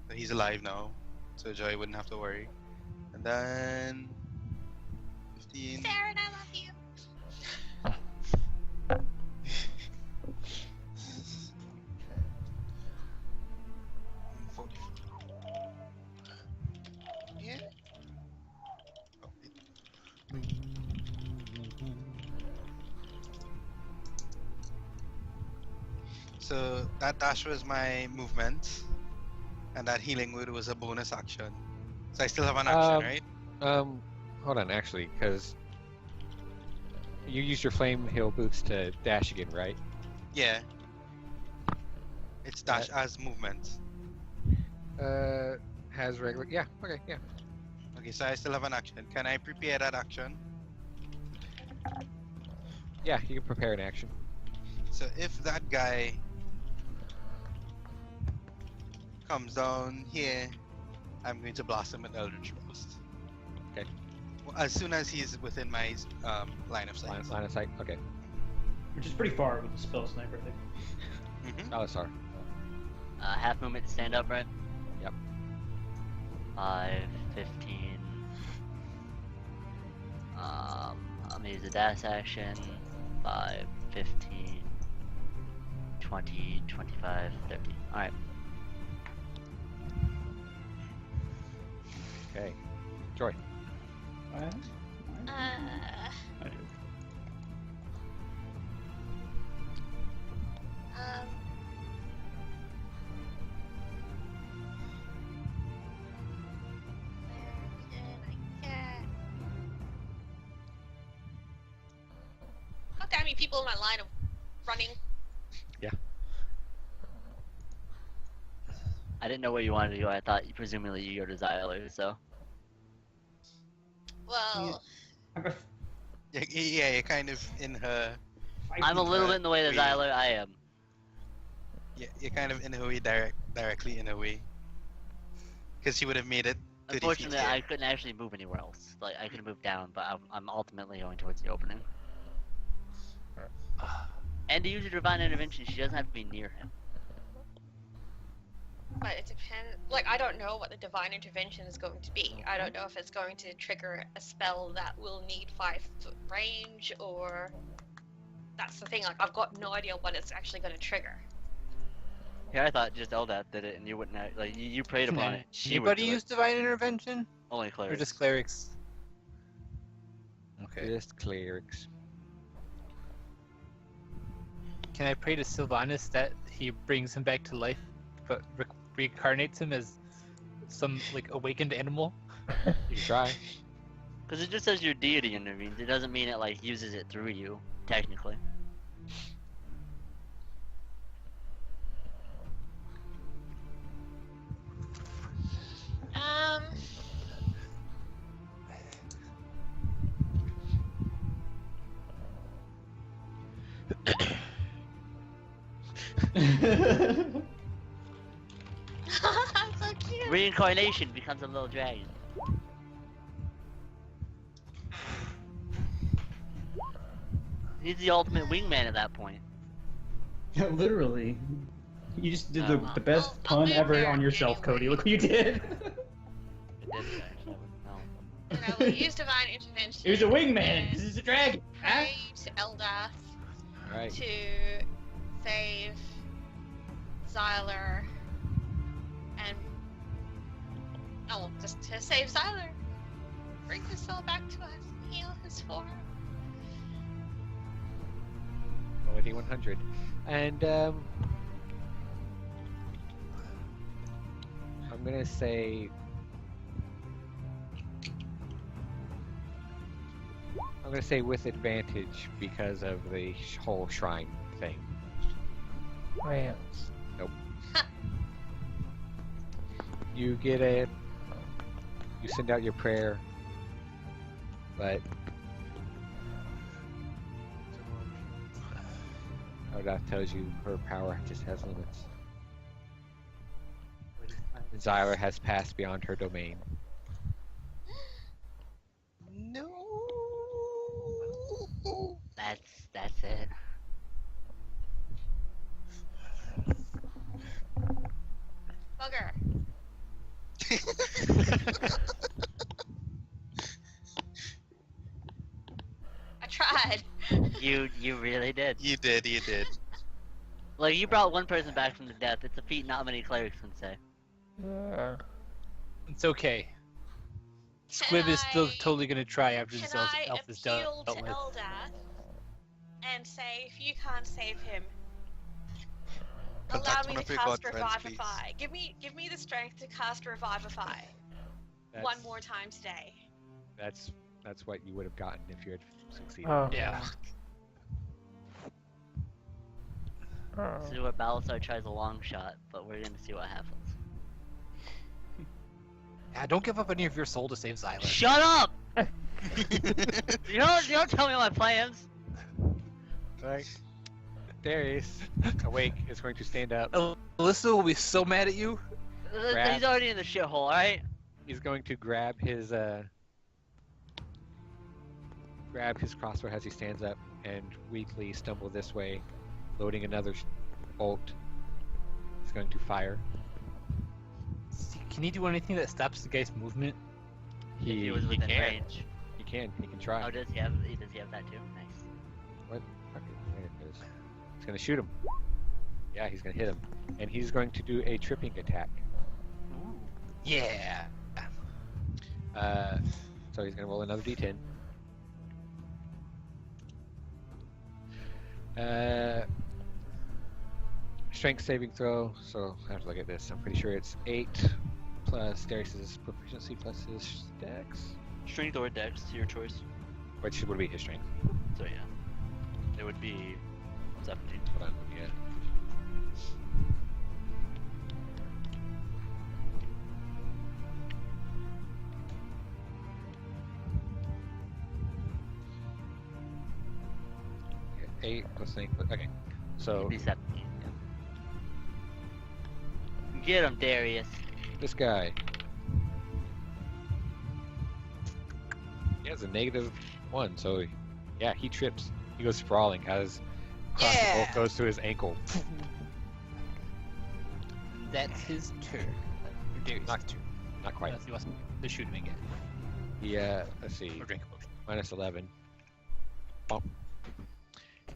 So he's alive now, so Joy wouldn't have to worry. And then 15. Sarah, I love you. 40. Yeah. Oh, so that dash was my movement, and that healing wood was a bonus action. So I still have an action, right? Hold on, actually, because you use your flame hill boots to dash again, right? Yeah. It's dash as movement. Has regular. Yeah. Okay. Yeah. Okay, so I still have an action. Can I prepare that action? Yeah. You can prepare an action. So if that guy comes down here, I'm going to blast him with Eldritch Blast. Okay. Well, as soon as he's within my line of sight. Line of sight. Okay. Which is pretty far with the spell sniper thing. Mm-hmm. Alisar. Half movement to stand up, right? Yep. 5, 15. I'm gonna use a dash action. 5, 15, 20, 25, 30. Alright. Okay. Joy. Not that many people in my line of running. I didn't know where you wanted to go. I thought presumably you go to Xyler, so. Well, Yeah, you're kind of in her. I'm a little bit in the way to Xyler, I am. Yeah, you're kind of in her way, directly in her way. Because she would have made it 30 feet Unfortunately, here. I couldn't actually move anywhere else. Like, I could have moved down, but I'm ultimately going towards the opening. And to use your Divine Intervention, she doesn't have to be near him. but it depends. Like, I don't know what the divine intervention is going to be. I don't know if it's going to trigger a spell that will need 5-foot range, or that's the thing. Like, I've got no idea what it's actually going to trigger. Yeah, I thought just Eldath did it, and you wouldn't have, like, you prayed upon it. She would Anybody do use it. Divine Intervention? Only Or clerics. just clerics? Okay. Just clerics. Can I pray to Sylvanus that he brings him back to life, but reincarnates him as some like awakened animal? You can try. Because it just says your deity intervenes. It doesn't mean it like uses it through you, technically. So cute. Reincarnation becomes a little dragon. He's the ultimate wingman at that point. Yeah, literally. You just did the I'll best pun move ever there on yourself, anyway. Cody. Look what you did. It did, actually. No. And I will use divine intervention. It was a wingman. and This is a dragon. Huh? Pray to Eldath Alright. to save Xyler and just to save Xyler. Bring his soul back to us. Heal his form. Roll a D100. And I'm gonna say with advantage because of the whole shrine thing. Man. You send out your prayer, but Eldath tells you her power just has limits. Xyler has passed beyond her domain. No. That's it. Bugger. I tried. You really did. You did. You did. Like you brought one person back from the death. It's a feat not many clerics can say. It's okay. Squib is still totally gonna try after this Can I elf is done appeal to with. Eldath and say, if you can't save him, Contact allow me one to of your cast god friends, please. Revivify. Give me the strength to cast Revivify one more time today. That's what you would have gotten if you had succeeded. Oh. Yeah. Oh. See what Balasar tries a long shot, but we're gonna see what happens. Yeah, don't give up any of your soul to save Xyler. Shut up! you don't tell me my plans. Right. Darius, awake, is going to stand up. Alyssa will be so mad at you. Crap. He's already in the shithole, alright? He's going to grab his crossbow as he stands up and weakly stumble this way, loading another bolt. He's going to fire. Can he do anything that stops the guy's movement? If he was within can. range. He can try. Oh, does he have that too? Nice. What? Okay, there it is. He's going to shoot him. Yeah, he's going to hit him. And he's going to do a tripping attack. Ooh. Yeah. So he's going to roll another d10. Strength saving throw. So I have to look at this. I'm pretty sure it's 8 plus Darius's proficiency plus his dex. Strength or dex, to your choice. Which would be his strength. So yeah. It would be 17. Hold on, yeah. Yeah, 8 plus 8. Okay. So It'd be 17. Yeah. Get him, Darius. this guy. He has a -1, so yeah, he trips. He goes sprawling as crossbow bolt goes to his ankle. That's his turn. Darius' turn. Not quite. Unless he wants to shoot him again. Yeah, let's see. Or drink a potion. -11. Bump.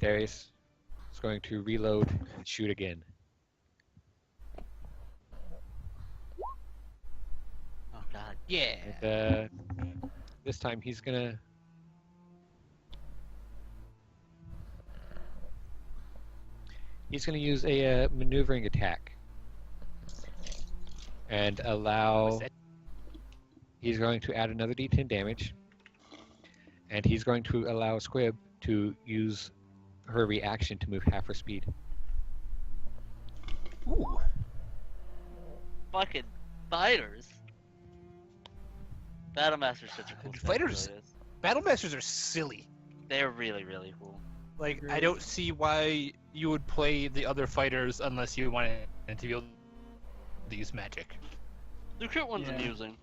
Darius is going to reload and shoot again. Oh god. Yeah. And, this time he's gonna He's going to use a maneuvering attack. And allow... He's going to add another d10 damage. And he's going to allow Squib to use her reaction to move half her speed. Ooh. Fucking fighters. Battlemaster's such a cool thing, Fighters- it really is. Battlemasters are silly. They're really, really cool. Like, I don't see why you would play the other fighters unless you wanted to be able to use magic. The crit one's Yeah. amusing.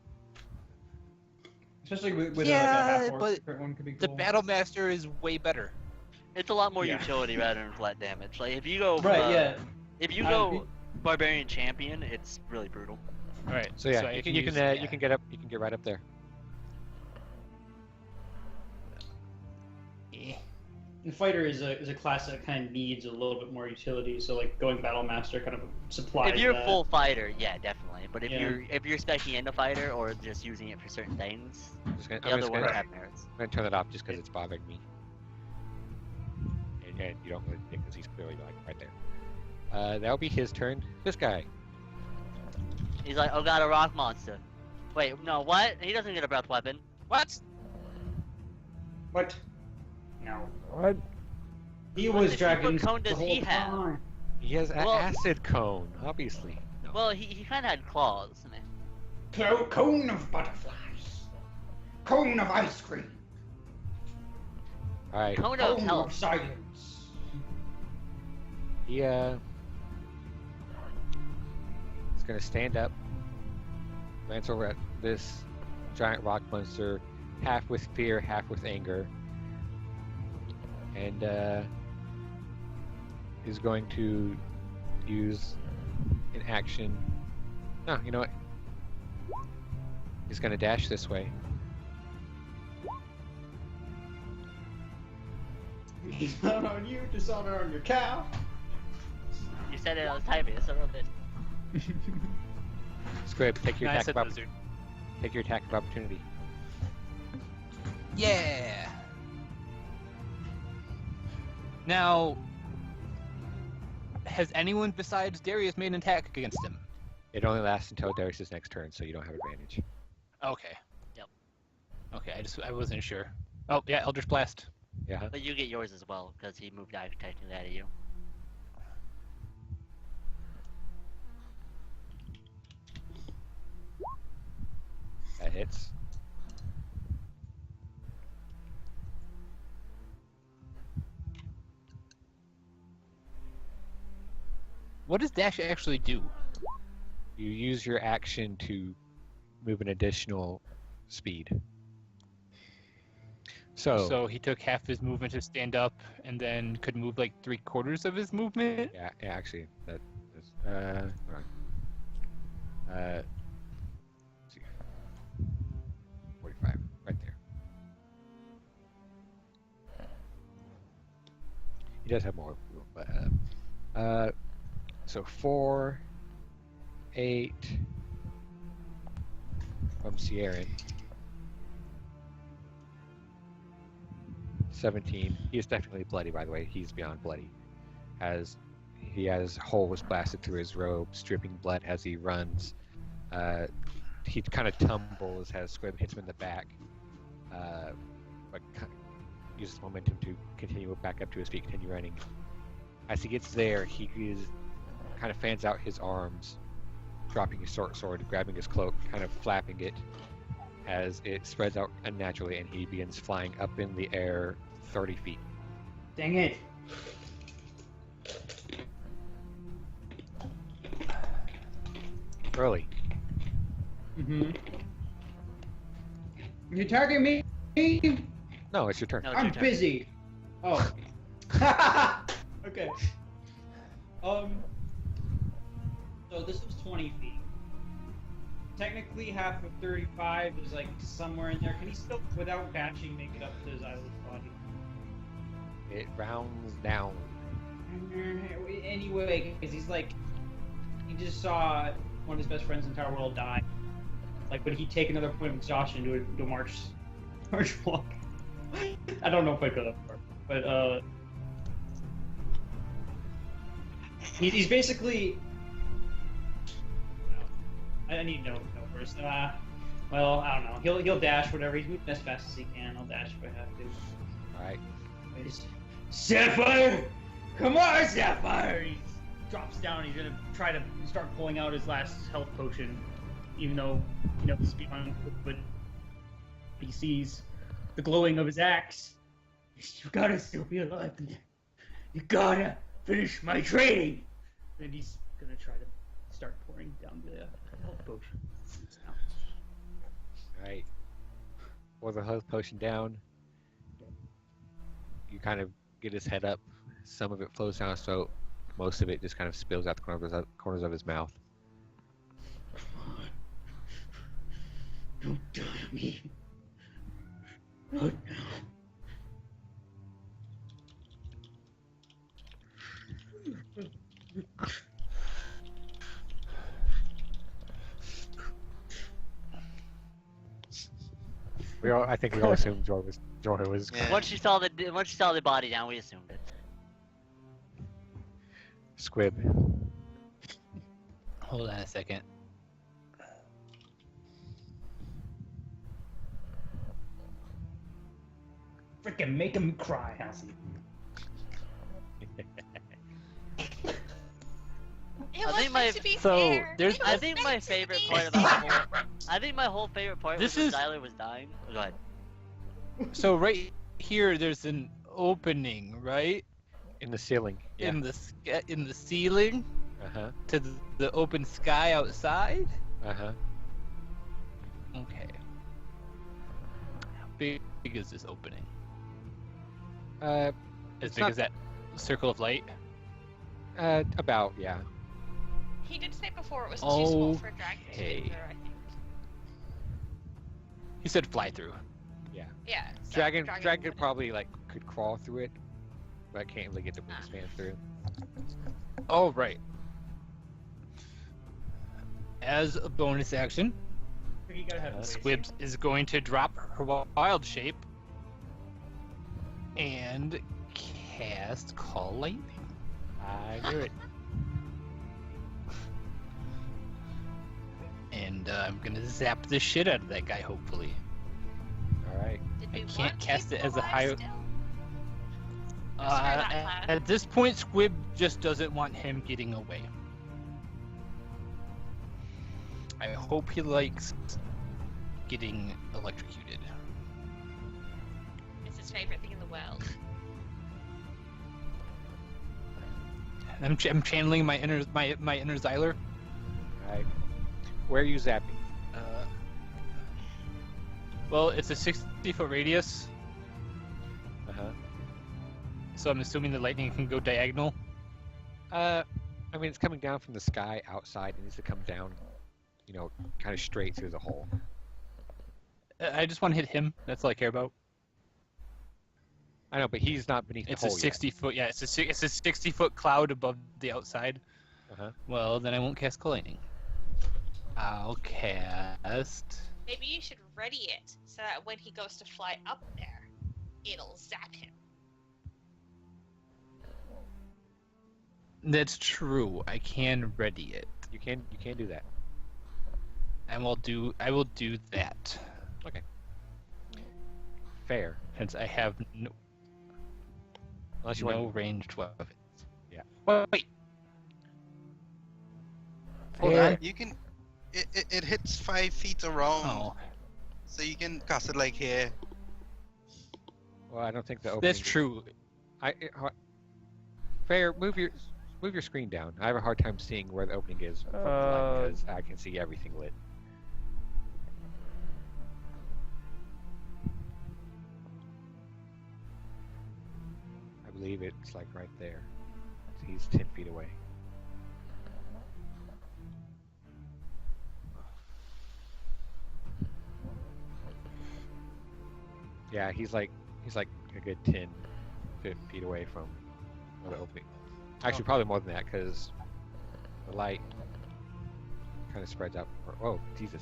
Especially with Yeah, like a half orc, but the crit one could be The cool. Battlemaster is way better. It's a lot more Yeah. utility rather than flat damage. Like if you go Right, yeah. if you I go agree. barbarian champion, it's really brutal. All right. So yeah, I you can can use- you can get up, you can get right up there. Yeah. And fighter is a class that kind of needs a little bit more utility. So like going battlemaster kind of supplies. If you're that. full fighter, yeah, definitely. But if Yeah. you're specing into fighter or just using it for certain things, I'm just gonna, the I'm other just ones gonna, have merits. I'm gonna turn it off just because it's bothering me. And you don't really think because he's clearly like right there. That'll be his turn. This guy. He's like, oh god, a rock monster. Wait, no, what? He doesn't get a breath weapon. What? What? No. What? He What was the dragging super cone the does whole he have? time. He has an Well- acid cone, obviously. No. Well, he kind of had claws. I mean, Cone of butterflies. Cone of ice cream. All right. cone of Cone health. of silence. He is gonna stand up, glance over at this giant rock monster, half with fear, half with anger, and is going to use an action. No, you know what? He's gonna dash this way. Dishonor on you, dishonor on your cow. You said it, I was typing, so I wrote it. Squib, take your I attack said of lizard. take your attack of opportunity. Yeah. Now, has anyone besides Darius made an attack against him? It only lasts until Darius' next turn, so you don't have advantage. Okay. Yep. Okay, I wasn't sure. Oh yeah, Eldritch Blast. Yeah. But you get yours as well, because he moved out technically out of you. That hits. What does dash actually do? You use your action to move an additional speed. So he took half his movement to stand up, and then could move like 3/4 of his movement. yeah, actually, that is, hold on. Let's see. 45, right there. He does have more room, but so 4, 8 from Sierra. 17. He is definitely bloody, by the way. He's beyond bloody. He has holes blasted through his robe, stripping blood as he runs. He kind of tumbles as Squib hits him in the back, but uses momentum to continue back up to his feet, continue running. As he gets there, he kind of fans out his arms, dropping his sword, grabbing his cloak, kind of flapping it as it spreads out unnaturally, and he begins flying up in the air 30 feet. Dang it. Early. Mm-hmm. You targeting me? No, it's your turn. No, it's I'm your turn. busy. Oh. Okay. So this is 20 feet. Technically, half of 35 is like somewhere in there. Can he still, without dashing, make it up to his eyelid body? It rounds down. Anyway, because he's like, he just saw one of his best friends in the entire world die. Like, would he take another point of exhaustion to do a march walk? I don't know if I'd go that far, but He's basically. I need to know first. Well, I don't know. He'll dash whatever. He's moving as fast as he can. I'll dash if I have to. All right. Sapphire! Come on, Sapphire! He drops down. He's gonna try to start pulling out his last health potion, even though he's beyond. But he sees the glowing of his axe. You gotta still be alive. You gotta finish my training. And he's gonna try to start pouring down the health potion. All right. Pour the health potion down. You kind of get his head up. Some of it flows down his throat. Most of it just kind of spills out the corners of his mouth. Don't die to me. Not now. I think we all assumed Joy was. Yeah. Once you saw the body down, we assumed it. Squib. Hold on a second. Freaking make him cry, Halsey. It I was think meant to be so fair. there's- It I was think meant my to favorite be part about the fair. whole, I think my whole favorite part This was is- when Zyler was dying. Go ahead. So right here, there's an opening, right, In the ceiling. Yeah. in the ceiling Uh-huh. to the open sky outside. Uh-huh. Okay. How big is this opening? As As It's big not- as that circle of light? about, yeah. He did say before it was too small for a dragon to Okay. enter, I think. He said fly through. Yeah. so Dragon wouldn't- probably could crawl through it, but can't really get the wingspan through. Oh, right. As a bonus action, You gotta have Squibs is going to drop her wild shape and cast Call Lightning. I knew it. And I'm gonna zap the shit out of that guy, hopefully. All right. Did I we can't want to cast keep it as a alive high- still? Uh, that plan. at this point, Squib just doesn't want him getting away. I hope he likes getting electrocuted. It's his favorite thing in the world. I'm channeling my inner Zyler. All right. Where are you zapping? Well, it's a 60-foot radius, Uh-huh. so I'm assuming the lightning can go diagonal. I mean, it's coming down from the sky outside. It needs to come down, kind of straight through the hole. I just want to hit him. That's all I care about. I know, but he's not beneath It's the a hole 60-foot. Yeah, it's a 60-foot cloud above the outside. yet. Uh-huh. Well, then I won't cast Call Lightning. I'll cast. Maybe you should ready it so that when he goes to fly up there, it'll zap him. That's true. I can ready it. You can do that. I will do that. Fair. Since I have Unless you no want. ranged weapons. Yeah. Wait. Hold Fair. on. You can. It hits 5 feet around, Oh, so you can cast it like here. Well, I don't think the opening. that's true. Fair. Move your screen down. I have a hard time seeing where the opening is because I can see everything lit. I believe it's right there. He's 10 feet away. Yeah, he's like a good 10 feet away from where the opening. Actually, probably more than that because the light kind of spreads out. Oh, Jesus.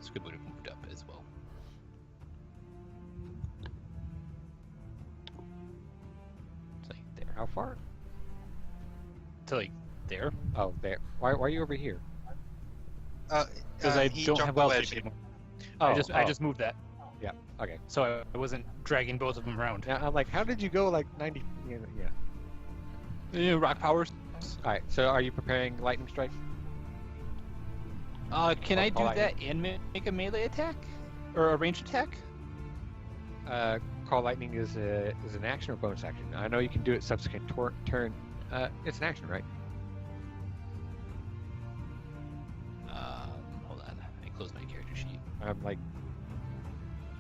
Squib would have moved up as well. How far? To like there, Oh, there. Why are you over here? because I he don't dropped have the wild wedge. shape anymore. Oh, I just moved that, Yeah. Okay. so I wasn't dragging both of them around. Now I'm like, how did you go like 90? Yeah. Rock powers. All right. So are you preparing lightning strike? Can I do Call that and make a melee attack or a ranged attack? Call lightning is an action or bonus action. I know you can do it subsequent turn. It's an action, right? Hold on, I closed my character sheet. I'm like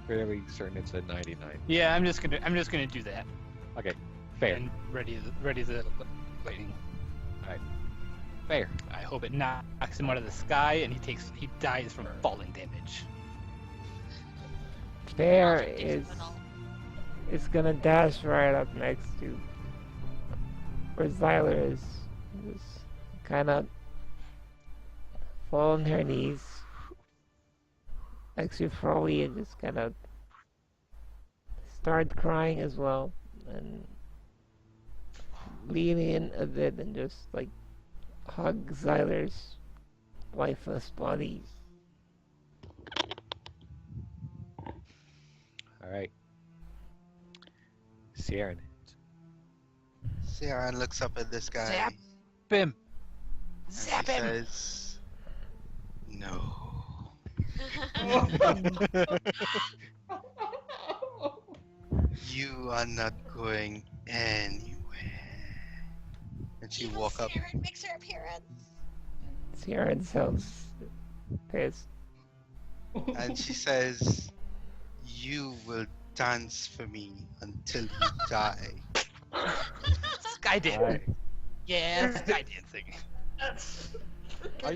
fairly certain it's a 99. Yeah, I'm just gonna do that. Okay. Fair. And ready the lightning. Fair. I hope it knocks him out of the sky and he dies from falling damage. Faer Magic is phenomenal. gonna dash right up next to where Xyler is. Just kind of fall on her knees, next to Frolly, and just kind of start crying as well, and lean in a bit and just like hug Xyler's lifeless body. All right. Sierran. Sierra looks up at this guy. Zap him! and Zap she him! says, "No." You are not going anywhere. And she Evil walk up. Sierra makes her appearance. Sierra sounds pissed. And she says, "You will dance for me until you die." Sky dancing. Yeah, sky dancing. Are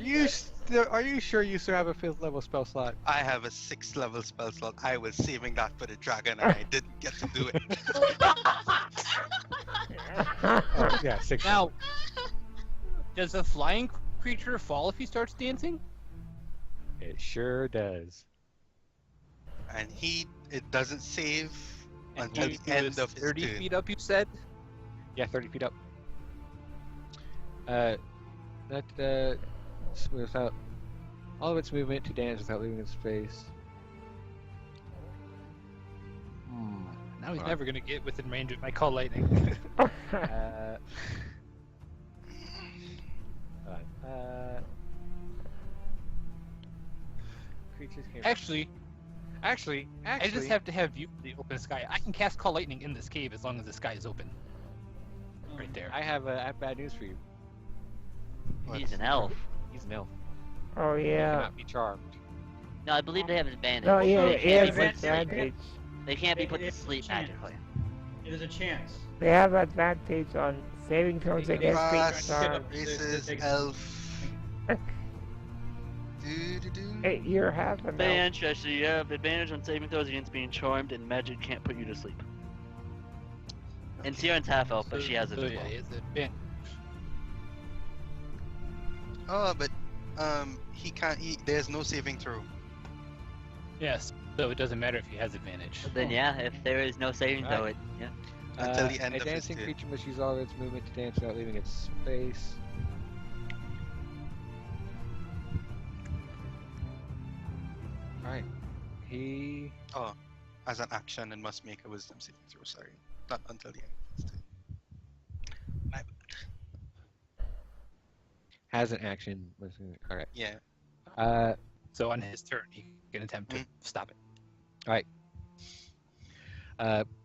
you sure you still have a 5th level spell slot? I have a 6th level spell slot. I was saving that for the dragon and I didn't get to do it. Oh, yeah, 6. Now, does a flying creature fall if he starts dancing? It sure does. And it doesn't save And until he the end was of his 30 turn. feet up, you said? Yeah, 30 feet up. Without all of its movement to dance without leaving its space. Now he's Alright. never gonna get within range of my call lightning. Creatures can Actually, actually. I just have to have view of the open sky. I can cast call lightning in this cave as long as the sky is open. Right there. I have bad news for you. He's an elf. He's an elf. Oh He yeah. cannot be charmed. No, I believe they have an advantage. No, yeah, They it can't has be put to sleep. advantage. They can't be put to It's a sleep chance. magically. It is a chance. They have advantage on saving throws against being Frost, charmed. races, elf. Do-do-do. Hey, you're half an elf. Advantage, actually, you have advantage on saving throws against being charmed, and magic can't put you to sleep. And Sierra's half elf, but she has it So as yeah, well. it's advantage. Oh, but he can't. There's no saving throw. Yes. So it doesn't matter if he has advantage. Then yeah, if there is no saving throw, Alright. yeah. Until the end a of his dancing turn. creature must use all of its movement to dance without leaving its space. Alright. He Oh, as an action, and must make a wisdom saving throw. Sorry, not until the end of his turn. My bad. has an action. Alright. Yeah. So on his turn, he can attempt to stop it.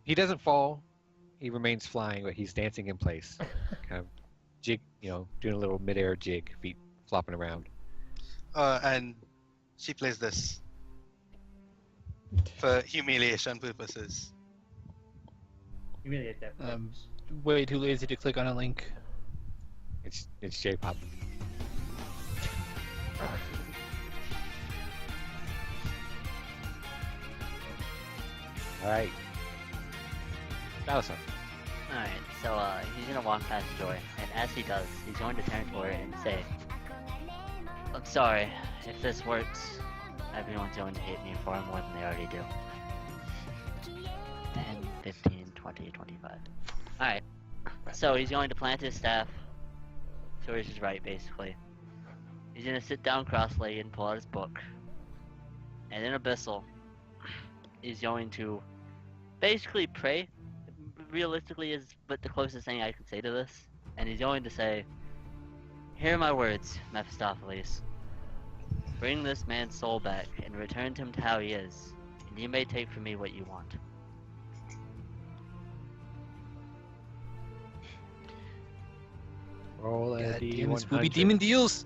He doesn't fall. He remains flying, but he's dancing in place. Kind of jig, doing a little midair jig, feet flopping around. And she plays this for humiliation purposes. Humiliate that. Way too lazy to click on a link. It's J-pop. Alright. Battlestar. Alright, so he's gonna walk past Joy, and as he does, he's going to turn toward it and say, "I'm sorry, if this works, everyone's going to hate me far more than they already do." 10, 15, 20, 25. Alright. So he's going to plant his staff towards his right, basically. He's gonna sit down cross-legged and pull out his book. And in Abyssal, he's going to basically pray. Realistically, is but the closest thing I can say to this. And he's going to say, "Hear my words, Mephistopheles. Bring this man's soul back and return him to how he is, and you may take from me what you want." Roll a God damn it, D100. Spooky Demon deals.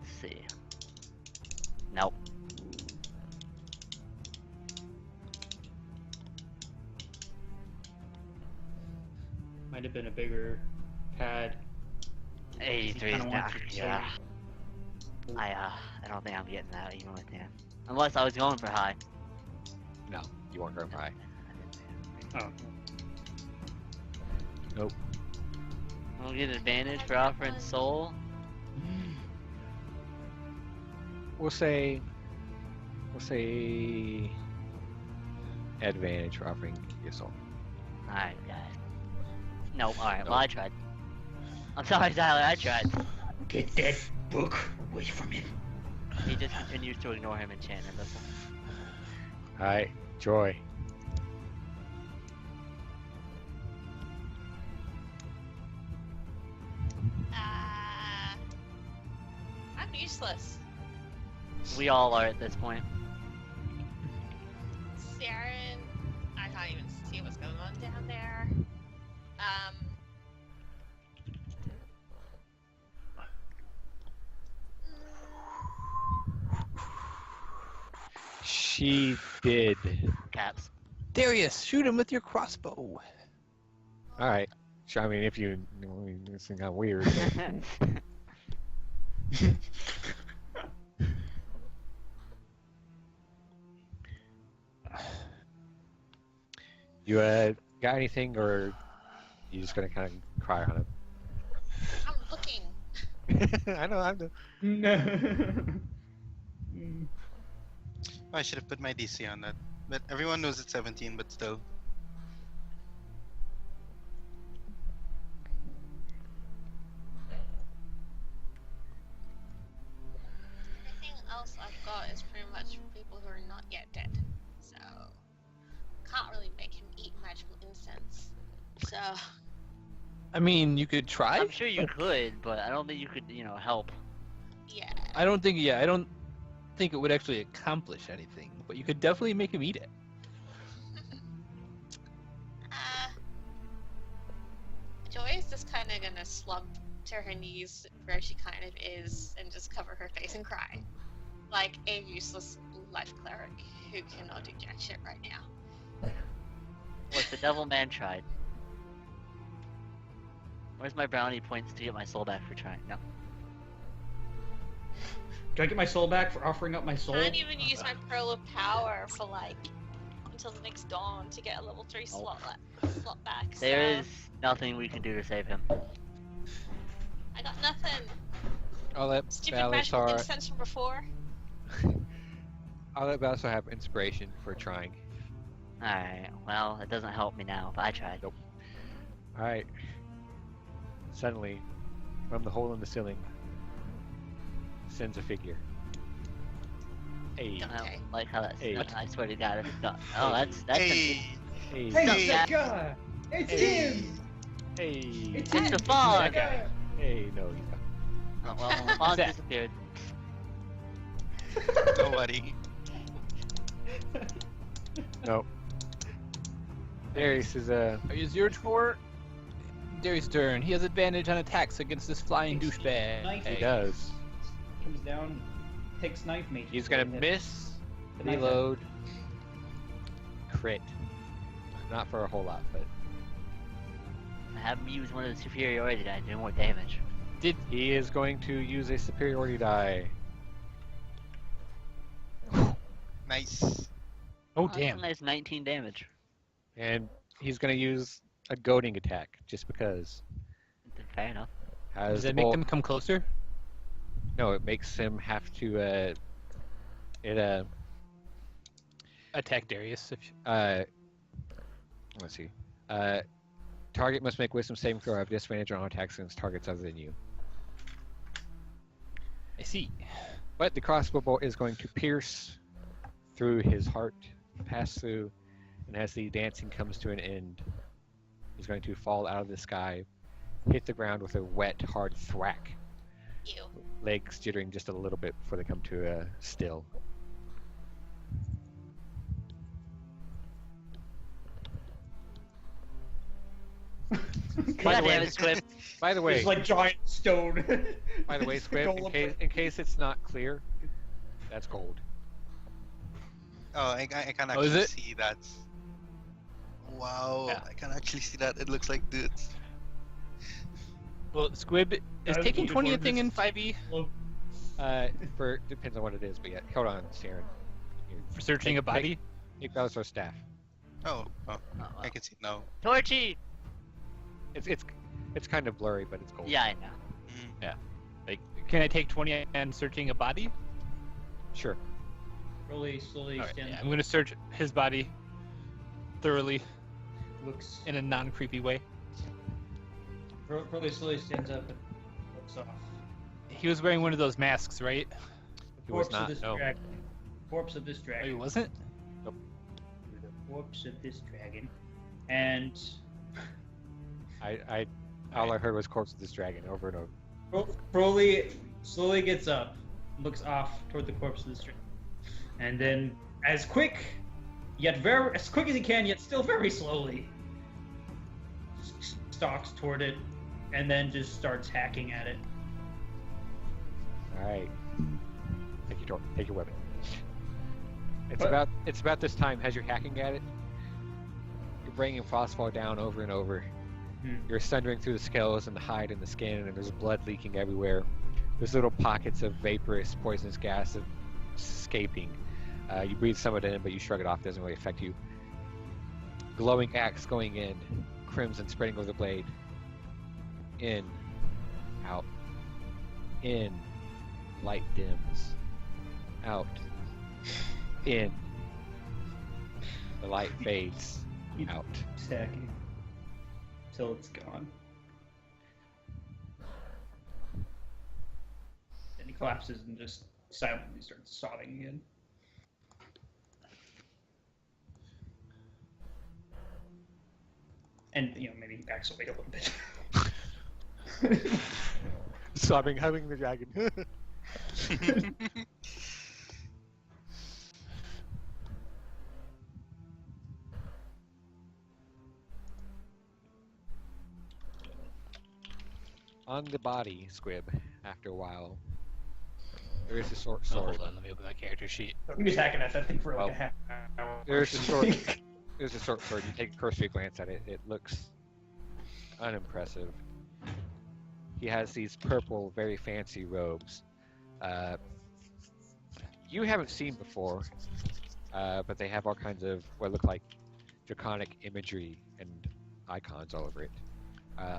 Let's see. Nope. Might have been a bigger pad. 83 is kinda down. wants you to Yeah. I don't think I'm getting that even with him. Unless I was going for high. No, you weren't going high. Oh. Nope. We'll get advantage for offering soul. We'll say advantage for offering your soul. Alright, guys. Nope, alright, well I tried. I'm sorry, Tyler, I tried. Get that book away from him. He just continues to ignore him and chant Abyssal. Alright, Joy. I'm useless. We all are at this point. Saren, I can't even see what's going on down there. She did. Caps. Darius, shoot him with your crossbow. Alright. I mean, if you... I mean, this thing got weird. You got anything, or you just gonna kind of cry on I'm looking. it? I know, I'm the... I should have put my DC on that. But everyone knows it's 17, but still. Everything else I've got is pretty much for people who are not yet dead. So, can't really make him eat magical incense. So, I mean, you could try. I'm sure you could, but I don't think you could, help. yeah. I don't think it would actually accomplish anything, but you could definitely make him eat it. Joy is just kind of gonna slump to her knees where she kind of is and just cover her face and cry. Like a useless life cleric who cannot do jack shit right now. What the devil man tried. Where's my brownie points to get my soul back for trying? No. Do I get my soul back for offering up my soul? Can't even use my pearl of power for until the next dawn to get a level 3 slot back. There so is nothing we can do to save him. I got nothing. I'll let Stupid magical Balasar... incense from before. I'll let Balasar have inspiration for trying. Alright, well, it doesn't help me now, but I tried. Nope. Alright. Suddenly, from the hole in the ceiling, sends a figure. Hey. I don't like how that's Hey. I swear to God, it's not. Oh, that's Hey! Hey. Hey, Hey. that guy! It's Hey. him! Hey. It's It's him! the fog! guy. Hey, no, he's not. Oh, well, the fog that? disappeared. Nobody. Nope. Darius is Are you 0-4? Darius' turn. He has advantage on attacks against this flying douchebag. he does. Comes down, takes knife mage. He's gonna miss, The knife reload, crit. Not for a whole lot, but Have him use one of the superiority die to do more damage. he is going to use a superiority die. Nice. Oh, That's damn. a nice 19 damage. And he's gonna use a goading attack, just because. Fair enough. Has Does the that make bolt- them come closer? No, it makes him have to, Attack Darius. let's see. Target must make wisdom saving throw. Have disadvantage on all attacks against targets other than you. I see. But the crossbow bolt is going to pierce through his heart, pass through, and as the dancing comes to an end, he's going to fall out of the sky, hit the ground with a wet, hard thwack. Ew. Legs jittering just a little bit before they come to a still. God damn it, Squib. By the way, It's like giant stone. by the way, Squib, in case it's not clear, that's gold. Oh, I can Oh, is actually it? see that. Wow, Yeah. I can actually see that. It looks like dudes. Well, Squib is That's taking beautiful. 20 a thing in 5e Depends on what it is, but yeah, hold on, Sharon. for searching a body. Take those for staff. Oh, Oh, I can see it now. Torchy! It's kind of blurry, but it's gold. Yeah, I know. Mm. Like, can I take 20 and searching a body? Sure. Slowly Alright, stands yeah, I'm gonna search his body thoroughly looks. in a non-creepy way. Probably slowly stands up and looks off. He was wearing one of those masks, right? He was Corpse not. of this No. dragon. Corpse of this Oh, he dragon. wasn't? Corpse of this dragon. And All I heard was corpse of this dragon over and over. Broly slowly gets up, looks off toward the corpse of this dragon, and then as quick as he can, yet still very slowly, stalks toward it, and then just starts hacking at it. All right. Take your weapon. What? It's about this time as you're hacking at it. You're bringing phosphor down over and over. You're sundering through the scales and the hide and the skin, and there's blood leaking everywhere. There's little pockets of vaporous, poisonous gas escaping. You breathe some of it in, but you shrug it off. It doesn't really affect you. Glowing axe going in, crimson spreading over the blade. In, out, in, light dims, out, in, the light fades, out. Stacking till it's gone. Then he collapses and just silently starts sobbing again. And maybe he backs away a little bit. Sobbing, hugging the dragon. On the body, Squib, after a while, there is a short Oh, sword. hold on, let me open my character sheet. He was hacking at that thing for like Well, a half hour. There's a short sword. You take a cursory glance at it. It looks unimpressive. He has these purple, very fancy robes. You haven't seen before, but they have all kinds of what look like draconic imagery and icons all over it.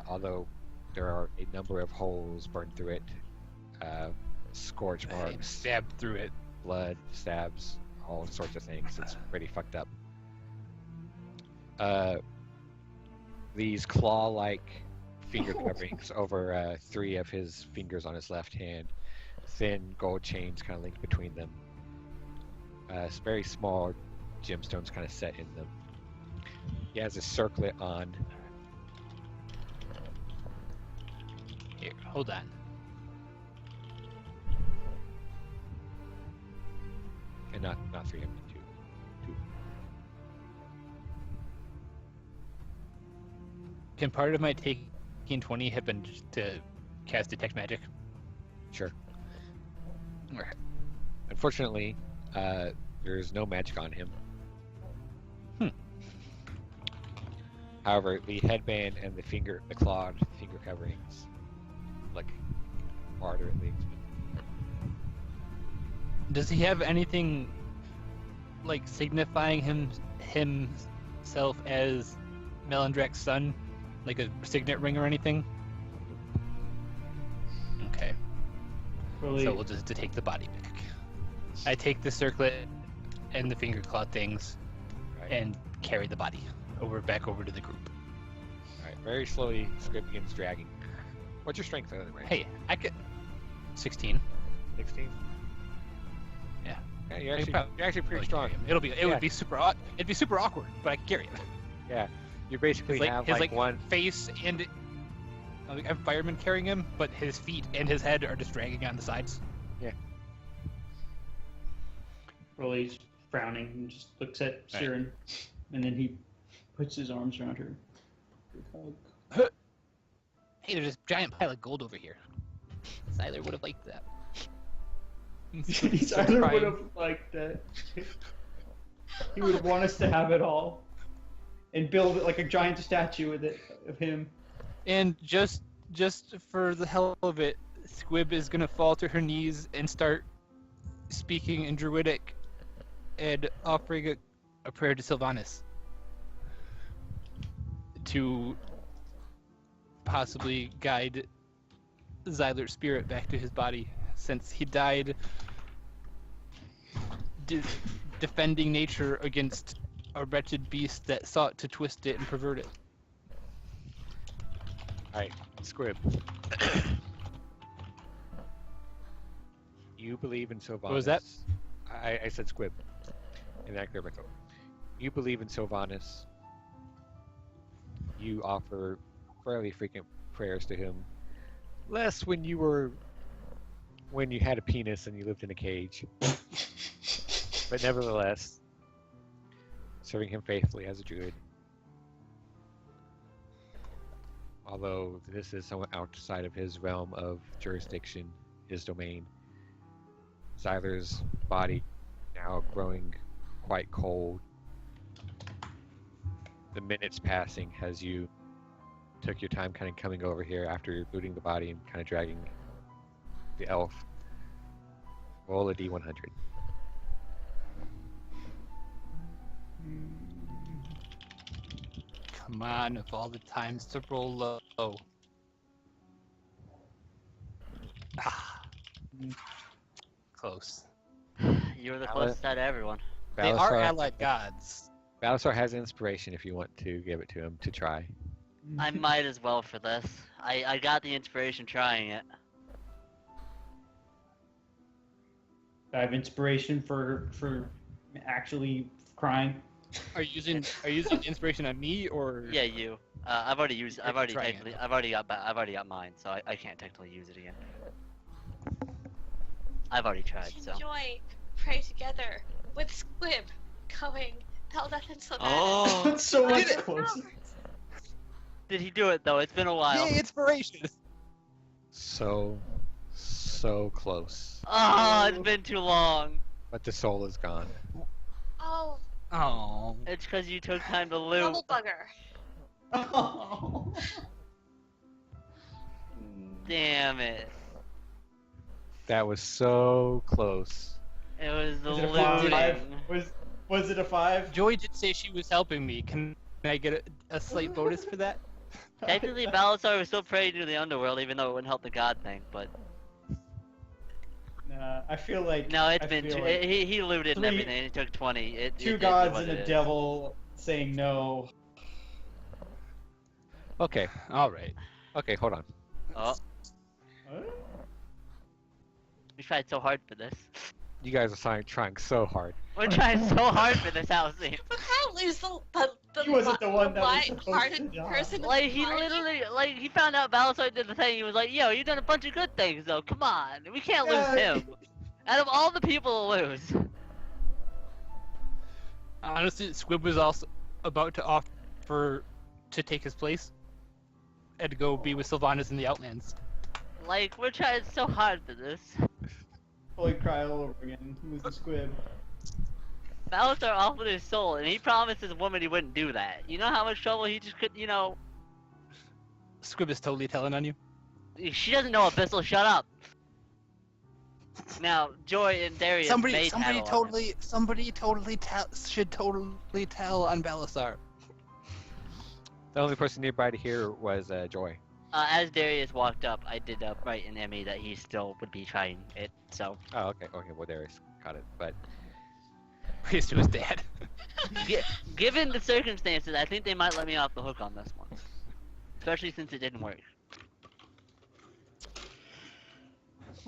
Although there are a number of holes burned through it, scorch marks, Stabbed through it. blood, stabs, all sorts of things. It's pretty fucked up. These claw-like finger coverings over 3 of his fingers on his left hand. Thin gold chains kind of linked between them. Very small gemstones kind of set in them. He has a circlet on. Here, hold on. And not 3 of them, 2. Can part of my taking 20 have been just to cast Detect Magic? Sure. Alright. Unfortunately, there's no magic on him. However, the headband and the clawed finger coverings look moderately. Does he have anything like signifying himself as Melandrak's son? Like a signet ring or anything? Okay. Really, So we'll just have to take the body back. I take the circlet and the finger claw things and carry the body back over to the group. Very slowly, Squib begins dragging. What's your strength, by the way? Hey, I could. 16. 16? Yeah. Yeah, I you're could actually pretty probably strong. carry him. It would be super it'd be super awkward, but I can carry him. Yeah. You basically His, have his like one. face and I have fireman carrying him, but his feet and his head are just dragging on the sides. Rolly's frowning and just looks at Siren, and then he puts his arms around her. Big hug. Hey, there's this giant pile of gold over here. Siler would have liked that. Siler would have liked that. He would want us to have it all, and build like a giant statue of him. And just for the hell of it, Squib is gonna fall to her knees and start speaking in Druidic and offering a prayer to Sylvanas to possibly guide Zyler's spirit back to his body, since he died defending nature against a wretched beast that sought to twist it and pervert it. Alright, Squib. You believe in Sylvanas. What was that? I said Squib. And that cleared my throat. You believe in Sylvanas. You offer fairly frequent prayers to him. Less when you had a penis and you lived in a cage. But nevertheless, serving him faithfully as a druid. Although this is somewhat outside of his realm of jurisdiction, his domain. Zyler's body now growing quite cold. The minutes passing as you took your time kind of coming over here after looting the body and kind of dragging the elf. Roll a d100. Come on, of all the times to roll low. Ah. Close. You were the closest out of everyone. They are Balasar- allied gods. Balasar has inspiration if you want to give it to him to try. I might as well for this. I got the inspiration trying it. I have inspiration for actually crying. Are you using inspiration on me or? Yeah, you. I've already used. I've already Trying it. technically. I've already got mine, so I can't technically use it again. I've already tried. So. Enjoy, pray together with Squib going. Tell nothing so bad. Oh. That's so much closer. Did he do it though? It's been a while. Yay, inspiration! So close. Oh, it's been too long. But the soul is gone. Oh, Oh. It's because you took time to loot. double bugger. Oh. Damn it. That was so close. It was the Is it a looting. 5? Was it a 5? Joy did say she was helping me. Can I get a slight bonus for that? Technically, Balasar was still praying to the underworld, even though it wouldn't help the god thing. But Nah, I feel like no, it's I been feel two, like he looted and three- everything. It took 20. It 2 is gods what and it a is. devil saying no. Okay, All right. okay, hold on. Oh, What? we tried so hard for this. You guys are trying so hard. We're trying so hard for this house scene. But how lose the He wasn't the one that was light-hearted supposed to die. person? Like, in the he party? literally, like, he found out Balasar did the thing. He was like, yo, you done a bunch of good things, though. Come on. We can't lose Yeah. him. Out of all the people to lose. Honestly, Squib was also about to offer to take his place and go be with Sylvanas in the Outlands. Like, we're trying so hard for this. Holy cry all over again. Lose the squib. Balasar offered his soul, and he promised his woman he wouldn't do that. You know how much trouble he just could, Squib is totally telling on you. She doesn't know Abyssal, shut up. Now, Joy and Darius may tattle on him. should totally tell on Balasar. The only person nearby to hear was Joy. As Darius walked up, I did write in Emmy that he still would be trying it, so. Oh, okay, well, Darius got it, but Praise to his dad. Given the circumstances, I think they might let me off the hook on this one. Especially since it didn't work.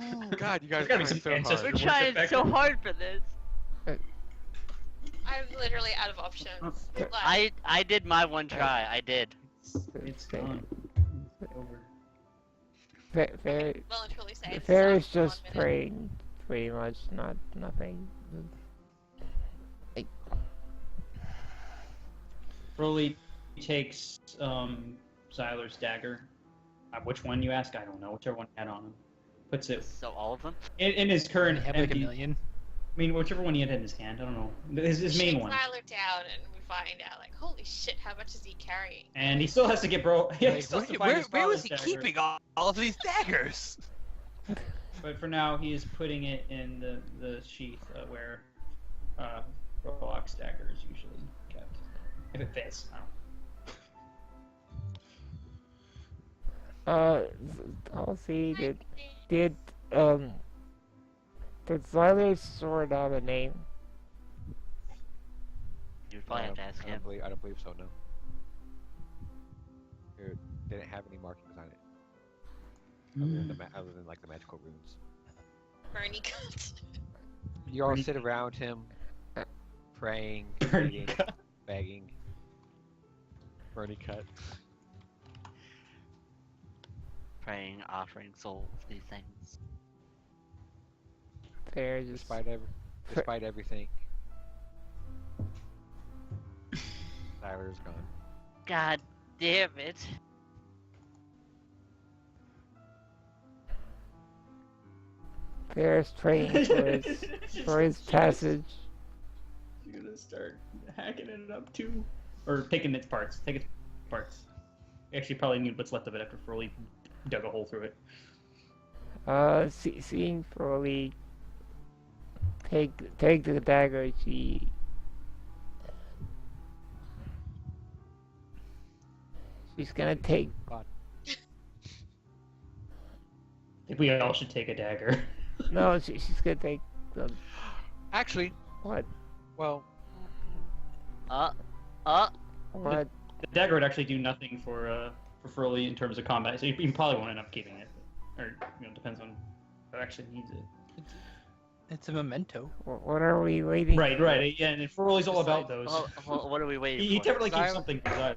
Oh God, you guys There's gotta be are some so ancestor hard. We're worship trying back so there. hard for this. I'm literally out of options. Like, I did my one try. I did. It's gone. It's over. Fair, well and truly say this Faer is is not for just 1 minute. praying, pretty much, nothing. Broly takes Xyler's dagger. Which one you ask? I don't know. Whichever one he had on him. Puts it So all of them? in his current I have like a empty. million. I mean, whichever one he had in his hand. I don't know. His main Shake one. Tyler down and we find out, like, holy shit, how much is he carrying? And he still has to get he Like, still has to where find his where was father's he dagger. keeping all of these daggers? But for now, he is putting it in the sheath where Rock's dagger is usually kept. If it fits. I don't know. I'll see. Did Xyler's sword have a name? You'd probably have to ask him. I don't believe so. No. It didn't have any markings on it. Other than like the magical runes. Bernie cut. You all sit around him, praying, Bernie eating, begging. Bernie cut. Praying, offering souls, these things. Fair just Despite everything, Tyler's gone. God damn it. Fair's praying for his passage. You're gonna start hacking it up too, or taking its parts. Take its parts. You actually probably need what's left of it after Froly dug a hole through it. Seeing Froly take the dagger, she's gonna take. God. I think we all should take a dagger. No, she's gonna take the. Actually, What? well, What? The dagger would actually do nothing for Froly in terms of combat, so you probably won't end up keeping it, or depends on who actually needs it. It's a memento. What are we waiting? Right, yeah, and Froly's all about those. Well, what are we waiting He for? definitely keeps Xyler- something for Xyler.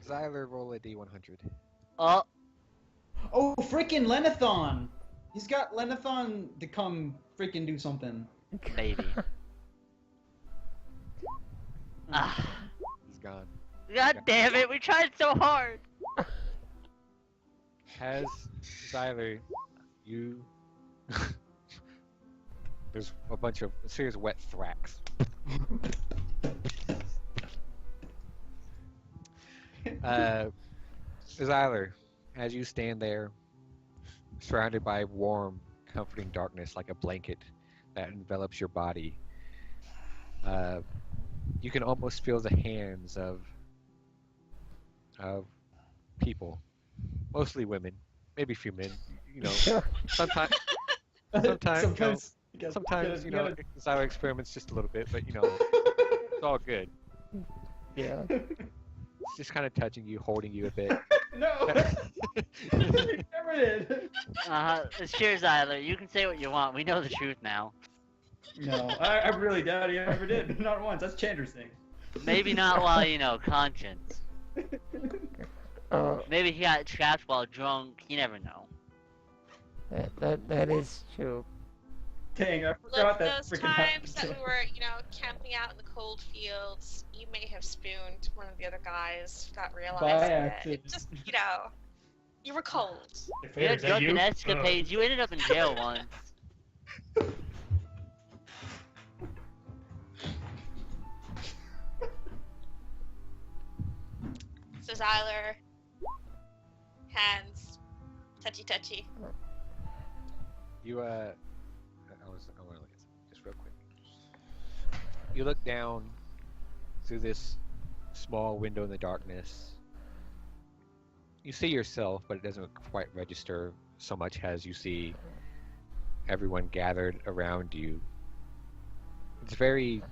Xyler roll a d100. Oh, Oh, freaking Lenathon! He's got Lenathon to come freaking do something. baby. Ah, He's gone. God damn it, we tried so hard! Has Xyler, you... There's a series of wet thwacks. Xyler, as you stand there, surrounded by warm, comforting darkness like a blanket that envelops your body, you can almost feel the hands of people, mostly women, maybe a few men. Sometimes Xyler experiments just a little bit, but it's all good. Yeah. It's just kind of touching you, holding you a bit. No! Never did! Cheers, Isla. You can say what you want. We know the truth now. No, I really doubt he ever did. Not once. That's Chandra's thing. Maybe not while, conscience. Maybe he got trapped while drunk. You never know. That is true. Dang, I Look, forgot that those freaking times that happened. we were, camping out in the cold fields, you may have spooned one of the other guys, got realized By it. accident. Just, you were cold. You had drunken escapades. You ended up in jail once. So Xyler, hands, touchy. I want to look at just real quick. You look down through this small window in the darkness. You see yourself, but it doesn't quite register so much as you see everyone gathered around you. It's very,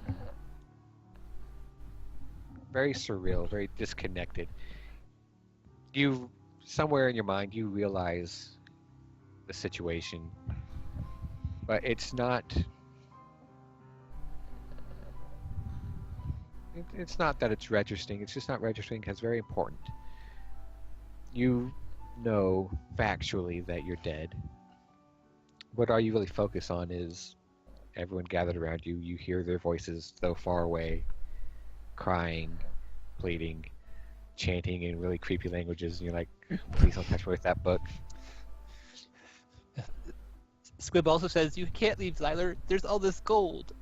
very surreal, very disconnected. You, somewhere in your mind, you realize the situation, but it's not. It's not that it's registering. It's just not registering because very important. You know factually that you're dead. What all you really focus on is everyone gathered around you. You hear their voices, though far away, crying, pleading, chanting in really creepy languages, and you're like, please don't touch me with that book. Squib also says, you can't leave, Zyler. There's all this gold.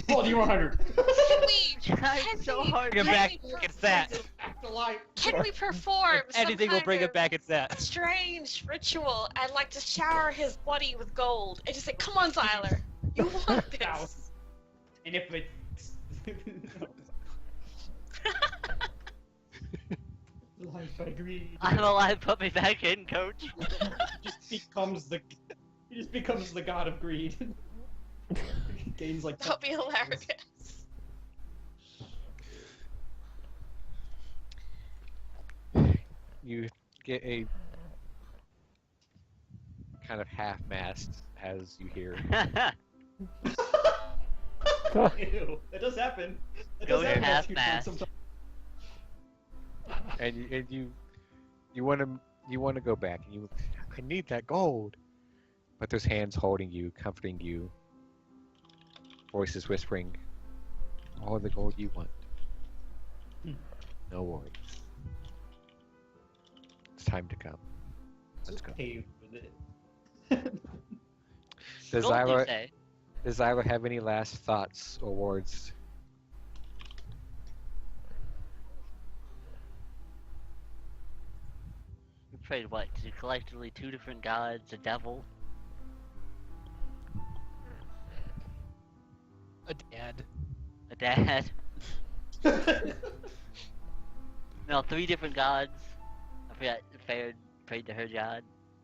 Well, you 100. Trying so hard. Bring him back. It's that. Can we perform some Anything will kind bring of it back. It's that. strange ritual and like to shower his body with gold and just say, "Come on, Zyler, you want this." And if it's life by greed, I'm alive. Put me back in, coach. he just becomes the god of greed. He gains like That'll be hilarious. You get a kind of half-mast as you hear. Ew, that does happen. That Go does happen half-mast. sometimes. and you want to go back, and I need that gold, but there's hands holding you, comforting you, voices whispering, all the gold you want. No worries. It's time to come. Let's go. Pay with it. Does Gold, you Zyra, say? does Zyra have any last thoughts or words? We prayed what? To collectively 2 different gods, a devil. A dad. A dad. No, 3 different gods. I forgot. Faer prayed to her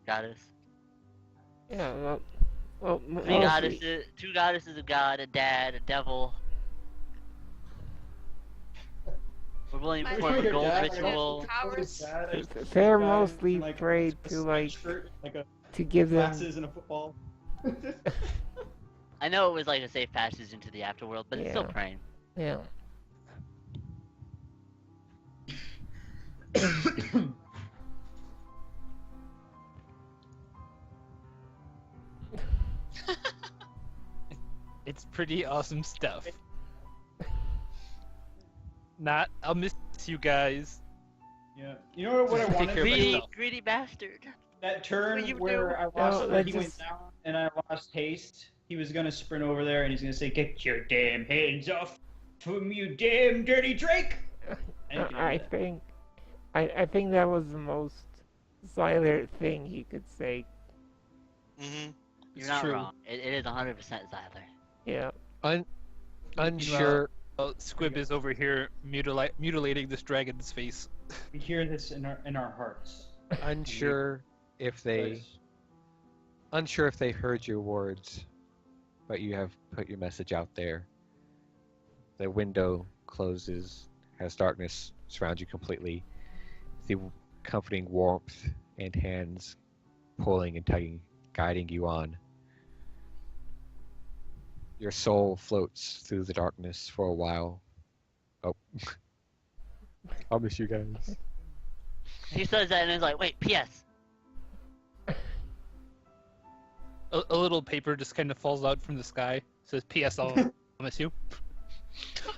goddess. Yeah, well, 3 mostly- goddesses, 2 goddesses, a god, a dad, a devil. We're willing My to perform a your gold dad, ritual. Powers. Fair mostly prayed a to like shirt, like a to give them. glasses and a football. I know it was like a safe passage into the afterworld, but it's still Yeah. praying. Yeah. It's pretty awesome stuff. I'll miss you guys. Yeah. You know what I Take wanted? care of Greedy, myself. greedy bastard. That turn What you where do? I lost, No, where that he went just- down and I lost haste. He was gonna sprint over there and he's gonna say, "Get your damn hands off from you, damn dirty Drake!" And he I did that. think, I think that was the most silent thing he could say. Mm-hmm. You're It's not true. wrong. It is 100% Zyler. Yeah. Unsure. Squib is over here mutilating this dragon's face. We hear this in our hearts. Unsure if they heard your words, but you have put your message out there. The window closes as darkness surrounds you completely. The comforting warmth and hands pulling and tugging, guiding you on. Your soul floats through the darkness for a while. Oh. I'll miss you guys. He says that and he's like, wait, P.S. A little paper just kind of falls out from the sky. It says, P.S. I'll miss you.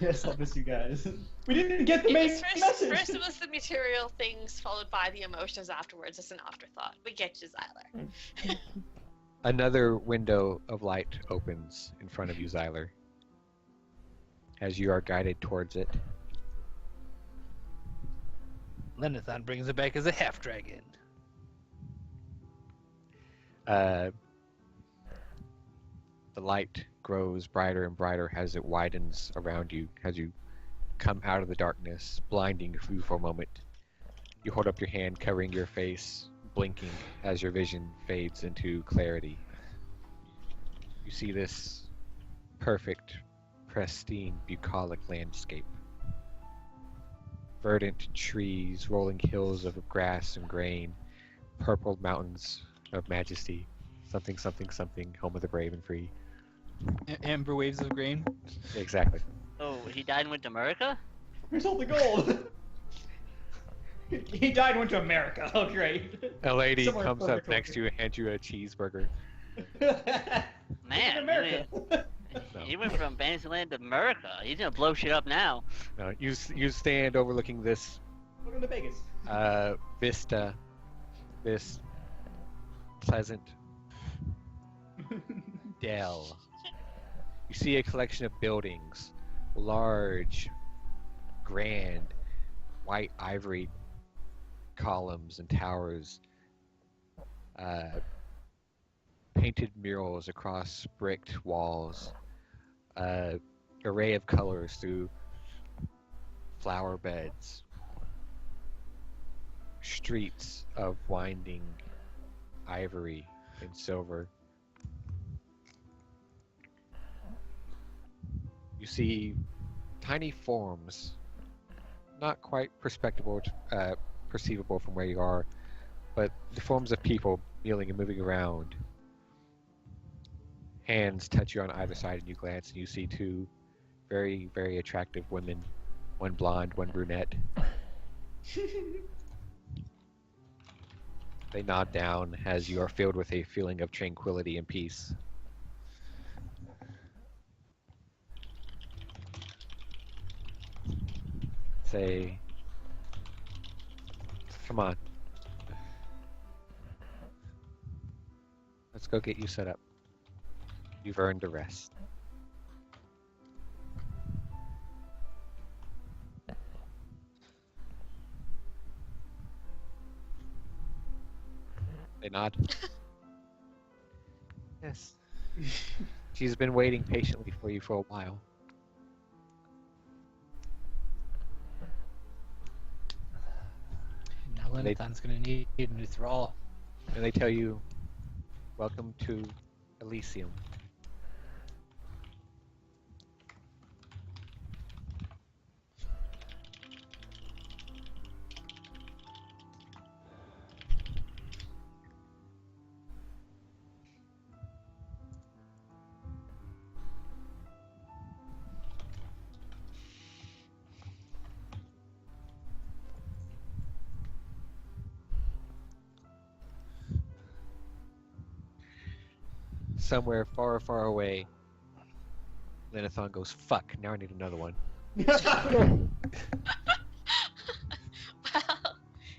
Yes, I'll miss you guys. We didn't get the main First message. it was the material things, followed by the emotions afterwards. It's an afterthought. We get you, Zyler. Another window of light opens in front of you, Zyler. As you are guided towards it, Lenithon brings it back as a half dragon. the light grows brighter and brighter as it widens around you, as you come out of the darkness, blinding you for a moment. You hold up your hand, covering your face, blinking as your vision fades into clarity. You see this perfect, pristine, bucolic landscape. verdant trees, rolling hills of grass and grain, purple mountains of majesty. Something, something, something, home of the brave and free. Amber waves of grain. Exactly. Oh, he died and went to America? Where's all the gold? He died and went to America. Oh, great. A lady Somewhere comes further up next to you and hands you a cheeseburger. Man, America. he went from Fantasyland to America. He's gonna blow shit up now. No, you stand overlooking this Welcome to Vegas. vista, this pleasant dell. You see a collection of buildings, large, grand, white ivory columns and towers, painted murals across bricked walls, array of colors through flower beds, streets of winding ivory and silver. You see tiny forms, not quite perceptible from where you are, but the forms of people kneeling and moving around. Hands touch you on either side, and you glance, and you see two very, very attractive women, one blonde, one brunette. They nod down as you are filled with a feeling of tranquility and peace. Say, come on. Let's go get you set up. You've earned a rest. They nod. Yes. She's been waiting patiently for you for a while. Now Lenathan's gonna need a new thrall. And they tell you, welcome to Elysium. Somewhere far, far away, Lenathan goes, fuck, now I need another one. Well,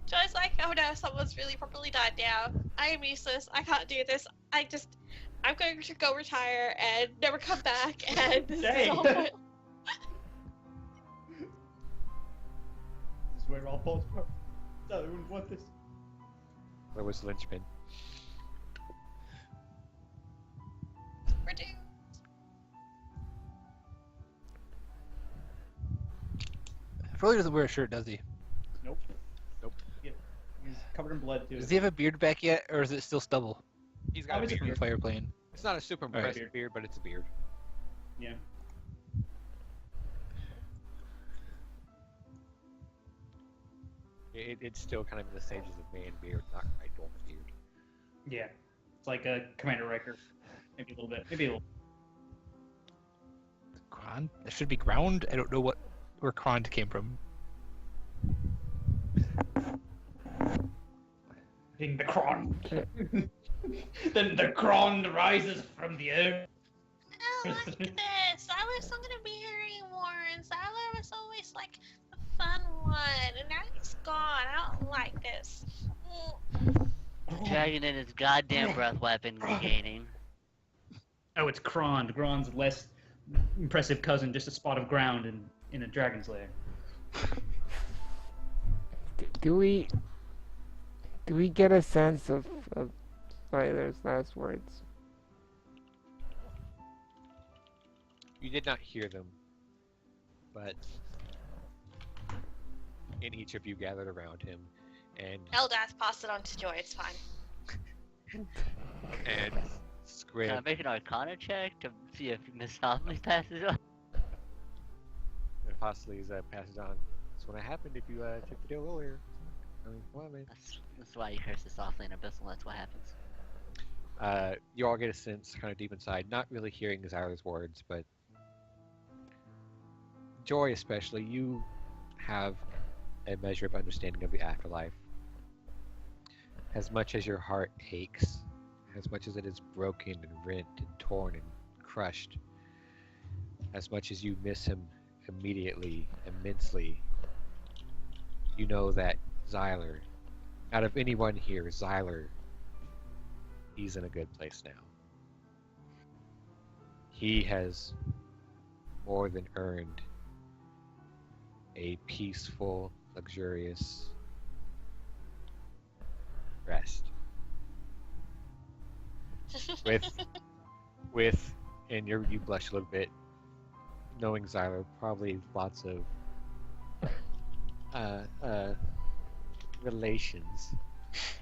Joy's like, oh no, someone's really properly died now. I am useless. I can't do this. I'm going to go retire and never come back. And this is all This is where it all falls apart. No, they wouldn't want this. Where was the linchpin? We're doomed. Froly doesn't wear a shirt, does he? Nope. Yeah, he's covered in blood too. Does he have a beard back yet, or is it still stubble? He's got a Obviously beard. From Fire Plane. It's not a super Alright. impressive beard, but it's a beard. Yeah. It's still kind of in the stages of man beard, not quite dwarf beard. Yeah. It's like a Commander Riker. Maybe a little bit. Maybe a little. Kron? That should be ground. I don't know where Kron came from. Being the Kron. Then the Kron rises from the earth. I don't like this. Siler's not gonna be here anymore, and Siler was always like the fun one, and now he's gone. I don't like this. Dragging in his goddamn breath weapon regaining. Oh, it's Kron. Kron's less impressive cousin, just a spot of ground in a dragon's lair. Do we get a sense of Siler's last words? You did not hear them, but and each of you gathered around him, and Eldath passed it on to Joy. It's fine. and Can I Squib make an Arcana check to see if Miss Hoffman passes on? and possibly passes on. That's what happened if you took the deal earlier. I mean, come on, man. That's why you curse it softly and abyssal. That's what happens. You all get a sense, kind of deep inside, not really hearing Zyla's words, but Joy especially, you have a measure of understanding of the afterlife. As much as your heart aches, as much as it is broken and rent and torn and crushed, as much as you miss him immediately, immensely, you know that Zyler, out of anyone here, Zyler, he's in a good place now. He has more than earned a peaceful, luxurious rest. With, and you blush a little bit, knowing Zyler, probably lots of relations.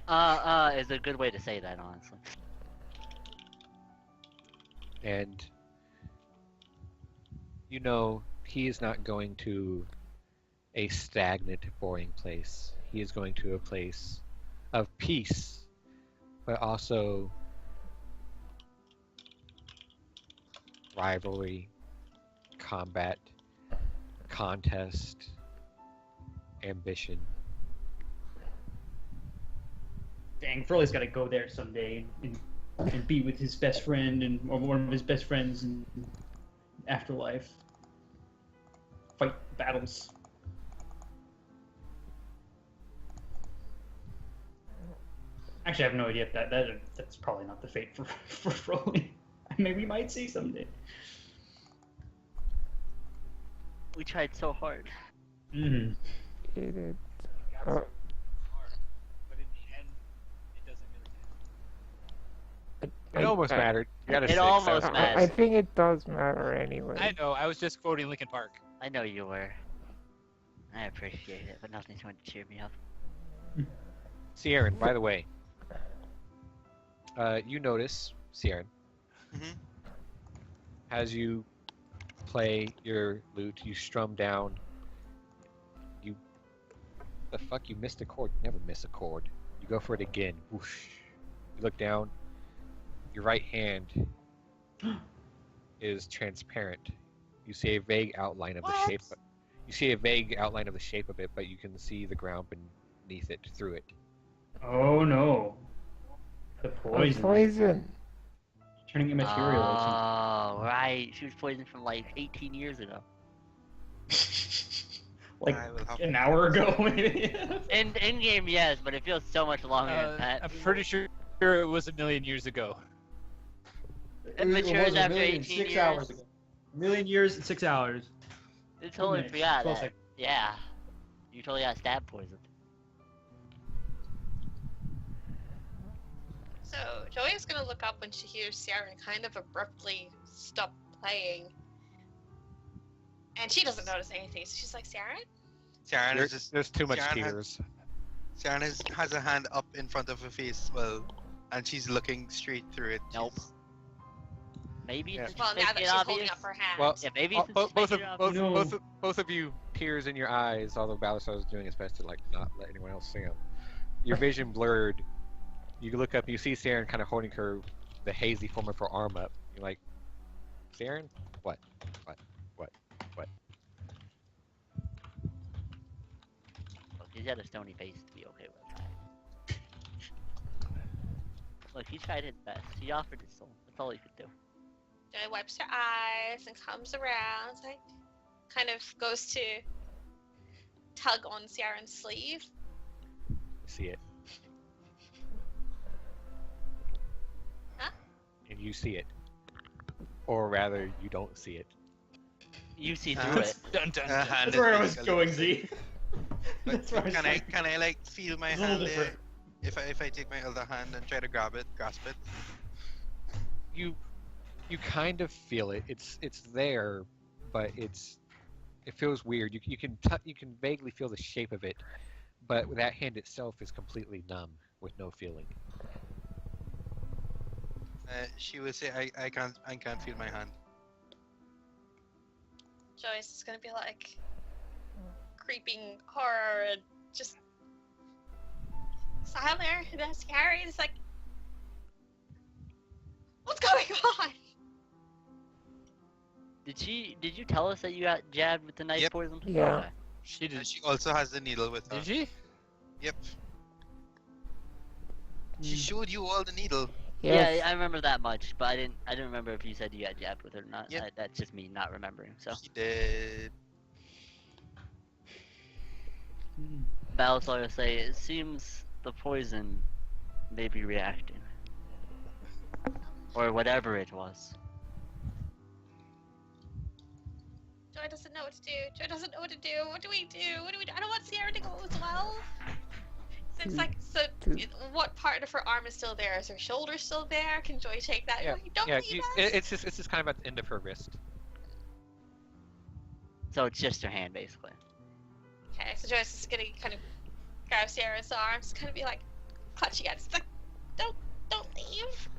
Is a good way to say that, honestly. And you know he is not going to a stagnant, boring place. He is going to a place of peace, but also rivalry, combat, contest, ambition. Dang, Furley's got to go there someday and be with his best friend or one of his best friends in afterlife. Fight battles. Actually, I have no idea if that's probably not the fate for Furley. Maybe we might see someday. We tried so hard. Mm-hmm. It is. But in the end, it doesn't really matter. It almost mattered. You got a It 6. almost That was mattered. I think it does matter anyway. I know. I was just quoting Linkin Park. I know you were. I appreciate it, but nothing's going to cheer me up. Sierra, by the way, you notice, Sierra, Mhm. as you play your lute, you strum down. The fuck, you missed a chord. You never miss a chord. You go for it again. Whoosh. You look down. Your right hand is transparent. You see a vague outline of the shape. You see a vague outline of the shape of it, but you can see the ground beneath it through it. Oh no. The poison. Poison. Turning immaterial or something. Oh, right. She was poisoned from like 18 years ago. Like I will have an hour ago, maybe. In game, yes, but it feels so much longer than that. I'm pretty sure it was a million years ago. It matures after 18 6 years. hours ago. A million years and 6 hours. I totally minutes, forgot 12 that. seconds. Yeah. You totally got stab poisoned. So Joey's gonna look up when she hears Sarah and kind of abruptly stop playing. And she doesn't notice anything, so she's like, Sarah? Sharon is There's, just there's too much Sharon has- tears. Sharon has a hand up in front of her face, and she's looking straight through it. Nope. She's- Maybe Yeah. since Well, she's now that making she's it holding obvious. up her hand. Well, Yeah, maybe Oh, since both, she's both, making of, it both, obvious. both of you, tears in your eyes, although Balasar was doing his best to like not let anyone else see him. Your vision blurred. You look up, you see Saren kind of holding the hazy form of her arm up. You're like, Saren? What? Look, he's got a stony face to be okay with that. Look, he tried his best. He offered his soul. That's all he could do. Joey wipes her eyes and comes around, like, kind of goes to tug on Sarah's sleeve. You see it. Huh? And you see it. Or rather, you don't see it. You see through it. Dun dun her dun. hand That's is where I was basically going, the Z. same. That's where I was Can I going. can I like feel my It's a little hand there? different. If I take my other hand and try to grasp it. You kind of feel it. It's there, but it feels weird. You can vaguely feel the shape of it, but that hand itself is completely numb with no feeling. She will say, I can't feel my hand. Joyce is gonna be like, creeping horror and just Siler, that's scary. It's like, what's going on? Did you tell us that you got jabbed with the knife Yep. poison? Yeah. Okay. She did. And she also has the needle with her. Did she? Yep. She showed you all the needle. Yes. Yeah, I remember that much, but I didn't remember if you said you got jabbed with it or not. Yep. That's just me not remembering. So, She did. Battlestar will say it seems the poison may be reacting, or whatever it was. Joy doesn't know what to do. Joy doesn't know what to do. What do we do? What do we do? I don't want Sierra to go as well. So it's like, so what part of her arm is still there? Is her shoulder still there? Can Joy take that? Yeah, Don't yeah. leave us. It's just kind of at the end of her wrist. So it's just her hand, basically. Okay, so Joy's just gonna kind of grab Sierra's arms, kind of be like clutching at it. It's like, don't leave.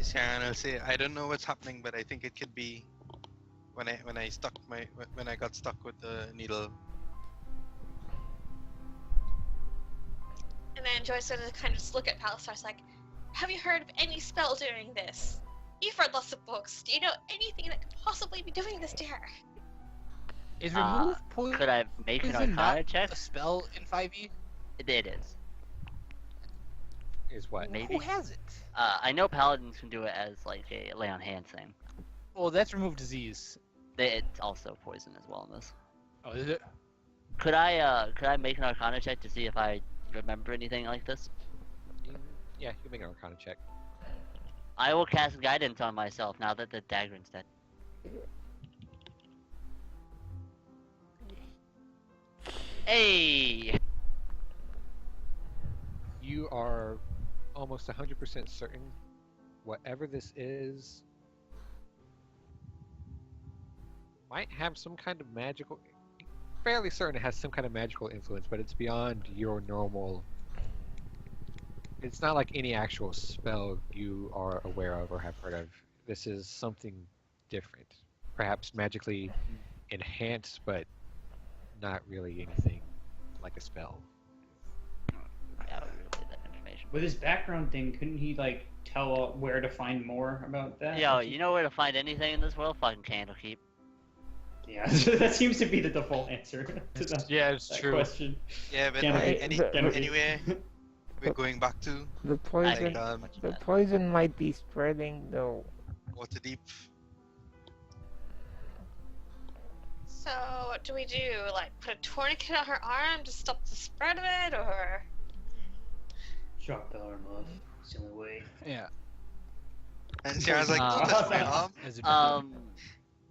Sharon will say, I don't know what's happening, but I think it could be when I got stuck with the needle. And then Joy's gonna kind of just look at Pallistar's like, have you heard of any spell doing this? You've read lots of books. Do you know anything that could possibly be doing this to her? Is remove poison Could I make an Arcana not check? a spell in 5e? It is. Is what? Maybe. Who has it? I know paladins can do it as like a lay on hand thing. Well, that's remove disease. It's also poison as well in this. Oh, is it? Could I make an Arcana check to see if I remember anything like this? Yeah, you can make an Arcana check. I will cast guidance on myself now that the dagger's dead. Hey! You are almost 100% certain whatever this is might have some kind of magical, fairly certain it has some kind of magical influence, but it's beyond your normal. It's not like any actual spell you are aware of or have heard of. This is something different. Perhaps magically enhanced, but not really anything like a spell. Yeah, I would relay that information. With his background thing, couldn't he like tell where to find more about that? Yo, you know where to find anything in this world? Fucking Candlekeep. Yeah, that seems to be the default answer to that, Yeah, it's that true. question. Yeah, but Can I- anyway, we're going back to The poison. like The poison might be spreading though. Waterdeep. So what do we do? Like put a tourniquet on her arm to stop the spread of it, or? Chop the arm off. It's the only way. Yeah. And Sharon's like, Uh, that's my arm. As it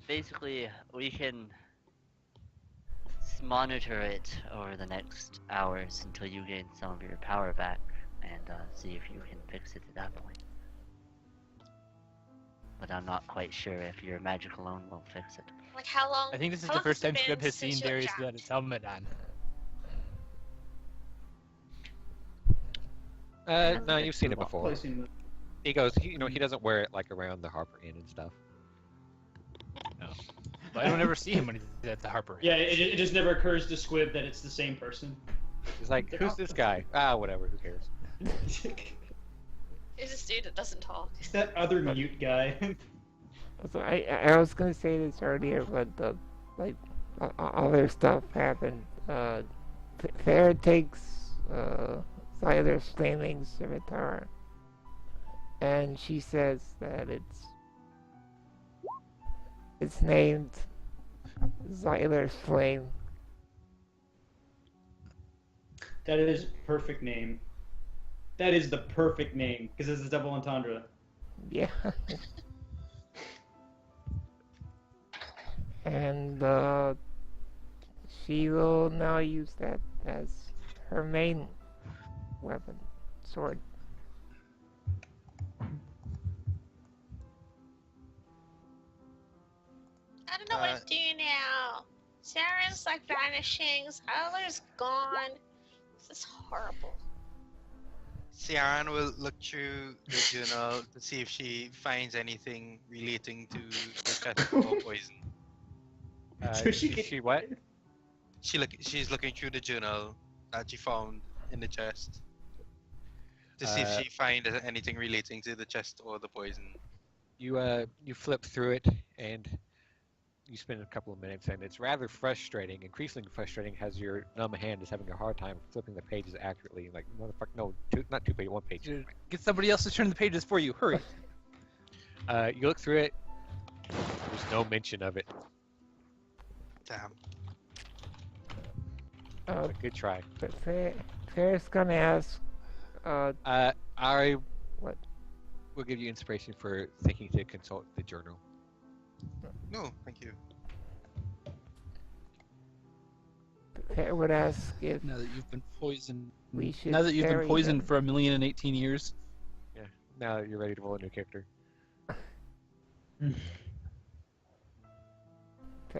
Basically, we can monitor it over the next hours until you gain some of your power back, and see if you can fix it at that point. But I'm not quite sure if your magic alone will fix it. Like how long? I think this is how the long first it time Squib been has seen since you Darius jacked? without his helmet on. No, you've seen it before. Probably seen He goes, he doesn't wear it like around the Harper Inn and stuff. But I don't ever see him when he's at the Harper. Yeah, it just never occurs to Squib that it's the same person. He's like, who's this guy? Ah, whatever, who cares? Who's this dude that doesn't talk? It's that other mute guy. So I was gonna say this earlier, but the other stuff happened. Faer takes Xyler's flaming scimitar, and she says that it's named Xyler's Flame. That is perfect name. That is the perfect name because it's a double entendre. Yeah. And she will now use that as her main weapon, sword. I don't know what to do now. Sharon's like vanishing. Tyler's gone. This is horrible. Sharon will look through the journal to see if she finds anything relating to the Chester poison. So she is can- she what? She's looking through the journal that she found in the chest to see if Uh, she finds anything relating to the chest or the poison. You flip through it and you spend a couple of minutes, and it's rather frustrating, increasingly frustrating, as your numb hand is having a hard time flipping the pages accurately. Like, motherfucker, no, not two pages, one page. Get somebody else to turn the pages for you. Hurry. You look through it. There's no mention of it. Damn. But good try. But Fair's gonna ask, I What? will give you inspiration for thinking to consult the journal. No, thank you. Fair would ask if Now that you've been poisoned. we should Now that you've been bury poisoned him. for 1,018 years. Yeah. Now that you're ready to roll a new character.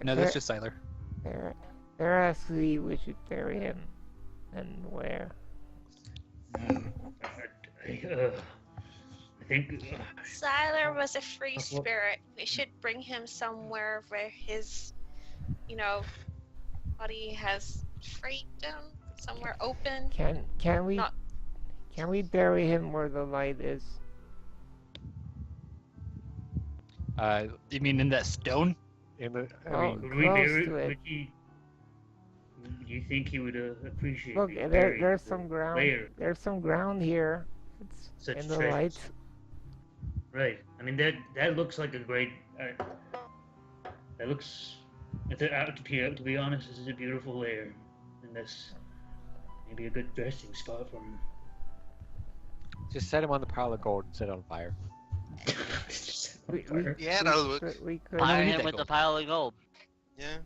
No, that's just Siler. Fair asks if we should bury him, and where. I think. Siler was a free spirit. We should bring him somewhere where his, body has freedom, somewhere open. Can we Not- can we bury him where the light is? You mean in that stone? In the, Oh, I mean, Would we close bury? to it. Would he? Do you think he would appreciate? Look, being there's buried some with ground. lair? There's some ground here. It's Such in the treasures. light. Right. I mean that looks like a great. That looks. To be honest, this is a beautiful lair, and this maybe a good resting spot for him. just set him on the pile of gold and set it on fire. Yeah, that'll work. We could. Fire need him that with the gold. pile of gold. Yeah.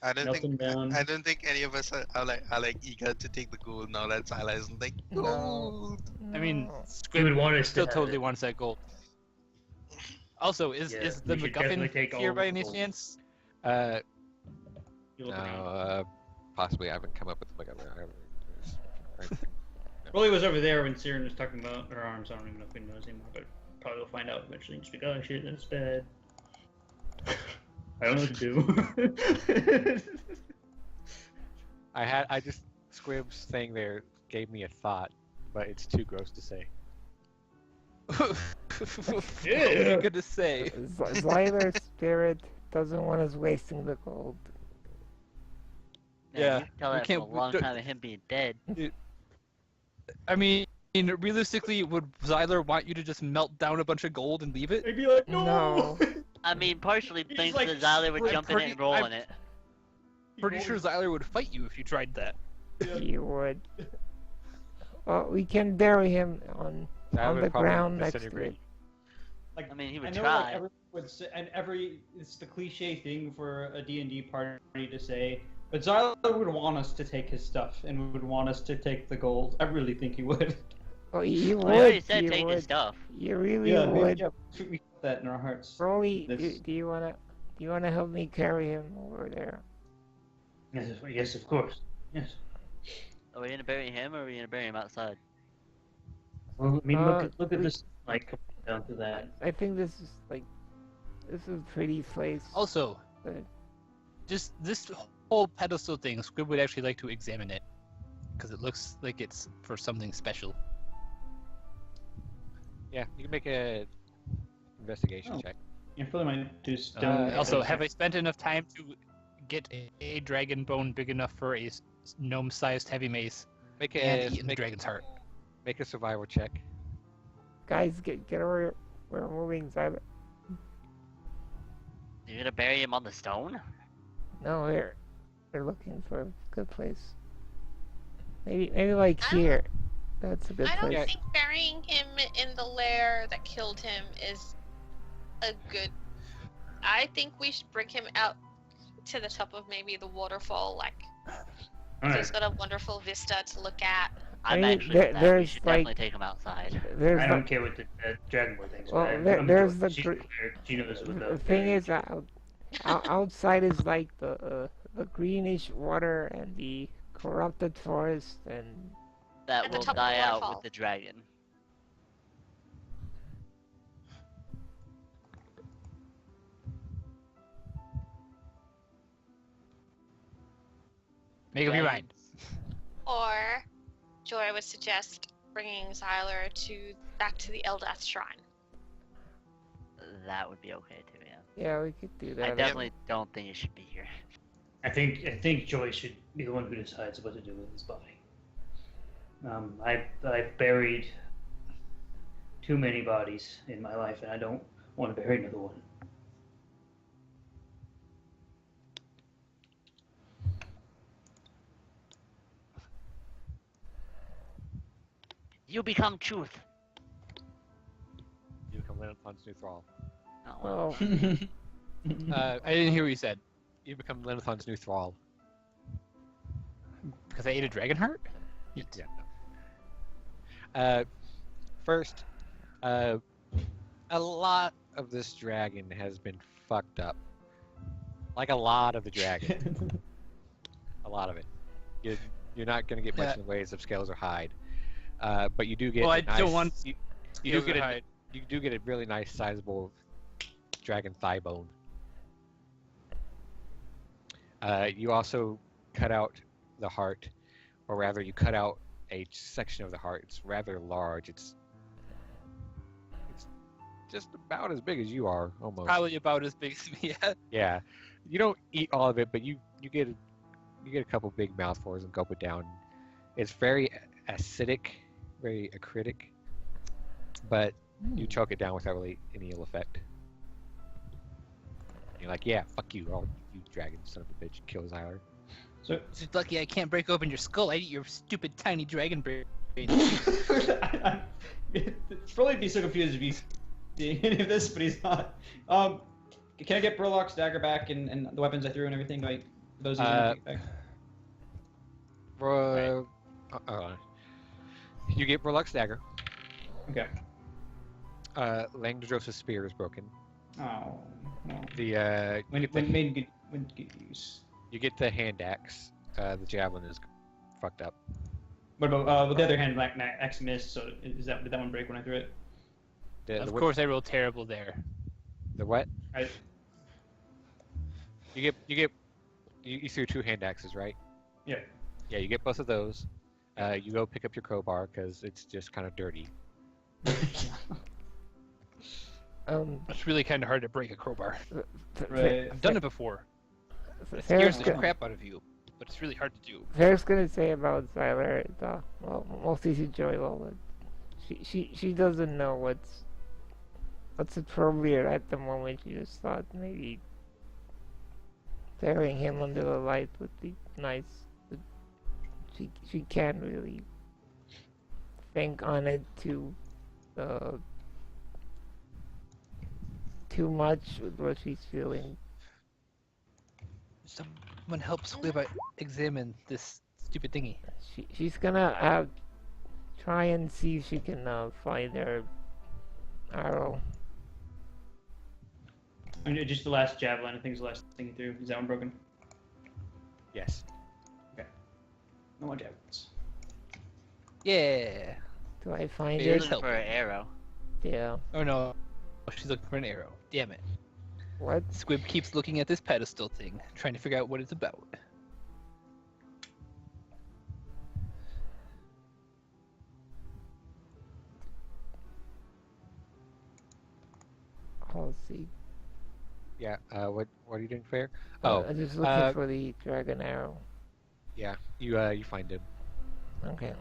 I don't Melt think them down. I don't think any of us are like eager to take the gold now that Silas isn't like No. gold. I mean, No. He Squid would want us still to have totally it. wants that gold. Also, is Yeah, the we should definitely MacGuffin take here all by the any gold. chance? You No, look around. possibly I haven't come up with like other. Rolly was over there when Siren was talking about her arms. I don't even know if we knows anymore, but probably we'll find out eventually. Just be like, oh shit, that's bad. I don't know what to do. I just Squib's thing there gave me a thought, but it's too gross to say. What are you gonna say? Zyler's spirit doesn't want us wasting the gold. Yeah, you tell we that can't- from a we long don't- time of him being dead. I mean, realistically, would Zyler want you to just melt down a bunch of gold and leave it? They'd be like, no. No. I mean, partially He's thanks like to Zyler would I'm jump in pretty- and roll I'm- in it. Pretty sure Zyler would fight you if you tried that. He would. Well, we can bury him on That would the probably ground next to disintegrate. it. Like, I mean, he would I know try. Like everyone would say, and it's the cliche thing for a D&D party to say, but Zyler would want us to take his stuff and would want us to take the gold. I really think he would. Oh, you Well, he already would. said You take his would. stuff. You really Yeah, would. yeah, we put that in our hearts. Broly, This- do you wanna help me carry him over there? Yes, of course. Yes. Are we gonna bury him or are we gonna bury him outside? Well, I mean, look at we- this. Like down to that. I think this is a pretty place. Also, But- just this whole pedestal thing, Squid would actually like to examine it because it looks like it's for something special. Yeah, you can make a investigation Oh. check. You probably might do stone. Also, have I spent enough time to get a dragon bone big enough for a gnome-sized heavy mace Make and a eat the dragon's heart? make a survival check. Guys, get over. We're moving, Zyler. You're gonna bury him on the stone? No, we're looking for a good place. Maybe like I don't- here. That's a good I don't place. think burying him in the lair that killed him is a good. I think we should bring him out to the top of maybe the waterfall. Like, All he's right. got a wonderful vista to look at. I'm mean, actually with that. We there's, should like- definitely take him outside. There's I the, don't care what the Dragon Boy thinks. Well, but I'm there's good. the She's gr- prepared. She knows what the thing is, outside is like the greenish water and the corrupted forest and That At the will top of the die out waterfall. with the dragon. Make up your mind. Or Joy would suggest bringing Xyler back to the Eldath Shrine. That would be okay too, yeah. Yeah, we could do that. I definitely don't think it should be here. I think Joy should be the one who decides what to do with his body. I've buried too many bodies in my life, and I don't want to bury another one. You become truth. You become Lenithon's new thrall. Oh, well. Oh, I didn't hear what you said. You become Lenithon's new thrall. Because I ate a dragon heart? Yeah. First, a lot of this dragon has been fucked up. Like a lot of the dragon. A lot of it. You're not going to get much in the ways of scales or hide. But you do get. Well, I a nice, don't want. You scales do get or a, hide. you do get a really nice, sizable dragon thigh bone. You also cut out the heart, or rather, you cut out a section of the heart. It's rather large. It's just about as big as you are, almost. Probably about as big as me. Yeah. Yeah, you don't eat all of it, but you get a couple big mouthfuls and gulp it down. It's very acidic, very acritic, but you choke it down without really any ill effect. You're like, yeah, fuck you, you dragon son of a bitch, kill Xyler. So It's just lucky I can't break open your skull. I eat your stupid tiny dragon brain. it's probably be so confused if he's seeing any of this, but he's not. Can I get Burlock's dagger back and the weapons I threw and everything? Like those he's gonna take back? You get Burlock's dagger. Okay. Langdros's spear is broken. Oh. No. The When good use. you get the hand axe. The javelin is fucked up. What about with the other hand, like axe missed? So did that one break when I threw it? Of course, I rolled terrible there. The what? I, You threw two hand axes, right? yeah. Yeah, you get both of those. You go pick up your crowbar because it's just kind of dirty. It's really kind of hard to break a crowbar. Right. I've done it before. It Fair's scares the gonna, crap out of you, but it's really hard to do. Fair's gonna say about Xyler, well, mostly she enjoy well, but she doesn't know what's appropriate at the moment. She just thought maybe staring him under the light would be nice. But she can't really think on it too much with what she's feeling. Someone help Squib examine this stupid thingy. She's gonna try and see if she can find her arrow. And just the last javelin. I think is the last thing he threw. Is that one broken? Yes. No more javelins. Yeah. Do I find You're it? looking for an arrow. Yeah. Oh no. She's looking for an arrow. Damn it. What? Squib keeps looking at this pedestal thing, trying to figure out what it's about. I'll see. Yeah. What are you doing, Fair? I'm just looking for the dragon arrow. Yeah. You find him. Okay.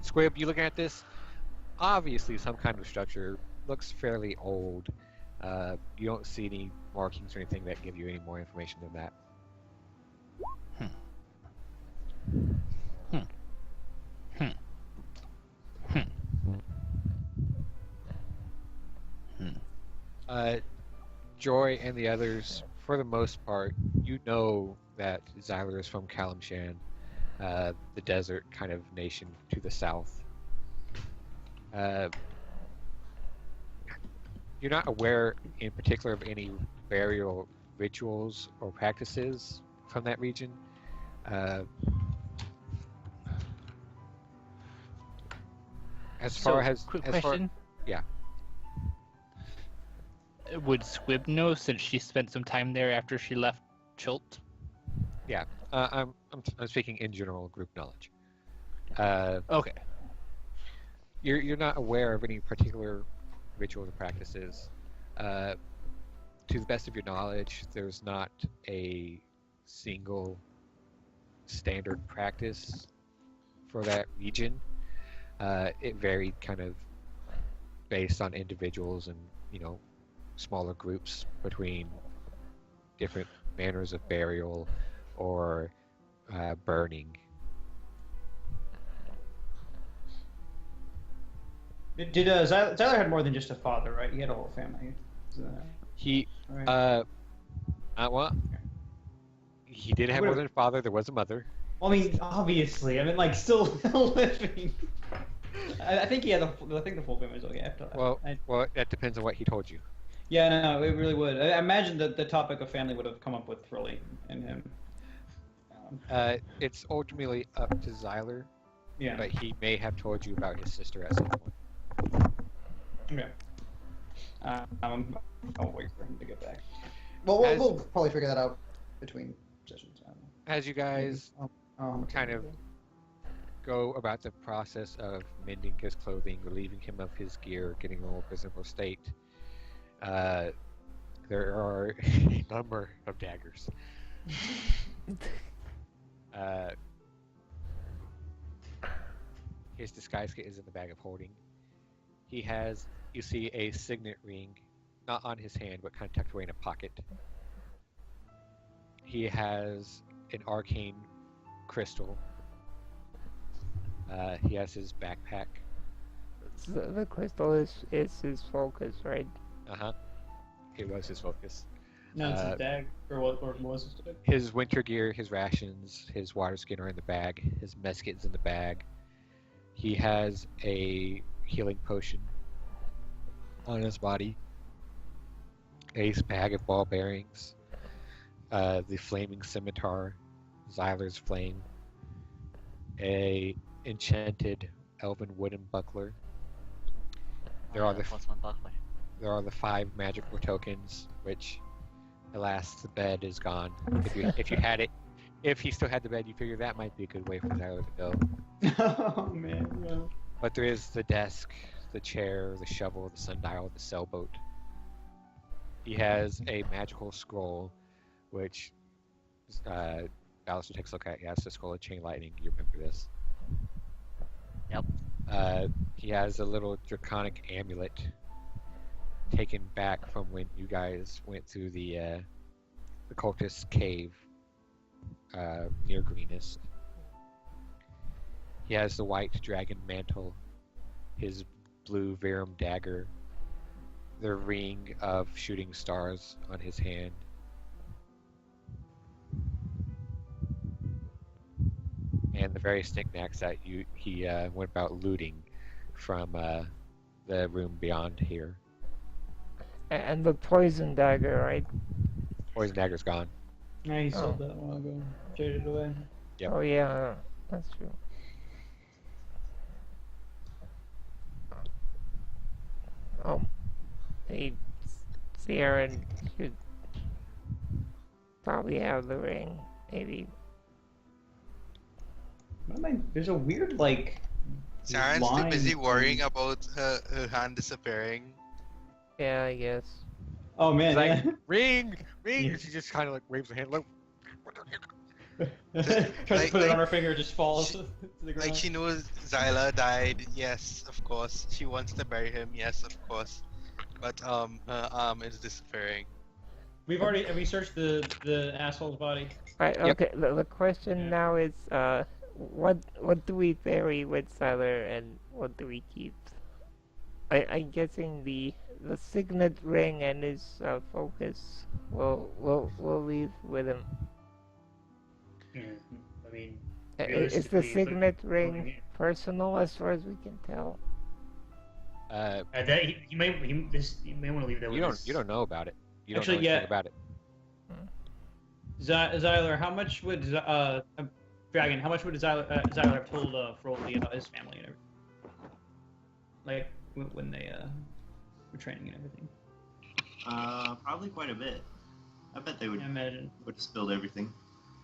Squib, you looking at this? Obviously, some kind of structure. Looks fairly old. You don't see any markings or anything that give you any more information than that. Joy and the others, for the most part, you know that Xyler is from Kalimshan, the desert kind of nation to the south. You're not aware in particular of any burial rituals or practices from that region. As far as quick as question. yeah. Would Squib know since she spent some time there after she left Chult? Yeah, I'm speaking in general group knowledge. Okay. You're not aware of any particular rituals or practices. To the best of your knowledge, there's not a single standard practice for that region. It varied kind of based on individuals and smaller groups between different manners of burial or burning. Zyler had more than just a father, right? He had a whole family. He right? well, he did have more than a father. There was a mother. Well, I mean, obviously. I mean, like, still living. I think he had I think the full family was okay. Well, that depends on what he told you. Yeah, no, it really would. I imagine that the topic of family would have come up with Frilly and him. It's ultimately up to Zyler. Yeah. But he may have told you about his sister at some point. Okay. I'll wait for him to get back. Well, we'll probably figure that out between sessions. As you guys kind of go about the process of mending his clothing, relieving him of his gear, getting him in a more presentable state, there are a number of daggers. His disguise kit is in the bag of holding. He has, you see, a signet ring, not on his hand, but kind of tucked away in a pocket. He has an arcane crystal. He has his backpack. The crystal is his focus, right? Uh-huh. It was his focus. No, it's his bag, or what was his bag? His winter gear, his rations, his water skin are in the bag. His mesket's in the bag. He has a healing potion on his body. A bag of ball bearings. The flaming scimitar, Zyler's flame. A enchanted elven wooden buckler. There are the 5 magical tokens, which, alas, the bed is gone. If you had it, if he still had the bed, you figure that might be a good way for Zyler to go. Oh man, yeah. But there is the desk, the chair, the shovel, the sundial, the sailboat. He has a magical scroll, which Alistair takes a look at. He has the scroll of chain lightning. You remember this? Yep. He has a little draconic amulet taken back from when you guys went through the cultist cave near Greenest. He has the white dragon mantle, his blue Verum dagger, the ring of shooting stars on his hand. And the various knickknacks that he went about looting from the room beyond here. And the poison dagger, right? Poison dagger's gone. Yeah, he sold that a while ago. Traded it away. Yep. Oh yeah, that's true. Oh, hey, Sierra should probably have the ring, maybe. There's a weird, like, Saren's too busy worrying about her hand disappearing. Yeah, I guess. Oh man, like, yeah. ring! Yeah. She just kind of like waves her hand like... Tries to put it on her finger, just falls to the ground. Like she knows Zyla died, yes, of course. She wants to bury him, yes, of course. But her arm is disappearing. Have we searched the asshole's body? Right, Yep. okay, the question now is, what do we bury with Zyler and what do we keep? I'm guessing the signet ring and his focus we'll leave with him. Yeah, I mean, Is the realistically, signet but- ring personal as far as we can tell? That you may want to leave that. You with don't know about it. You don't Actually, know anything yeah. about it. Zyler, how much would Dragon? How much would Zyler have told Froley about his family and everything? Like when they were training and everything. Probably quite a bit. I bet they would I imagine. would have spilled everything.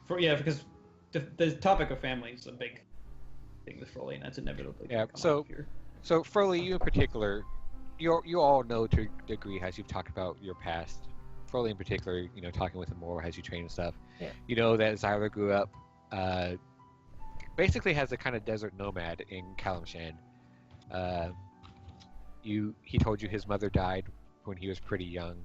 because the topic of family is a big thing with Froley, and that's inevitably Yeah, gonna come so- up here. So, Froley, you in particular, you all know to a degree as you've talked about your past. Froley in particular, talking with him more as you train and stuff. Yeah. You know that Zyla grew up, basically has a kind of desert nomad in Kalimshan. He told you his mother died when he was pretty young.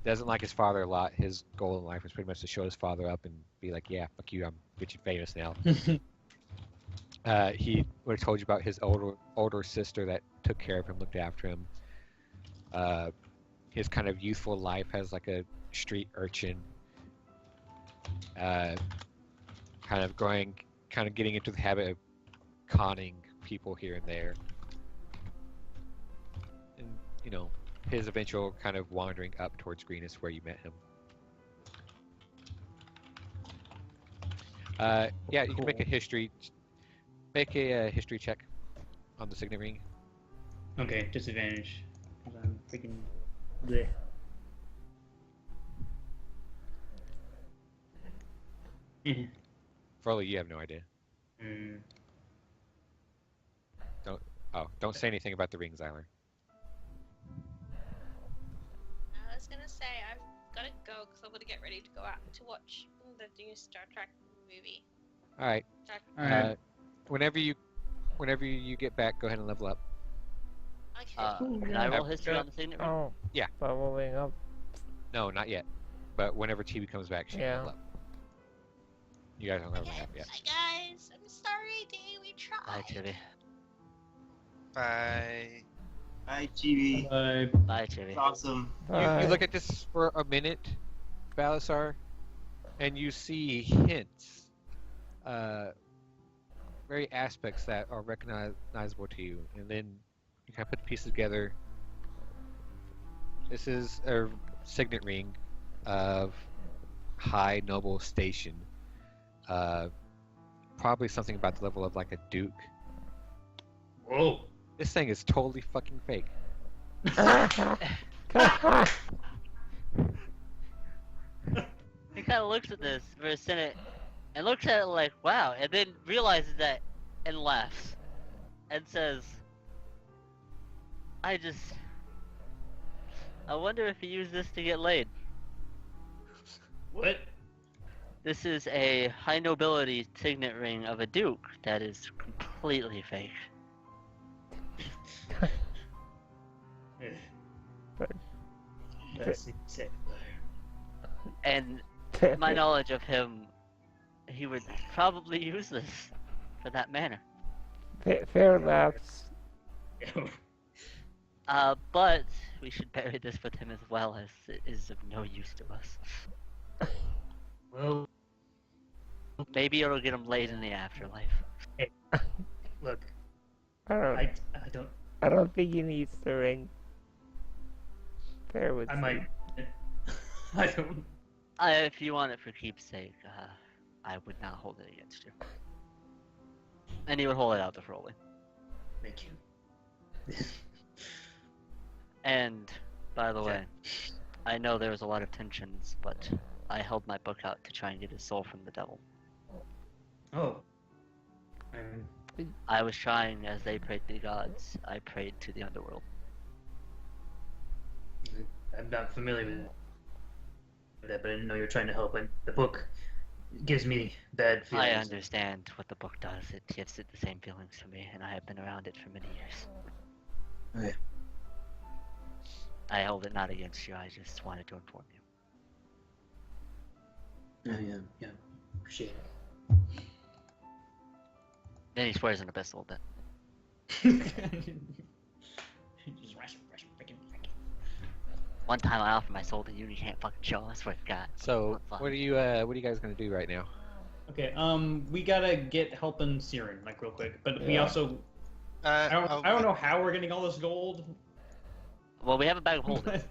Doesn't like his father a lot. His goal in life was pretty much to show his father up and be like, yeah, fuck you, I'm get you famous now. He would have told you about his older sister that took care of him, looked after him. His kind of youthful life as like a street urchin. Kind of getting into the habit of conning people here and there. And, his eventual kind of wandering up towards Greenest where you met him. Yeah, you can make a history check on the signet ring. Okay, disadvantage. 'Cause I'm freaking. Bleh. Froley, you have no idea. Mm. Don't say anything about the ring, Zyler. I was gonna say I've gotta go because I'm gonna get ready to go out to watch the new Star Trek movie. All right. Alright. Whenever you get back, go ahead and level up. Okay. Can I roll history on the signet ring? Oh. Yeah. Leveling up. No, not yet. But whenever Chibi comes back, she can Yeah. level up. You guys don't level Okay, up yet. bye guys. I'm sorry, Dee. We tried. Bye, Chibi. Bye. Hi, Chibi. Bye, Chibi. It's awesome. You look at this for a minute, Balasar, and you see hints, very aspects that are recognizable to you, and then you kind of put the pieces together. This is a signet ring of high noble station, probably something about the level of like a duke. Whoa. This thing is totally fucking fake. He kind of looks at this for a second and looks at it like, wow, and then realizes that and laughs and says, I wonder if he used this to get laid. What? This is a high nobility signet ring of a duke that is completely fake. That's sick. And my knowledge of him, he would probably use this for that manner. Fair laughs. But we should bury this with him as well, as it is of no use to us. Well, Maybe it'll get him laid in the afterlife. look, I don't. I don't think he needs the ring. Fair would I say. might. I don't. If you want it for keepsake, I would not hold it against you. And he would hold it out to Froley. Thank you. And, by the way, I know there was a lot of tensions, but I held my book out to try and get his soul from the devil. Oh. I was trying, as they prayed to the gods, I prayed to the underworld. I'm not familiar with that, but I didn't know you were trying to help. And the book gives me bad feelings. I understand what the book does. It gives it the same feelings to me, and I have been around it for many years. Okay. I held it not against you, I just wanted to inform you. Yeah. Appreciate it. Then he swears in a pistol a bit. One time I offered my soul to you and you can't fucking show, I swear to God. So, Fuck. what are you guys gonna do right now? Okay, we gotta get helping Siren, like, real quick. But we Yeah. also... I don't know how we're getting all this gold. Well, we have a bag of holding.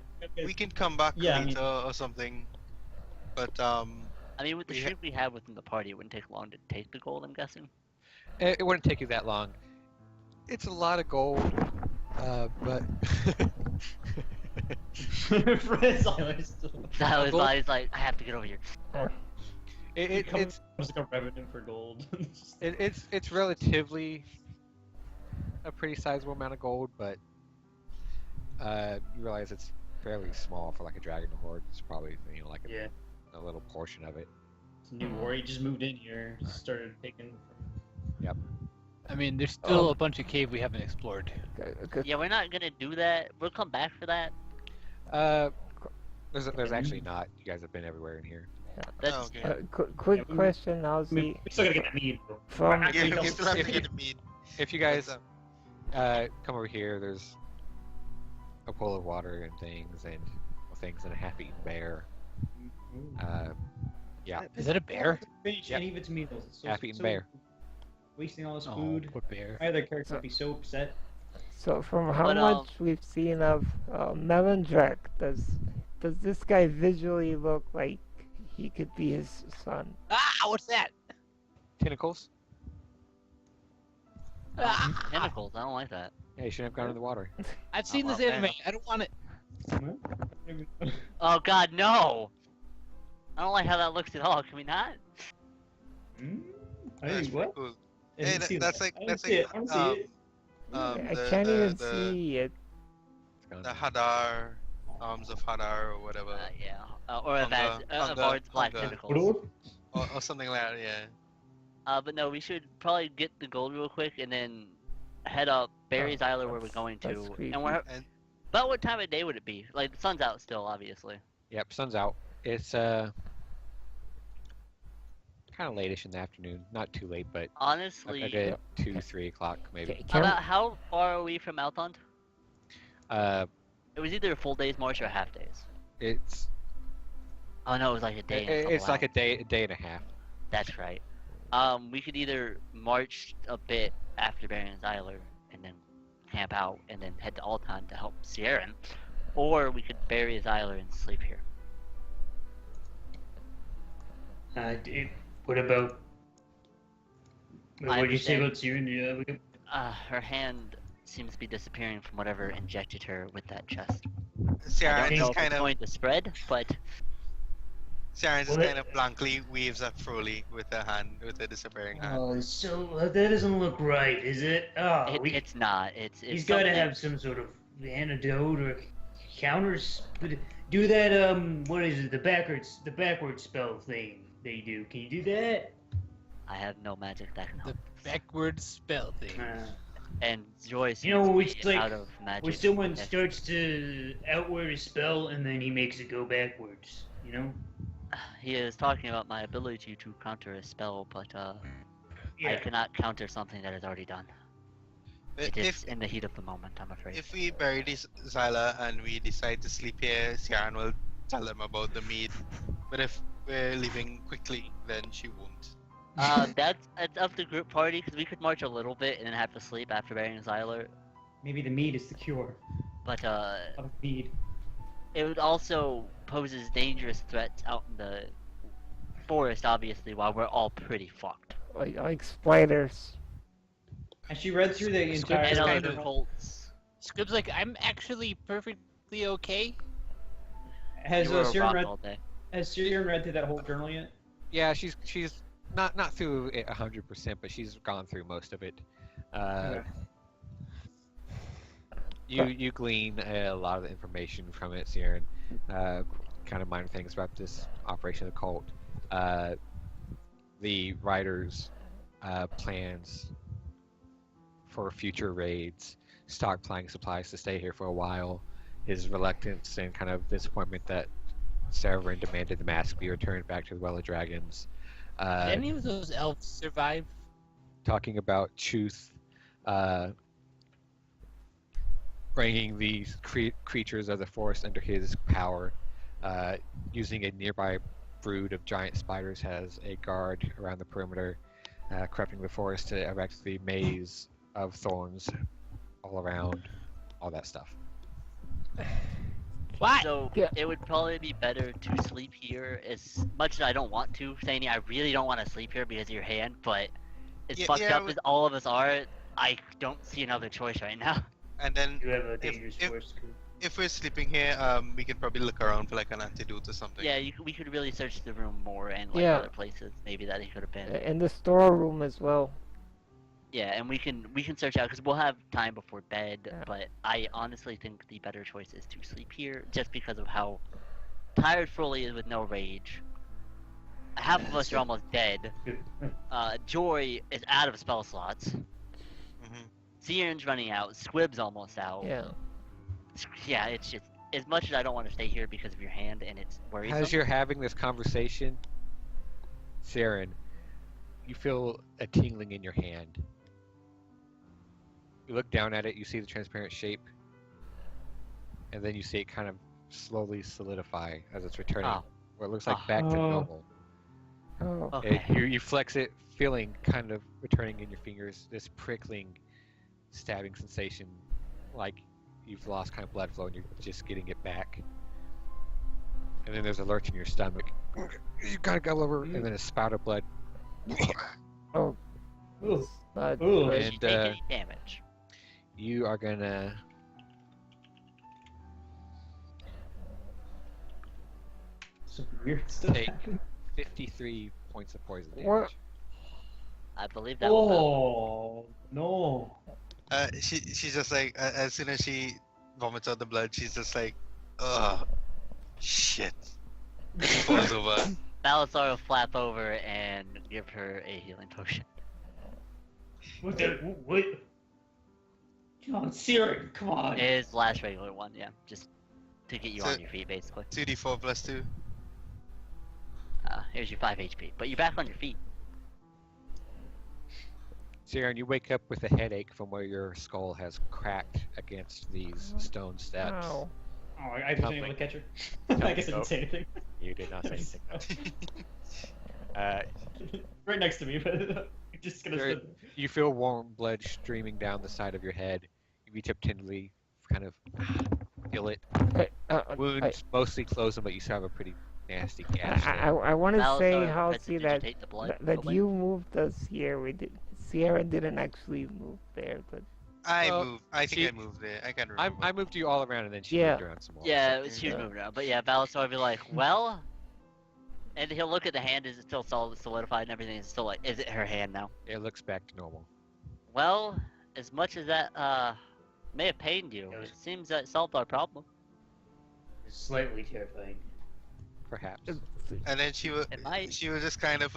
We can come back Yeah, I later mean- or something. But I mean, with the We ha- streak we have within the party, it wouldn't take long to take the gold, I'm guessing. It wouldn't take you that long. It's a lot of gold, but Fred's always So I was like, I have to get over here. It's like a revenant for gold. it's relatively a pretty sizable amount of gold, but you realize it's fairly small for like a dragon horde. It's probably like a little portion of it. It's a new war. He just moved in here, started taking. Yep. I mean, there's still a bunch of cave we haven't explored. Yeah, we're not gonna do that. We'll come back for that. There's actually not. You guys have been everywhere in here. That's okay. Quick question, I mean, Ozzy. we still gotta get the meat. From Yeah, Actually, we still have to if get the meat. If you guys come over here, there's a pool of water and things and a half-eaten bear. Yeah, Is that a bear? Finish Yep. any of its meals. It's half-eaten bear. Wasting all this Oh, food. poor bear. My other character would be so upset. So from how But, much we've seen of Melendrek, does this guy visually look like he could be his son? Ah, what's that? Tentacles? tentacles. I don't like that. Yeah, you shouldn't have gone in the water. I've seen well, this fair anime. enough. I don't want it. Oh God, no! I don't like how that looks at all. Can we not? I That's think, pretty what? cool. I Hey, didn't see that's that. like I that's didn't see like it. I don't see it. I the, can't even the, see it. the Hadar, arms of Hadar or whatever, Yeah. Or a Hunger, Avard's black hunger. tentacles. or something like that. Yeah. But no, we should probably get the gold real quick and then head up Barry's Island where we're going that's to. creepy. And we're And- about what time of day would it be? Like the sun's out still, obviously. Yep, sun's out. It's kind of late-ish in the afternoon. Not too late, but Honestly, a good 2-3 o'clock maybe. Can, about how far are we from Althond? Uh, It was either a full day's march or half days. it's Oh no, it was like a day. and it's like couple a day and a half. That's right. We could either march a bit after Baron's Island and then camp out and then head to Alton to help Sierran, or we could bury his Island and sleep here. What about? What I did you say understand. about Syrian? Yeah, Her hand seems to be disappearing from whatever injected her with that chest. Ciaran I don't know just if kind it's of going to spread, but Well, blankly waves at Froly with a disappearing hand. Oh, so that doesn't look right, is it? Oh, it's not. It's he's got to something- have some sort of antidote or counters. Do that. What is it? The backward spell thing they do. Can you do that? I have no magic that can help. Backward spell thing. And Joy seems You know, to it's be like out of magic. when someone Yes. starts to outward a spell and then he makes it go backwards. You know? He is talking about my ability to counter a spell, but I Yeah. cannot counter something that is already done. It is in the heat of the moment, I'm afraid. If we bury this Zyla and we decide to sleep here, Ciaran will tell them about the mead. But if we're leaving quickly, then she won't. That's up to group party because we could march a little bit and then have to sleep after burying Zyler. Maybe the meat is the cure But of mead. it would also poses dangerous threats out in the forest, obviously, while we're all pretty fucked. Like spiders. And she read through the entire. And kind other of- cults. Squib's like, I'm actually perfectly okay. Has You were a Siren rock read? all day. Has Siren read through that whole journal yet? Yeah, she's not through it 100%, but she's gone through most of it. Okay. You glean a lot of the information from it, Siren. Kind of minor things about this operation of the cult. The writer's plans for future raids, stockpiling supplies to stay here for a while, his reluctance and kind of disappointment that Severin demanded the mask be returned back to the Well of Dragons. Did any of those elves survive? Talking about Chuth bringing these creatures of the forest under his power, using a nearby brood of giant spiders as a guard around the perimeter, corrupting the forest to erect the maze of thorns all around, all that stuff. What? So Yeah. it would probably be better to sleep here. As much as I don't want to, Sani, I really don't want to sleep here because of your hand. But as Yeah, fucked yeah, up as all of us are, I don't see another choice right now. And then You have a dangerous force. if we're sleeping here, we can probably look around for like an antidote or something. Yeah, we could really search the room more and like Yeah. other places maybe that he could have been. In the storeroom as well. Yeah, and we can search out because we'll have time before bed. Yeah. But I honestly think the better choice is to sleep here, just because of how tired Froley is with no rage. Half of us are almost dead. Joy is out of spell slots. Mhm. Siren's running out. Squib's almost out. Yeah. Yeah, it's just as much as I don't want to stay here because of your hand and it's worrisome. As you're having this conversation, Saren, you feel a tingling in your hand. You look down at it, you see the transparent shape, and then you see it kind of slowly solidify as it's returning, Oh. where it looks like back to normal. Oh. Okay. You flex it, feeling kind of returning in your fingers, this prickling, stabbing sensation, like you've lost kind of blood flow and you're just getting it back. And then there's a lurch in your stomach. You kind of go over, and then a spout of blood. Oh. Ooh. But Ooh. Did she And take any damage? you are gonna Some weird stuff. Take- happening. 53 points of poison damage. What? I believe that will Oh no. She's just like as soon as she vomits out the blood, she's just like, ugh, shit. Falls over. Balasar will flap over and give her a healing potion. What the? What? Come on, Siri, come on. His last regular one, yeah, just to get you So- on your feet, basically. 2d4 plus 2. Here's your 5 HP, but you're back on your feet. Siren, you wake up with a headache from where your skull has cracked against these stone steps. Ow. Oh, I wasn't able to catch her. I guess I didn't say anything. You did not say anything. Right next to me, but just gonna. Sure. You feel warm blood streaming down the side of your head. You reach up tenderly, kind of feel it. Hey, Wounds mostly closing, but you still have a pretty nasty gash. I want to say Balasar how tries to see that digitate the blood that from it. you moved us here. We did. Sierra didn't actually move there, but Well, I think she- I moved there. I can't remember. I moved you all around, and then she Yeah. moved around some more. Yeah, she was Yeah. moving around, but yeah, Balasar will be like, well, and he'll look at the hand. Is it still solidified and everything? Is still like, is it her hand now? It looks back to normal. Well, as much as that may have pained you, it seems that solved our problem. Slightly terrifying. Perhaps. And then she was It might. she was just kind of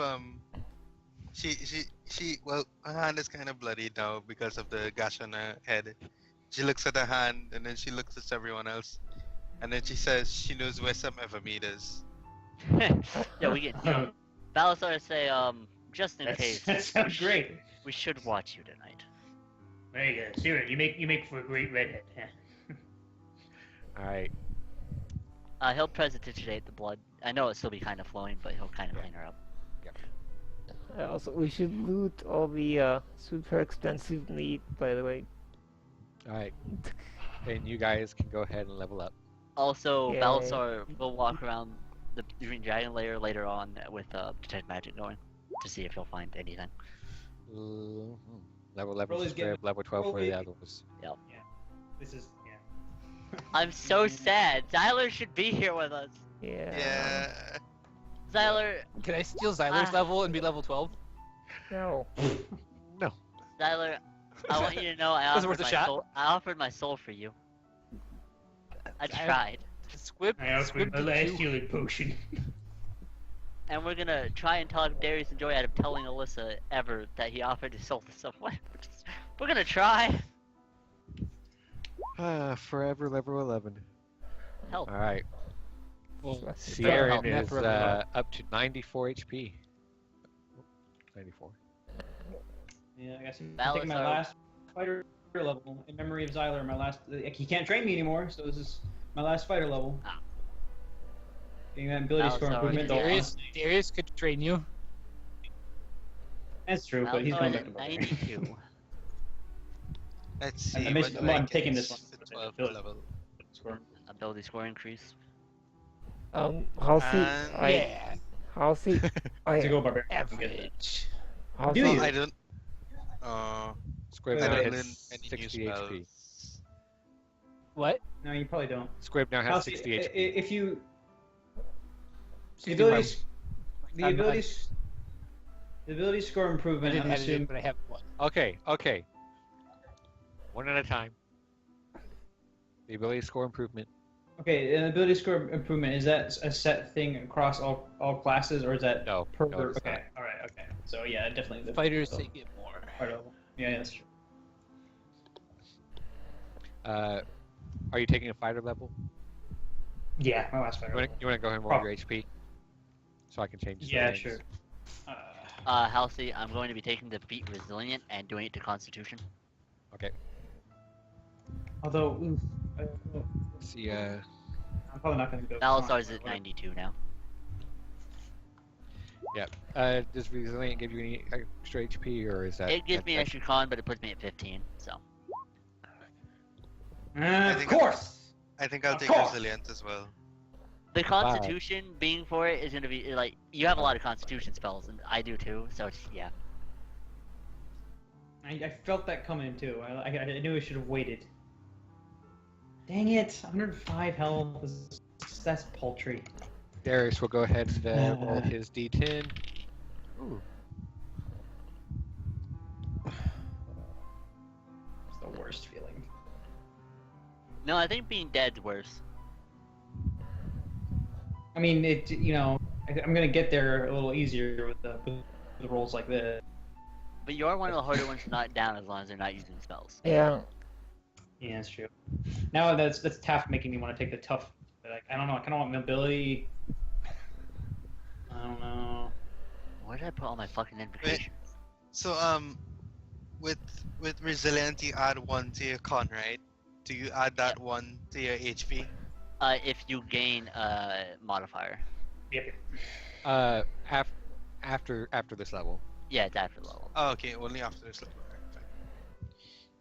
she well, her hand is kind of bloody now because of the gash on her head. She looks at her hand and then she looks at everyone else, and then she says she knows where some Evermead is. Yeah, we get Balasar say, just in case, That sounds great. we should watch you tonight. There you go, Siri. You make for a great redhead. All right. He'll prestidigitate the blood. I know it'll still be kind of flowing, but he'll kind of clean her up. also we should loot all the super expensive meat. By the way. All right. And you guys can go ahead and level up. Also, Yay. Balasar will walk around the Green Dragon lair later on with Detect Magic going to see if he'll find anything. Level 11 Rolly's for Scrib, getting- level 12 for Rolly- the others. This is I'm so sad. Zyler should be here with us. Yeah. Yeah. Zyler, Can I steal Zyler's level and be level 12? No. Zyler, I want you to know I Was it offered worth a my shot? soul. I offered my soul for you. I tried, Squib, I offered Squib my did last you. healing potion. and we're gonna try and talk Darius and Joy out of telling Alyssa ever that he offered his soul to someone. We're gonna try. Forever level 11. Help. All right. Well, Sierra yeah, is forever up to 94 HP. 94. Yeah, I guess I'm Balasar- taking my last fighter level in memory of Zyler. My last, he can't train me anymore, so this is my last fighter level. Ah. Getting that ability score Balasar, improvement. though, Darius, honestly. Darius could train you. That's true, but he's Balasar going is back to at Barbarian. 92. Let's I see. missed- what I'm do I taking get this one. for 12 Ability. level. Ability score increase. Halsey, And- Yeah, Halsey, To go Barbarian. average. Halsey, Do you? I don't. Scrib I now don't hits learn any new 60 HP. spells. What? No, you probably don't. Squib now has Kelsey, 60 HP. If you the 61. abilities, the I'm- abilities, the ability score I improvement. didn't I'm edit assuming. it, but I have one. Okay, okay. One at a time. The ability score improvement. Okay, an ability score improvement, is that a set thing across all classes, or is that No, per? no, it's okay, not. all right, okay. So yeah, definitely the Fighters, the they get more. part of- Yeah, that's true. Are you taking a fighter level? Yeah, my last fighter. You want to go ahead and roll your HP? So I can change the Yeah, settings? sure. Halsey, I'm going to be taking the feat resilient and doing it to Constitution. Okay. Although, oof, See, I'm probably not going to go. Malasar's at 92 now. does resilient give you any extra HP, or is that? It gives me an that's- extra con, but it puts me at 15, so. Of think- course. I think I'll Of take course. resilient as well. The Constitution being for it is going to be, like, you have a lot of Constitution spells, and I do too, so it's, yeah. I felt that coming too. I knew I should have waited. Dang it! 105 health. That's paltry. Darius will go ahead and roll his D10. Ooh. It's the worst feeling. No, I think being dead's worse. I mean, I'm gonna get there a little easier with the rolls like this. But you are one of the harder ones to knock down as long as they're not using spells. Yeah. Yeah, that's true. Now that's Taft making me want to take the tough. Like, I don't know. I kind of want mobility. I don't know. Where did I put all my fucking invocations? So with resilient you add 1 to your con, right? Do you add that 1 to your HP? If you gain a modifier. Yep. After this level. Yeah, it's after the level. Oh, okay, only after this level. Alright, fine.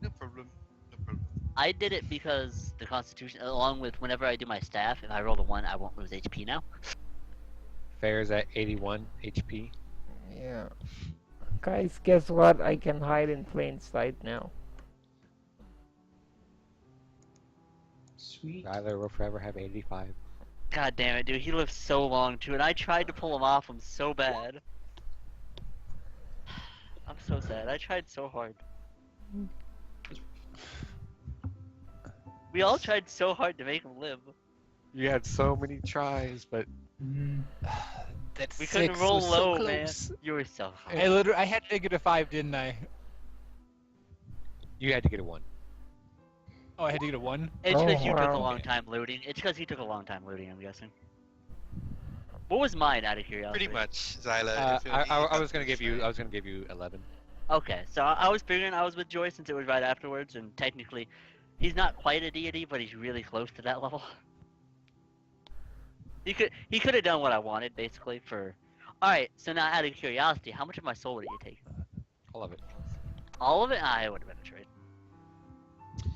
No problem. No problem. I did it because the Constitution, along with whenever I do my staff, if I roll a 1, I won't lose HP now. Fair's at 81 HP. Yeah. Guys, guess what? I can hide in plain sight now. Sweet. Tyler will forever have 85. God damn it, dude, he lives so long too, and I tried to pull him off him so bad. I'm so sad. I tried so hard. We all tried so hard to make him live. You had so many tries, but That We couldn't 6 roll was low, so man. close. You were so high. I had to get a 5, didn't I? you had to get a 1. Oh, I had to get a 1? It's because Oh, you took a wow. long time looting. It's because he took a long time looting, I'm guessing. What was mine, out of curiosity? Pretty much, Zyla. I was gonna give you 11. Okay, so I was figuring I was with Joy since it was right afterwards, and technically, he's not quite a deity, but he's really close to that level. He could have done what I wanted, basically, for... Alright, so now out of curiosity, how much of my soul would you take? All of it. All of it? Ah, it would have been a trade.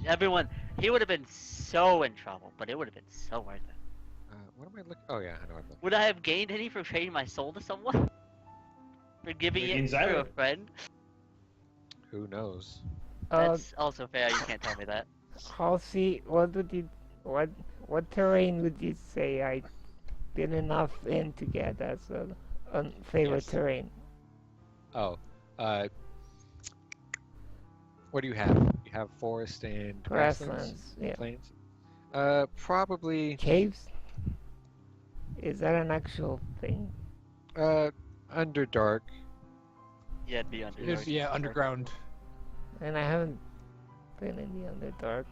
Everyone, he would have been so in trouble, but it would have been so worth it. What am I looking? Oh yeah, I know what I'm looking. Would I have gained any for trading my soul to someone? For giving Maybe it in to a Zyra. friend? Who knows? That's also fair, you can't tell me that. Halsey, what terrain would you say I did enough in to get as a favorite Yes. terrain? Oh, what do you have? You have forest and Grasslands, yeah. plains. Probably Caves? Is that an actual thing? Underdark. Yeah, it'd be under. There's, yeah, underground. And I haven't been in the Underdark.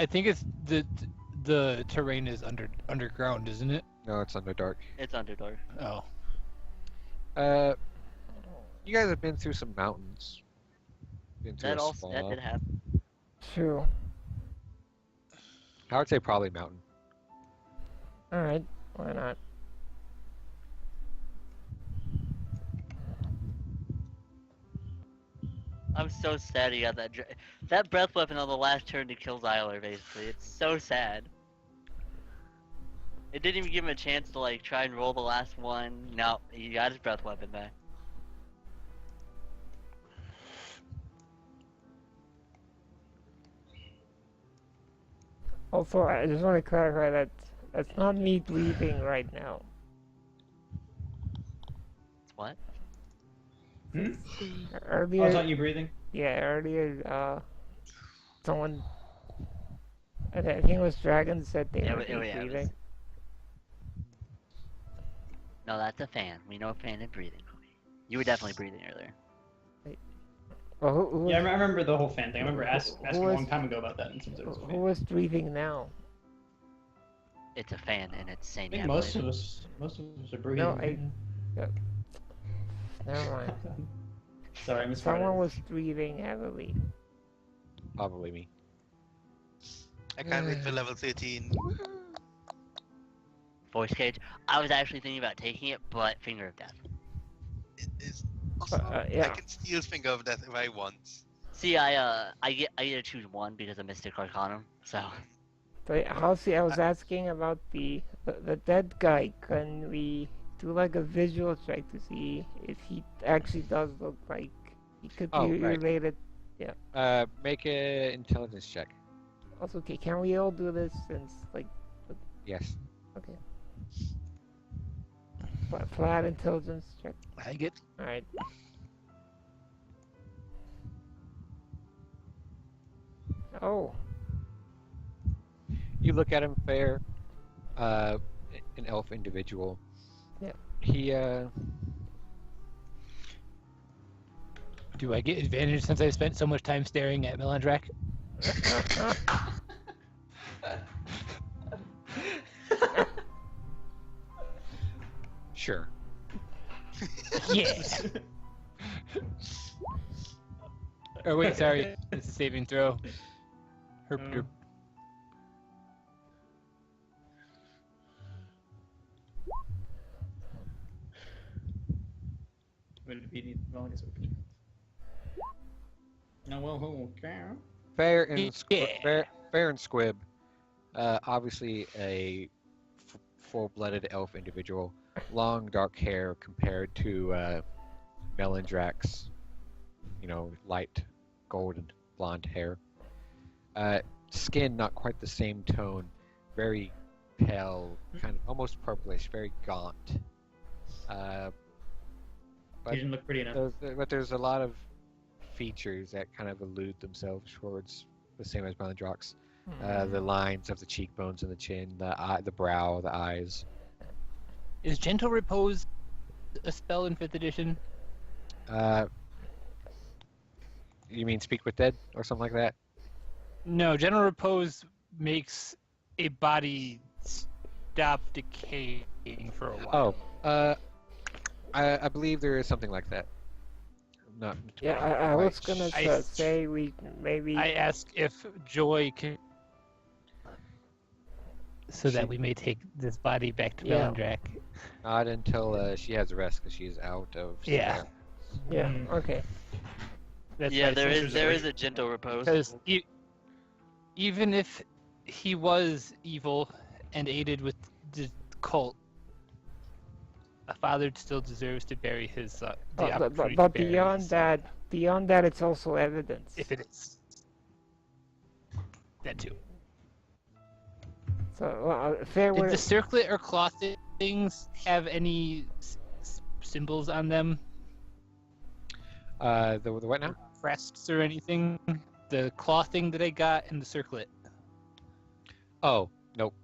I think it's the terrain is underground, isn't it? No, it's Underdark. It's Underdark. Oh. You guys have been through some mountains. Been through That a also that swamp. did happen. True. I would say probably mountain. Alright, why not? I'm so sad he got that breath weapon on the last turn to kill Zyler, basically. It's so sad. It didn't even give him a chance to like try and roll the last one. No, he got his breath weapon back. Also, I just want to clarify that that's not me breathing right now. What? Oh, Earlier, it's not you breathing? yeah, earlier, someone, I think it was Dragon, said they Yeah, were it was- breathing. No, that's a fan. We know a fan is breathing. You were definitely breathing earlier. Well, who Yeah, I was, remember the whole fan thing. I remember who asking a was- long time ago about that, and since it was a who fan. was breathing now? It's a fan, and it's saying I think yeah, most believe of us are breathing. No, never mind. Sorry, I misread Someone it. was breathing heavily. Probably me. I can't wait for level 13. Voice cage. I was actually thinking about taking it, but Finger of Death. It is awesome. Yeah. I can steal Finger of Death if I want. See, I get to choose one because of Mystic Arcanum. So But Halsey, I was asking about the dead guy. Can we do like a visual check to see if he actually does look like he could be Oh, right. related? Make an intelligence check. Also, okay, can we all do this since like Yes. okay? Flat intelligence check. I get. All right. Oh, You look at him, Fair. An elf individual. Yeah. He Do I get advantage since I spent so much time staring at Melandrak? sure. Yeah. Oh wait, sorry. It's a saving throw. Herp derp. Would it be well, I guess it would. No, well, okay. Fair and Yeah. Fair and Squib. Obviously a full-blooded elf individual. Long dark hair compared to Melandrak's, light golden blonde hair. Skin not quite the same tone, very pale, kind of almost purplish, very gaunt. He didn't look pretty enough. But there's a lot of features that kind of elude themselves towards the same as Melandrak's. The lines of the cheekbones and the chin, the brow, the eyes. Is Gentle Repose a spell in 5th edition? You mean Speak with Dead or something like that? No, Gentle Repose makes a body stop decaying for a while. Oh, I believe there is something like that. Not yeah. I was quite gonna I- say we maybe. I ask if Joy can, so that we may take this body back to Yeah. Melandrak. Not until she has rest, because she's out of. Yeah. somewhere. Yeah. Okay. That's yeah, why there sisters is are- a gentle repose. Because even if he was evil and aided with the cult, a father still deserves to bury his the opportunity But to bury beyond his that, it's also evidence. if it is that too. So fair. Did the circlet or cloth things have any symbols on them? The what now? Crests or anything? The cloth thing that I got and the circlet. Oh, nope.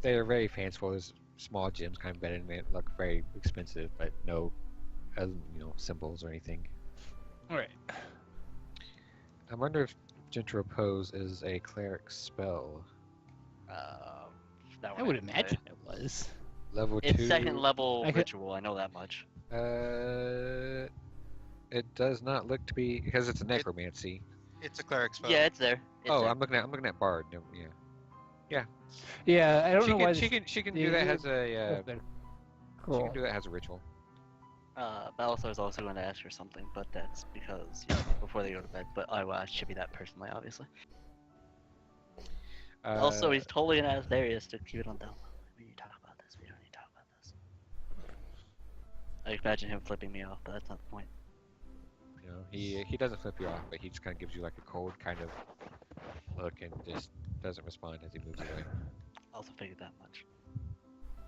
They're very fanciful. There's small gems kind of embedded in it. Look very expensive, but no, symbols or anything. All right. I wonder if Gentle Repose is a cleric spell. That I would imagine it was. Level 2. It's second level I could- ritual. I know that much. It does not look to be, because it's a necromancy. It's a cleric spell. Yeah, it's there. It's Oh, there. I'm looking at Bard. No, yeah. Yeah, I don't She know can, why. she can do that as a she Cool. can do that as a ritual. Balasar is also going to ask her something, but that's because before they go to bed. But I should be that personally, obviously. Also, he's totally going to ask Darius to keep it on down low. We need to talk about this. We don't need to talk about this. I imagine him flipping me off, but that's not the point. You know, he doesn't flip you off, but he just kind of gives you like a cold kind of look and just doesn't respond as he moves away. I also figured that much.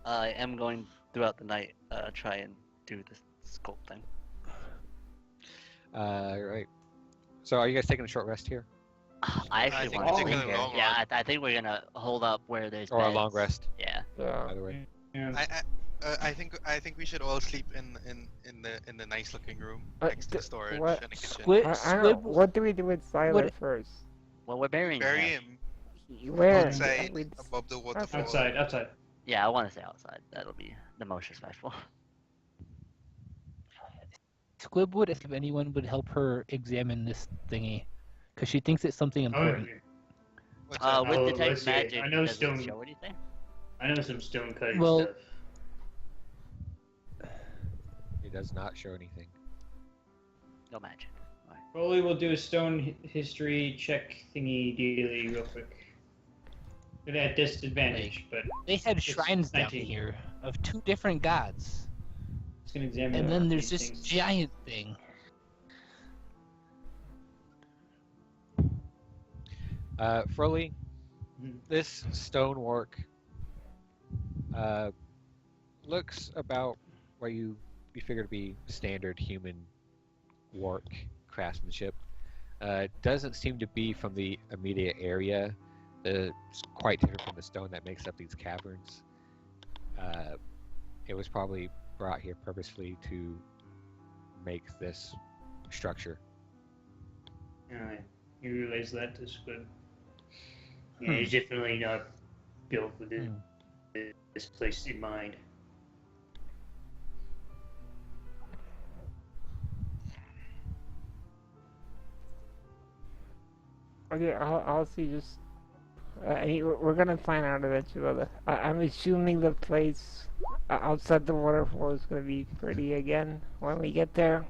I am going throughout the night try and do the sculpt thing. Right. So are you guys taking a short rest here? I actually think want we're to taking sleep a here. long Yeah, run. I think we're gonna hold up where there's Or a beds. long rest? Yeah. Yeah. Either way. Yeah. I think we should all sleep in the nice looking room next to the storage what- and the kitchen. I don't know. What do we do with Siler first? Well, we're burying Bury him. him Where? outside We- above the waterfall. Outside. Yeah, I want to stay outside. That'll be the most respectful. Squib would ask if anyone would help her examine this thingy, because she thinks it's something important. What's that? With Oh, detect let's see. magic, I know does stone- it show anything? I know some stone cutting Well- stuff. It does not show anything. No magic. Probably we'll do a stone history check thingy dealy real quick. But at disadvantage, but They had It's shrines down 19. here of 2 different gods, it's gonna examine. and then there's these this things. giant thing. Froley, Mhm. this stonework looks about what you figure to be standard human work craftsmanship. Doesn't seem to be from the immediate area. It's quite different from the stone that makes up these caverns. It was probably brought here purposefully to make this structure. Alright, he relays that to Squid. Yeah, he's definitely not built with this place in mind. Okay, I'll see. Just we're gonna find out eventually. I'm assuming the place outside the waterfall is gonna be pretty again when we get there.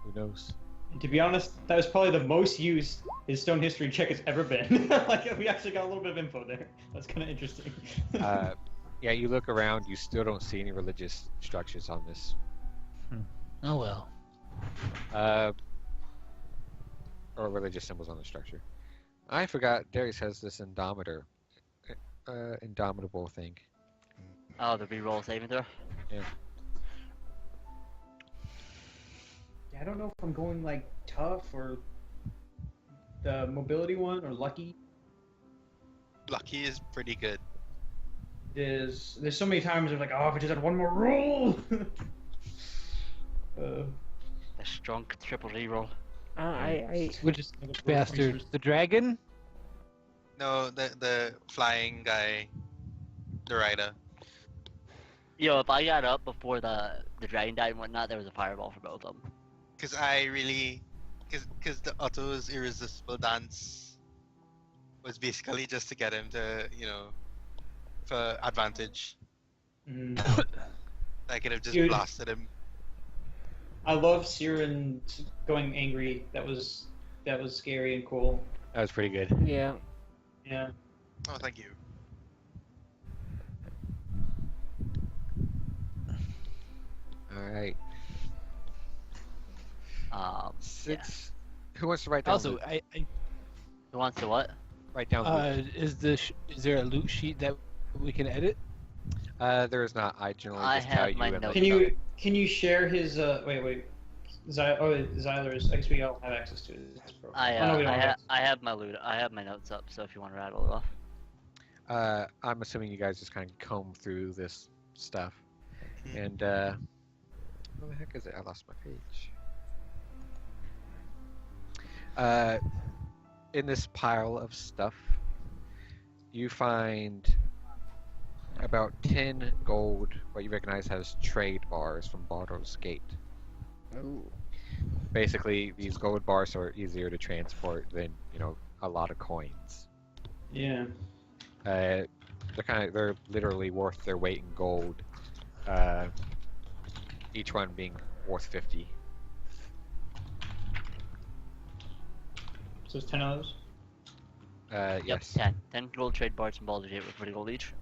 Who knows? And to be honest, that was probably the most used his stone history check has ever been. Like, we actually got a little bit of info there. That's kind of interesting. Yeah, you look around, you still don't see any religious structures on this. Oh well. Or religious symbols on the structure. I forgot Darius has this indomitable thing. Oh, the reroll saving throw? Yeah, I don't know if I'm going like tough or the mobility one or lucky. Lucky is pretty good. There's so many times I'm like, oh, if I just had one more roll. The strong triple reroll. Which bastard? The dragon? No, the flying guy, the rider. Yo, if I got up before the dragon died and whatnot, there was a fireball for both of them. Because I really, because the Otto's irresistible dance was basically just to get him to, for advantage. I could have just Dude. blasted him. I love Siren going angry. That was scary and cool. That was pretty good. Yeah. Yeah. Oh, thank you. Alright. Yeah. Who wants to write down? Also, Who wants to what? Write down. loot? is there a loot sheet that we can edit? There is not. I generally I just tell have you. my and let notes. you know. Can you share his wait. Xyler's. I guess we all have access to his profile. Oh, no, we don't have access. I have my loot. I have my notes up, so if you want to rattle it off. I'm assuming you guys just kind of comb through this stuff. And, where the heck is it? I lost my page. In this pile of stuff, you find about 10 gold, what you recognize as trade bars from Baldur's Gate. Ooh. Basically, these gold bars are easier to transport than, a lot of coins. Yeah. They're literally worth their weight in gold. Each one being worth 50. So it's 10 of those. Yes. 10. 10 gold trade bars from Baldur's Gate with 40 gold each.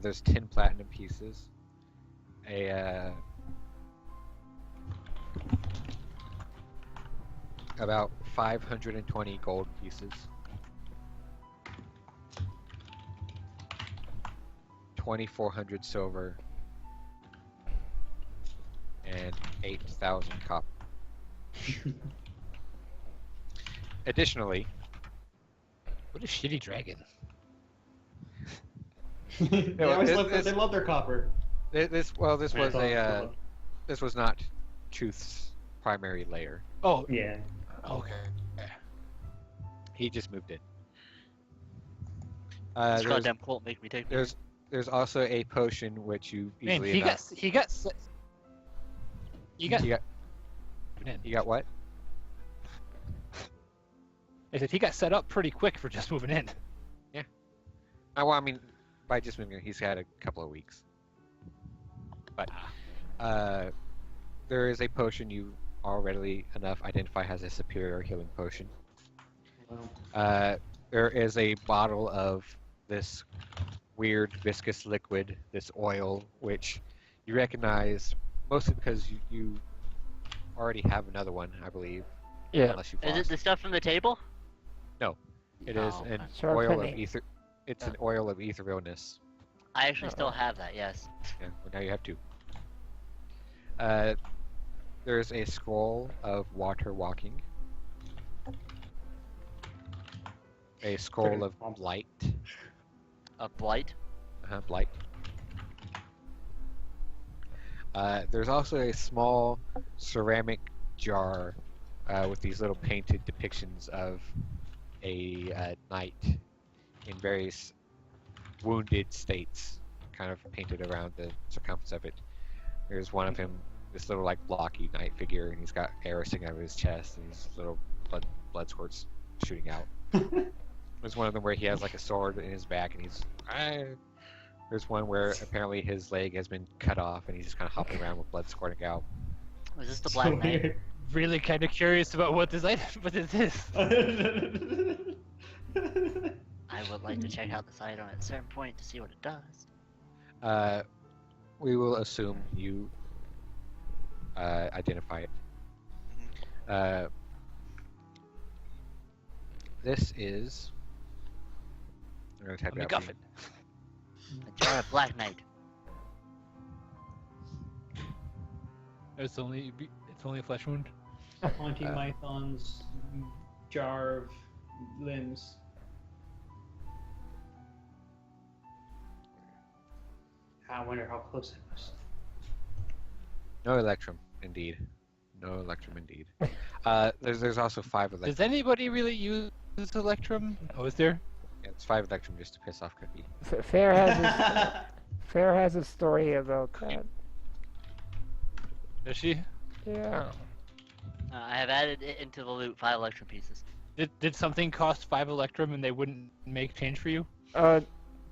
There's 10 platinum pieces. about 520 gold pieces. 2,400 silver. And 8,000 copper. Additionally, What a shitty dragon. They always this- love, this- they love their copper. this was That's a all. this was not Truth's primary lair. Oh, Yeah. okay. He just moved in. This There's, goddamn cult make me take me. there's also a potion which you Man, easily he enough. got he got se- you got You got what? I said he got set up pretty quick for just moving in. Well, I mean, by just moving in, he's had a couple of weeks. But there is a potion you already enough identify as a superior healing potion. There is a bottle of this weird viscous liquid, this oil, which you recognize mostly because you already have another one, I believe. Yeah. Unless you Is it lost. the stuff from the table? It is Oh, an okay. oil of Sharpening. ether. It's an oil of etherealness. I actually still have that, yes. Yeah, well, now you have two. There's a scroll of water walking. A scroll of blight. A blight? Blight. There's also a small ceramic jar with these little painted depictions of a knight in various wounded states, kind of painted around the circumference of it. There's one of him, this little like blocky knight figure, and he's got arrows sticking out of his chest, and these little blood squirts shooting out. There's one of them where he has like a sword in his back, and he's. There's one where apparently his leg has been cut off, and he's just kind of hopping around with blood squirting out. Was this the So Black Knight? weird. Really kind of curious about what this item. What is this? I would like to check out this item at a certain point to see what it does. We will assume you identify it. This is. I'm going to type A it out. for MacGuffin. you. A jar of Black Knight. It's only a flesh wound. Haunting Mython's jar of limbs. I wonder how close it was. No electrum, indeed. No electrum, indeed. There's also 5 electrum. Does anybody really use Electrum? Oh, is there? Yeah, it's 5 electrum just to piss off Cookie. Fair has a story about that. Does she? Yeah. I have added it into the loot 5 electrum pieces. Did something cost 5 Electrum and they wouldn't make change for you?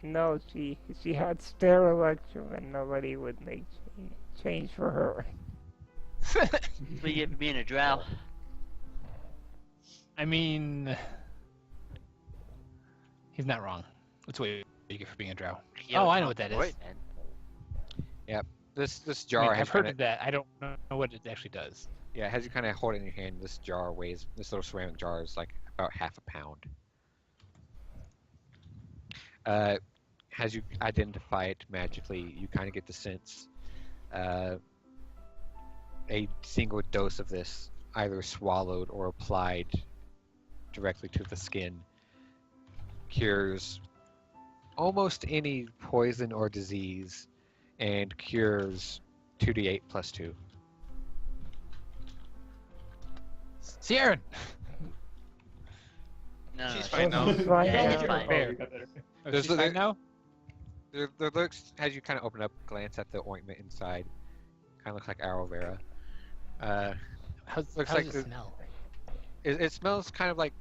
No, she had spare electrum and nobody would make change for her. We get being a drow. I mean, he's not wrong. That's what you get for being a drow. Yeah, Oh, I know what that is. man. This I jar mean, has I've heard kinda, of that. I don't know what it actually does. Yeah, as you kind of hold it in your hand, this jar weighs, this little ceramic jar is like about half a pound. As you identify it magically, you kind of get the sense a single dose of this, either swallowed or applied directly to the skin, cures almost any poison or disease, and cures 2d8 plus 2. Sierra! No, She's no, fine now. Yeah, it's fine. Fair. Oh, There's she's fine the- now? There looks, as you kind of open up, glance at the ointment inside, kind of looks like aloe vera. How's Looks how's like it the- smell? It smells kind of like